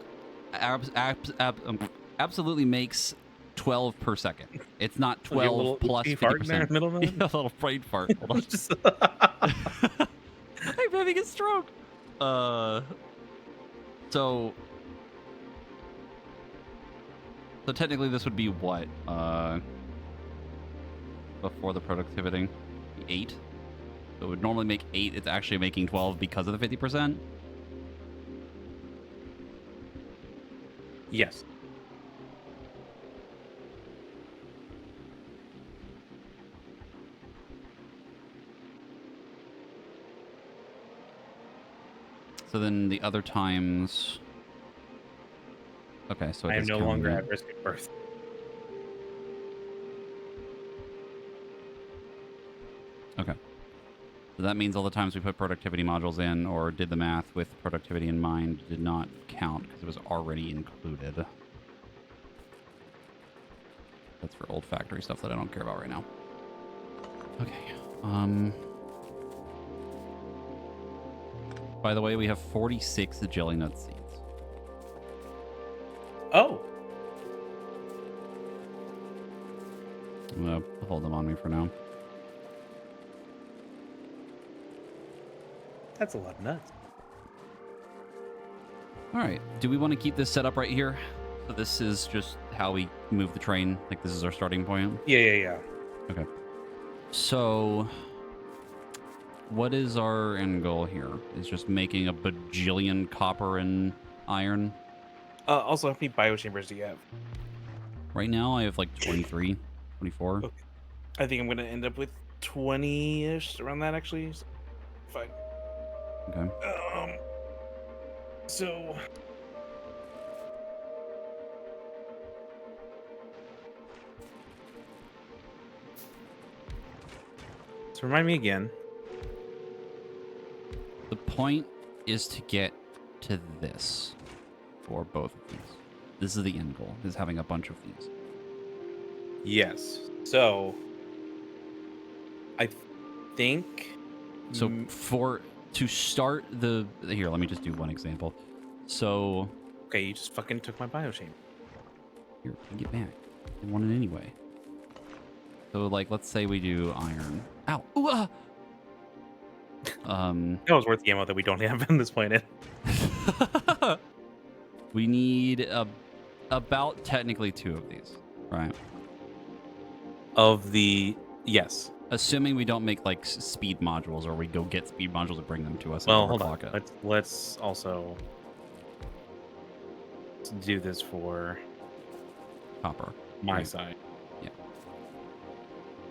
S1: absolutely makes 12 per second. It's not
S2: I'll get a
S1: 12
S2: little
S1: plus
S2: oopsie fart in there in
S1: 50%.
S2: the middle of
S1: Yeah,
S2: it.
S1: a little brain fart. Hold on.
S2: Just-
S1: I'm having a stroke. So technically this would be what? Before the productivity? 8? So it would normally make 8. It's actually making 12 because of the 50%.
S2: Yes.
S1: So then the other times... Okay, so it
S2: I am
S1: is
S2: no
S1: counting
S2: longer
S1: that.
S2: at risk of birth.
S1: Okay. So that means all the times we put productivity modules in or did the math with productivity in mind did not count because it was already included. That's for old factory stuff that I don't care about right now. Okay. By the way, we have 46 jelly nut seeds.
S2: Oh,
S1: I'm gonna hold them on me for now.
S2: that's a lot of nuts.
S1: All right. Do we want to keep this set up right here? So this is just how we move the train. Like this is our starting point.
S2: Yeah.
S1: Okay. So what is our end goal here? Is just making a bajillion copper and iron?
S2: Also, how many biochambers do you have?
S1: Right now I have like 23, 24.
S2: Okay. I think I'm gonna end up with 20-ish around that actually. So, fine.
S1: Okay.
S2: So remind me again.
S1: point is to get to this for both of these. This is the end goal, is having a bunch of these.
S2: Yes. So I think
S1: So to start here, let me just do one example. So
S2: okay, you just fucking took my biochain.
S1: here, get back. I want it anyway. So like, let's say we do iron. Ow! Ooh, ah!
S2: That was worth the ammo that we don't have in this planet.
S1: We need about technically 2 of these, right?
S2: Of the yes.
S1: Assuming we don't make like speed modules, or we go get speed modules and bring them to us and
S2: Well, hold on.
S1: overclock it.
S2: Let's also do this for
S1: Copper.
S2: my
S1: Right.
S2: side.
S1: Yeah.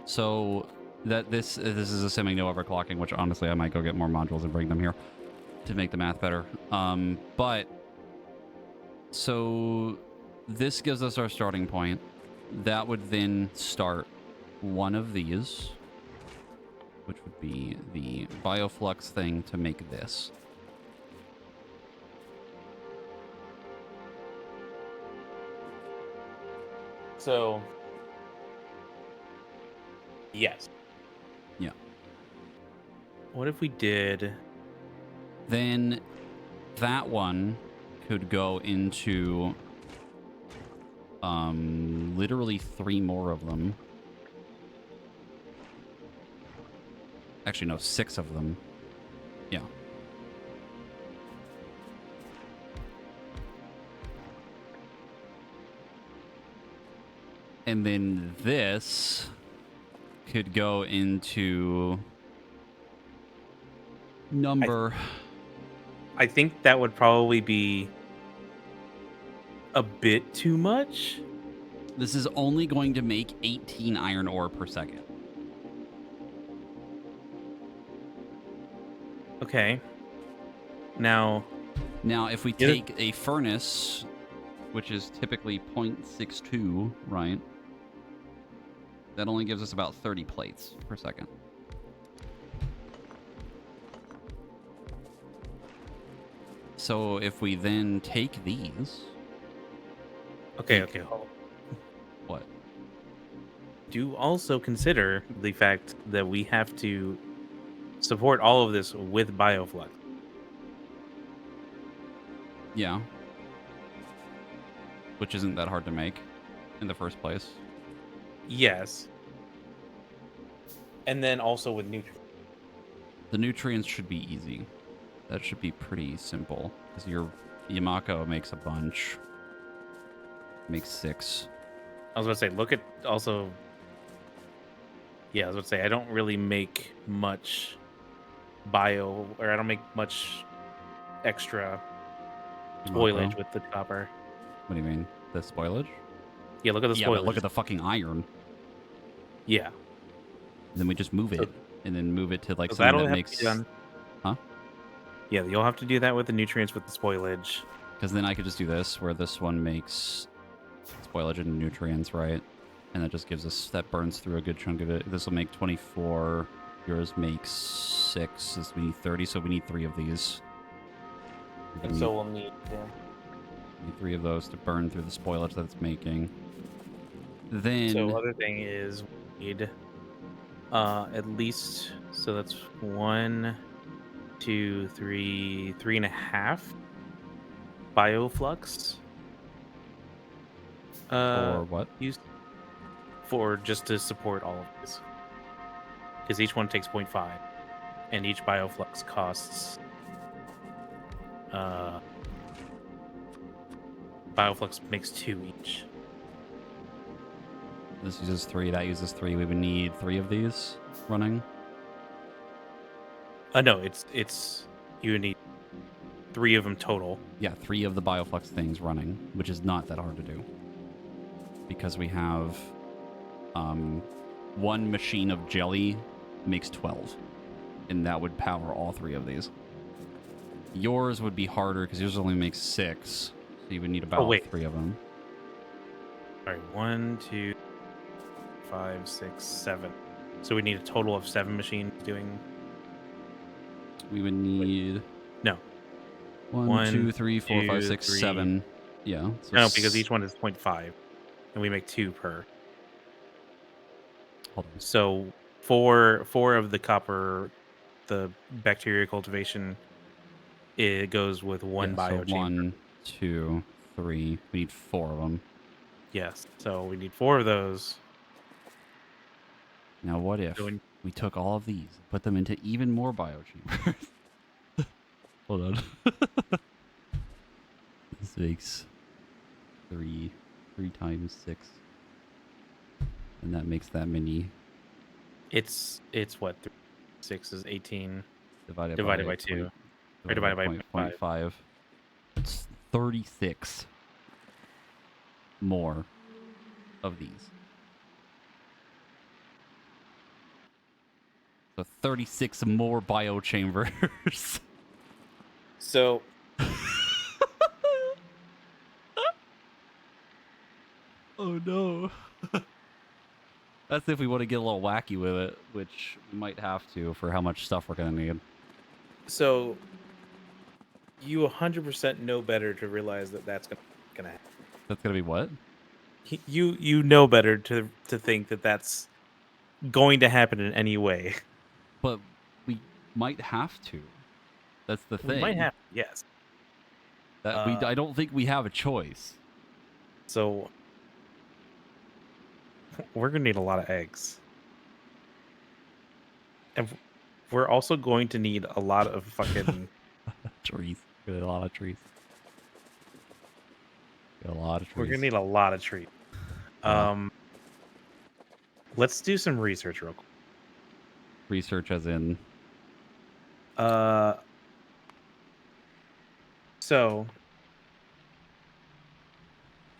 S1: So that this is assuming no overclocking, which honestly I might go get more modules and bring them here to make the math better. But so this gives us our starting point. That would then start one of these, which would be the bioflux thing to make this.
S2: So yes.
S1: Yeah.
S2: What if we did
S1: Then that one could go into literally 3 more of them. Actually, no, 6 of them. Yeah. And then this could go into number...
S2: I think that would probably be a bit too much.
S1: This is only going to make 18 iron ore per second.
S2: Okay. Now,
S1: If we take a furnace, which is typically 0.62, right? That only gives us about 30 plates per second. So if we then take these...
S2: okay, hold on.
S1: What?
S2: Do also consider the fact that we have to support all of this with bioflux.
S1: Yeah. Which isn't that hard to make in the first place.
S2: Yes. And then also with nutrients.
S1: The nutrients should be easy. That should be pretty simple. Because your Yamako makes a bunch. Makes 6.
S2: I was about to say, look at also. Yeah, I was about to say, I don't really make much I don't make much extra spoilage
S1: Yamako?
S2: with the copper.
S1: What do you mean? The spoilage?
S2: Yeah, look at the spoilage.
S1: Yeah, but look at the fucking iron.
S2: Yeah.
S1: Then we just move it.
S2: So-
S1: And then move it to like
S2: So
S1: something
S2: that'll
S1: that
S2: have to
S1: makes...
S2: be done.
S1: Huh?
S2: Yeah, you'll have to do that with the nutrients with the spoilage.
S1: Because then I could just do this, where this one makes spoilage and nutrients, right? And that just gives us... That burns through a good chunk of it. This will make 24. Yours makes 6. This we need 30, so we need 3 of these.
S2: And so we'll need
S1: Need 3 of those to burn through the spoilage that it's making. Then...
S2: So other thing is we need at least, so that's 1, 2, 3, 3.5 bioflux.
S1: or what?
S2: Used for just to support all of this, because each one takes 0.5, and each bioflux costs. Bioflux makes 2 each.
S1: This uses 3, that uses 3. We would need 3 of these running.
S2: No, it's you need 3 of them total.
S1: Yeah, 3 of the bioflux things running, which is not that hard to do. Because we have 1 machine of jelly makes 12. And that would power all 3 of these. Yours would be harder because yours only makes 6. So you would need about 3 of them.
S2: All right, 1, 2, 5, 6, 7. So we need a total of 7 machines doing.
S1: We would need One,
S2: One,
S1: two, three, four, five,
S2: two,
S1: six,
S2: three.
S1: seven. Yeah. So
S2: No, because each one is 0.5, and we make 2 per.
S1: hold on.
S2: So four of the copper, the bacteria cultivation, it goes with one
S1: Yeah. So
S2: biochamber.
S1: 1, 2, 3. We need 4 of them.
S2: Yes. So we need 4 of those.
S1: Now, what if
S2: So
S1: we took all of these, put them into even more biochambers? Hold on. This makes 3 times 6, and that makes that many
S2: it's what 6 is 18
S1: divided
S2: divided
S1: by
S2: by 2
S1: point
S2: or
S1: divided by
S2: divided by
S1: point
S2: 0.5.
S1: 0.5. It's 36 more of these. So 36 more biochambers.
S2: So
S1: Oh no. That's if we want to get a little wacky with it, which we might have to for how much stuff we're going to need.
S2: so you 100% know better to realize that that's gonna happen.
S1: That's going to be what?
S2: You know better to think that that's going to happen in any way.
S1: But we might have to. That's the
S2: We might
S1: thing.
S2: have, yes.
S1: That I don't think we have a choice.
S2: So we're gonna need a lot of eggs, and we're also going to need a lot of fucking
S1: Trees. Get a lot of trees. Get a lot of
S2: we're gonna
S1: trees.
S2: need a lot of trees.
S1: Yeah.
S2: Let's do some research real quick.
S1: Research as in
S2: Uh, so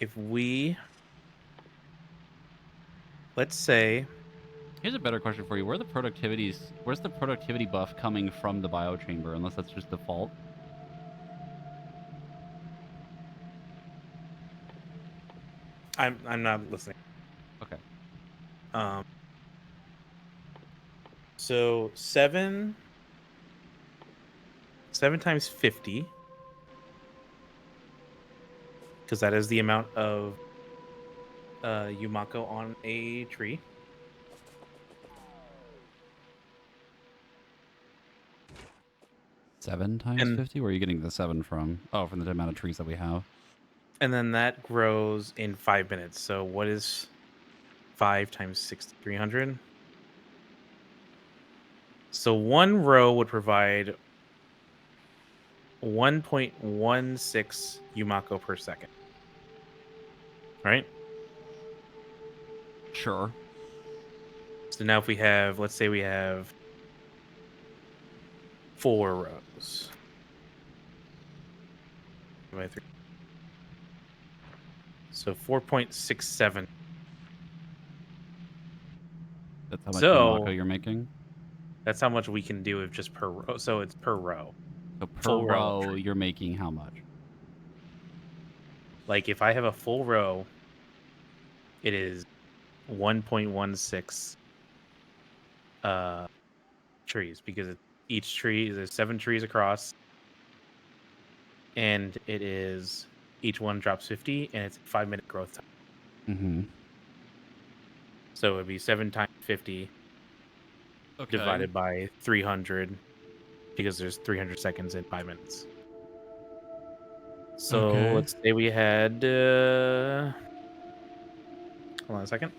S2: if we, let's say,
S1: here's a better question for you. Where's the productivity buff coming from the biochamber, unless that's just default?
S2: I'm not listening.
S1: Okay.
S2: Um, so seven times 50, because that is the amount of Yumako on a tree.
S1: 7 times
S2: And
S1: 50? Where are you getting the 7 from? Oh, from the amount of trees that we have.
S2: and then that grows in 5 minutes. So what is 5 times 60? 300. So one row would provide 1.16 Yumako per second. Right?
S1: Sure.
S2: So now if we have, let's say we have 4 rows. By 3. So 4.67.
S1: That's how much
S2: So
S1: Yumako you're making?
S2: that's how much we can do if just per row. So it's per row.
S1: So per
S2: Full row of
S1: row,
S2: tree.
S1: you're making how much?
S2: Like if I have a full row, it is 1.16 trees because each tree there's 7 trees across, and it is each one drops 50, and it's 5-minute growth time.
S1: Mm-hmm.
S2: So it'd be 7 times 50
S1: Okay.
S2: divided by 300 because there's 300 seconds in 5 minutes. So
S1: Okay.
S2: let's say we had hold on a second.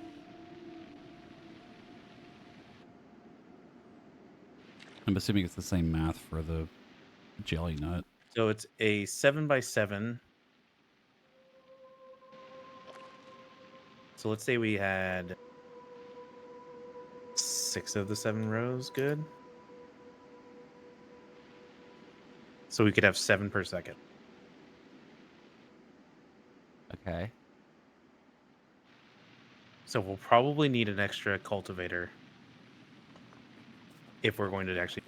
S1: I'm assuming it's the same math for the jelly nut.
S2: So it's a 7 by 7. So let's say we had 6 of the 7 rows. Good. So we could have 7 per second.
S1: Okay.
S2: So we'll probably need an extra cultivator if we're going to actually.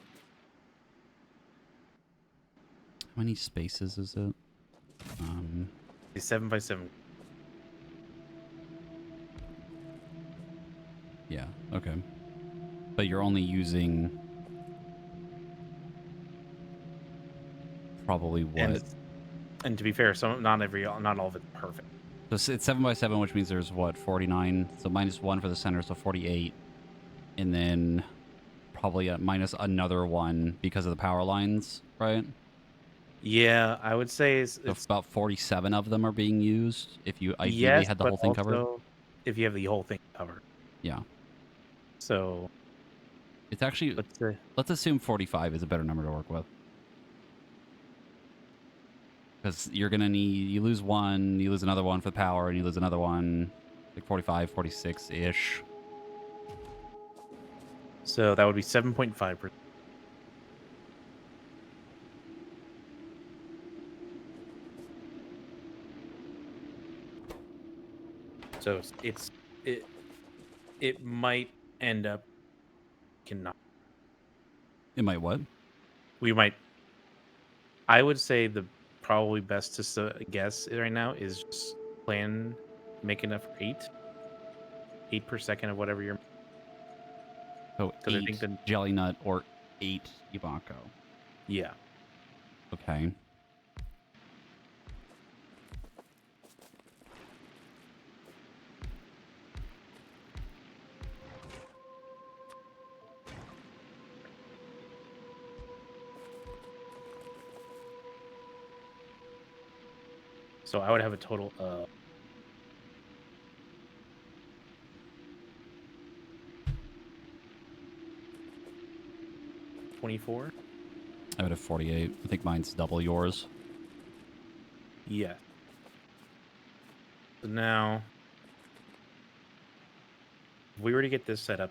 S1: How many spaces is it?
S2: A 7 by 7.
S1: Yeah. Okay. But you're only using probably what?
S2: And to be fair, not all of it's perfect.
S1: So it's 7x7, which means there's what, 49? So -1 for the center, so 48. And then probably minus another one because of the power lines, right?
S2: Yeah, I would say
S1: So
S2: it's
S1: about 47 of them are being used if you ideally
S2: yes,
S1: had the
S2: but
S1: whole thing covered.
S2: also if you have the whole thing covered.
S1: Yeah.
S2: So
S1: It's actually,
S2: let's say
S1: let's assume 45 is a better number to work with. Because you're going to need, you lose one, you lose another one for the power, and you lose another one, like 45, 46-ish.
S2: so that would be 7.5%. So it it might end up cannot.
S1: It might what?
S2: We might. I would say the probably best to guess right now is just plan make enough for 8 per second of whatever you're,
S1: So
S2: because I
S1: 8
S2: think the
S1: Jelly Nut or 8 Yubako.
S2: yeah.
S1: Okay.
S2: So I would have a total of 24.
S1: I would have 48. I think mine's double yours.
S2: Yeah. So now, if we were to get this set up,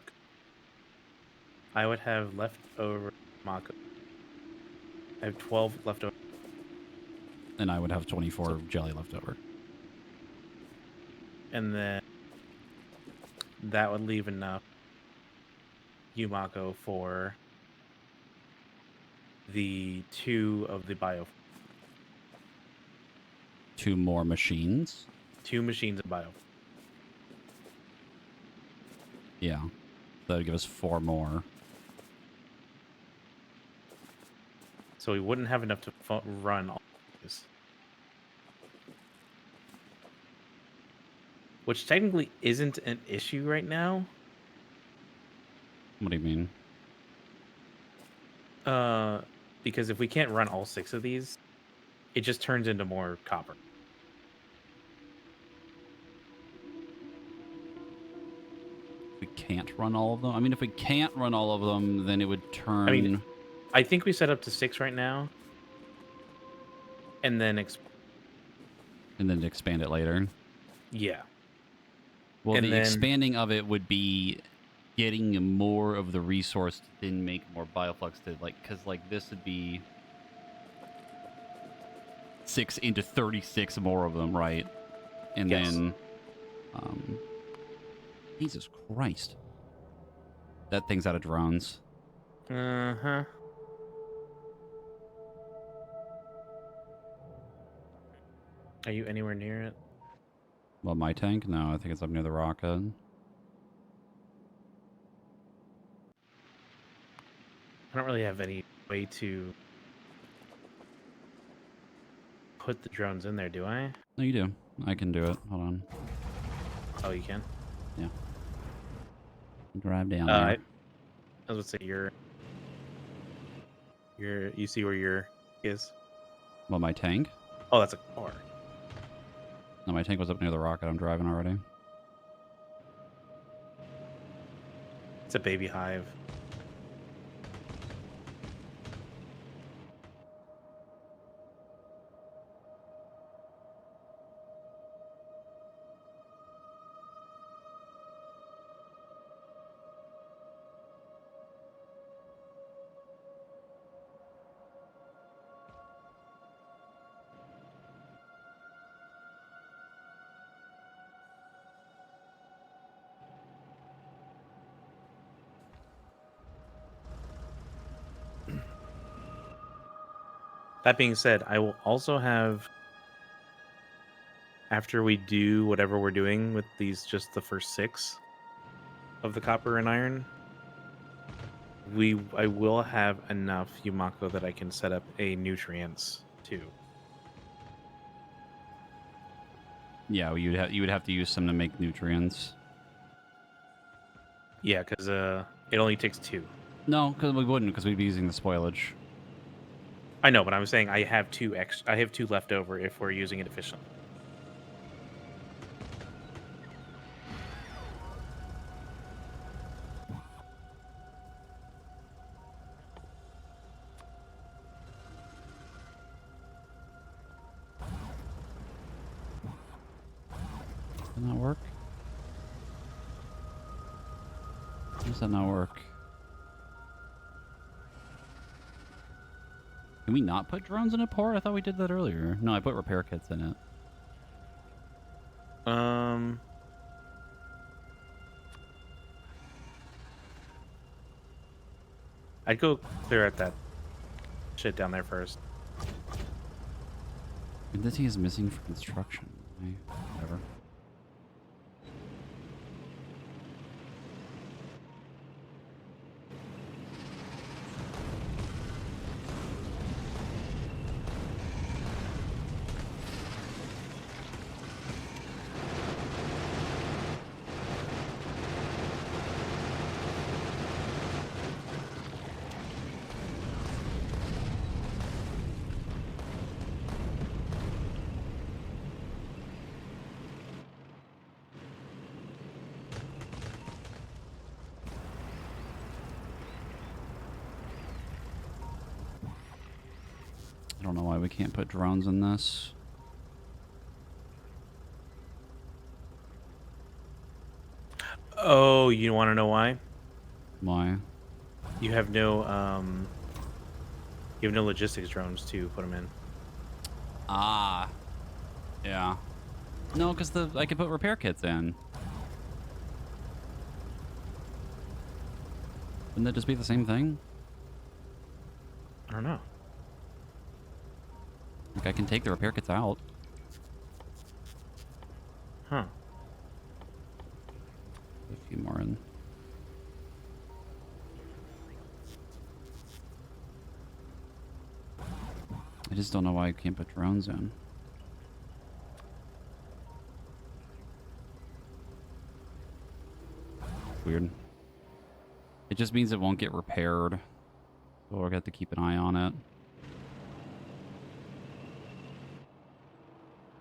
S2: I would have left over Mako. I have 12 left over.
S1: And I would have 24
S2: So,
S1: jelly left over.
S2: and then that would leave enough Yumako for the 2 of the bio.
S1: 2 more machines.
S2: 2 machines of bio.
S1: Yeah. That would give us 4 more.
S2: So we wouldn't have enough to run all of these. Which technically isn't an issue right now.
S1: What do you mean?
S2: Because if we can't run all 6 of these, it just turns into more copper.
S1: We can't run all of them? I mean, if we can't run all of them, then it would turn...
S2: I mean, I think we set up to 6 right now. And then
S1: and then expand it later.
S2: yeah.
S1: Well,
S2: And
S1: the
S2: then
S1: expanding of it would be getting more of the resource to then make more bioflux to, like, because, like, this would be 6 into 36 more of them, right? And
S2: yes.
S1: then, Jesus Christ. That thing's out of drones.
S2: Uh-huh. Are you anywhere near it?
S1: Well, my tank? No, I think it's up near the rocket.
S2: I don't really have any way to put the drones in there, do I?
S1: No, you do. I can do it. Hold on.
S2: Oh, you can?
S1: Yeah. Drive down
S2: I
S1: there.
S2: was gonna say you see where your is?
S1: Well, my tank?
S2: Oh, that's a car.
S1: No, my tank was up near the rocket. I'm driving already.
S2: It's a baby hive. That being said, I will also have, after we do whatever we're doing with these, just the first 6 of the copper and iron, I will have enough Yumako that I can set up a nutrients 2.
S1: Yeah, you would have to use some to make nutrients.
S2: Yeah, because it only takes 2.
S1: No, because we wouldn't, because we'd be using the spoilage.
S2: I know, but I'm saying I have 2 I have 2 left over if we're using it efficiently.
S1: Does that work? How does that not work? Can we not put drones in a port? I thought we did that earlier. No, I put repair kits in it.
S2: I'd go clear out that shit down there first.
S1: Identity is missing for construction. Whatever. I don't know why we can't put drones in this.
S2: Oh, you want to know why?
S1: Why?
S2: You have no logistics drones to put them in.
S1: Ah. Yeah. No, because I could put repair kits in. Wouldn't that just be the same thing?
S2: I don't know.
S1: Like, I can take the repair kits out.
S2: Huh.
S1: A few more in. I just don't know why I can't put drones in. Weird. It just means it won't get repaired. So we're gonna have to keep an eye on it.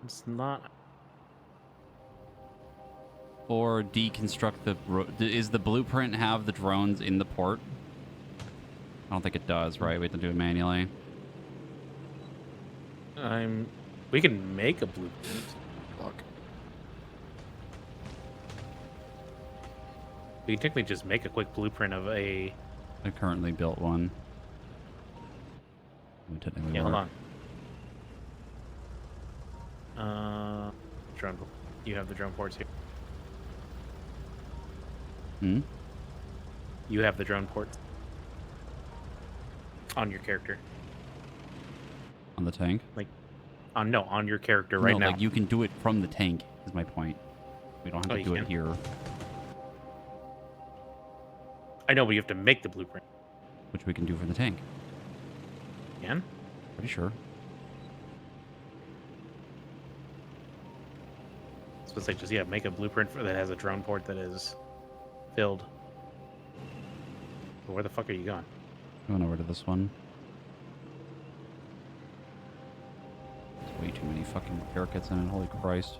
S2: It's not.
S1: Or deconstruct the... Is the blueprint have the drones in the port? I don't think it does, right? We have to do it manually.
S2: We can make a blueprint. Look. We can technically just make a quick blueprint of a...
S1: I currently built one.
S2: Yeah, hold on. Drone. You have the drone ports here.
S1: Hmm?
S2: You have the drone ports on your character.
S1: On the tank?
S2: Like, on your character right now.
S1: Like you can do it from the tank, is my point. We don't have to do it here.
S2: I know, but you have to make the blueprint.
S1: Which we can do for the tank.
S2: You can?
S1: Pretty sure.
S2: So it's like, just, yeah, make a blueprint that has a drone port that is filled. But where the fuck are you going?
S1: Going over to this one. There's way too many fucking repair kits in it, holy Christ.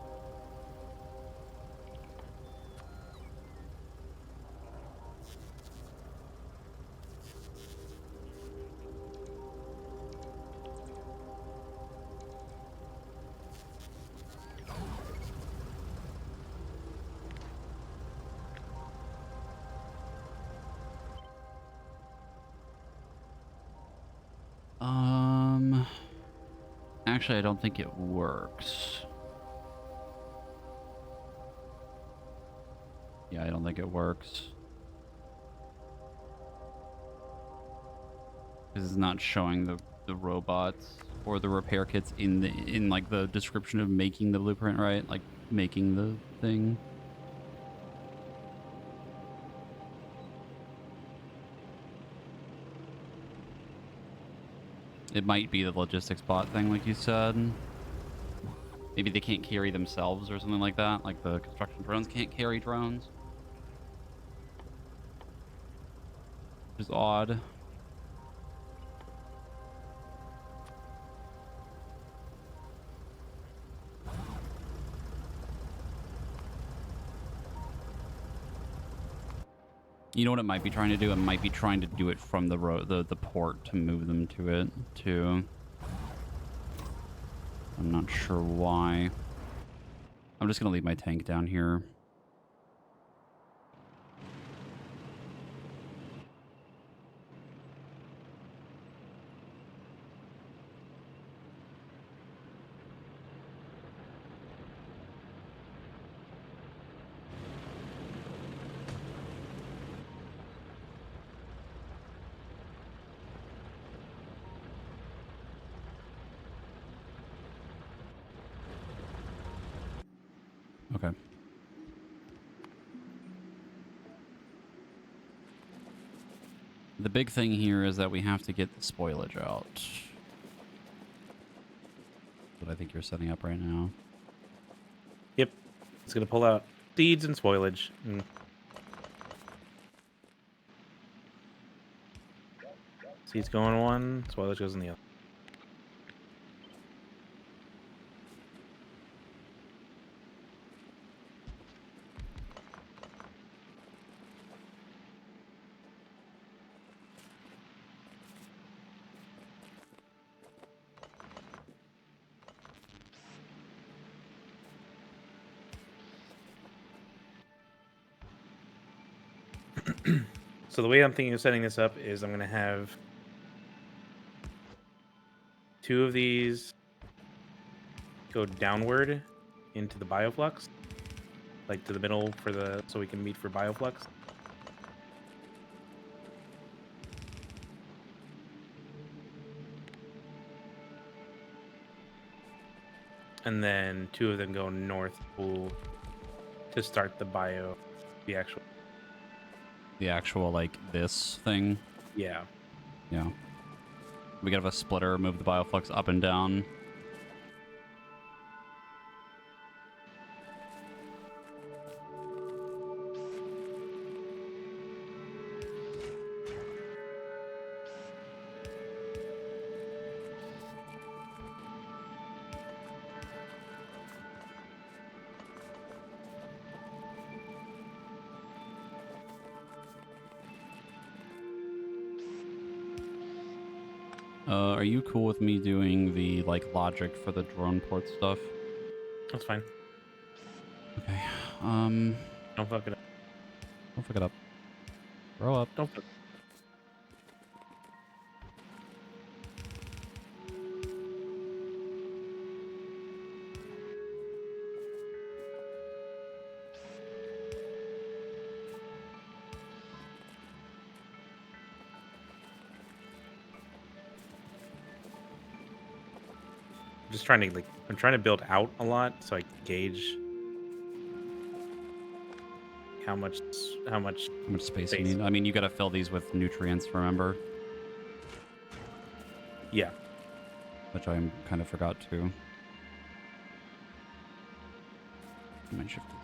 S1: Actually, I don't think it works. Yeah, I don't think it works. Because it's not showing the robots or the repair kits in like the description of making the blueprint, right? Like making the thing. It might be the logistics bot thing, like you said. Maybe they can't carry themselves or something like that. Like the construction drones can't carry drones. Which is odd. You know what it might be trying to do? It might be trying to do it from the road, the port to move them to it, too. I'm not sure why. I'm just going to leave my tank down here. Okay. The big thing here is that we have to get the spoilage out. What I think you're setting up right now.
S2: Yep. It's gonna pull out seeds and spoilage. Seeds go in one, spoilage goes in the other. So the way I'm thinking of setting this up is I'm going to have 2 of these go downward into the bioflux, like to the middle for the so we can meet for bioflux. And then 2 of them go north pool to start the
S1: The actual, like, this thing.
S2: Yeah.
S1: Yeah. We gotta have a splitter, move the bioflux up and down. Are you cool with me doing the, like, logic for the drone port stuff?
S2: That's fine.
S1: Okay.
S2: Don't fuck it up.
S1: Don't fuck it up. Grow up.
S2: Don't fuck. I'm just trying to I'm trying to build out a lot so I can gauge how much
S1: How much space you need? I mean, you gotta fill these with nutrients, remember?
S2: Yeah.
S1: Which I kind of forgot to. I might shift this.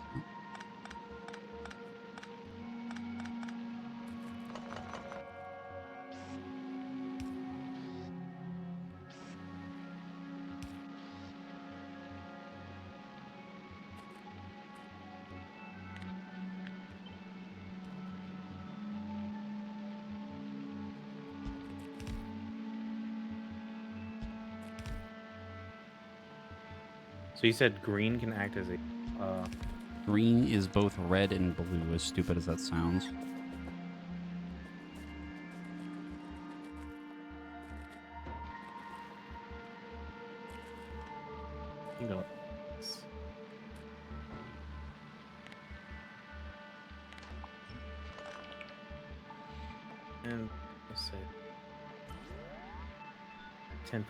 S2: So you said green can act as a
S1: Green is both red and blue, as stupid as that sounds.
S2: you know. And let's say 10.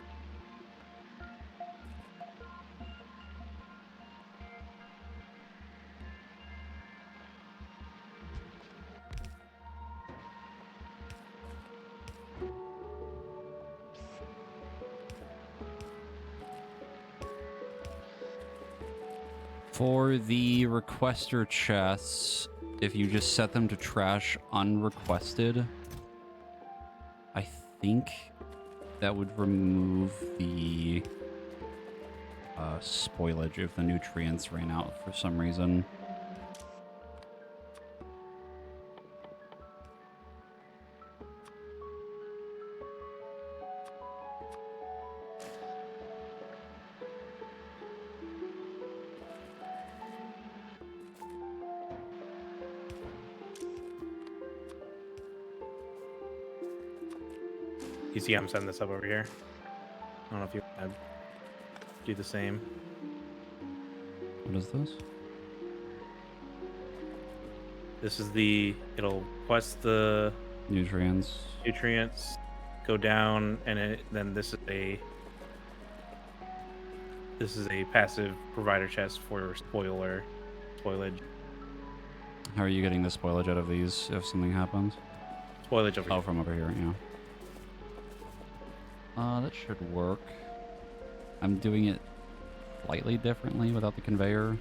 S1: For the requester chests, if you just set them to trash unrequested, I think that would remove the spoilage if the nutrients ran out for some reason.
S2: You see, I'm setting this up over here. I don't know if you want to do the same.
S1: What is this?
S2: This is it'll request the
S1: Nutrients.
S2: nutrients, go down, and then this is a passive provider chest for spoilage.
S1: How are you getting the spoilage out of these if something happens?
S2: Spoilage over
S1: Oh,
S2: here.
S1: from over here, yeah. That should work. I'm doing it slightly differently without the conveyor.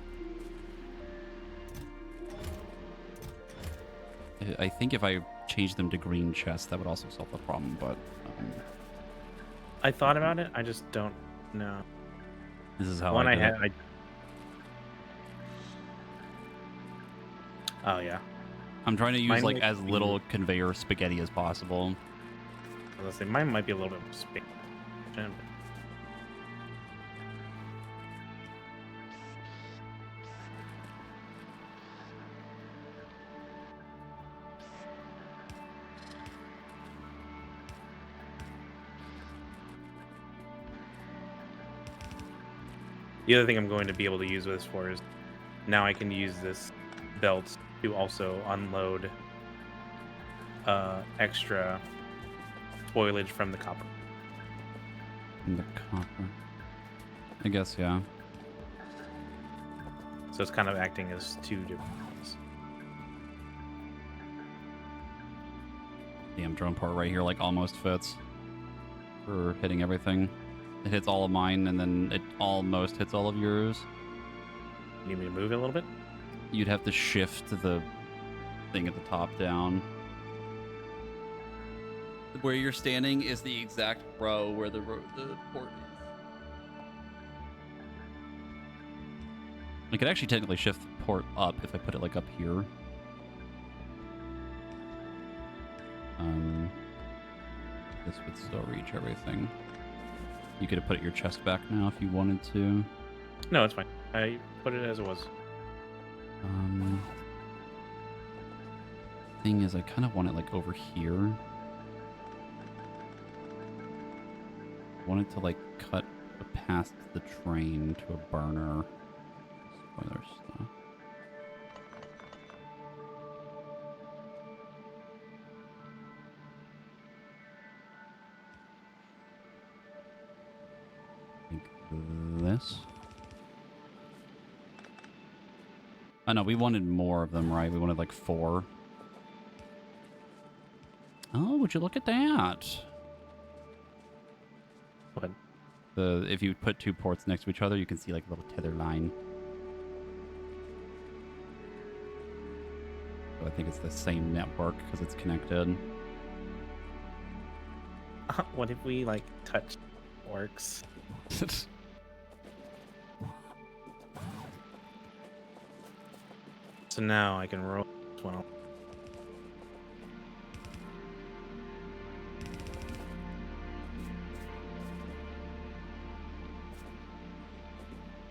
S1: I think if I change them to green chests, that would also solve the problem, but...
S2: I thought about it, I just don't know.
S1: This is how
S2: One
S1: I did it.
S2: Oh, yeah.
S1: I'm trying to use
S2: Mine
S1: like
S2: might
S1: as
S2: be-
S1: little conveyor spaghetti as possible.
S2: Let's say mine might be a little bit more space. The other thing I'm going to be able to use this for is now I can use this belt to also unload extra spoilage from the copper.
S1: And the copper. I guess, yeah.
S2: So it's kind of acting as two different things.
S1: Damn, drone port right here like almost fits for hitting everything. It hits all of mine and then it almost hits all of yours.
S2: You need me to move it a little bit?
S1: You'd have to shift the thing at the top down. Where you're standing is the exact row where the port is. I could actually technically shift the port up if I put it like up here. This would still reach everything. You could have put your chest back now if you wanted to.
S2: No, it's fine. I put it as it was.
S1: Thing is, I kind of want it like over here. I want it to like cut past the train to a burner. Spoiler stuff. Like this. I know, we wanted more of them, right? We wanted like 4. Oh, would you look at that?
S2: What?
S1: If you put 2 ports next to each other, you can see like a little tether line. So I think it's the same network because it's connected.
S2: What if we like touch works? So now I can roll this one.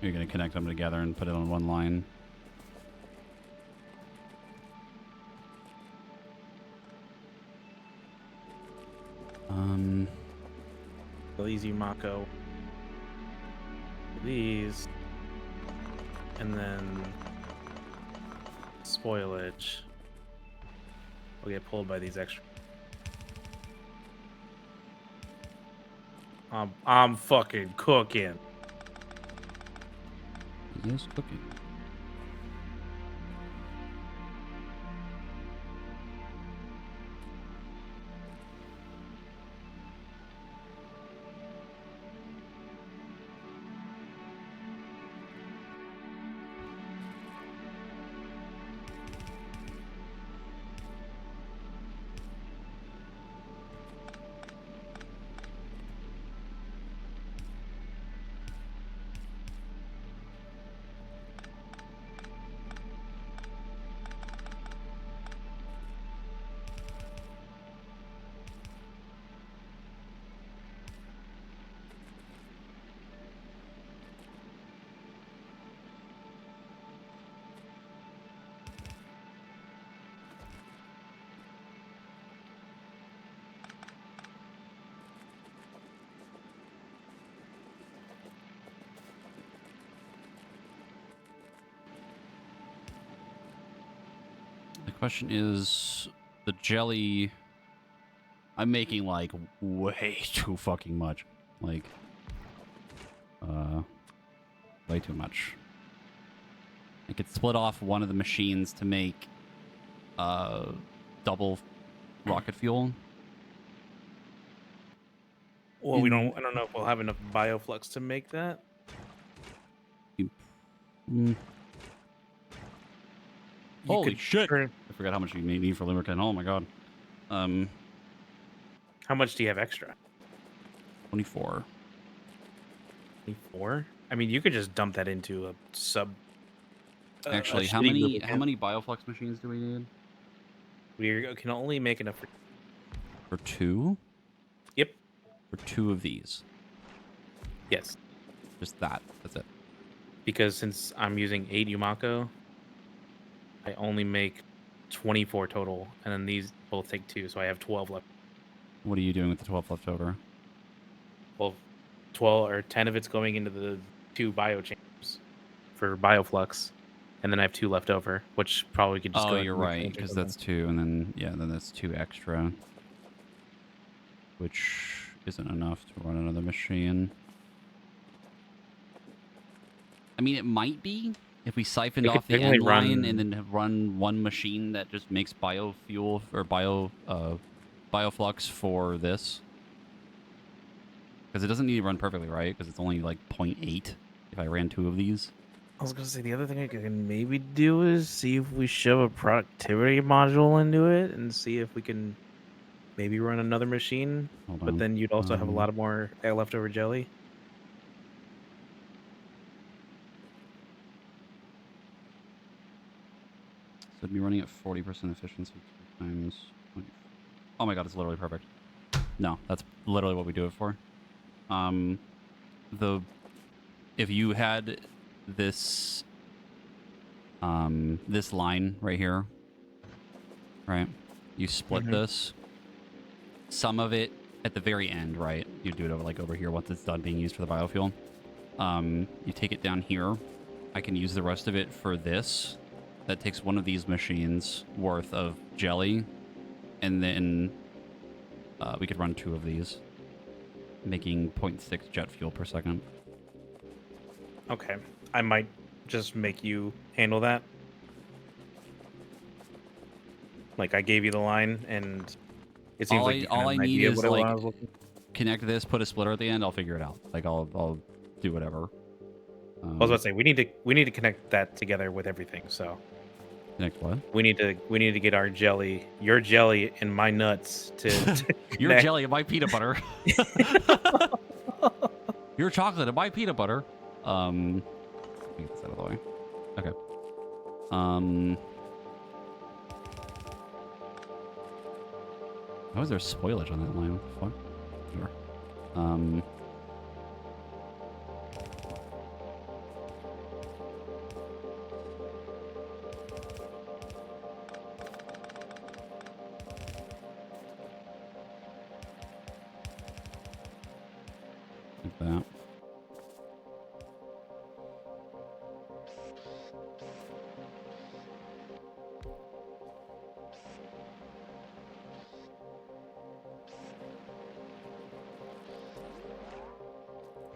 S1: You're going to connect them together and put it on one line.
S2: Easy Mako. These. And then spoilage will get pulled by these extra. I'm fucking cooking.
S1: He is cooking. Question is, the jelly... I'm making, like, way too fucking much. Like, way too much. I could split off one of the machines to make, double rocket fuel.
S2: Well, we don't. I don't know if we'll have enough bioflux to make that.
S1: Mm. Holy shit!
S2: Turn...
S1: I forgot how much you need for lubricant. Oh my god.
S2: How much do you have extra?
S1: 24.
S2: 24. I mean, you could just dump that into a sub.
S1: Actually,
S2: a
S1: how
S2: shitty
S1: many
S2: lubricant.
S1: bioflux machines do we need?
S2: We can only make enough
S1: For 2?
S2: Yep.
S1: For 2 of these.
S2: Yes.
S1: Just that. That's it.
S2: Because since I'm using 8 Yumako, I only make 24 total, and then these both take 2, so I have 12 left.
S1: What are you doing with the 12 left over?
S2: Well, 12 or 10 of it's going into the 2 biochambers for bioflux, and then I have 2 left over, which probably could just go.
S1: Oh, you're right, because that's 2, and then that's 2 extra, which isn't enough to run another machine. I mean, it might be if we siphoned off the end line and then run one machine that just makes biofuel or bioflux for this. Because it doesn't need to run perfectly, right? Because it's only like 0.8 if I ran 2 of these.
S2: I was going to say, the other thing I can maybe do is see if we shove a productivity module into it and see if we can maybe run another machine.
S1: Hold on.
S2: But then you'd also have a lot of more leftover jelly.
S1: So it'd be running at 40% efficiency 2 times. Oh my god, it's literally perfect. No, that's literally what we do it for. If you had this this line right here, right? You split this. Some of it at the very end, right? You do it over like over here once it's done being used for the biofuel. You take it down here. I can use the rest of it for this. That takes one of these machines worth of jelly, and then we could run 2 of these, making 0.6 jet fuel per second.
S2: Okay. I might just make you handle that. Like, I gave you the line, and it seems like you
S1: all I need is like
S2: I was looking.
S1: Connect this, put a splitter at the end. I'll figure it out. Like I'll do whatever.
S2: I was about to say we need to connect that together with everything. So
S1: Connect what?
S2: we need to get our jelly, your jelly, and my nuts to
S1: your jelly and my peanut butter. Your chocolate and my peanut butter. Let me get this out of the way. Okay. How is there spoilage on that line? What the fuck? Here. Like that.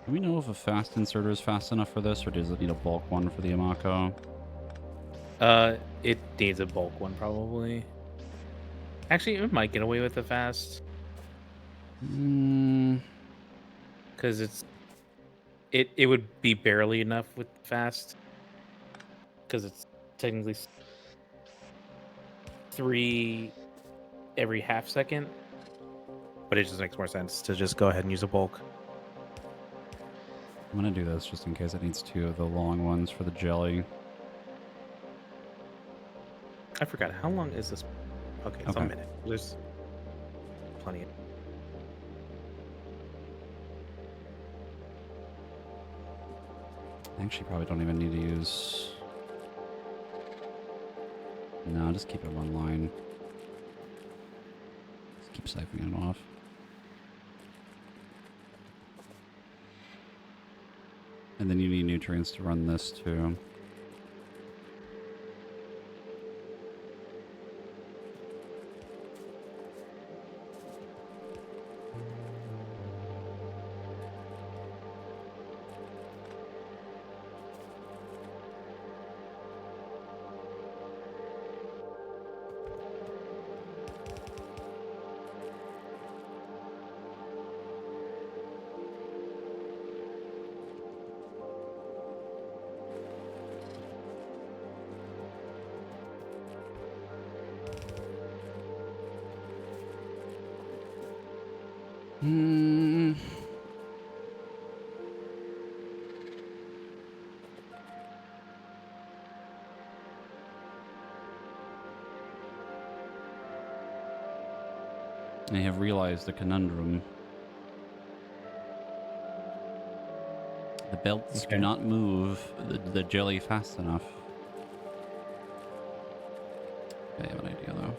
S1: Do we know if a fast inserter is fast enough for this, or does it need a bulk one for the Yamako?
S2: It needs a bulk one probably. Actually, it might get away with the fast. Because it would be barely enough with fast. Because it's technically 3 every half second. But it just makes more sense to just go ahead and use a bulk.
S1: I'm gonna do this just in case it needs 2 of the long ones for the jelly.
S2: I forgot, how long is this? Okay, it's a minute. There's plenty of...
S1: I actually probably don't even need to use... No, just keep it one line. Just keep siphoning it off. And then you need nutrients to run this too. Hmm. I have realized the conundrum. The belts do
S3: Okay.
S1: not move the jelly fast enough. I have an idea, though.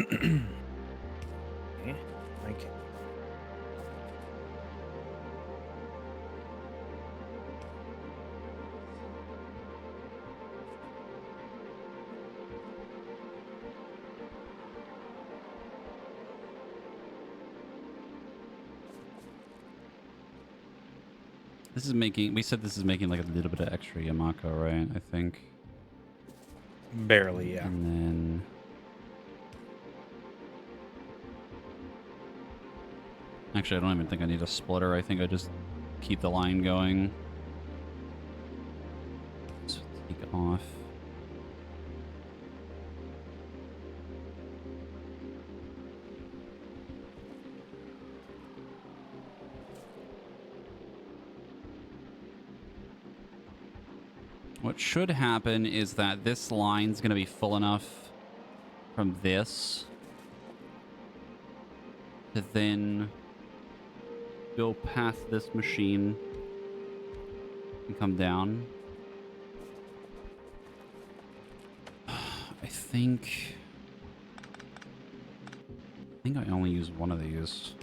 S3: Okay. Okay.
S1: This is making... We said this is making like a little bit of extra Yamako, right? I think.
S3: Barely, yeah.
S1: And then... Actually, I don't even think I need a splitter. I think I just keep the line going. So take it off. What should happen is that this line's going to be full enough from this to then go past this machine and come down. I think I only use one of these.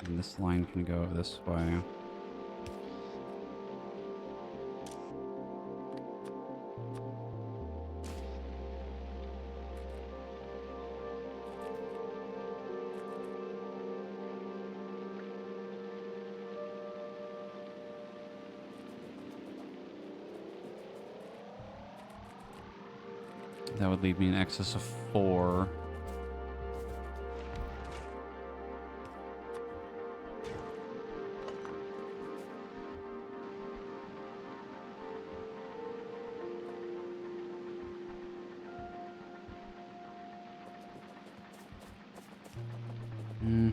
S1: And this line can go this way. That would leave me in excess of 4. Hmm.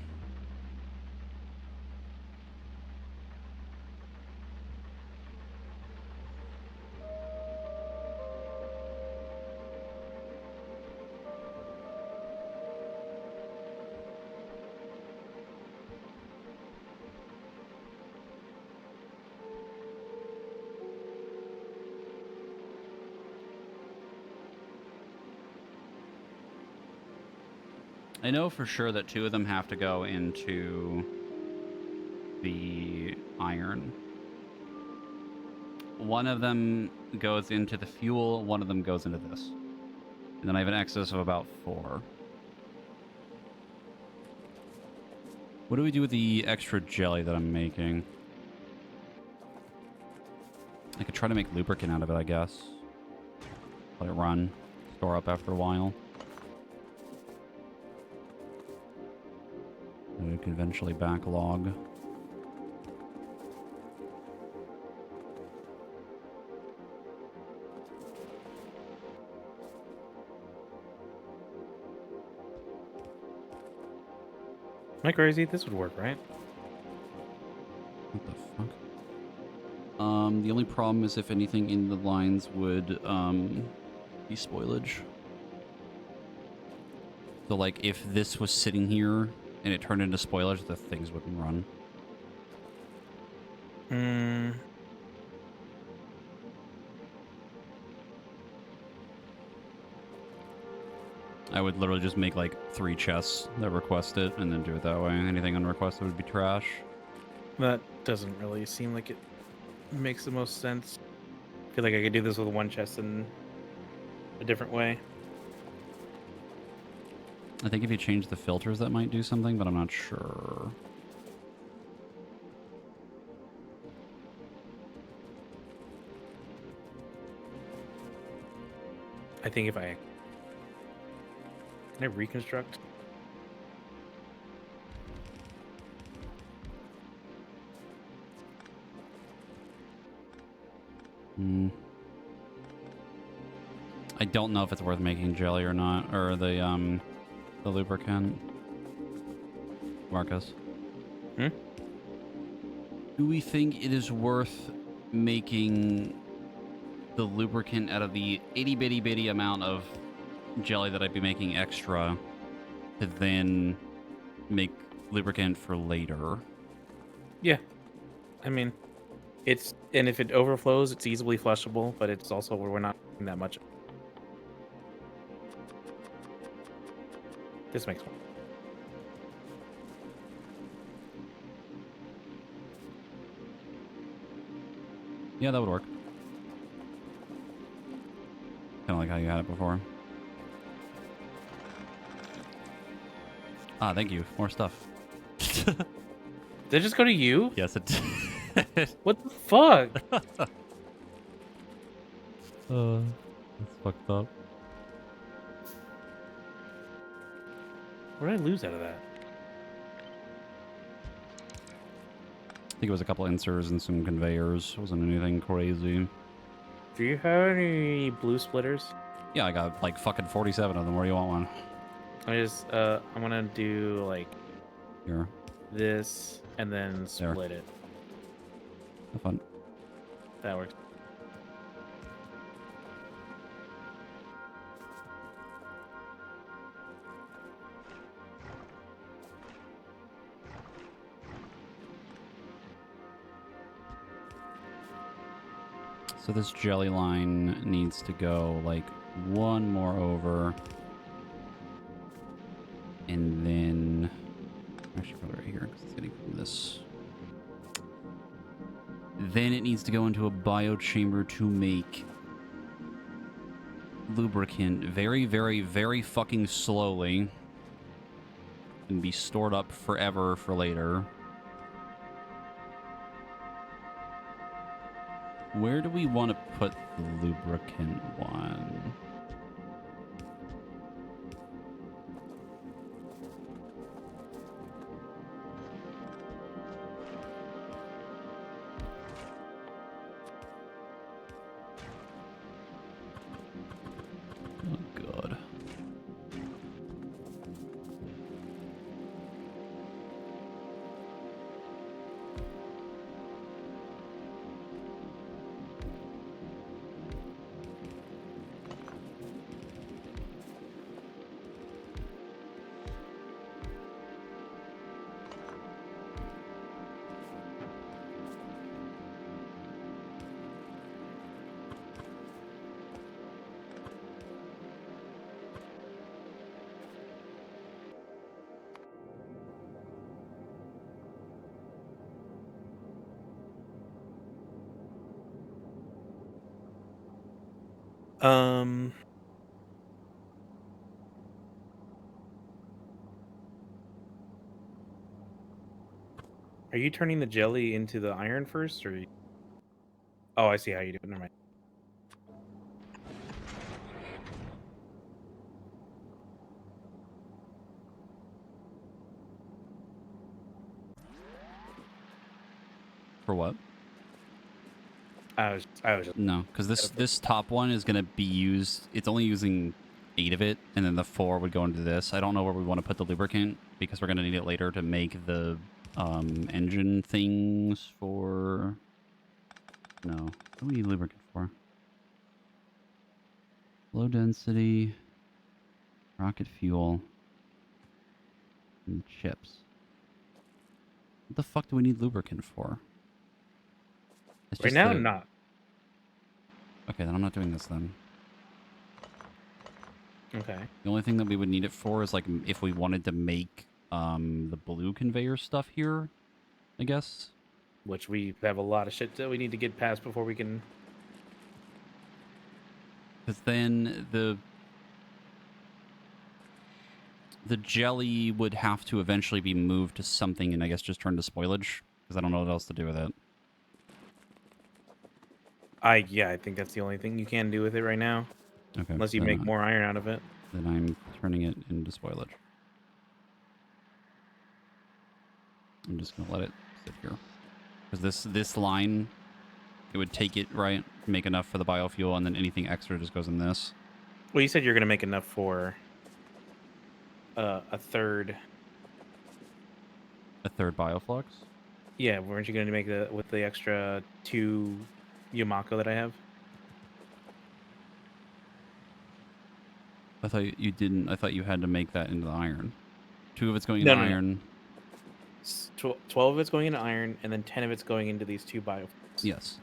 S1: I know for sure that 2 of them have to go into the iron. One of them goes into the fuel, one of them goes into this. And then I have an excess of about 4. What do we do with the extra jelly that I'm making? I could try to make lubricant out of it, I guess. Let it run. Store up after a while. And we can eventually backlog.
S3: Am I crazy? This would work, right?
S1: What the fuck? The only problem is if anything in the lines would be spoilage. So like if this was sitting here and it turned into spoilage, the things wouldn't run.
S3: Hmm.
S1: I would literally just make like 3 chests that request it and then do it that way. Anything unrequested would be trash.
S3: That doesn't really seem like it makes the most sense. I feel like I could do this with one chest in a different way.
S1: I think if you change the filters that might do something, but I'm not sure.
S3: I think if I Can I reconstruct?
S1: Hmm. I don't know if it's worth making jelly or not, or the lubricant. Marcus,
S3: Hmm?
S1: do we think it is worth making the lubricant out of the itty bitty bitty amount of jelly that I'd be making extra to then make lubricant for later?
S3: Yeah. I mean, and if it overflows, it's easily flushable, but it's also where we're not doing that much. This makes one.
S1: Yeah, that would work. Kind of like how you had it before. Ah, thank you. More stuff.
S3: Did it just go to you?
S1: Yes, it did.
S3: What the fuck?
S1: That's fucked up.
S3: What did I lose out of that?
S1: I think it was a couple inserts and some conveyors. It wasn't anything crazy.
S3: Do you have any blue splitters?
S1: Yeah, I got like fucking 47 of them. Where do you want one?
S3: I'm gonna do like
S1: Here.
S3: this and then
S1: There.
S3: split it.
S1: Have fun.
S3: That works.
S1: So this jelly line needs to go like one more over. And then... Actually, probably right here, because it's getting from this. Then it needs to go into a biochamber to make lubricant very, very, very fucking slowly. And be stored up forever for later. Where do we want to put the lubricant one? Oh, God.
S3: Um, are you turning the jelly into the iron first, or? Oh, I see how you do it. Never mind.
S1: For what?
S3: I was just.
S1: No, because this top one is going to be used... It's only using 8 of it, and then the 4 would go into this. I don't know where we want to put the lubricant, because we're going to need it later to make the engine things for... No. What do we need lubricant for? Low density, rocket fuel, and chips. What the fuck do we need lubricant for? It's
S3: Right
S1: just
S3: now,
S1: the-
S3: not.
S1: Okay, then I'm not doing this then.
S3: Okay.
S1: The only thing that we would need it for is like if we wanted to make the blue conveyor stuff here, I guess.
S3: Which we have a lot of shit that we need to get past before we can.
S1: Because then the jelly would have to eventually be moved to something and I guess just turned to spoilage. Because I don't know what else to do with it.
S3: I think that's the only thing you can do with it right now,
S1: Okay.
S3: unless you make more iron out of it.
S1: Then I'm turning it into spoilage. I'm just gonna let it sit here. Because this line, it would take it, right, make enough for the biofuel, and then anything extra just goes in this.
S3: Well, you said you're gonna make enough for a third.
S1: A third bioflux?
S3: Yeah, weren't you gonna make the with the extra 2 Yumako that I have?
S1: I thought you didn't. I thought you had to make that into the iron. 2 of it's going
S3: No,
S1: into
S3: no, no.
S1: iron.
S3: 12 of it's going into iron, and then 10 of it's going into these 2 bioflux.
S1: Yes.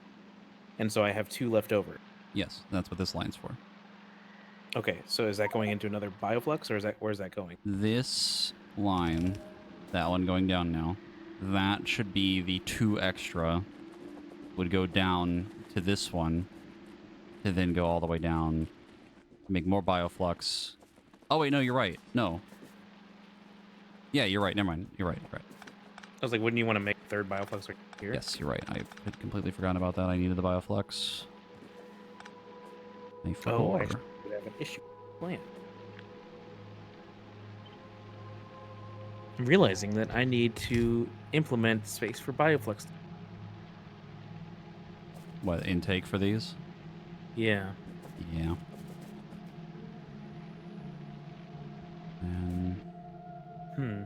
S3: And so I have 2 left over.
S1: Yes, that's what this line's for.
S3: Okay, so is that going into another bioflux, or where's that going?
S1: This line, that one going down now, that should be the 2 extra, would go down to this one, to then go all the way down, make more bioflux. Oh, wait, no, you're right. No. Yeah, you're right. Never mind. You're right. You're right.
S3: I was like, wouldn't you want to make a third bioflux right here?
S1: Yes, you're right. I had completely forgotten about that. I needed the bioflux. I
S3: Oh,
S1: forgot.
S3: I actually would have an issue with the plan. I'm realizing that I need to implement space for bioflux.
S1: What, intake for these?
S3: Yeah.
S1: Yeah. And
S3: Hmm.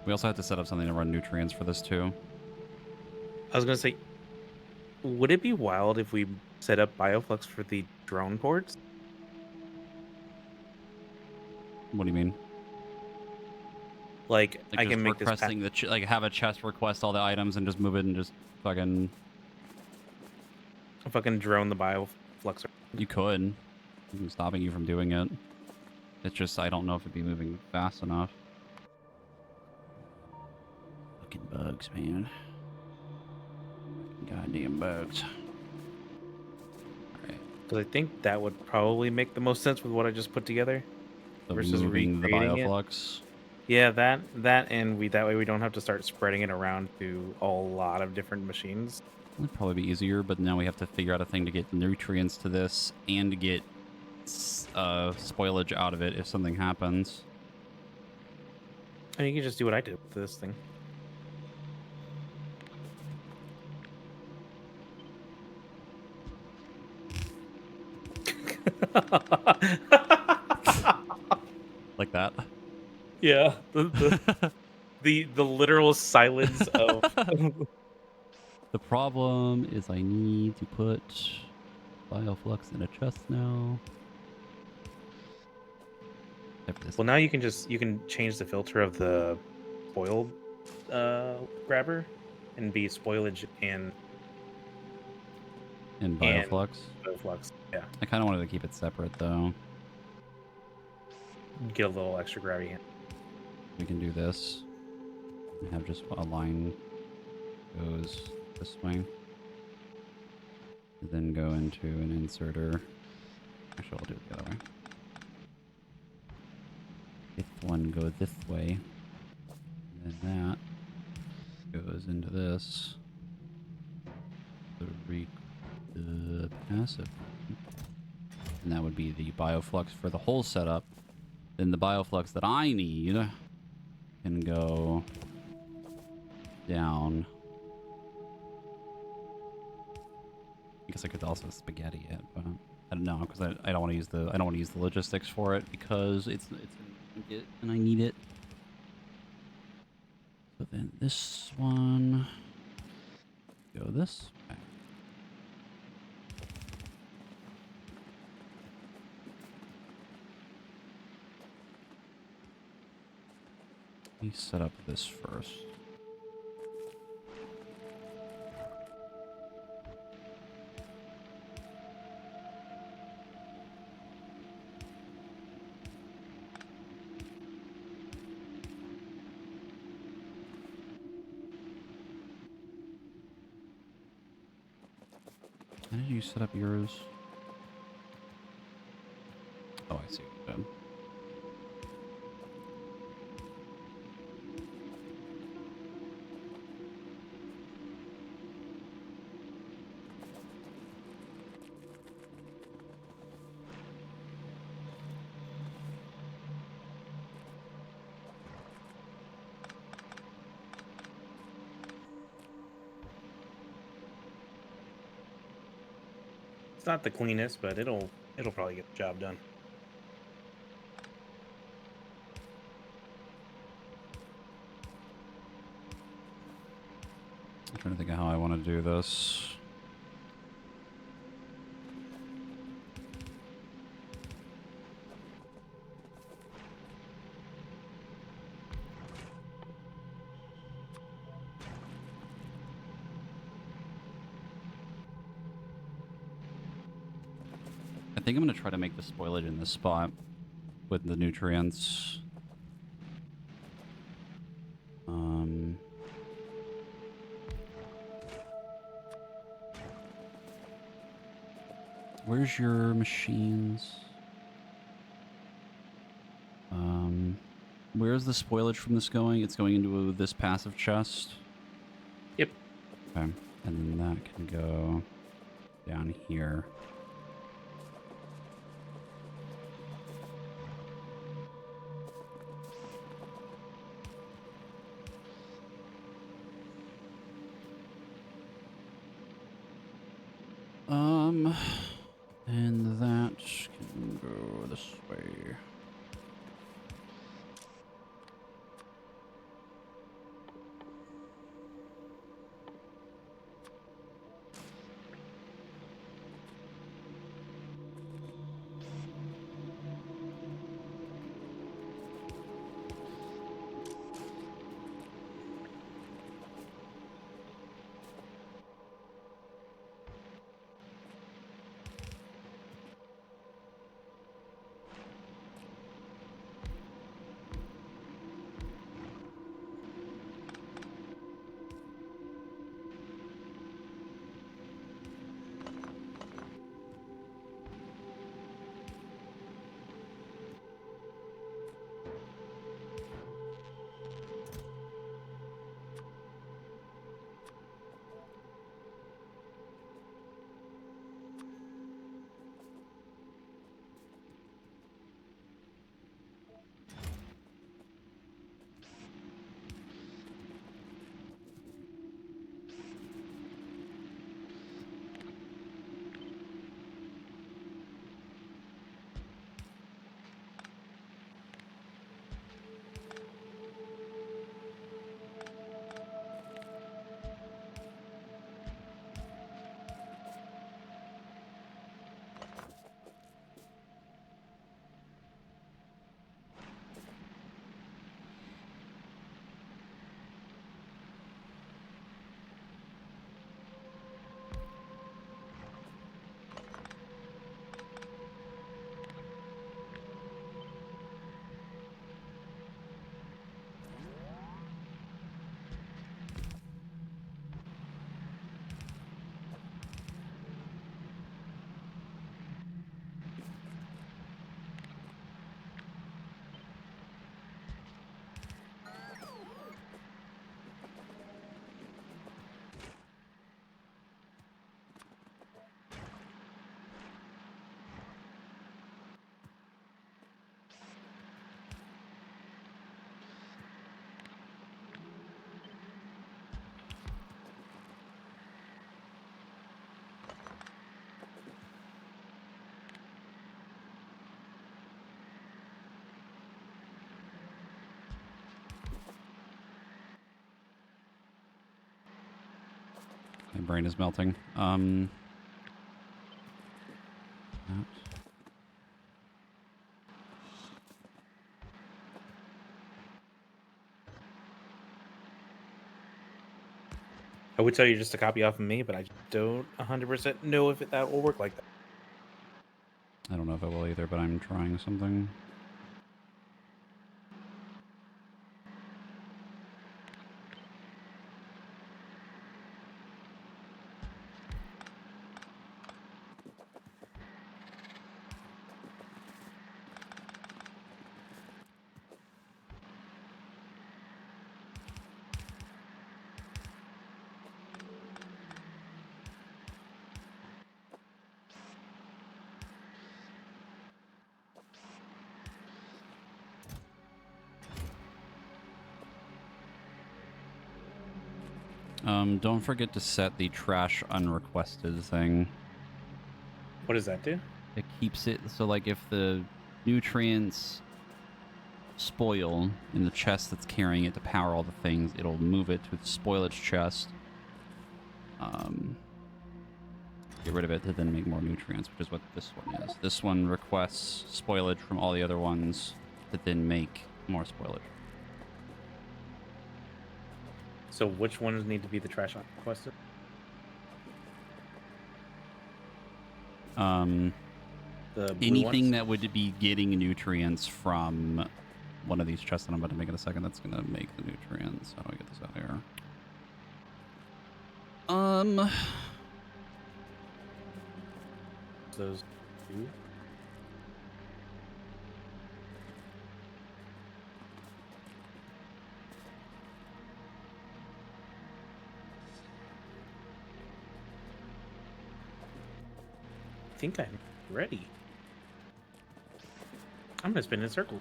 S1: we also have to set up something to run nutrients for this too.
S3: I was gonna say, would it be wild if we set up bioflux for the drone ports?
S1: What do you mean?
S3: Like,
S1: Like
S3: I
S1: just
S3: can make this
S1: requesting like have a chest request all the items and just move it and just fucking.
S3: fucking drone the bioflux.
S1: You could. I'm stopping you from doing it. It's just I don't know if it'd be moving fast enough. Fucking bugs, man. Goddamn bugs. Alright.
S3: Because I think that would probably make the most sense with what I just put together.
S1: So
S3: Versus
S1: moving the
S3: recreating it.
S1: bioflux.
S3: Yeah, that and that way we don't have to start spreading it around to a lot of different machines.
S1: That'd probably be easier, but now we have to figure out a thing to get nutrients to this and to get spoilage out of it if something happens.
S3: I mean, you can just do what I did with this thing.
S1: Like that.
S3: Yeah, the literal silence of
S1: The problem is I need to put bioflux in a chest now. Except for this.
S3: Well, now you can change the filter of the spoiled grabber and be spoilage and
S1: In bioflux.
S3: bioflux. Yeah,
S1: I kind of wanted to keep it separate though.
S3: get a little extra grabby hand.
S1: We can do this and have just a line goes this way. And then go into an inserter. Actually, I'll do it the other way. Fifth one go this way. And then that goes into this. The passive. And that would be the bioflux for the whole setup. Then the bioflux that I need can go down. I guess I could also spaghetti it, but I don't know because I don't want to use the logistics for it because it's and I need it. So then this one go this way. Let me set up this first. How did you set up yours? Oh, I see what you did.
S3: It's not the cleanest, but it'll probably get the job done.
S1: I'm trying to think of how I want to do this. I think I'm going to try to make the spoilage in this spot with the nutrients. Where's your machines? Where's the spoilage from this going? It's going into this passive chest?
S2: Yep.
S1: Okay. And then that can go down here. And that can go this way. My brain is melting. That.
S3: I would tell you just to copy off of me, but I don't 100% know if that will work like that.
S1: I don't know if I will either, but I'm trying something. Don't forget to set the trash unrequested thing.
S3: What does that do?
S1: It keeps it so like if the nutrients spoil in the chest that's carrying it to power all the things, it'll move it to its spoilage chest. Get rid of it to then make more nutrients, which is what this one is. This one requests spoilage from all the other ones to then make more spoilage.
S3: So which ones need to be the trash requested? The blue
S1: Anything
S3: ones?
S1: that would be getting nutrients from one of these chests that I'm about to make in a second, that's gonna make the nutrients. How do I get this out of here?
S3: Those two? I think I'm ready. I'm gonna spin in a circle.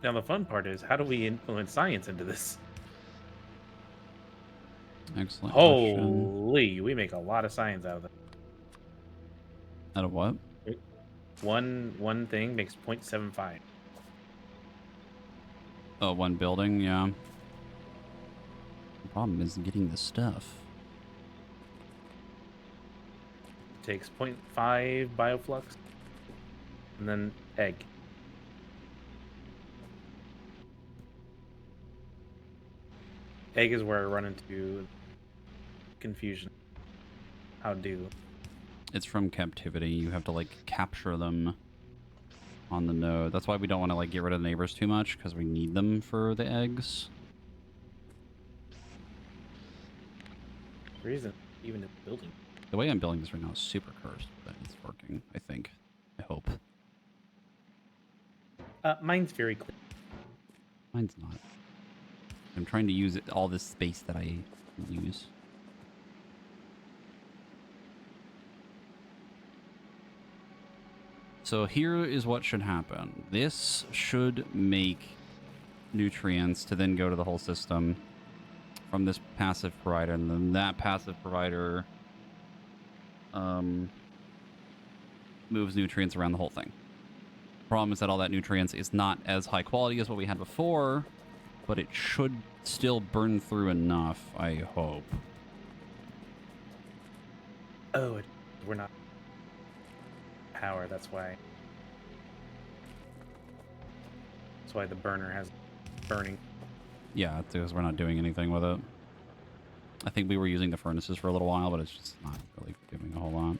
S3: Now the fun part is, how do we influence science into this?
S1: Excellent question.
S3: Holy, we make a lot of science out of it.
S1: Out of what?
S3: One thing makes 0.75.
S1: Oh, one building, yeah. The problem is getting the stuff.
S3: Takes 0.5 bioflux. And then egg. Egg is where I run into confusion. How do?
S1: It's from captivity. You have to like capture them on the node. That's why we don't want to like get rid of the neighbors too much, because we need them for the eggs.
S3: There isn't even a building.
S1: The way I'm building this right now is super cursed, but it's working, I think. I hope.
S3: Mine's very clear.
S1: Mine's not. I'm trying to use all this space that I use. So here is what should happen. This should make nutrients to then go to the whole system from this passive provider, and then that passive provider moves nutrients around the whole thing. Problem is that all that nutrients is not as high quality as what we had before, but it should still burn through enough, I hope.
S3: Oh, we're not power. That's why. That's why the burner has burning.
S1: Yeah, it's because we're not doing anything with it. I think we were using the furnaces for a little while, but it's just not really doing a whole lot.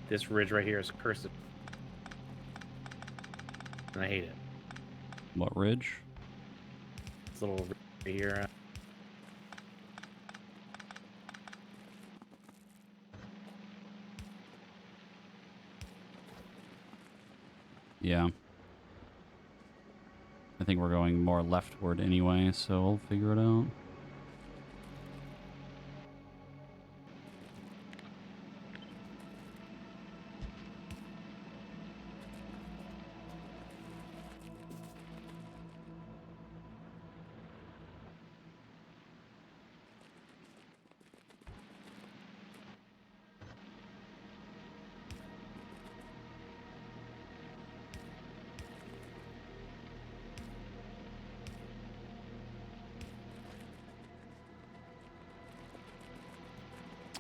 S3: This ridge right here is cursed. And I hate it.
S1: What ridge?
S3: This little ridge right here.
S1: Yeah. I think we're going more leftward anyway, so we'll figure it out.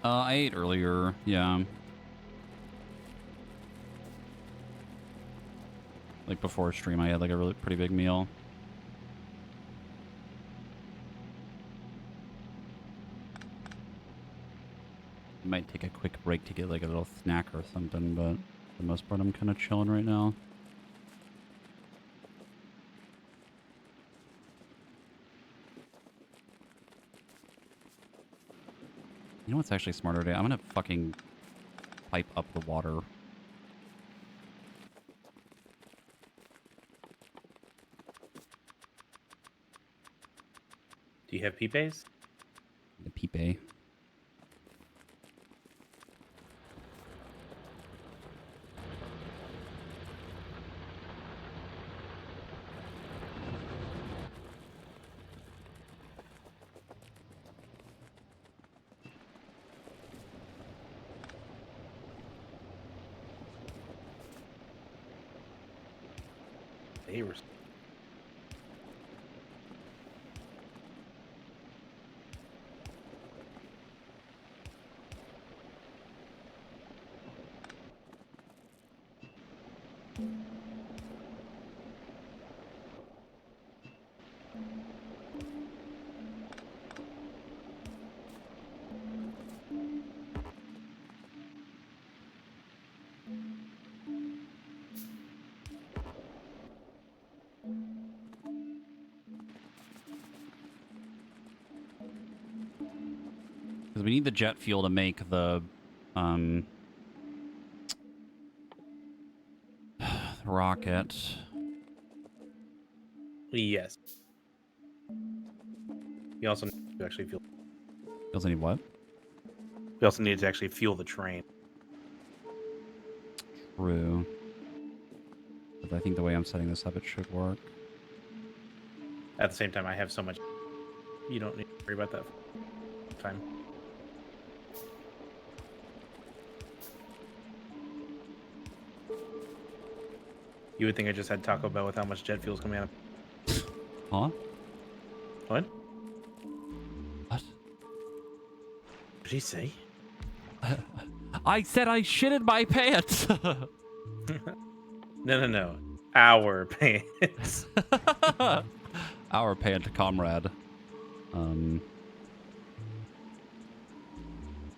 S1: I ate earlier, yeah. Like before stream, I had like a really pretty big meal. Might take a quick break to get like a little snack or something, but for the most part, I'm kind of chilling right now. You know what's actually smarter today? I'm gonna fucking pipe up the water.
S2: Do you have pipes?
S1: The pipe.
S2: They were.
S1: Because we need the jet fuel to make the rocket.
S2: Yes. We also need to actually fuel.
S1: Feels any what?
S2: We also need to actually fuel the train.
S1: True. But I think the way I'm setting this up, it should work.
S2: At the same time, I have so much. You don't need to worry about that time. You would think I just had Taco Bell with how much jet fuel's coming out of.
S1: Huh?
S2: What?
S1: What?
S2: What did he say?
S1: I said I shitted my pants!
S2: No. Our pants.
S1: Our pant comrade.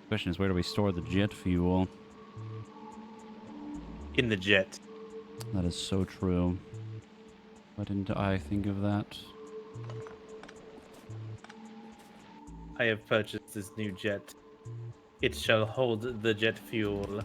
S1: Question is, where do we store the jet fuel?
S2: In the jet.
S1: That is so true. Why didn't I think of that?
S2: I have purchased this new jet. It shall hold the jet fuel.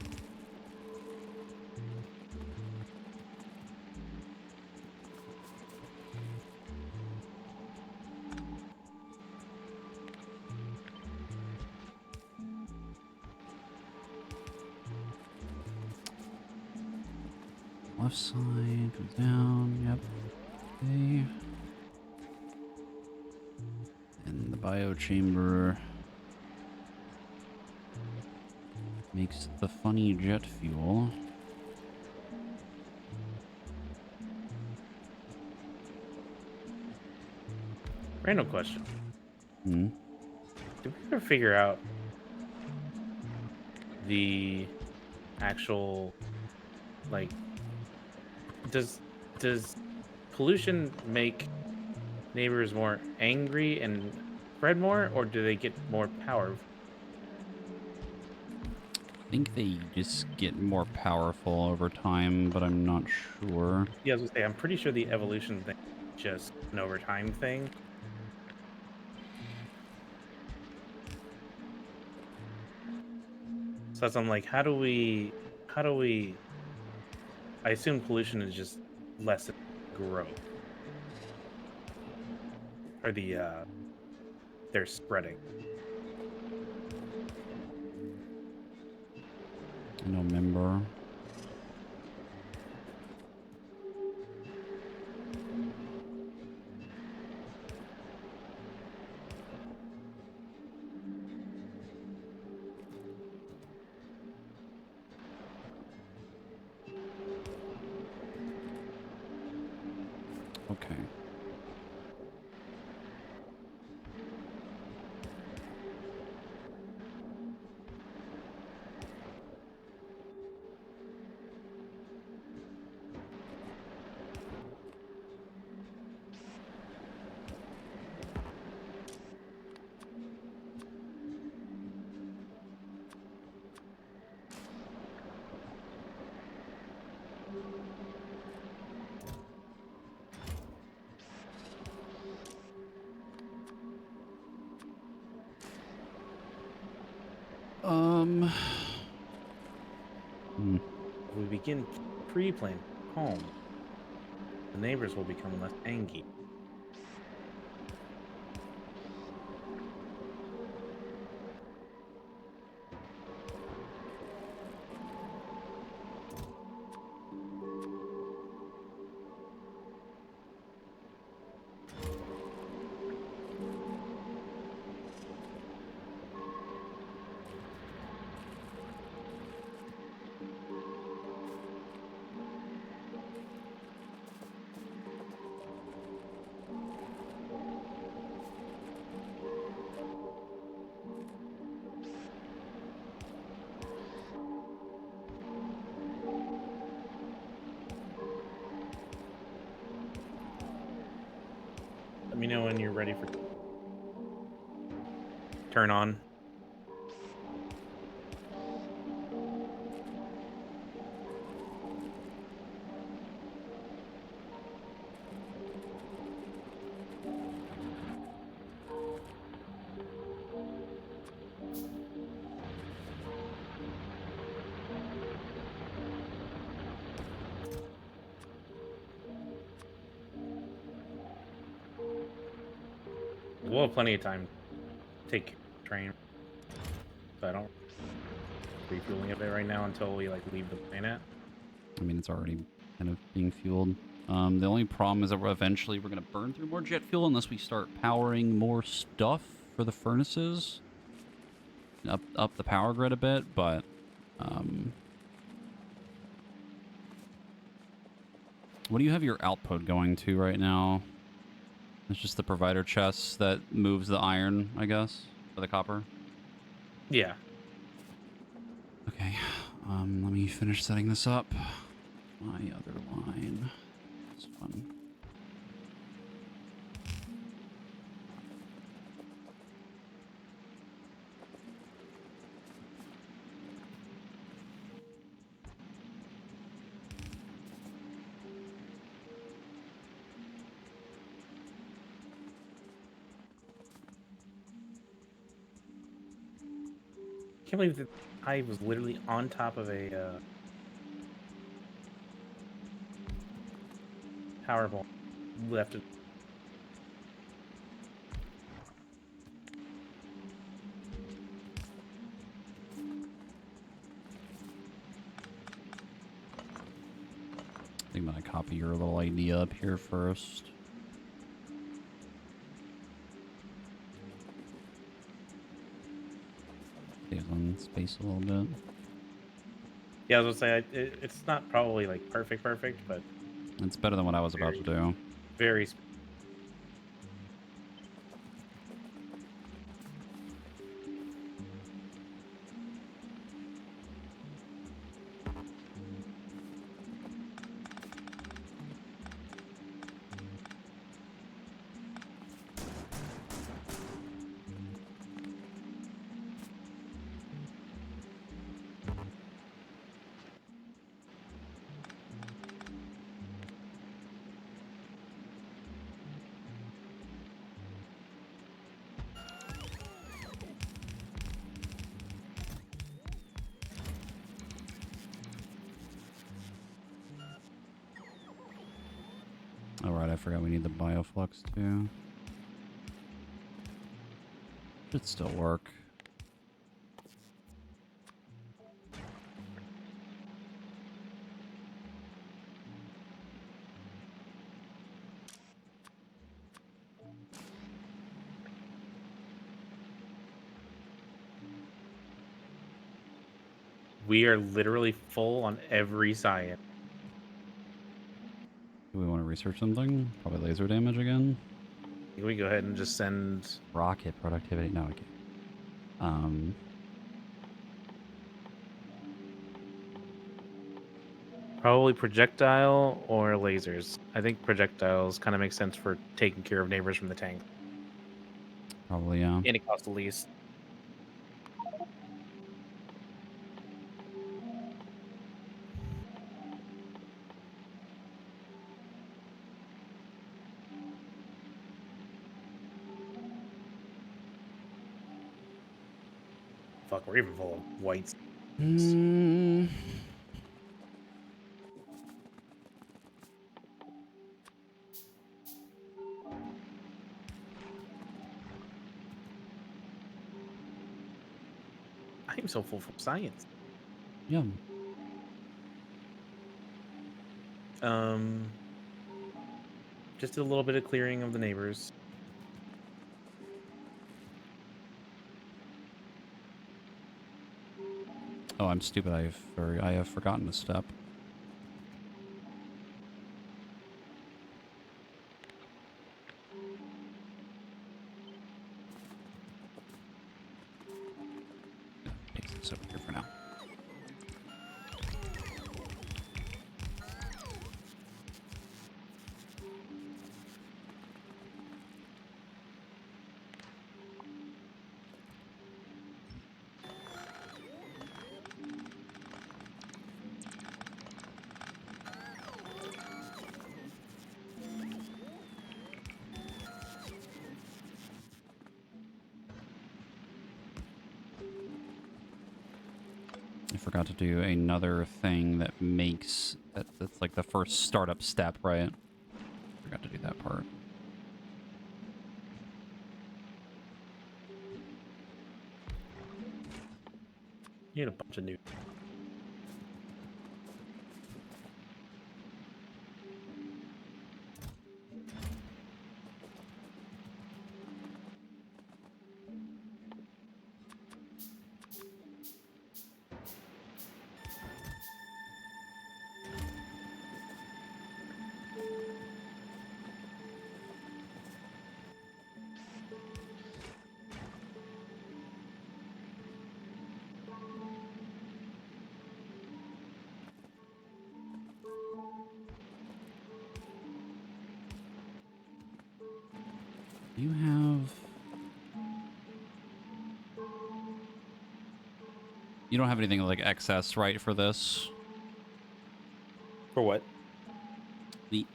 S1: Left side, goes down, yep. Okay. And the biochamber makes the funny jet fuel.
S2: Random question.
S1: Hmm.
S2: Did we ever figure out the actual, like, does pollution make neighbors more angry and spread more, or do they get more power?
S1: I think they just get more powerful over time, but I'm not sure.
S2: Yeah, I was gonna say, I'm pretty sure the evolution thing is just an overtime thing. So that's, I'm like, how do we I assume pollution is just less growth. Or they're spreading.
S1: I don't remember. Okay. Um. hmm.
S3: If we begin pre-planning home, the neighbors will become less angry. Let me know when you're ready for turn on. We'll have plenty of time to take care of the train, so I don't refueling of it right now until we like leave the planet.
S1: I mean, it's already kind of being fueled. The only problem is that eventually we're going to burn through more jet fuel unless we start powering more stuff for the furnaces. Up the power grid a bit, but what do you have your output going to right now? It's just the provider chest that moves the iron, I guess, or the copper.
S3: Yeah.
S1: Okay, let me finish setting this up. My other line. It's fun.
S3: Can't believe that I was literally on top of a power pole. Left it.
S1: I think I'm gonna copy your little idea up here first. Stays on space a little bit.
S3: Yeah, I was gonna say it's not probably like perfect, but
S1: It's better than what I was about to do.
S3: very.
S1: Alright, I forgot we need the bioflux too. Should still work.
S3: We are literally full on every science.
S1: Do we want to research something? Probably laser damage again?
S3: Can we go ahead and just send?
S1: Rocket productivity? No, okay.
S3: Probably projectile or lasers. I think projectiles kind of make sense for taking care of neighbors from the tank.
S1: Probably, yeah.
S3: And it costs the least. Fuck, we're even full of whites.
S1: Mm,
S3: I am so full from science.
S1: yeah.
S3: Um, just a little bit of clearing of the neighbors.
S1: Oh, I'm stupid. I have forgotten a step. Take this over here for now. I forgot to do another thing that makes that's like the first startup step, right? Forgot to do that part.
S3: You need a bunch of new.
S1: You have. You don't have anything like excess, right, for this?
S3: For what?
S1: The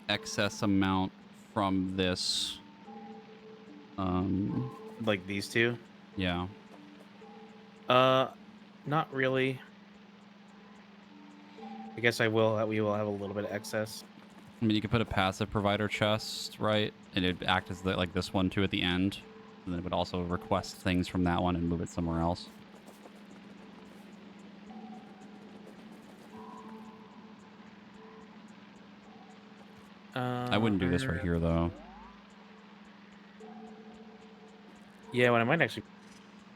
S1: excess amount from this.
S3: Like these two?
S1: Yeah.
S3: Not really. I guess I will. We will have a little bit of excess.
S1: I mean, you could put a passive provider chest, right? And it'd act as like this one too at the end. And then it would also request things from that one and move it somewhere else. I wouldn't do this right here, though.
S3: Yeah, what I might actually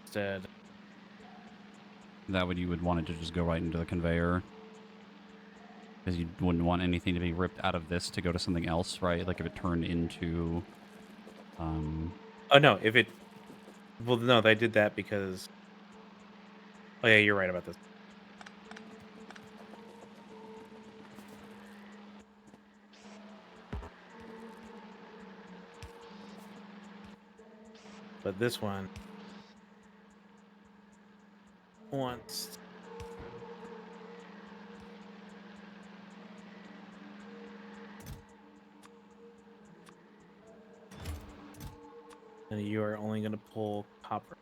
S3: instead.
S1: That would you would want it to just go right into the conveyor. Because you wouldn't want anything to be ripped out of this to go to something else, right? Like if it turned into...
S3: Oh no, if it. Well, no, they did that because. Oh yeah, you're right about this. But this one wants. And you are only going to pull copper.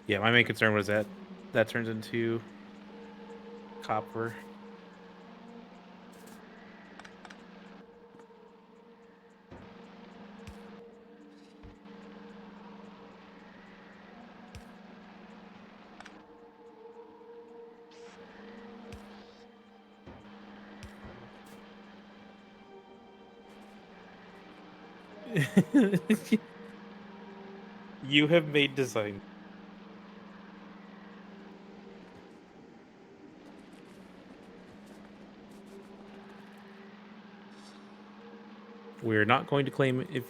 S3: Yeah, my main concern was that turns into copper. You have made design. We're not going to claim if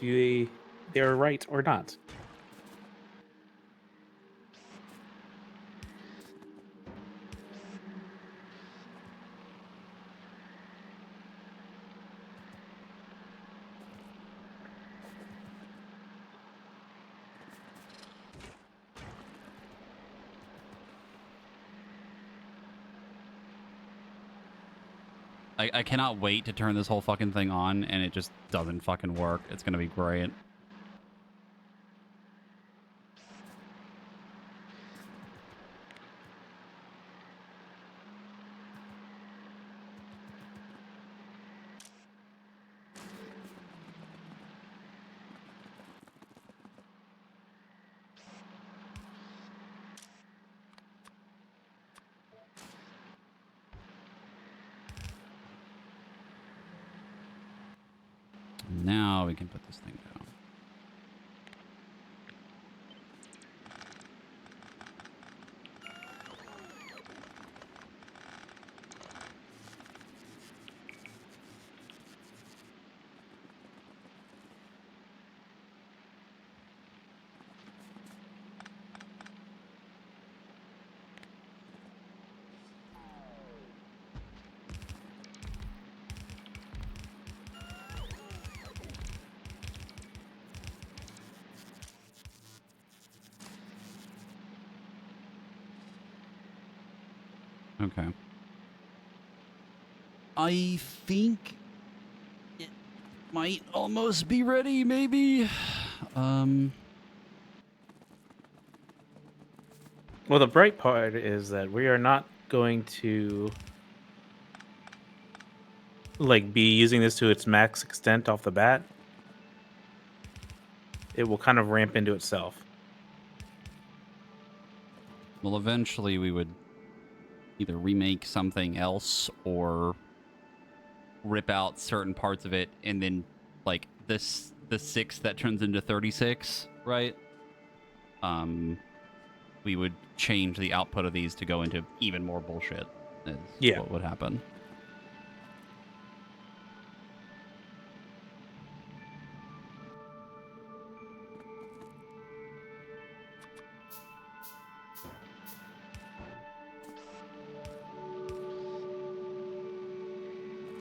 S3: they're right or not.
S1: I cannot wait to turn this whole fucking thing on, and it just doesn't fucking work. It's gonna be great. Now we can put this thing down. Okay. I think it might almost be ready, maybe.
S2: Well, the bright part is that we are not going to like be using this to its max extent off the bat. It will kind of ramp into itself.
S1: Well, eventually we would either remake something else or rip out certain parts of it, and then like the 6 that turns into 36, right? We would change the output of these to go into even more bullshit. Is
S2: Yeah.
S1: what would happen.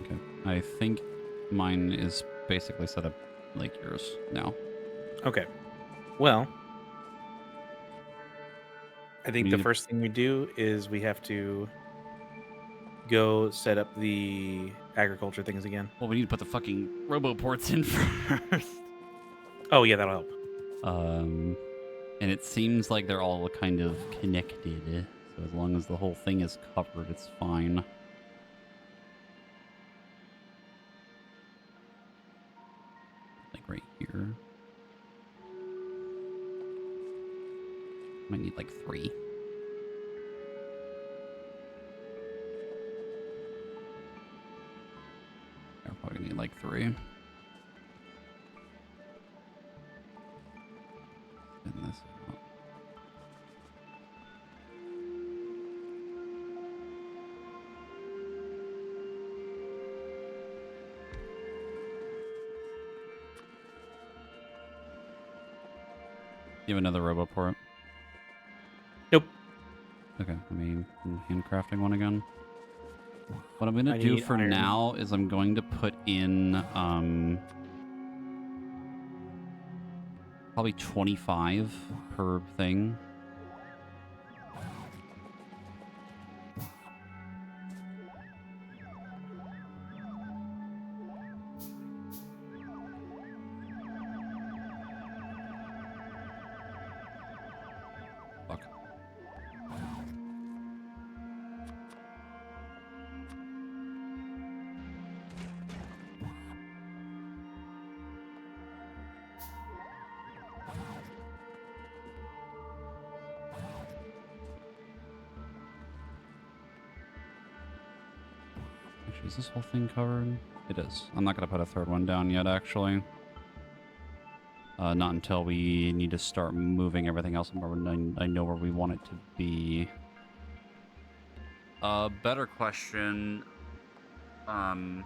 S1: Okay, I think mine is basically set up like yours now.
S2: Okay. Well, I think
S1: We
S2: the
S1: need to-
S2: first thing we do is we have to go set up the agriculture things again.
S1: Well, we need to put the fucking roboports in first.
S2: Oh, yeah, that'll help.
S1: And it seems like they're all kind of connected. So as long as the whole thing is covered, it's fine. Like right here. Might need like 3. I probably need like 3. And this out. You have another roboport?
S2: Nope.
S1: Okay, I mean, handcrafting one again. What I'm gonna
S2: I
S1: do
S2: need
S1: for
S2: iron.
S1: now is I'm going to put in probably 25 per thing. Fuck. Actually, is this whole thing covered? It is. I'm not going to put a third one down yet, actually. Not until we need to start moving everything else and I know where we want it to be. Better question. The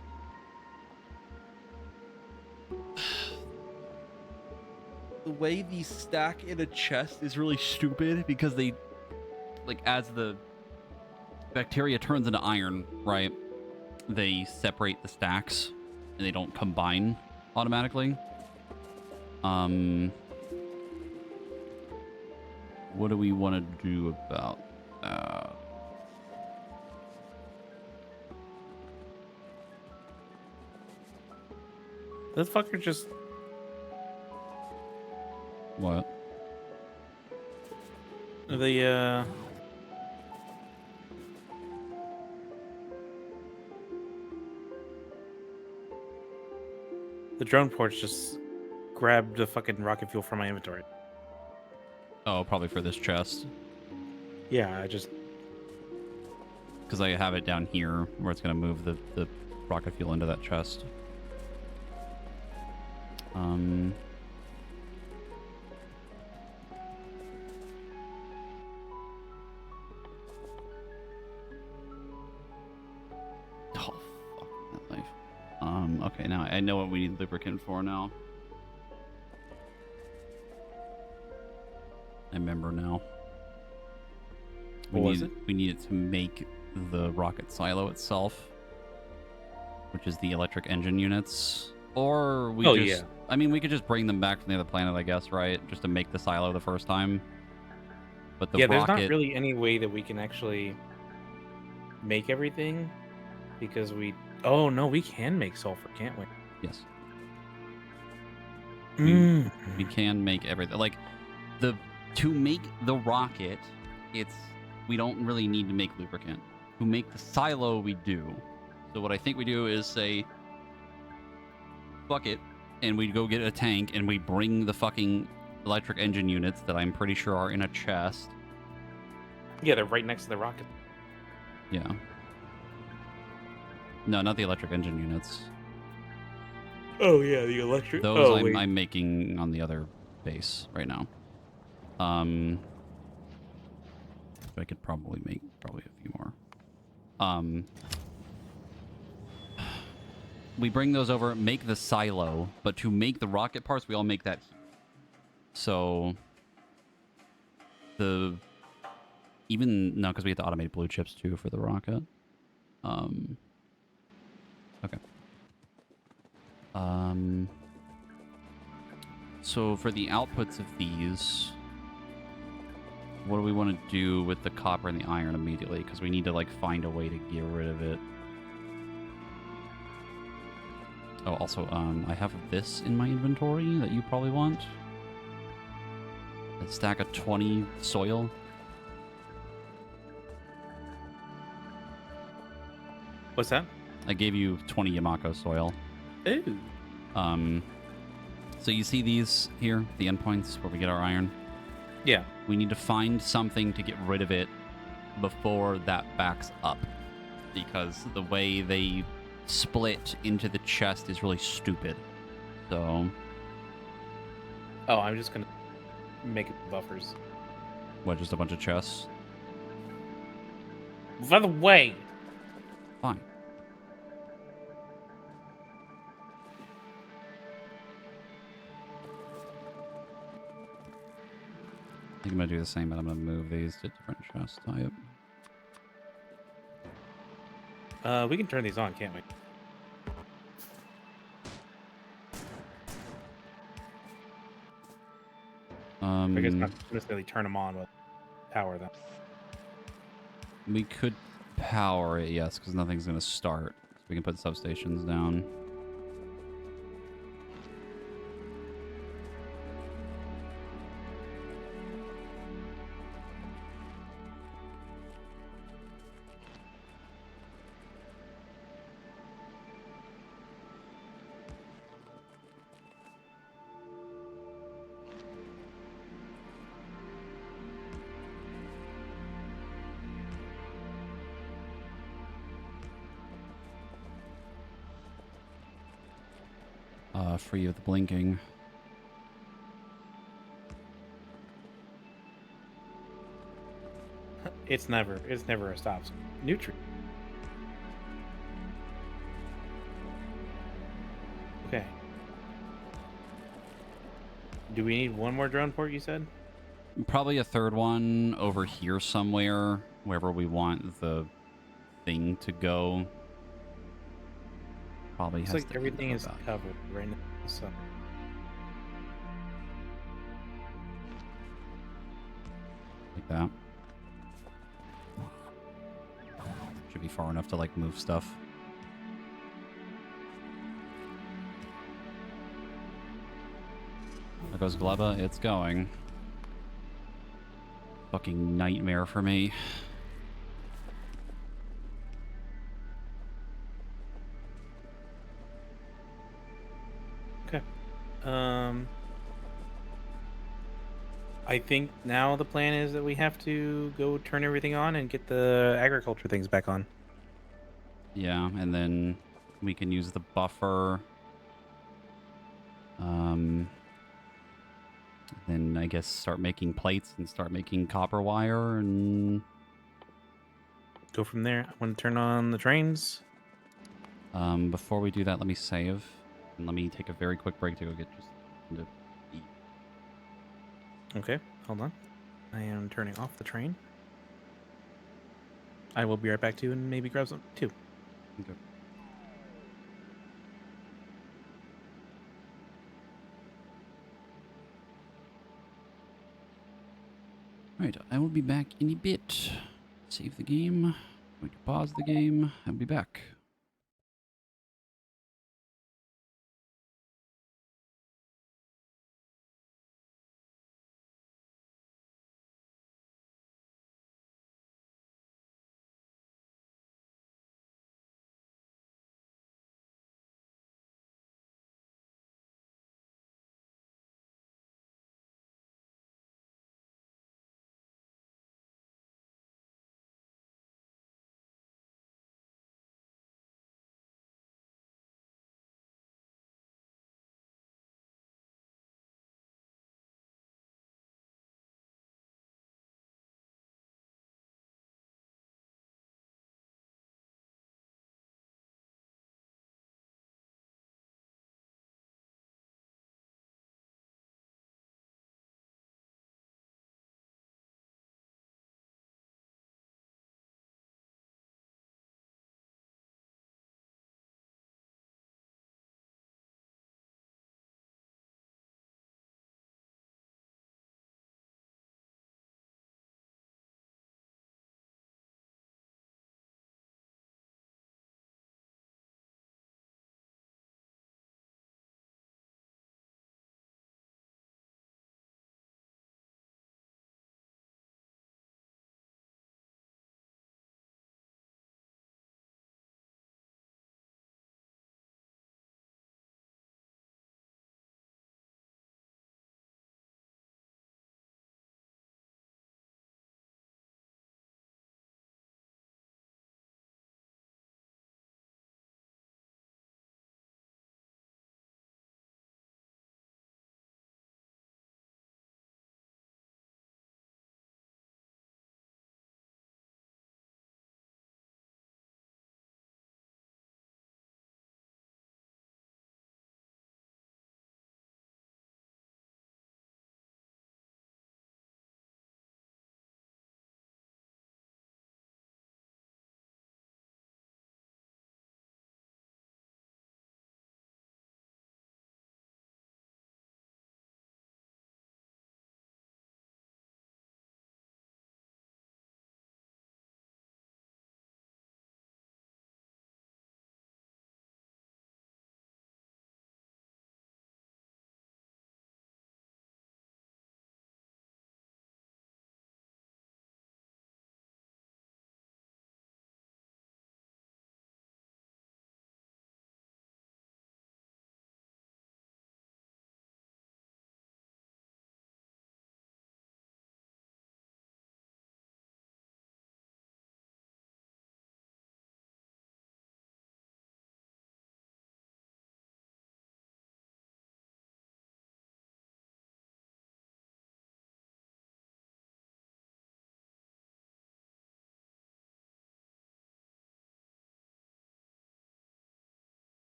S1: way these stack in a chest is really stupid because they, like, as the bacteria turns into iron, right? They separate the stacks and they don't combine automatically. What do we want to do about that?
S2: This fucker just...
S1: What?
S2: The drone ports just grabbed the fucking rocket fuel from my inventory.
S1: Oh, probably for this chest.
S2: Yeah, I just...
S1: Because I have it down here where it's going to move the rocket fuel into that chest. Oh, fuck that life. Okay, now I know what we need lubricant for now. I remember now.
S2: What was it?
S1: We need it to make the rocket silo itself, which is the electric engine units. Or we
S2: yeah.
S1: I mean, we could just bring them back from the other planet, I guess, right? Just to make the silo the first time. But the
S2: Yeah,
S1: rocket...
S2: there's not really any way that we can actually make everything because we... Oh, no, we can make sulfur, can't we?
S1: Yes.
S2: Mm.
S1: We can make everything. Like, to make the rocket, we don't really need to make lubricant. To make the silo, we do. So what I think we do is say, fuck it, and we go get a tank, and we bring the fucking electric engine units that I'm pretty sure are in a chest.
S2: Yeah, they're right next to the rocket.
S1: Yeah. No, not the electric engine units.
S2: Oh, yeah, the electric...
S1: Those I'm making on the other base right now. I could probably make a few more. We bring those over, make the silo, but to make the rocket parts, we all make that. So no, because we have to automate blue chips too for the rocket. Okay. So for the outputs of these, what do we want to do with the copper and the iron immediately? Because we need to like find a way to get rid of it. Oh, also, I have this in my inventory that you probably want. A stack of 20 soil.
S2: What's that?
S1: I gave you 20 Yamako soil.
S2: Ooh.
S1: So you see these here, the endpoints where we get our iron?
S2: Yeah.
S1: We need to find something to get rid of it before that backs up. Because the way they split into the chest is really stupid. So...
S2: Oh, I'm just gonna make buffers.
S1: What, just a bunch of chests?
S2: By the way...
S1: Fine. I think I'm gonna do the same, but I'm gonna move these to different chest type.
S2: We can turn these on, can't we? I guess not necessarily turn them on, but power them.
S1: We could power it, yes, because nothing's gonna start. So we can put substations down. Free of the blinking.
S2: It's never a stop. Nutrient. Okay. Do we need one more drone port, you said?
S1: Probably a third one over here somewhere, wherever we want the thing to go. Probably
S2: Looks
S1: has
S2: like
S1: to
S2: everything
S1: end
S2: is
S1: up about.
S2: covered right now. So
S1: Like that. Should be far enough to like move stuff. There goes Gleba. It's going. Fucking nightmare for me.
S2: Okay. I think now the plan is that we have to go turn everything on and get the agriculture things back on.
S1: Yeah, and then we can use the buffer. Then I guess start making plates and start making copper wire and
S2: Go from there. I want to turn on the trains.
S1: before we do that, let me save and let me take a very quick break to go get just to eat.
S2: Okay, hold on. I am turning off the train. I will be right back to you and maybe grab some too.
S1: Okay. Alright, I will be back in a bit. Save the game. I'm going to pause the game. I'll be back.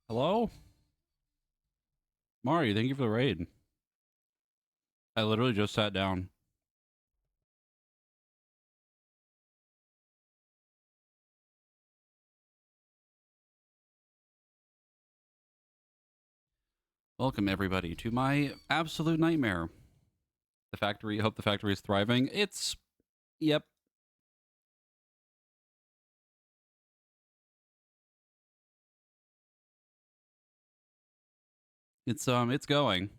S1: Hello? Mari, thank you for the raid. I literally just sat down. Welcome, everybody, to my absolute nightmare. The factory, I hope the factory is thriving. It's... Yep. It's going.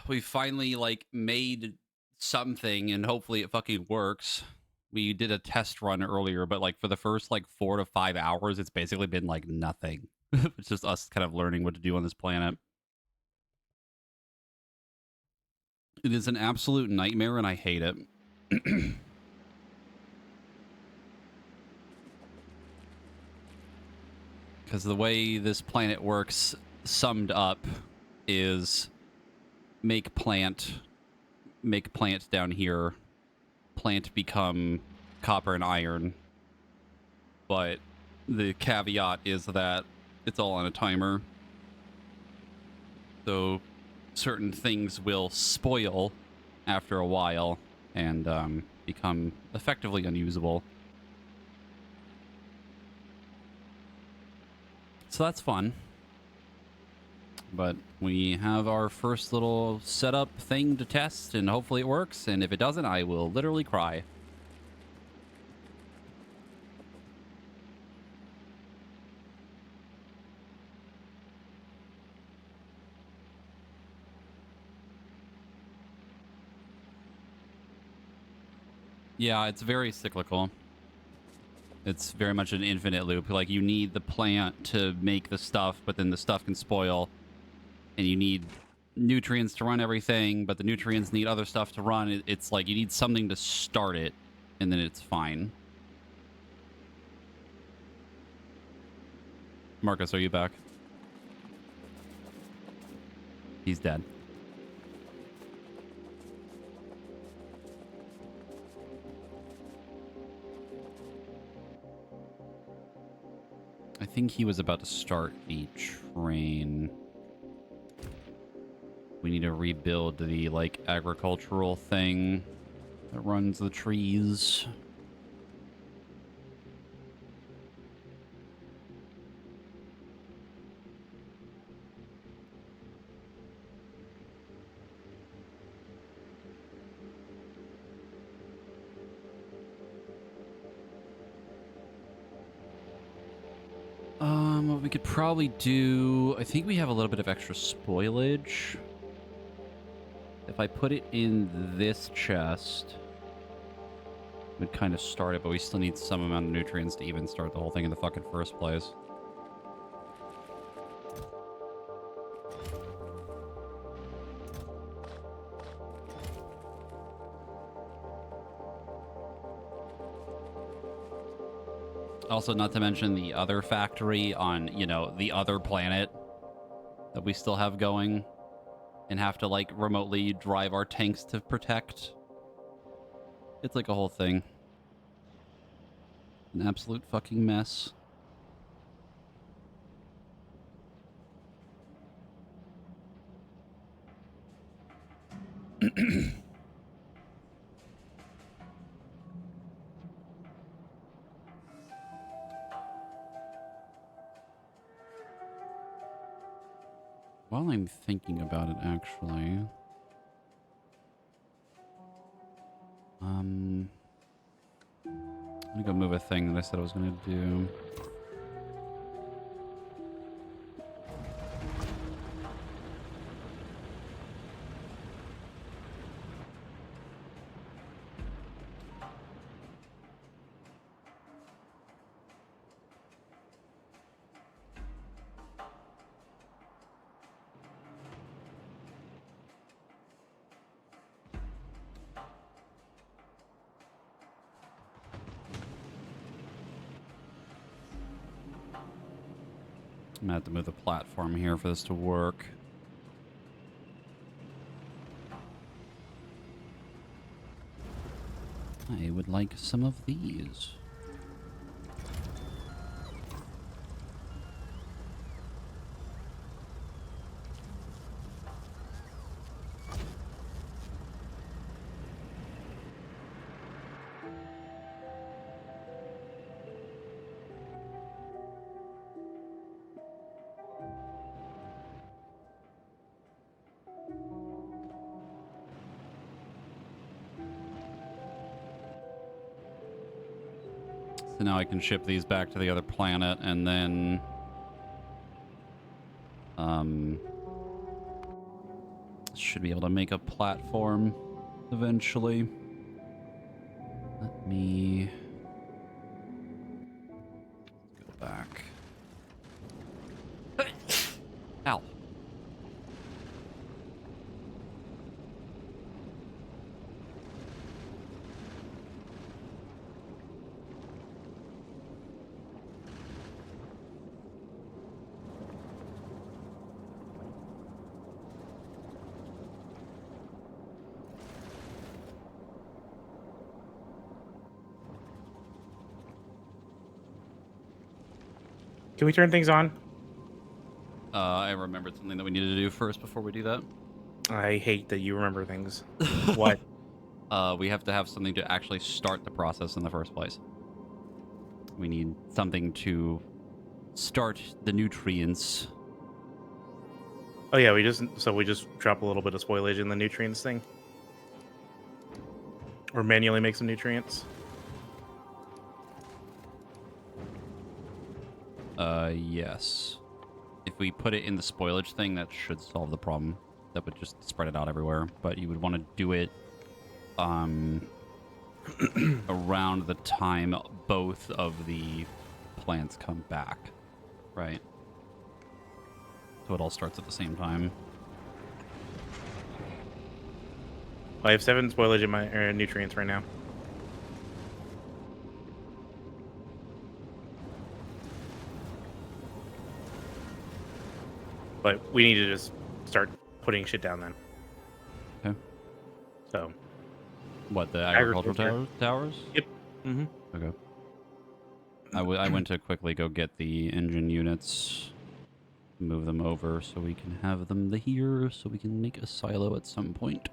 S1: We finally, like, made something, and hopefully it fucking works. We did a test run earlier, but, like, for the first, like, 4 to 5 hours, it's basically been, like, nothing. It's just us kind of learning what to do on this planet. It is an absolute nightmare, and I hate it. Because the way this planet works, summed up, is make plant down here, plant become copper and iron. But the caveat is that it's all on a timer. So certain things will spoil after a while and become effectively unusable. So that's fun. But we have our first little setup thing to test, and hopefully it works. And if it doesn't, I will literally cry. Yeah, it's very cyclical. It's very much an infinite loop. Like, you need the plant to make the stuff, but then the stuff can spoil. And you need nutrients to run everything, but the nutrients need other stuff to run. It's like you need something to start it, and then it's fine. Marcus, are you back? He's dead. I think he was about to start the train. We need to rebuild the, like, agricultural thing that runs the trees. What we could probably do... I think we have a little bit of extra spoilage. If I put it in this chest, we'd kind of start it, but we still need some amount of nutrients to even start the whole thing in the fucking first place. Also, not to mention the other factory on, you know, the other planet that we still have going and have to, like, remotely drive our tanks to protect. It's like a whole thing. An absolute fucking mess. While I'm thinking about it, actually... I'm gonna go move a thing that I said I was gonna do. I'm gonna have to move the platform here for this to work. I would like some of these. So now I can ship these back to the other planet, and then should be able to make a platform eventually. Let me go back. Ow.
S3: Can we turn things on?
S1: I remembered something that we needed to do first before we do that.
S3: I hate that you remember things. What?
S1: We have to have something to actually start the process in the first place. We need something to start the nutrients.
S3: Oh yeah, we just drop a little bit of spoilage in the nutrients thing, or manually make some nutrients.
S1: Yes. If we put it in the spoilage thing, that should solve the problem. That would just spread it out everywhere. But you would want to do it around the time both of the plants come back, right? So it all starts at the same time.
S3: I have 7 spoilage in my nutrients right now. But we need to just start putting shit down then.
S1: Okay.
S3: So.
S1: What, the agricultural
S3: Agriculture.
S1: towers?
S3: Yep. Mm-hmm.
S1: Okay. I went to quickly go get the engine units, move them over so we can have them here, so we can make a silo at some point.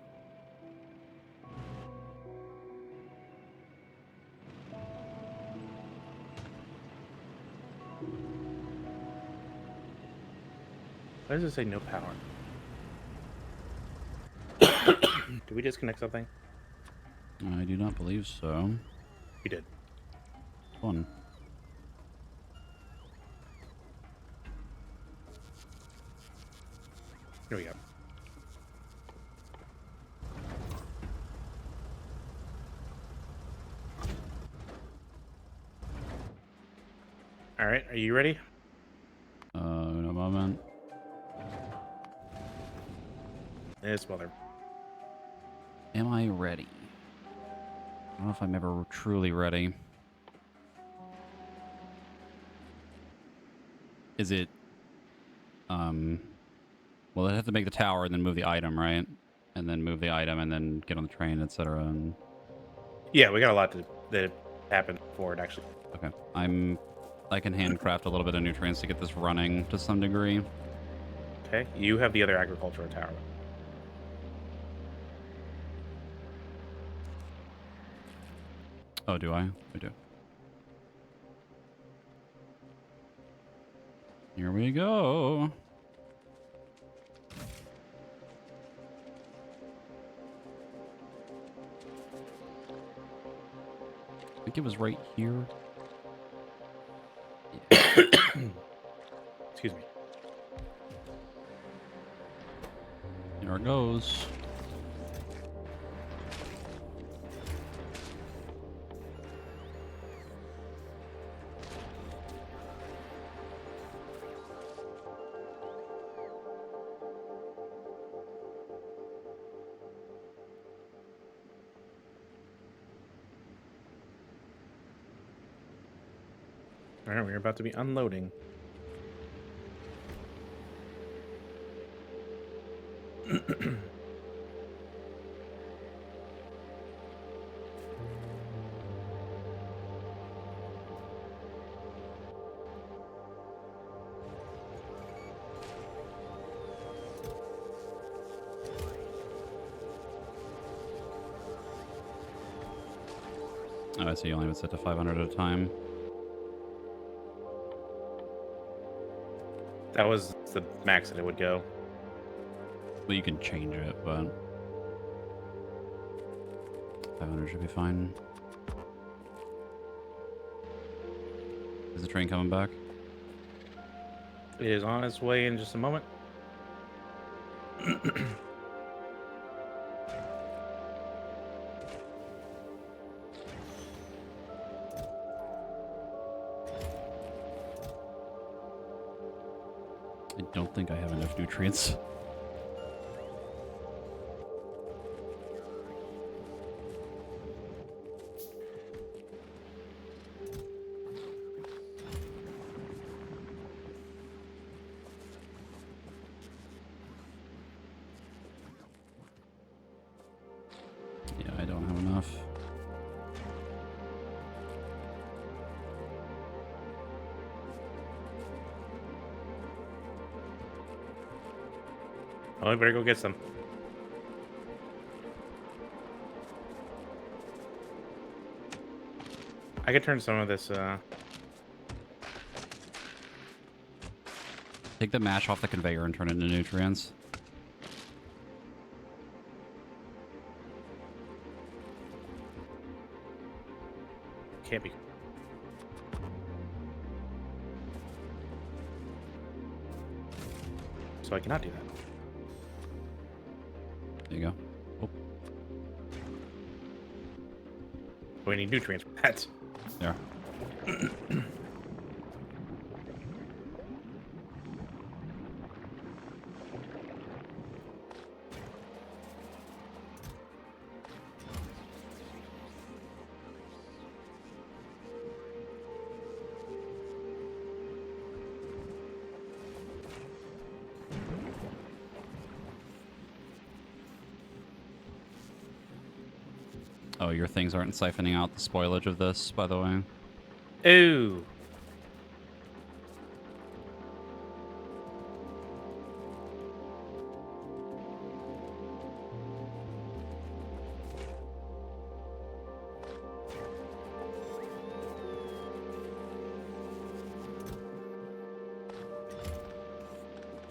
S3: Why does it say no power? Did we disconnect something?
S1: I do not believe so.
S3: We did.
S1: Fun.
S3: Here we go. All right, are you ready?
S1: In a moment.
S3: This mother.
S1: Am I ready? I don't know if I'm ever truly ready. Is it... Well, I have to make the tower and then move the item, right? And then move the item and then get on the train, etc. And...
S3: Yeah, we got a lot that happened before it actually.
S1: Okay. I can handcraft a little bit of nutrients to get this running to some degree.
S3: Okay, you have the other agricultural tower.
S1: Oh, do I? I do. Here we go. I think it was right here.
S3: Excuse me.
S1: Here it goes.
S3: All right, we're about to be unloading.
S1: Oh, I see. You only have it set to 500 at a time.
S3: That was the max that it would go.
S1: Well, you can change it, but 500 should be fine. Is the train coming back?
S3: It is on its way in just a moment.
S1: I don't think I have enough nutrients. Yeah, I don't have enough.
S3: Oh, I better go get some. I could turn some of this.
S1: Take the mash off the conveyor and turn it into nutrients.
S3: Can't be. So I cannot do that.
S1: There you go. Oh,
S3: We need nutrients for that.
S1: there. Oh, your things aren't siphoning out the spoilage of this, by the way.
S3: Ooh.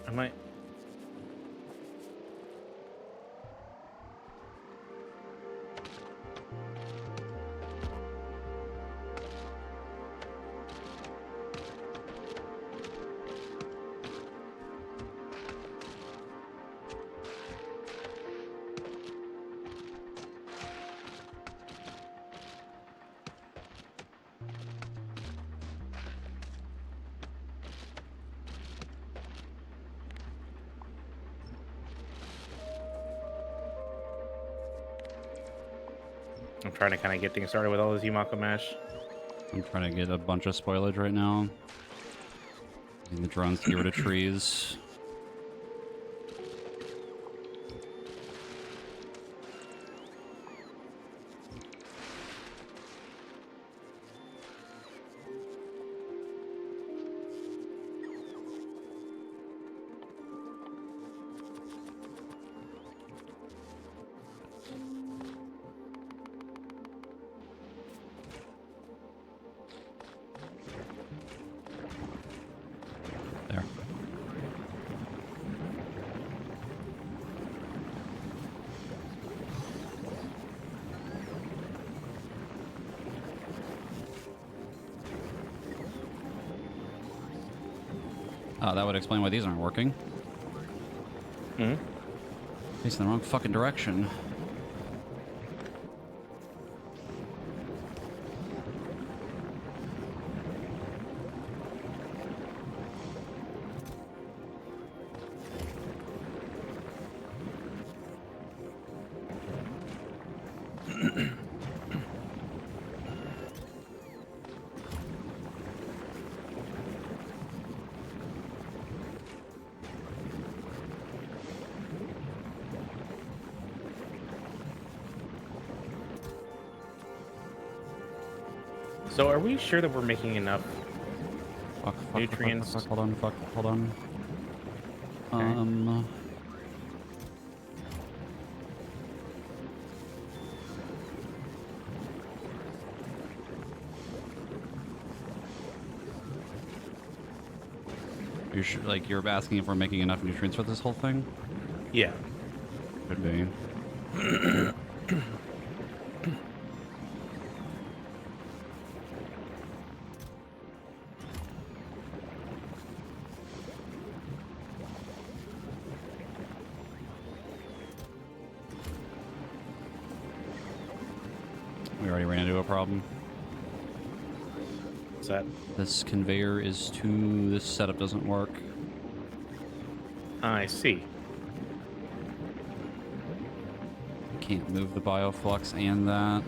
S3: I might. I'm trying to kind of get things started with all this Yumako mash.
S1: I'm trying to get a bunch of spoilage right now. Using the drones to get rid of trees. There. Oh, that would explain why these aren't working.
S3: Hmm.
S1: Facing the wrong fucking direction.
S3: So are we sure that we're making enough?
S1: Fuck,
S3: Nutrients.
S1: Fuck, hold on, hold on.
S3: Okay.
S1: You're sure, like, you're asking if we're making enough nutrients for this whole thing?
S3: Yeah.
S1: Could be. We already ran into a problem.
S3: What's that?
S1: This conveyor is too... This setup doesn't work.
S3: I see.
S1: Can't move the bioflux and that.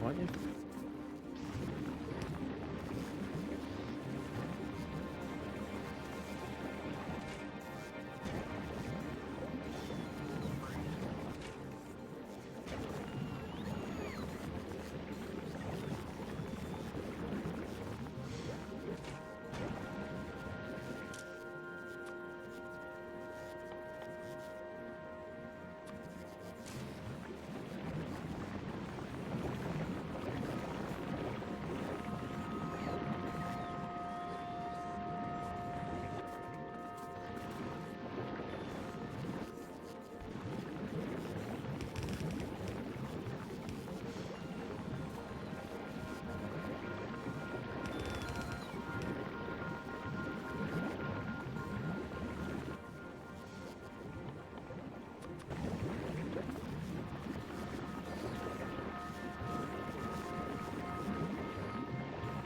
S3: What?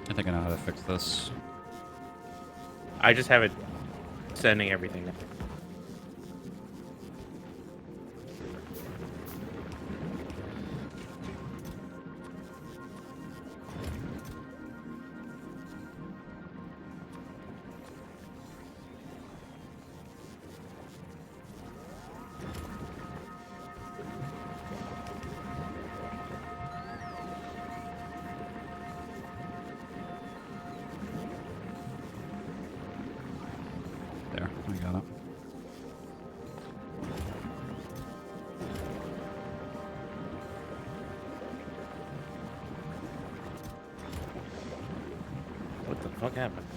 S1: I think I know how to fix this.
S3: I just have it sending everything.
S1: There, I got it.
S3: What the fuck happened?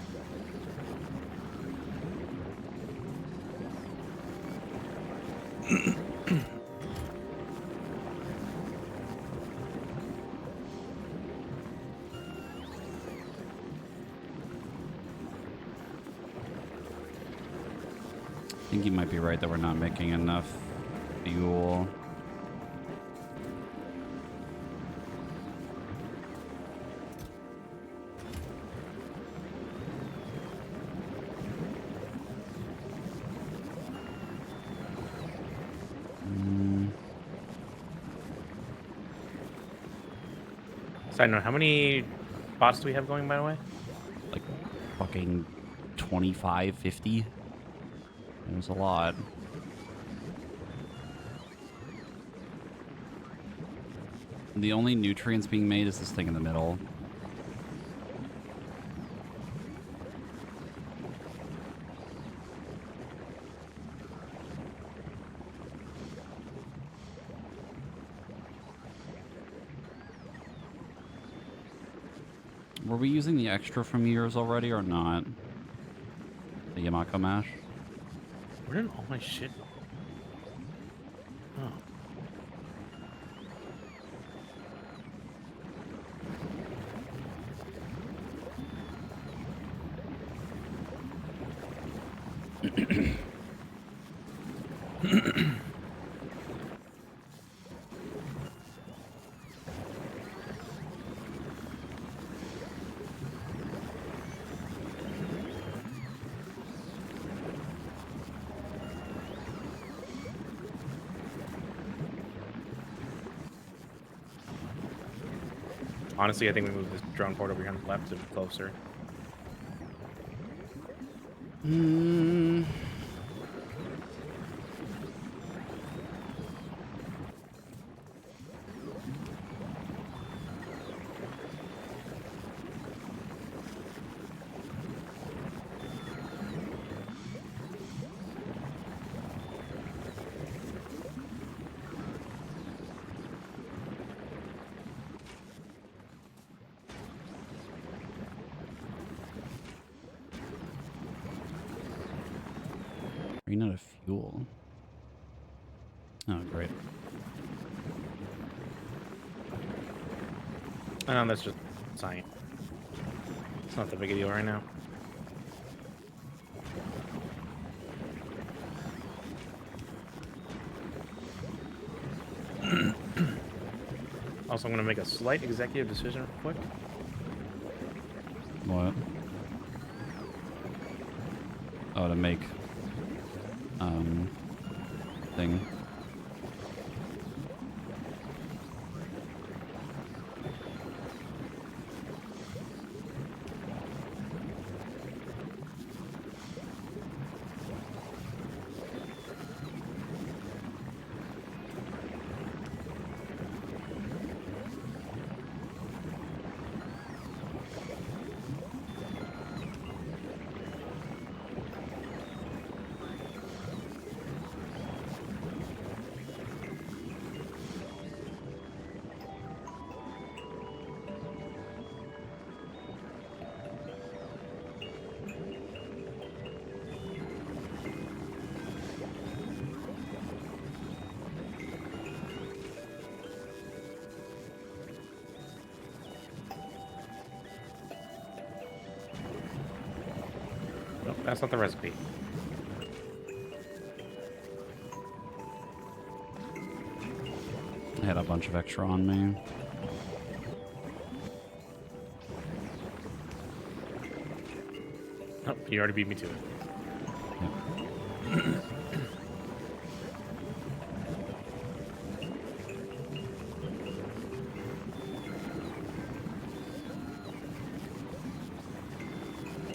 S1: I think you might be right that we're not making enough fuel.
S3: Side note, how many bots do we have going, by the way?
S1: Like fucking 25, 50. It was a lot. The only nutrients being made is this thing in the middle. Were we using the extra from yours already or not? The Yamako mash?
S3: Where did all my shit? Oh. Honestly, I think we move this drone port over here on the left to be closer.
S1: Hmm. Running out of fuel. Oh, great.
S3: I know that's just science. It's not that big a deal right now. Also, I'm going to make a slight executive decision real quick.
S1: What? Oh, to make thing.
S3: Nope, that's not the recipe.
S1: I had a bunch of extra on me.
S3: Oh, you already beat me to it.
S1: Yep.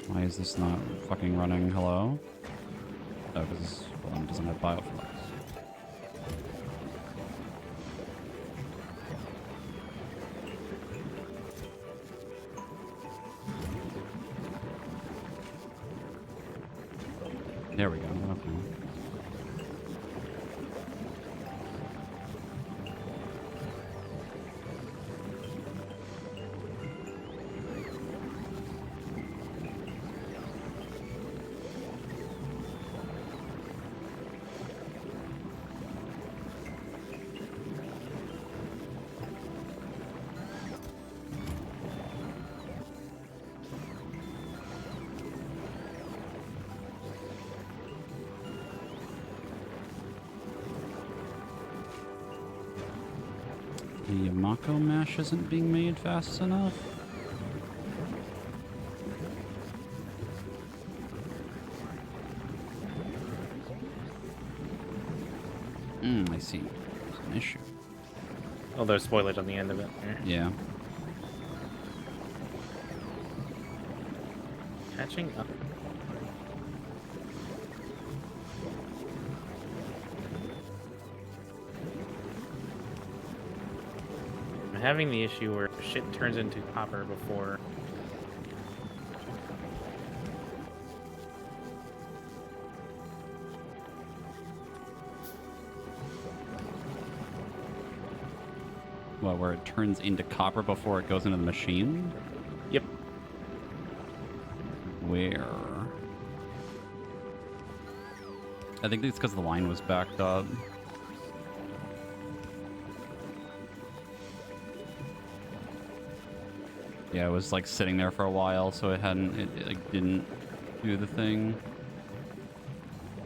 S1: Why is this not fucking running? Hello? Oh, because this one doesn't have bioflux. There we go. Okay. The Yamako mash isn't being made fast enough. I see. There's an issue.
S3: Oh, there's spoilage on the end of it.
S1: Yeah.
S3: Catching up. I'm having the issue where shit turns into copper before.
S1: What, where it turns into copper before it goes into the machine?
S3: Yep.
S1: Where? I think it's because the line was backed up. Yeah, it was like sitting there for a while, so it like, didn't do the thing.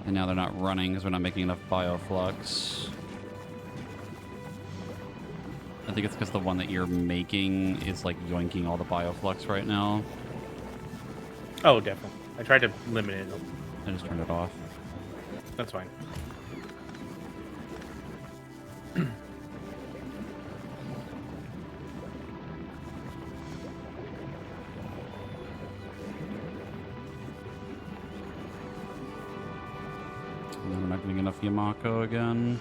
S1: And now they're not running because we're not making enough bioflux. I think it's because the one that you're making is like yoinking all the bioflux right now.
S3: Oh, definitely. I tried to limit it.
S1: I just turned it off.
S3: That's fine.
S1: And then we're not getting enough Yamako again.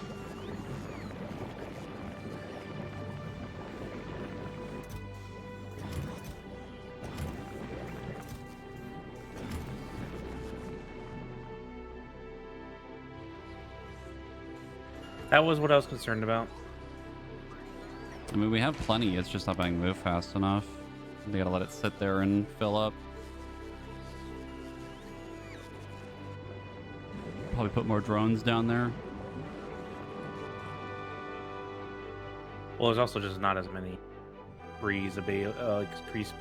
S3: That was what I was concerned about.
S1: I mean, we have plenty, it's just not being moved fast enough. They gotta let it sit there and fill up. probably put more drones down there.
S3: Well, there's also just not as many trees trees.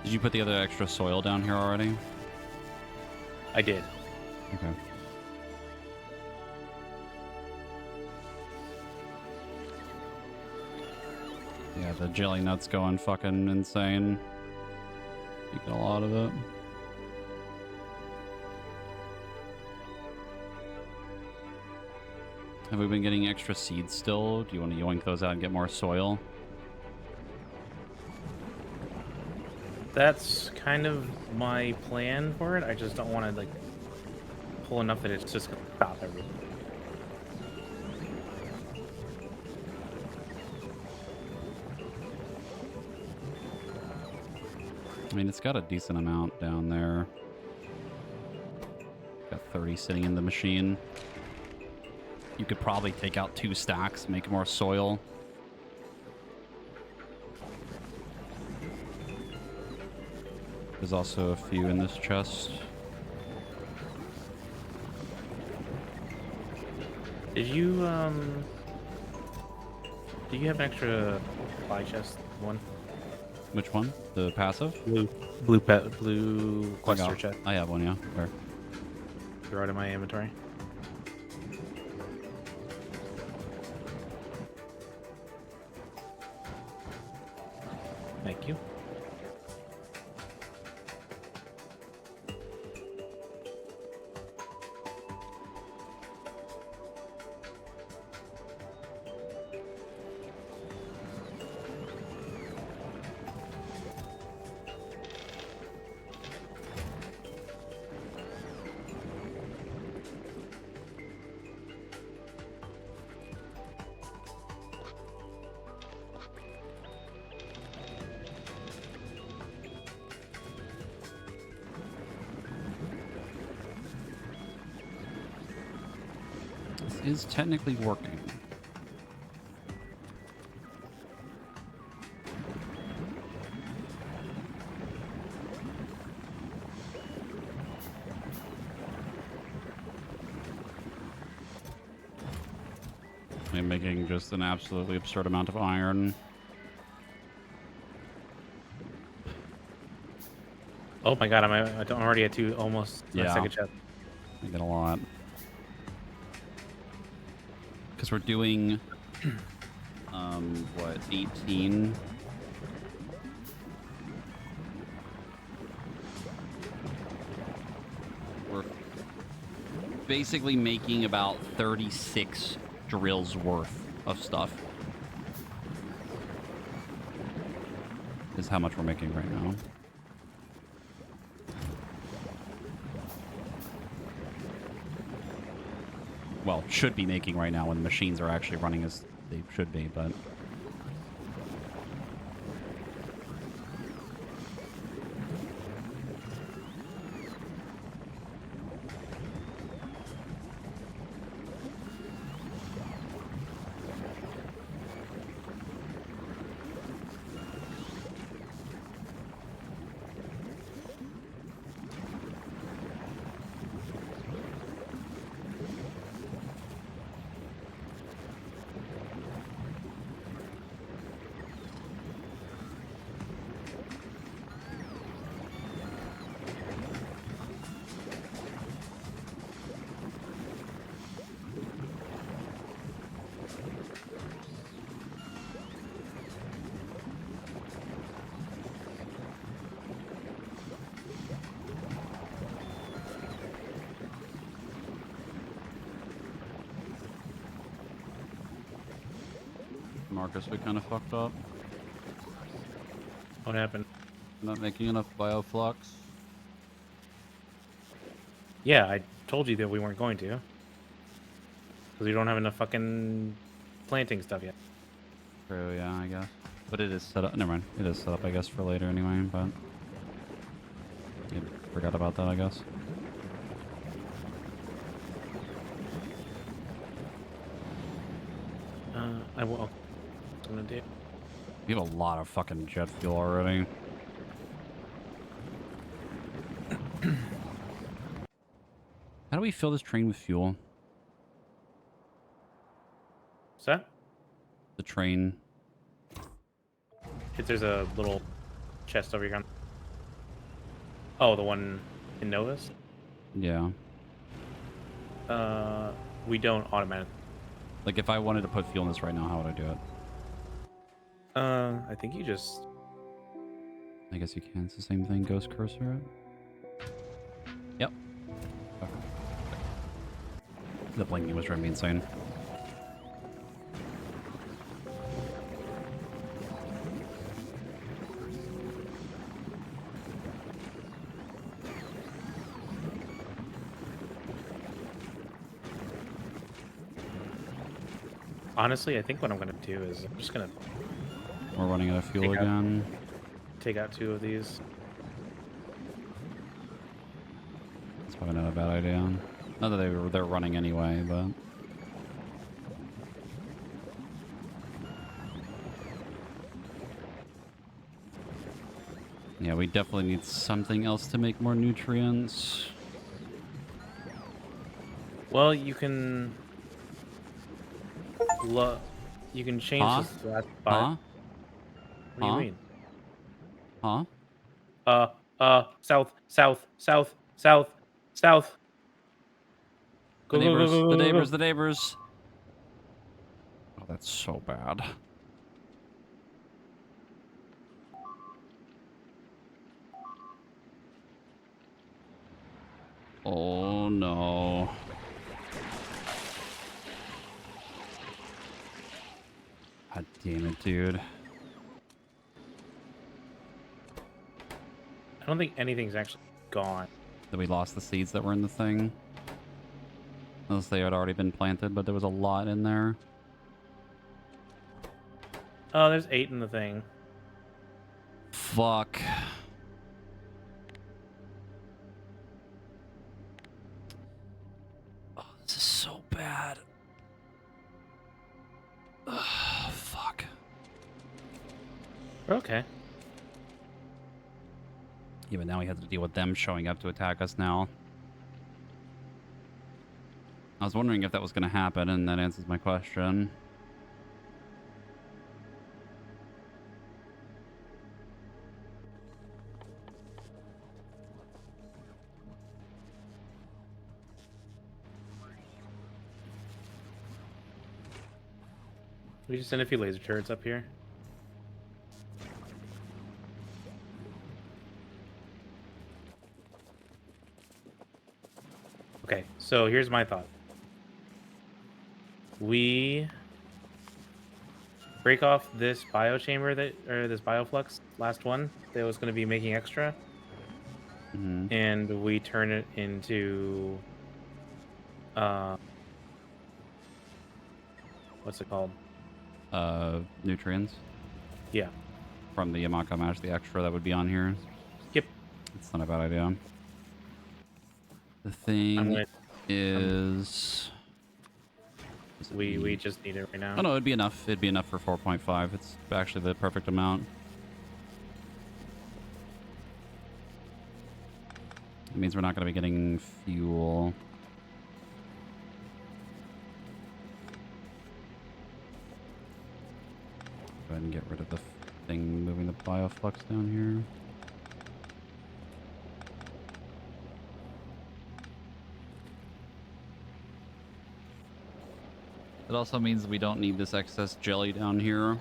S1: Did you put the other extra soil down here already?
S3: I did.
S1: Okay. Yeah, the jelly nut's going fucking insane. Eating a lot of it. Have we been getting extra seeds still? Do you want to yoink those out and get more soil?
S3: That's kind of my plan for it. I just don't want to like pull enough that it's just gonna stop everything.
S1: I mean, it's got a decent amount down there. Got 30 sitting in the machine. You could probably take out 2 stacks, make more soil. There's also a few in this chest.
S3: Did you have an extra supply chest one?
S1: Which one? The passive?
S3: Blue cluster chest.
S1: I have one, yeah. Where?
S3: Throw it in my inventory. Thank you.
S1: Is technically working. I'm making just an absolutely absurd amount of iron.
S3: Oh my god, I'm already at almost my
S1: Yeah.
S3: second chest.
S1: I get a lot. Because we're doing, what, 18? We're basically making about 36 drills worth of stuff. Is how much we're making right now. Well, should be making right now when the machines are actually running as they should be, but... Marcus, we kind of fucked up.
S3: What happened?
S1: Not making enough bioflux.
S3: Yeah, I told you that we weren't going to. Because we don't have enough fucking planting stuff yet.
S1: True, yeah, I guess. But it is set up. Never mind. It is set up, I guess, for later anyway. But yeah, forgot about that, I guess.
S3: I will. I'm gonna do.
S1: You have a lot of fucking jet fuel already. How do we fill this train with fuel?
S3: What's that?
S1: The train.
S3: If there's a little chest over here. Oh, the one in Novus?
S1: Yeah.
S3: We don't automatically.
S1: Like, if I wanted to put fuel in this right now, how would I do it?
S3: I think you just.
S1: I guess you can. It's the same thing. Ghost cursor it. Yep. Okay. The blinking was driving me insane.
S3: Honestly, I think what I'm gonna do is I'm just gonna
S1: We're running out of fuel again.
S3: take out 2 of these.
S1: It's probably not a bad idea. Not that they're running anyway, but yeah, we definitely need something else to make more nutrients.
S3: Well, you can. You can change
S1: Huh?
S3: this last
S1: Huh?
S3: spot. What do
S1: Huh?
S3: you mean?
S1: Huh?
S3: South, south, south, south, south.
S1: The
S3: Go, go, go,
S1: neighbors,
S3: go,
S1: the
S3: go, go,
S1: neighbors,
S3: go.
S1: the neighbors. Oh, that's so bad. Oh no. God damn it, dude.
S3: I don't think anything's actually gone.
S1: That we lost the seeds that were in the thing. Unless they had already been planted, but there was a lot in there.
S3: Oh, there's 8 in the thing.
S1: Fuck. Oh, this is so bad. Ugh, fuck.
S3: We're okay.
S1: Yeah, but now we have to deal with them showing up to attack us now. I was wondering if that was going to happen, and that answers my question.
S3: We just send a few laser turrets up here. Okay, so here's my thought. We break off this biochamber or this bioflux, last one that was going to be making extra,
S1: Mm-hmm.
S3: and we turn it into what's it called?
S1: Nutrients
S3: Yeah.
S1: from the Yamaka Mash, the extra that would be on here.
S3: Yep.
S1: It's not a bad idea. The
S3: I'm
S1: thing
S3: gonna.
S1: is...
S3: We just need it right now.
S1: Oh no, it'd be enough. It'd be enough for 4.5. It's actually the perfect amount. It means we're not going to be getting fuel. Go ahead and get rid of the thing moving the bioflux down here. It also means we don't need this excess jelly down here.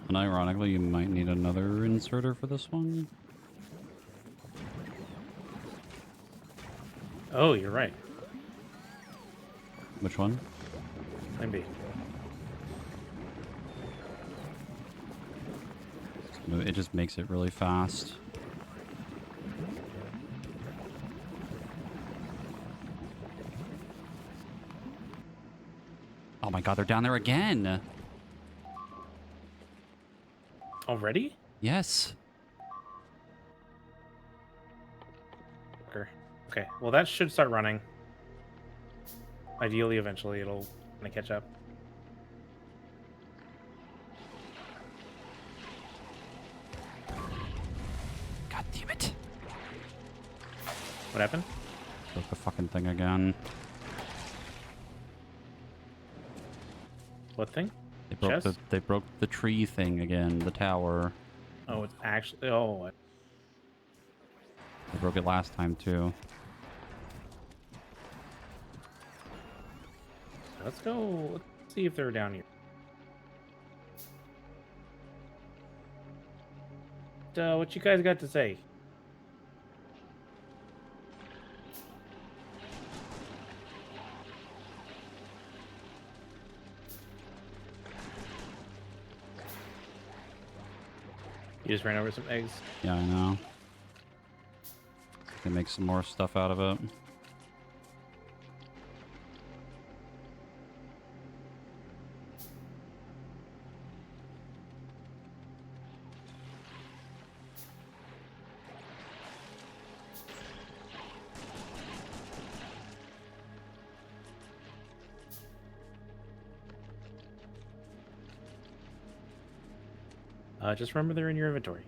S1: And ironically, you might need another inserter for this one.
S3: Oh, you're right.
S1: Which one?
S3: Maybe.
S1: It just makes it really fast. Oh my god, they're down there again!
S3: Already?
S1: Yes.
S3: Okay, well that should start running. Ideally, eventually it'll kind of catch up.
S1: God damn it.
S3: What happened?
S1: Broke the fucking thing again.
S3: What thing?
S1: They broke the tree thing again, the tower.
S3: Oh, it's actually... Oh,
S1: They broke it last time too.
S3: let's go... Let's see if they're down here. What you guys got to say? You just ran over some eggs.
S1: Yeah, I know. Can make some more stuff out of it.
S3: Just remember they're in your inventory.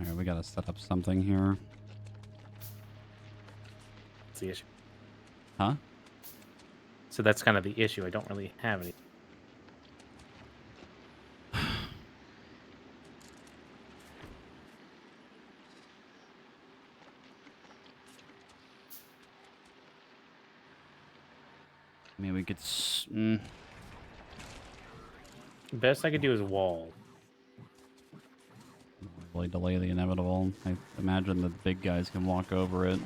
S1: Alright, we gotta set up something here.
S3: That's the issue.
S1: Huh?
S3: So that's kind of the issue. I don't really have any.
S1: I mean, we could...
S3: Best I could do is wall.
S1: really delay the inevitable. I imagine the big guys can walk over it.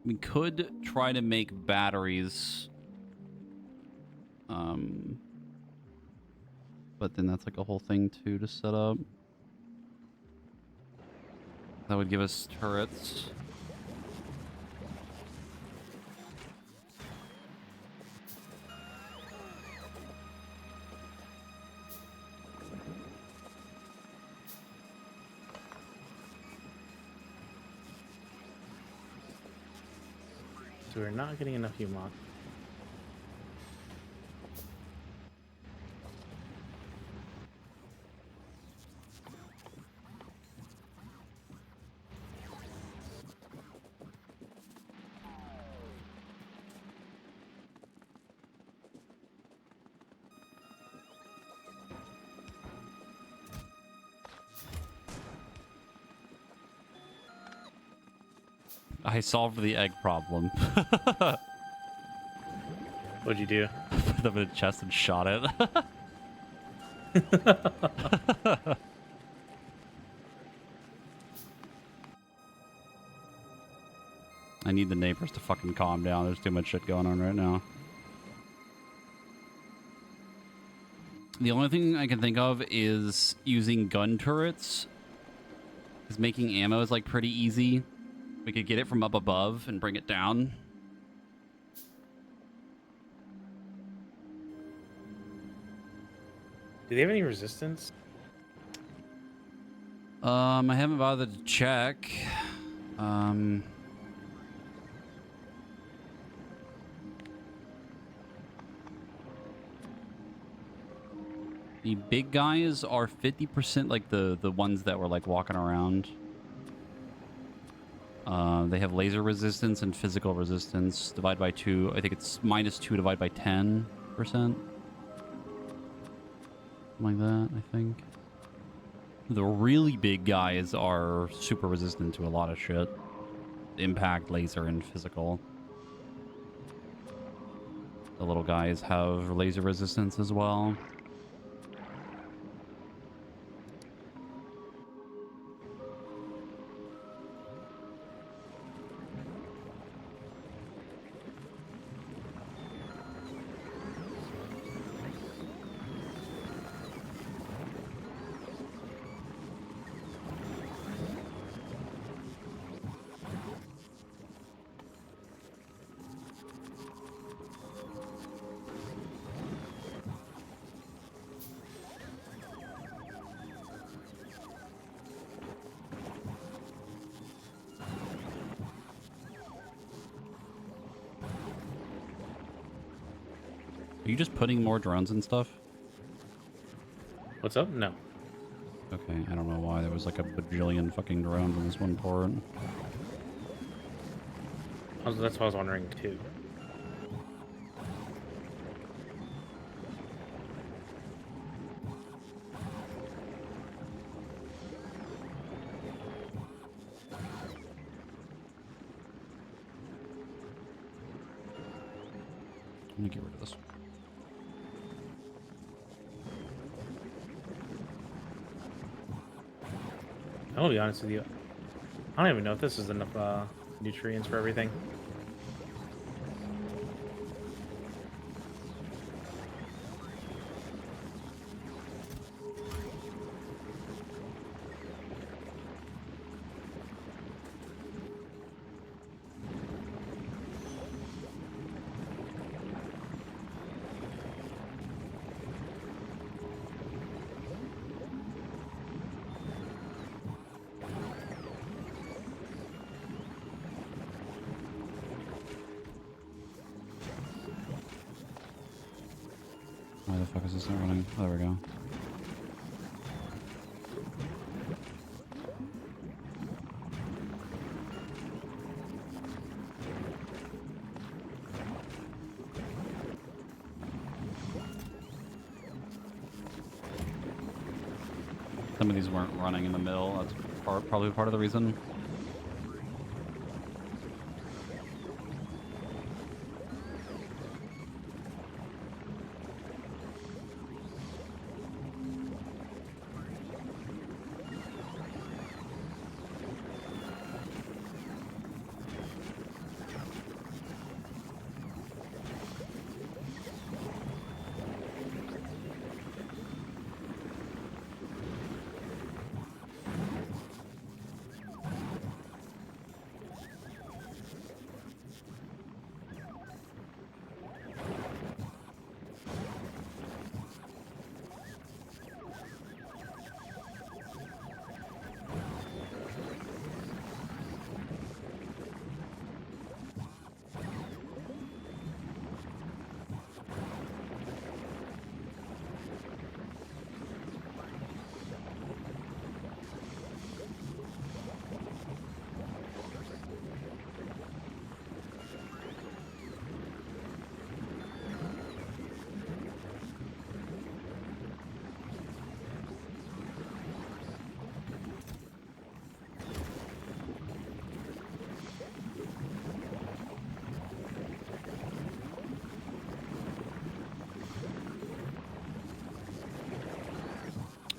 S1: We could try to make batteries. But then that's like a whole thing too to set up. That would give us turrets.
S3: So we're not getting enough UMOC.
S1: I solved the egg problem.
S3: What'd you do?
S1: Put them in a chest and shot it. I need the neighbors to fucking calm down. There's too much shit going on right now. The only thing I can think of is using gun turrets. Because making ammo is like pretty easy. We could get it from up above and bring it down.
S3: Do they have any resistance?
S1: I haven't bothered to check. The big guys are 50%, like the ones that were like walking around. They have laser resistance and physical resistance. Divide by 2. I think it's -2 divided by 10%. Like that, I think. The really big guys are super resistant to a lot of shit. Impact, laser, and physical. The little guys have laser resistance as well. Are you just putting more drones and stuff?
S3: What's up? No.
S1: Okay, I don't know why there was like a bajillion fucking drones in this one port.
S3: That's what I was wondering too.
S1: Let me get rid of this.
S3: I'll be honest with you. I don't even know if this is enough nutrients for everything.
S1: Why the fuck is this not running? Oh, there we go. Some of these weren't running in the middle. That's probably part of the reason.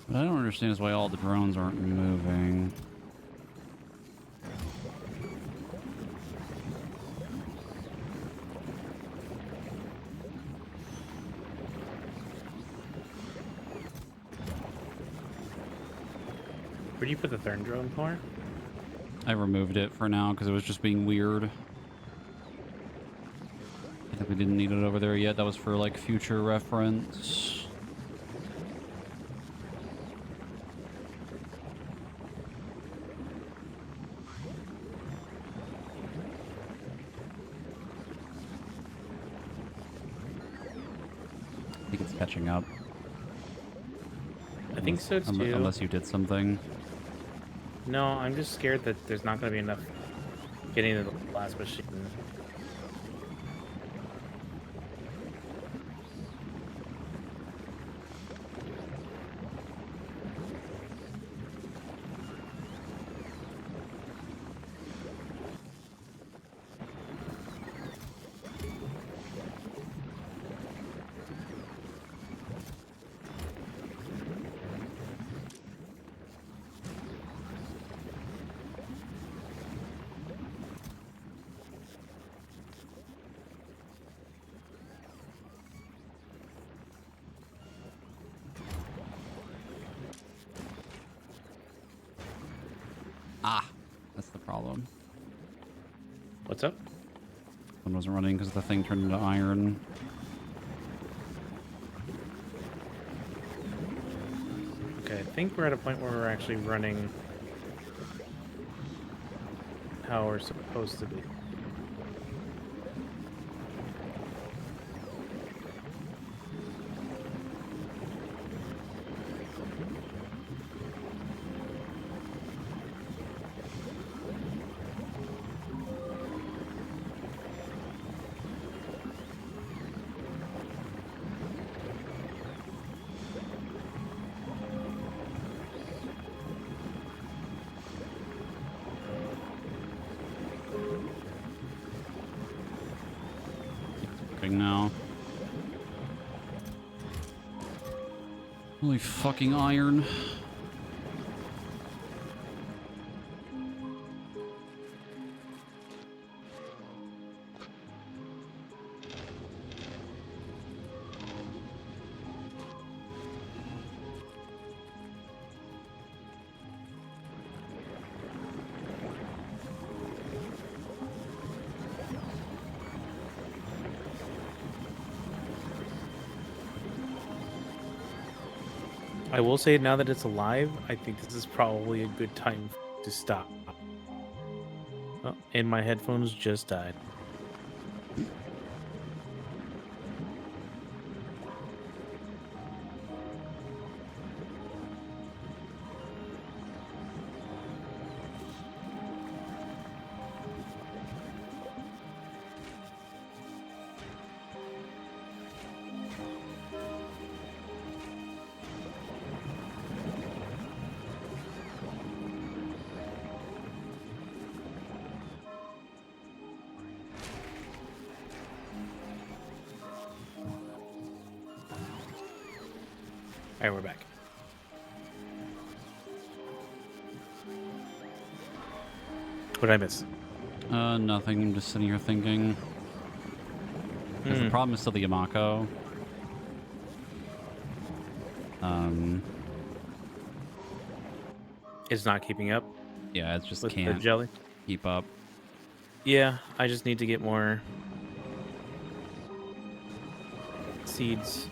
S1: What I don't understand is why all the drones aren't moving.
S3: Where do you put the third drone for?
S1: I removed it for now because it was just being weird. I think we didn't need it over there yet. That was for like future reference. I think it's catching up.
S2: I think so too.
S1: Unless you did something.
S2: No, I'm just scared that there's not going to be enough getting to the last machine.
S1: Ah, that's the problem.
S2: What's up?
S1: One wasn't running because the thing turned into iron.
S2: Okay, I think we're at a point where we're actually running how we're supposed to be.
S1: Now. Holy fucking iron.
S2: I will say now that it's alive, I think this is probably a good time to stop. Oh, and my headphones just died. Alright, we're back. What did I miss?
S1: Nothing. I'm just sitting here thinking. Because the problem is still the Yamako.
S2: It's not keeping up
S1: Yeah, it just
S2: with the
S1: can't
S2: jelly.
S1: keep up.
S2: Yeah, I just need to get more seeds.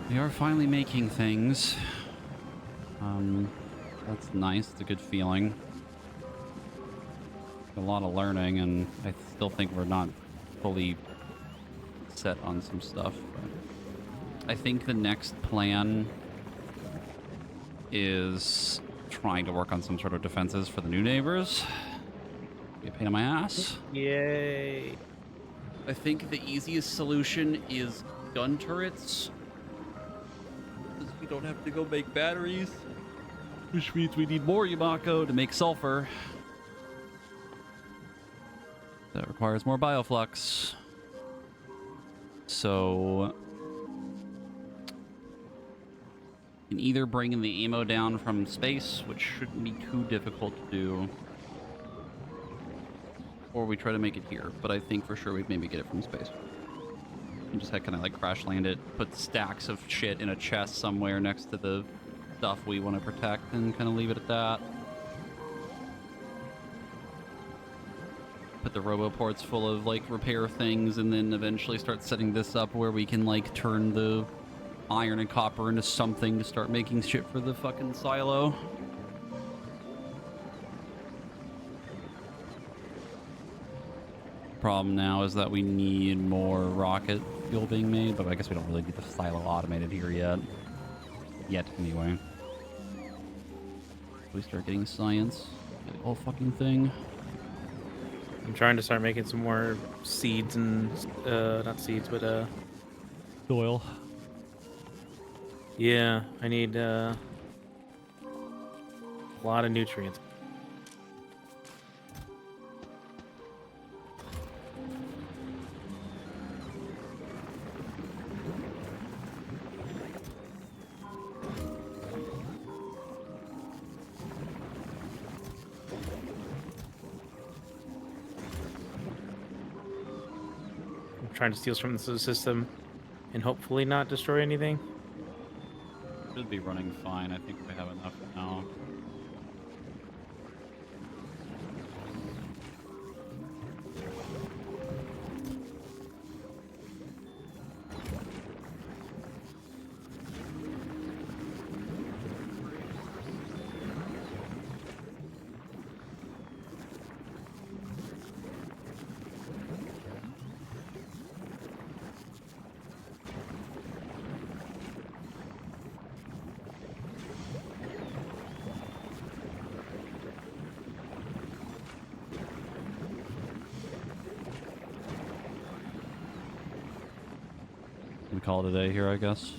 S1: We are finally making things. That's nice. It's a good feeling. A lot of learning, and I still think we're not fully set on some stuff. But I think the next plan is trying to work on some sort of defenses for the new neighbors. Be a pain in my ass.
S2: Yay!
S1: I think the easiest solution is gun turrets. Because we don't have to go make batteries. Which means we need more Yamako to make sulfur. That requires more bioflux. So you can either bring in the ammo down from space, which shouldn't be too difficult to do, or we try to make it here. But I think for sure we'd maybe get it from space. You just kind of like crash land it, put stacks of shit in a chest somewhere next to the stuff we want to protect, and kind of leave it at that. Put the roboports full of like repair things, and then eventually start setting this up where we can like turn the iron and copper into something to start making shit for the fucking silo. problem now is that we need more rocket fuel being made, but I guess we don't really need the silo automated here yet. Yet, anyway. We start getting science. Get the whole fucking thing.
S2: I'm trying to start making some more seeds and not seeds, but
S1: Soil.
S2: yeah, I need a lot of nutrients. I'm trying to steal from the system and hopefully not destroy anything.
S1: Should be running fine. I think we have enough now. We call it a day here, I guess.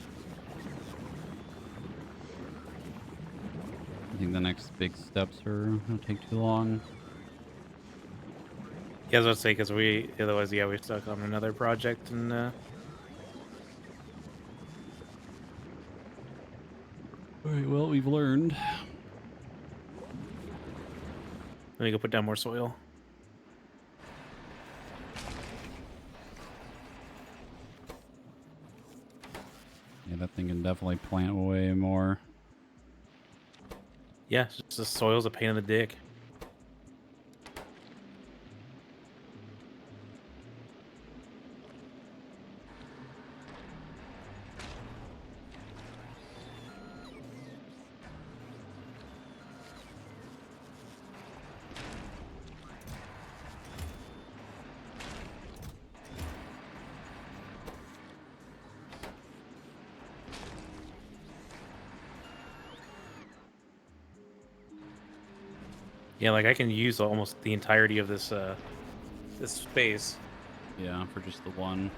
S1: I think the next big steps are gonna take too long.
S2: Yeah, I was about to say, because we otherwise, yeah, we're stuck on another project, and
S1: All right, well, we've learned.
S2: let me go put down more soil.
S1: Yeah, that thing can definitely plant way more.
S2: Yeah, it's just the soil's a pain in the dick. Yeah, like I can use almost the entirety of this this space.
S1: Yeah, for just the one.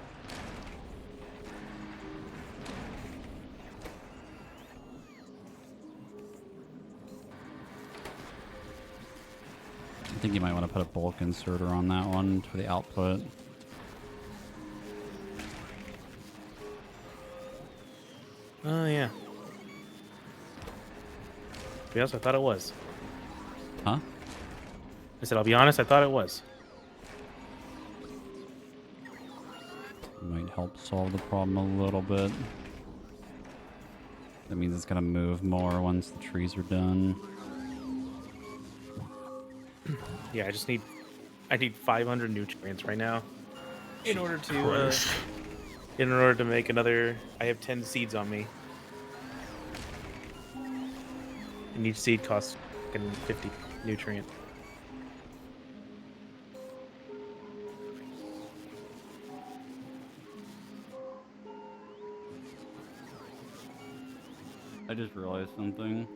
S1: I think you might want to put a bulk inserter on that one for the output.
S2: Oh yeah. Yes, I thought it was.
S1: Huh?
S2: I said, I'll be honest, I thought it was.
S1: Might help solve the problem a little bit. That means it's gonna move more once the trees are done.
S2: Yeah, I need 500 nutrients right now in order to make another. I have 10 seeds on me, and each seed costs fucking 50 nutrient.
S1: I just realized something.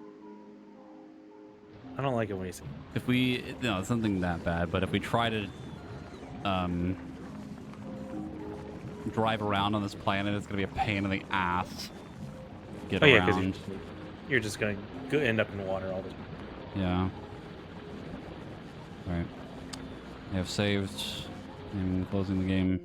S2: I don't like it when you say.
S1: If we, no, it's nothing that bad, but if we try to drive around on this planet, it's gonna be a pain in the ass. Get
S2: Oh yeah, because
S1: around.
S2: you're just gonna end up in water all the time.
S1: Yeah. Alright. I have saved. I'm closing the game.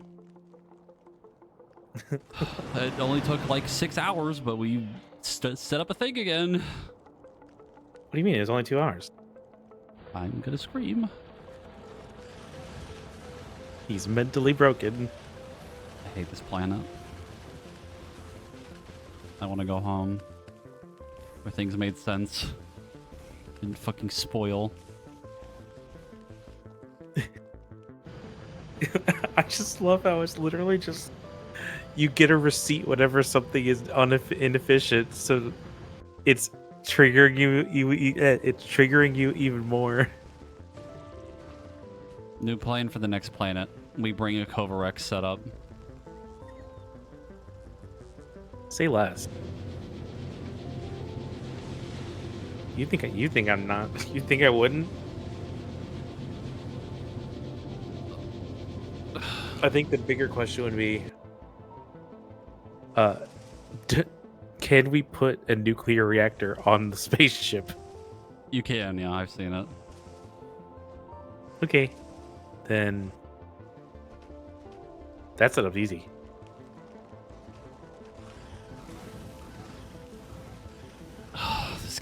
S1: It only took like 6 hours, but we set up a thing again.
S2: What do you mean? It was only 2 hours.
S1: I'm gonna scream.
S2: He's mentally broken.
S1: I hate this planet. I want to go home. Where things made sense. Didn't fucking spoil.
S2: I just love how it's literally just you get a receipt whenever something is inefficient, so it's triggering it's triggering you even more.
S1: New plan for the next planet. we bring a Kovarex setup.
S2: Say less. You think I'm not? You think I wouldn't? I think the bigger question would be, uh, can we put a nuclear reactor on the spaceship?
S1: You can, yeah, I've seen it.
S2: Okay, then that setup's easy.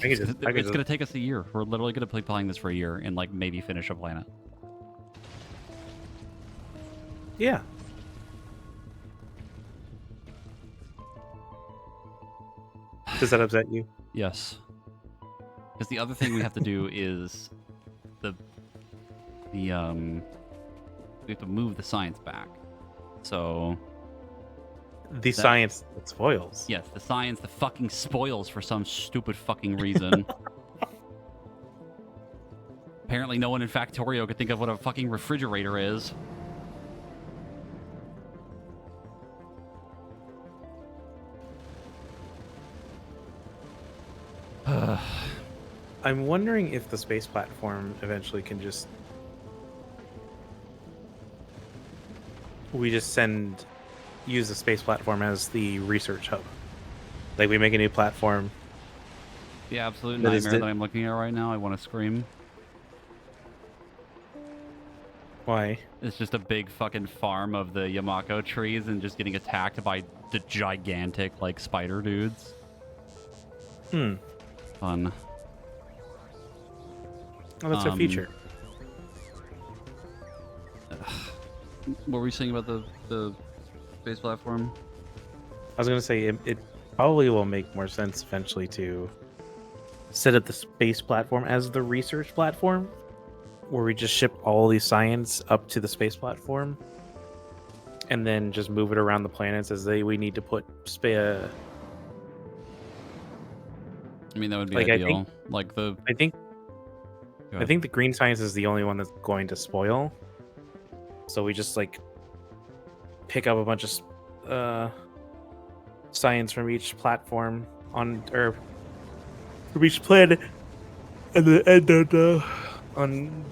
S1: It's gonna take us a year. We're literally gonna be playing this for a year and like maybe finish a planet.
S2: Yeah. Does that upset you?
S1: Yes. Because the other thing we have to do is we have to move the science back. So
S2: The science that spoils.
S1: yes, the science that fucking spoils for some stupid fucking reason. Apparently no one in Factorio could think of what a fucking refrigerator is.
S2: I'm wondering if the space platform eventually can just... We just use the space platform as the research hub. Like, we make a new platform.
S1: The absolute
S2: That is
S1: nightmare
S2: the-
S1: that I'm looking at right now, I want to scream.
S2: Why?
S1: It's just a big fucking farm of the Yamako trees and just getting attacked by the gigantic, like, spider dudes.
S2: Hmm.
S1: Fun.
S2: Oh, that's a feature.
S1: What were you saying about the space platform?
S2: I was going to say, it probably will make more sense eventually to set up the space platform as the research platform, where we just ship all these science up to the space platform and then just move it around the planets as we need to put
S1: I mean, that would be
S2: Like, I
S1: ideal.
S2: think-
S1: Like the.
S2: I think
S1: Go
S2: I
S1: ahead.
S2: think the green science is the only one that's going to spoil. So we just like pick up a bunch of science from each platform or from each planet, and then on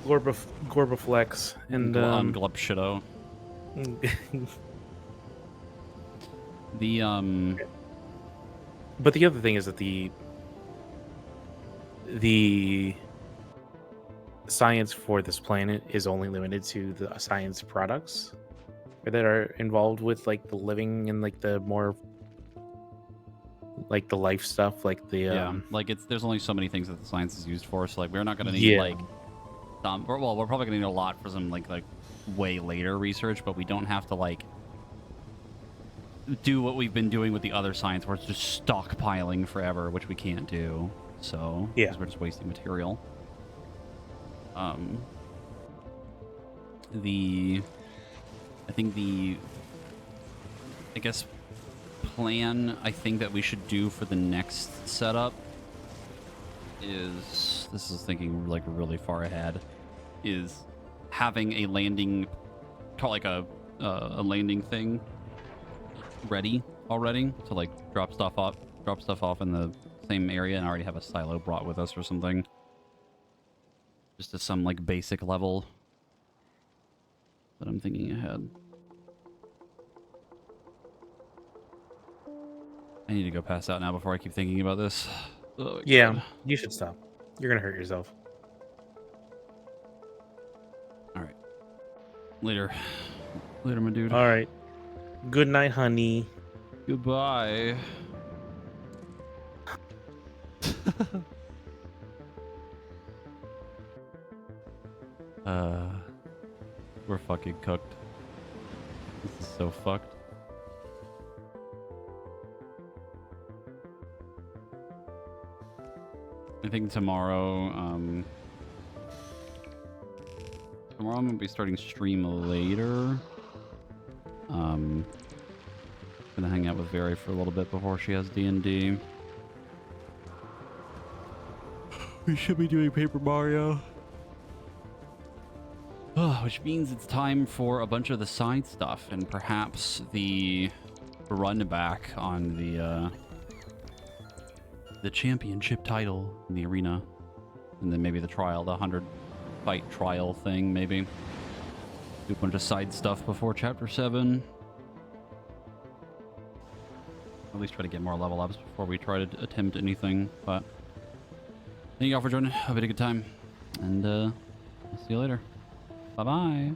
S2: Gorbaflex and
S1: on Glupshido. The
S2: But the other thing is that the science for this planet is only limited to the science products that are involved with like the living and like the more like the life stuff, like the
S1: yeah, like there's only so many things that the science is used for. So like we're not gonna need
S2: Yeah.
S1: like we're probably gonna need a lot for some like way later research, but we don't have to like do what we've been doing with the other science where it's just stockpiling forever, which we can't do. So
S2: Yeah.
S1: 'cause we're just wasting material. I think I guess plan I think that we should do for the next setup is, this is thinking like really far ahead, is having a landing, call like a landing thing ready already to like drop stuff off in the same area, and already have a silo brought with us or something, just to some like basic level. But I'm thinking ahead. I need to go pass out now before I keep thinking about this. Oh,
S2: yeah,
S1: God.
S2: you should stop. You're gonna hurt yourself.
S1: All right. Later, my dude.
S2: All right. Good night, honey.
S1: Goodbye. We're fucking cooked. This is so fucked. I think tomorrow, tomorrow I'm gonna be starting stream later. Gonna hang out with Very for a little bit before she has D&D. We should be doing Paper Mario. Which means it's time for a bunch of the side stuff and perhaps the run back on the championship title in the arena. And then maybe the trial, the 100 fight trial thing, maybe. Do a bunch of side stuff before Chapter 7. At least try to get more level ups before we try to attempt anything. But thank you all for joining. Hope you had a good time. And I'll see you later. Bye-bye.